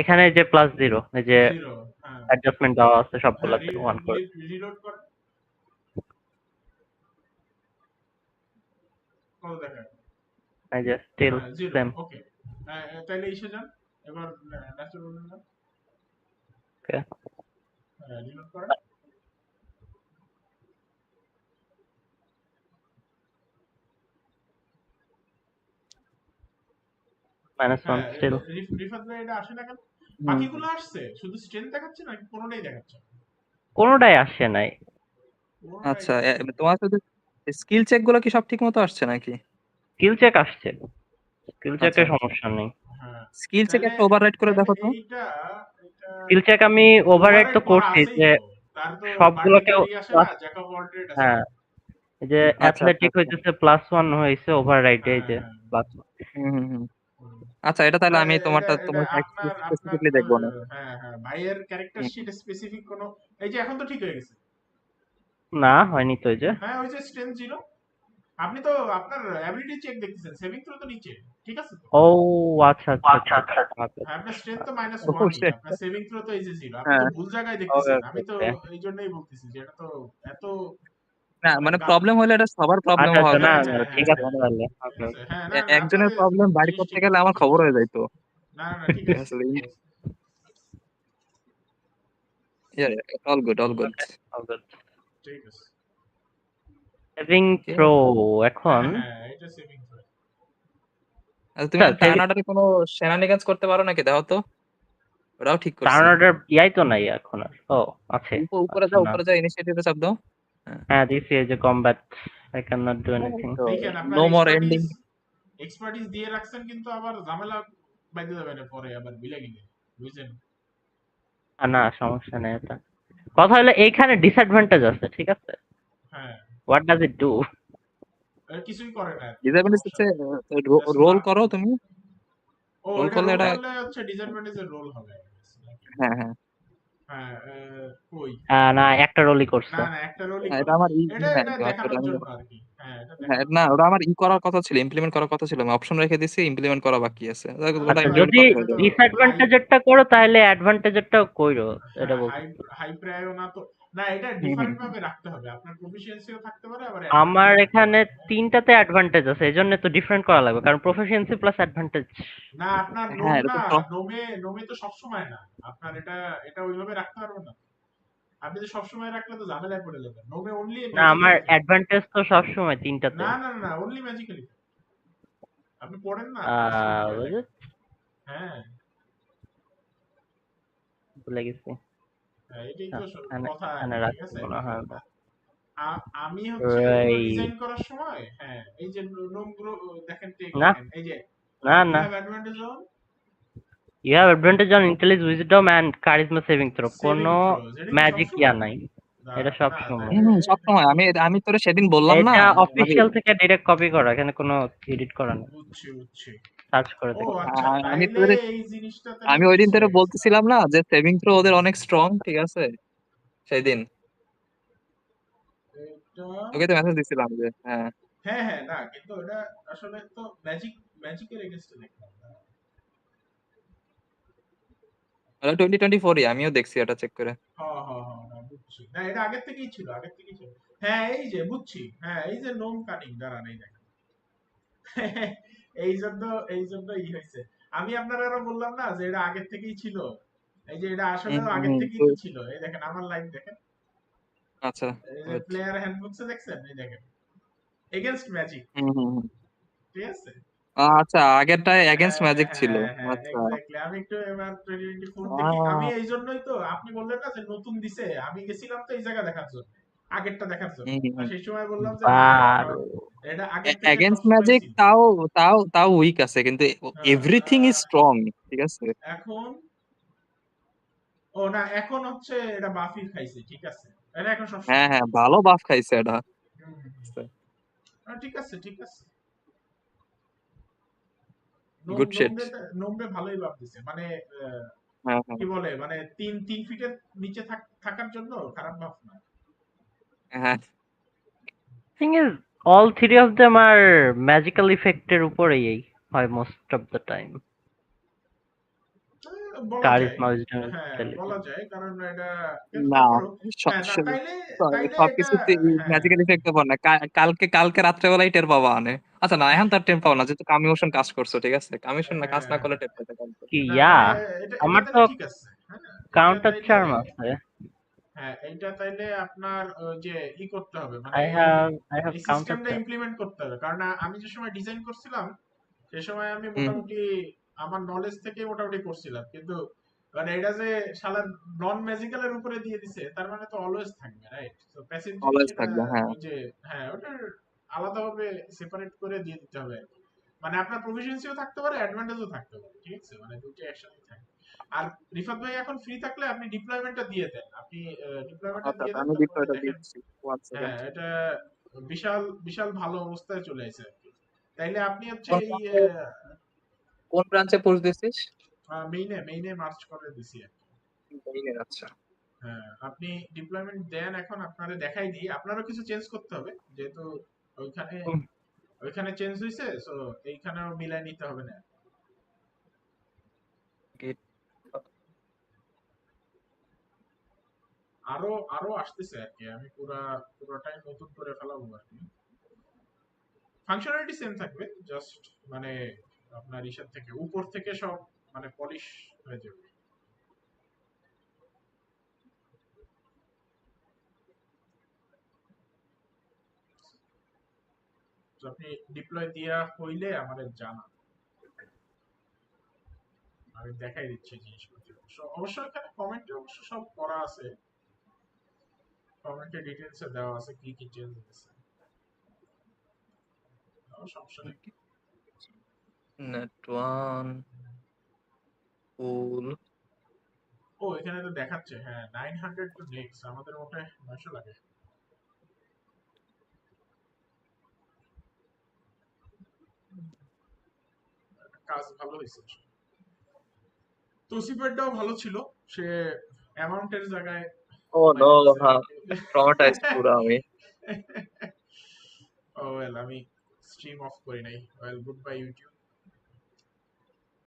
Speaker 4: এখানে যে +0, এই যে
Speaker 3: 0 হ্যাঁ
Speaker 4: অ্যাডজাস্টমেন্ট দেওয়া আছে সবগুলোতে 1 করে।
Speaker 3: রিলোড কর। কত দেখায়?
Speaker 4: এই যে স্টিল
Speaker 3: 0
Speaker 4: সেম।
Speaker 3: ওকে। তাহলে এসে যান এবার ন্যাচারাল যান।
Speaker 4: ওকে।
Speaker 3: রিলোড করেন।
Speaker 4: -1 স্টিল।
Speaker 3: রিফাত ভাই এটা আসে না কেন? বাকিগুলো আসছে, শুধু স্ট্রেংথ দেখাচ্ছে না কোনোটাই দেখাচ্ছে না?
Speaker 4: কোনোটাই আসে নাই।
Speaker 8: আচ্ছা, তোমার শুধু স্কিল চেক গুলো কি সব ঠিক মতো আসছে নাকি?
Speaker 4: স্কিল চেক আসছে, স্কিল চেকে
Speaker 8: আচ্ছা।
Speaker 4: সমস্যা নেই।
Speaker 8: স্কিল চেক একটা ওভাররাইড করে দেখো তো।
Speaker 4: স্কিল চেক আমি ওভাররাইড তো করছি যে সবগুলোকে হ্যাঁ, এই যে
Speaker 8: আচ্ছা,
Speaker 4: অ্যাথলেটিক
Speaker 8: আচ্ছা।
Speaker 4: হইতেছে +1 হইছে ওভাররাইডে, এই যে +1।
Speaker 8: হুম। আচ্ছা, এটা তাহলে আমি তোমার স্পেসিফিকলি দেখবো না।
Speaker 3: ভাইয়ের ক্যারেক্টার শিট স্পেসিফিক কোন এই যে এখন তো ঠিক হয়ে গেছে।
Speaker 4: না হয়নি তো ওই যে।
Speaker 3: হ্যাঁ ওই যে স্ট্রেংথ 0 আপনি তো আপনার অ্যাবিলিটি চেক দেখতেছেন, সেভিং থ্রো তো নিচে, ঠিক আছে তো?
Speaker 4: ও আচ্ছা আচ্ছা আচ্ছা আচ্ছা আচ্ছা,
Speaker 3: হ্যাঁ আপনার স্ট্রেংথ তো
Speaker 1: ও
Speaker 3: -1ই,
Speaker 1: shit.
Speaker 3: আপনার সেভিং থ্রো তো এই যে 0, আপনি তো
Speaker 1: হ্যাঁ,
Speaker 3: ভুল জায়গায়
Speaker 4: ওকে
Speaker 3: দেখতেছেন।
Speaker 4: ওকে
Speaker 3: আমি তো
Speaker 4: ওকে।
Speaker 3: এই জন্যই বলতেছি যে এটা তো এত
Speaker 1: না
Speaker 3: মানে
Speaker 1: মানে প্রবলেম হলে এটা সবার প্রবলেম
Speaker 4: আচ্ছা
Speaker 1: হওয়া
Speaker 4: আচ্ছা, না
Speaker 1: উচিত
Speaker 3: হ্যাঁ
Speaker 1: ছিল,
Speaker 3: হ্যাঁ
Speaker 1: ঠিক
Speaker 3: হ্যাঁ
Speaker 4: ঠিক
Speaker 1: আছে?
Speaker 4: আছে
Speaker 3: হ্যাঁ
Speaker 4: তাহলে।
Speaker 3: ঠিক
Speaker 4: ওকে
Speaker 3: আছে,
Speaker 4: ওকে।
Speaker 3: হ্যাঁ না
Speaker 1: একজনের
Speaker 3: আপনাদের
Speaker 1: প্রবলেম বাইর
Speaker 3: জিনিস
Speaker 1: করতে
Speaker 3: ঠিক
Speaker 1: গেলে
Speaker 3: আছে,
Speaker 1: আমার
Speaker 3: ঠিক
Speaker 1: খবর
Speaker 3: আছে।
Speaker 1: হয়ে যাইতো।
Speaker 3: না না ঠিক আছে
Speaker 1: আসলে
Speaker 3: ঠিক আছে।
Speaker 1: All good all good.
Speaker 4: Okay.
Speaker 3: ঠিক আছে।
Speaker 4: সেভিং থ্রো এখন।
Speaker 3: হ্যাঁ হ্যাঁ এটা সেভিং থ্রো।
Speaker 1: তুমি
Speaker 4: আচ্ছা
Speaker 1: টার্ন অর্ডারে কোনো শেনানিগান্স করতে পারো নাকি, দেখো তো। ওটাও ঠিক করছি।
Speaker 4: টার্ন অর্ডার ইয়াই তো নাই এখন আর। ও আছে।
Speaker 1: উপরে
Speaker 4: আচ্ছা
Speaker 1: যাও,
Speaker 4: না।
Speaker 1: উপরে যাও, ইনিশিয়েটিভে চাপ দাও।
Speaker 4: হ্যাঁ this is a combat, I can not do anything.
Speaker 3: দেখেন আপনার
Speaker 1: নো মোর এন্ডিং।
Speaker 3: এক্সপার্টিস দিয়ে রাখছেন, কিন্তু আবার ঝামেলা বাইতে যাবে না পরে আবার বিলে গেলে, বুঝছেন?
Speaker 4: না সমস্যা নেই এটা। কথা হলো এইখানে ডিসঅ্যাডভান্টেজ আছে, ঠিক আছে?
Speaker 3: হ্যাঁ
Speaker 4: হোয়াট ডাজ ইট ডু?
Speaker 3: কিছুই করে না,
Speaker 1: ডিসঅ্যাডভান্টেজ
Speaker 3: সমস্যা
Speaker 1: হচ্ছে
Speaker 3: নেই। Just
Speaker 1: রোল
Speaker 3: mark
Speaker 1: করো
Speaker 3: করে।
Speaker 1: তুমি।
Speaker 3: ও
Speaker 1: রোল
Speaker 3: এটা
Speaker 1: করলে
Speaker 3: রোল
Speaker 1: এটা,
Speaker 3: করলে হচ্ছে ডিসঅ্যাডভান্টেজের রোল হবে।
Speaker 1: হ্যাঁ হ্যাঁ
Speaker 3: হ্যাঁ কই
Speaker 4: না একটা রোলই করছে।
Speaker 3: না না একটা রোলই
Speaker 1: হ্যাঁ, এটা
Speaker 3: করবে,
Speaker 1: আমার
Speaker 3: এটা
Speaker 1: হ্যাঁ
Speaker 3: এটা
Speaker 1: আচ্ছা,
Speaker 3: দেখানোর
Speaker 1: আমি
Speaker 3: জন্য আর কি। হ্যাঁ এটা
Speaker 1: হ্যাঁ
Speaker 3: দেখানোর
Speaker 1: না
Speaker 3: জন্য।
Speaker 1: ওটা আমার করার কথা ছিল, ইমপ্লিমেন্ট করার কথা ছিল, আমি অপশন রেখে দিছি, ইমপ্লিমেন্ট করা বাকি আছে, ওটা
Speaker 4: আচ্ছা
Speaker 1: ইমপ্লিমেন্ট
Speaker 4: যদি
Speaker 1: করা হয়ে
Speaker 3: এটা তো
Speaker 1: যাবে।
Speaker 3: হাই,
Speaker 4: ডিসঅ্যাডভান্টেজেরটা করো তাহলে অ্যাডভান্টেজেরটাও কইরো, এটা
Speaker 3: হ্যাঁ হাই
Speaker 4: বলছি।
Speaker 3: হাই প্রায়ও না তো, না এটা
Speaker 1: হুম হুম
Speaker 3: ডিফারেন্ট
Speaker 1: হুম।
Speaker 3: ভাবে রাখতে হবে, আপনার প্রফিশিয়েন্সিও থাকতে পারে আবার
Speaker 4: আমার
Speaker 3: অ্যাডভান্টেজও থাকতে
Speaker 4: এখানে
Speaker 3: পারে।
Speaker 4: তিনটাতে অ্যাডভান্টেজ আছে, এজন্য তো ডিফারেন্ট করা লাগবে, কারণ প্রফিসিয়েন্সি প্লাস অ্যাডভান্টেজ।
Speaker 3: না আপনার
Speaker 1: হ্যাঁ
Speaker 3: নোম
Speaker 1: এটা
Speaker 3: না,
Speaker 1: তো
Speaker 3: নোমে নোমে তো সবসময় না, আপনার এটা এটা ওইভাবে রাখতে পারবেন না। আপনি তো সবসময় রাখলে তো ঝামেলায় পড়ে যাবেন। নোমে অনলি
Speaker 4: না আমার
Speaker 3: ম্যাজিক্যালি ইফেক্ট।
Speaker 4: অ্যাডভান্টেজ তো সবসময় তিনটাতে।
Speaker 3: না না না অনলি ম্যাজিক্যালি ইফেক্ট। আপনি পড়েন না, ফার্স্ট উইকটা
Speaker 4: বুঝে
Speaker 3: দেখেন। হ্যাঁ
Speaker 4: ভুলে গেছি।
Speaker 3: হ্যাঁ, এটাই তো
Speaker 4: এখানে
Speaker 3: কথা আর
Speaker 4: এখানে
Speaker 3: কি, ঠিক
Speaker 4: রাখছি
Speaker 3: আছে?
Speaker 4: মনে হয়।
Speaker 3: আমি হচ্ছে এগুলো
Speaker 4: রাইট।
Speaker 3: ডিজাইন করার সময়, হ্যাঁ এই যে নোমগুলো দেখেন, টেক
Speaker 4: না
Speaker 3: দেখেন, এই যে
Speaker 4: না
Speaker 3: ইউ
Speaker 4: না,
Speaker 3: have advantage on
Speaker 4: you have advantage on intelligence, wisdom and charisma saving throw,
Speaker 3: saving
Speaker 4: কোনো
Speaker 3: থ্রোজ, এটা কি
Speaker 4: ম্যাজিক ইয়া
Speaker 3: সবসময়?
Speaker 4: নাই,
Speaker 3: না
Speaker 4: এটা সব
Speaker 3: না
Speaker 4: সময়।
Speaker 3: তাহলে
Speaker 1: সব সময় আমি আমি তোরে সেদিন বললাম না
Speaker 4: এটা
Speaker 1: ভাবি।
Speaker 4: অফিসিয়াল থেকে ডাইরেক্ট কপি করা, এখানে কোনো এডিট করা নেই,
Speaker 3: বুঝছি বুঝছি।
Speaker 4: সার্চ করে
Speaker 3: ও
Speaker 4: দেখো।
Speaker 3: আচ্ছা
Speaker 1: আমি
Speaker 3: তাইলে
Speaker 1: তোরে
Speaker 3: এই জিনিসটা তাহলে
Speaker 1: আমি ওই
Speaker 3: মিস
Speaker 1: দিন তোরে
Speaker 3: হয়ে গেছে না।
Speaker 1: বলতেছিলাম না যে সেভিং থ্রো ওদের অনেক স্ট্রং, ঠিক আছে? সেই দিন
Speaker 3: এটা
Speaker 1: তোকে তো মেসেজ দিছিলাম যে হ্যাঁ
Speaker 3: হ্যাঁ হ্যাঁ না কিন্তু এটা আসলে তো ম্যাজিকের এগেইনস্টে দেখলাম না।
Speaker 1: ওটা 2024 আমিও দেখছি, এটা চেক করে।
Speaker 3: হ্যাঁ হ্যাঁ হ্যাঁ হ্যাঁ, বুঝছি। না এটা আগের থেকেই ছিল, আগের থেকেই ছিল। হ্যাঁ এই যে বুঝছি, হ্যাঁ এই যে নোম কাটিং দ্বারা নেই দেখেন। এই জন্য ই হয়েছে। আমি আপনারা আরো বললাম না যে এটা আগের থেকেই ছিল, এই যে এটা আসলেও আগের থেকেই তো ছিল। এই দেখেন আমার লাইন দেখেন,
Speaker 1: আচ্ছা
Speaker 3: এই যে
Speaker 1: wait।
Speaker 3: প্লেয়ার হ্যান্ডবুকসে দেখছেন, এই দেখেন এগেইনস্ট ম্যাজিক,
Speaker 1: হুম হুম হুম।
Speaker 3: ঠিক আছে?
Speaker 1: আচ্ছা আগেরটা এগেইনস্ট
Speaker 3: হ্যাঁ
Speaker 1: ম্যাজিক ছিল।
Speaker 3: হ্যাঁ হ্যাঁ
Speaker 1: আচ্ছা
Speaker 3: এক্স্যাক্টলি। আমি একটু এবার 2024 দেখি, আমি
Speaker 1: আহ,
Speaker 3: এই জন্যই তো আপনি বললেন না যে নতুন দিছে, আমি গেছিলাম তো এই জায়গা দেখার জন্য, আগেরটা দেখার জন্য।
Speaker 1: হুম
Speaker 3: আর
Speaker 1: হুম
Speaker 3: সেই সময় বললাম যে না এটা
Speaker 4: বারো।
Speaker 3: এটা আগের থেকে
Speaker 1: এগেইনস্ট
Speaker 3: সবসময়
Speaker 1: ম্যাজিক
Speaker 3: ছিল।
Speaker 1: তাও তাও তাও উইক আছে, কিন্তু
Speaker 3: হ্যাঁ,
Speaker 1: এভরিথিং ইজ স্ট্রং, ঠিক আছে?
Speaker 3: এখন ও না এখন হচ্ছে এটা বাফি খাইছে, ঠিক আছে? এটা এখন
Speaker 1: হ্যাঁ
Speaker 3: সবসময়।
Speaker 1: হ্যাঁ ভালো বাফ খাইছে এটা।
Speaker 3: হুম, হুম, হুম। ঠিক আছে ঠিক আছে।
Speaker 1: Good sheet.
Speaker 3: নোমরে ভালোই বাপ দিছে, মানে
Speaker 1: হ্যাঁ হ্যাঁ
Speaker 3: কি বলে, মানে 3 ফিটের নিচে থাকার জন্য খারাপ বাপ না।
Speaker 1: হ্যাঁ
Speaker 4: thing is all three of them are magical ইফেক্টের উপরেই হয় মোস্ট অফ দ্য টাইম।
Speaker 3: বলা যায়,
Speaker 4: কারিজমা, উইজডম,
Speaker 3: হ্যাঁ বলা
Speaker 4: ইন্টেলিজেন্স।
Speaker 3: যায়, কারণ এটা কিন্তু
Speaker 1: না
Speaker 3: তারপরও হ্যাঁ না তাইলে তাইলে এটা
Speaker 1: সবকিছুতে
Speaker 3: হ্যাঁ
Speaker 1: ম্যাজিক্যাল ইফেক্ট পাবো না, কালকে রাত্রেবেলায় টের পাবা আনে। আচ্ছা না এখন তার টের পাবো না, যেহেতু কামিউশন কাজ করছো, ঠিক আছে? কামিউশন না কাজ না
Speaker 3: হ্যাঁ
Speaker 1: করলে টের পেতে কালকে।
Speaker 4: কি
Speaker 3: না
Speaker 4: ইয়া,
Speaker 3: এটা
Speaker 4: আমার তো
Speaker 3: তাহলে ঠিক আছে। হ্যাঁ এটা
Speaker 4: কাউন্টার
Speaker 3: তাইলে,
Speaker 4: চার্ম আছে।
Speaker 3: হ্যাঁ এইটা তাইলে আপনার যে করতে হবে, মানে
Speaker 4: আই হ্যাভ
Speaker 3: এই
Speaker 4: কাউন্টার
Speaker 3: সিস্টেমটা
Speaker 4: চার্ম।
Speaker 3: ইমপ্লিমেন্ট করতে হবে, কারণ আমি যে সময় ডিজাইন করছিলাম সে সময় আমি
Speaker 1: হুম
Speaker 3: মোটামুটি আমার নলেজ থেকে মোটামুটি করছিলাম, কিন্তু মানে এটা যে শালা নন ম্যাজিক্যালের উপরে দিয়ে দিছে, তার মানে তো অলওয়েজ থাকবে, রাইট? তো প্যাসিভ জিনিস
Speaker 1: অলওয়েজ
Speaker 3: এটা
Speaker 1: থাকবে, হ্যাঁ।
Speaker 3: ওই যে হ্যাঁ ওটা আলাদাভাবে সেপারেট করে দিয়ে দিতে হবে আর কি। মানে আপনার প্রফিশিয়েন্সিও থাকতে পারে, অ্যাডভান্টেজও থাকতে পারে, ঠিক আছে? মানে দুটো একসাথে থাকে। আর রিফাত ভাই এখন ফ্রি থাকলে আপনি ডিপ্লয়মেন্টটা দিয়ে দেন, আপনি ডিপ্লয়মেন্টটা
Speaker 1: আচ্ছা
Speaker 3: দিয়ে
Speaker 1: আচ্ছা,
Speaker 3: দেন,
Speaker 1: আমি
Speaker 3: তারপরে
Speaker 1: বিষয়টা
Speaker 3: দেখেন।
Speaker 1: দিচ্ছি, 1 সেকেন্ড।
Speaker 3: হ্যাঁ এটা বিশাল বিশাল ভালো অবস্থায় চলে আসে আর কি। তাইলে আপনি হচ্ছে
Speaker 1: কোন
Speaker 3: এই
Speaker 1: ব্রাঞ্চে পুশ দিছিস?
Speaker 3: মেইনে মার্চ করে দিছি আর কি।
Speaker 1: আচ্ছা।
Speaker 3: হ্যাঁ, আপনি ডিপ্লয়মেন্ট দেন, এখন আপনারা দেখাই দিই। আপনারও কিছু চেঞ্জ করতে হবে, যেহেতু ওইখানে ওইখানে চেঞ্জ হয়েছে, সো এইখানেও মিলাই নিতে হবে না।
Speaker 1: Git.
Speaker 3: আরো আরো আসতেছে আর কি, আমি পুরোটাই নতুন করে ফেলাবো আর কি। ফাংশনালিটি সেম থাকবে, জাস্ট মানে আপনার ইসার থেকে উপর থেকে সব মানে পলিশ হয়ে যাবে। তো আপনি ডিপ্লয় দিয়া হইলে আমাদের জানা, আমি দেখাই দিচ্ছি জিনিসপত্র। অবশ্য এখানে কমেন্টে অবশ্য সব করা আছে, কমেন্টে ডিটেইলসে দেওয়া আছে কি কি চেঞ্জ হয়েছে। সমস্যা নেই।
Speaker 1: Net one. Cool.
Speaker 3: ও এখানে তো দেখাচ্ছে, হ্যাঁ 900 টু নেক্সট, আমাদের ওটা 900 লাগে। কাজ ভালো হয়েছে। তসিফেরটাও ভালো ছিল, সে অ্যামাউন্টের জায়গায়
Speaker 1: Oh no, traumatized পুরো আমি।
Speaker 3: ও ওয়েল, আমি স্ট্রিম অফ করি নাই। Well, good bye YouTube.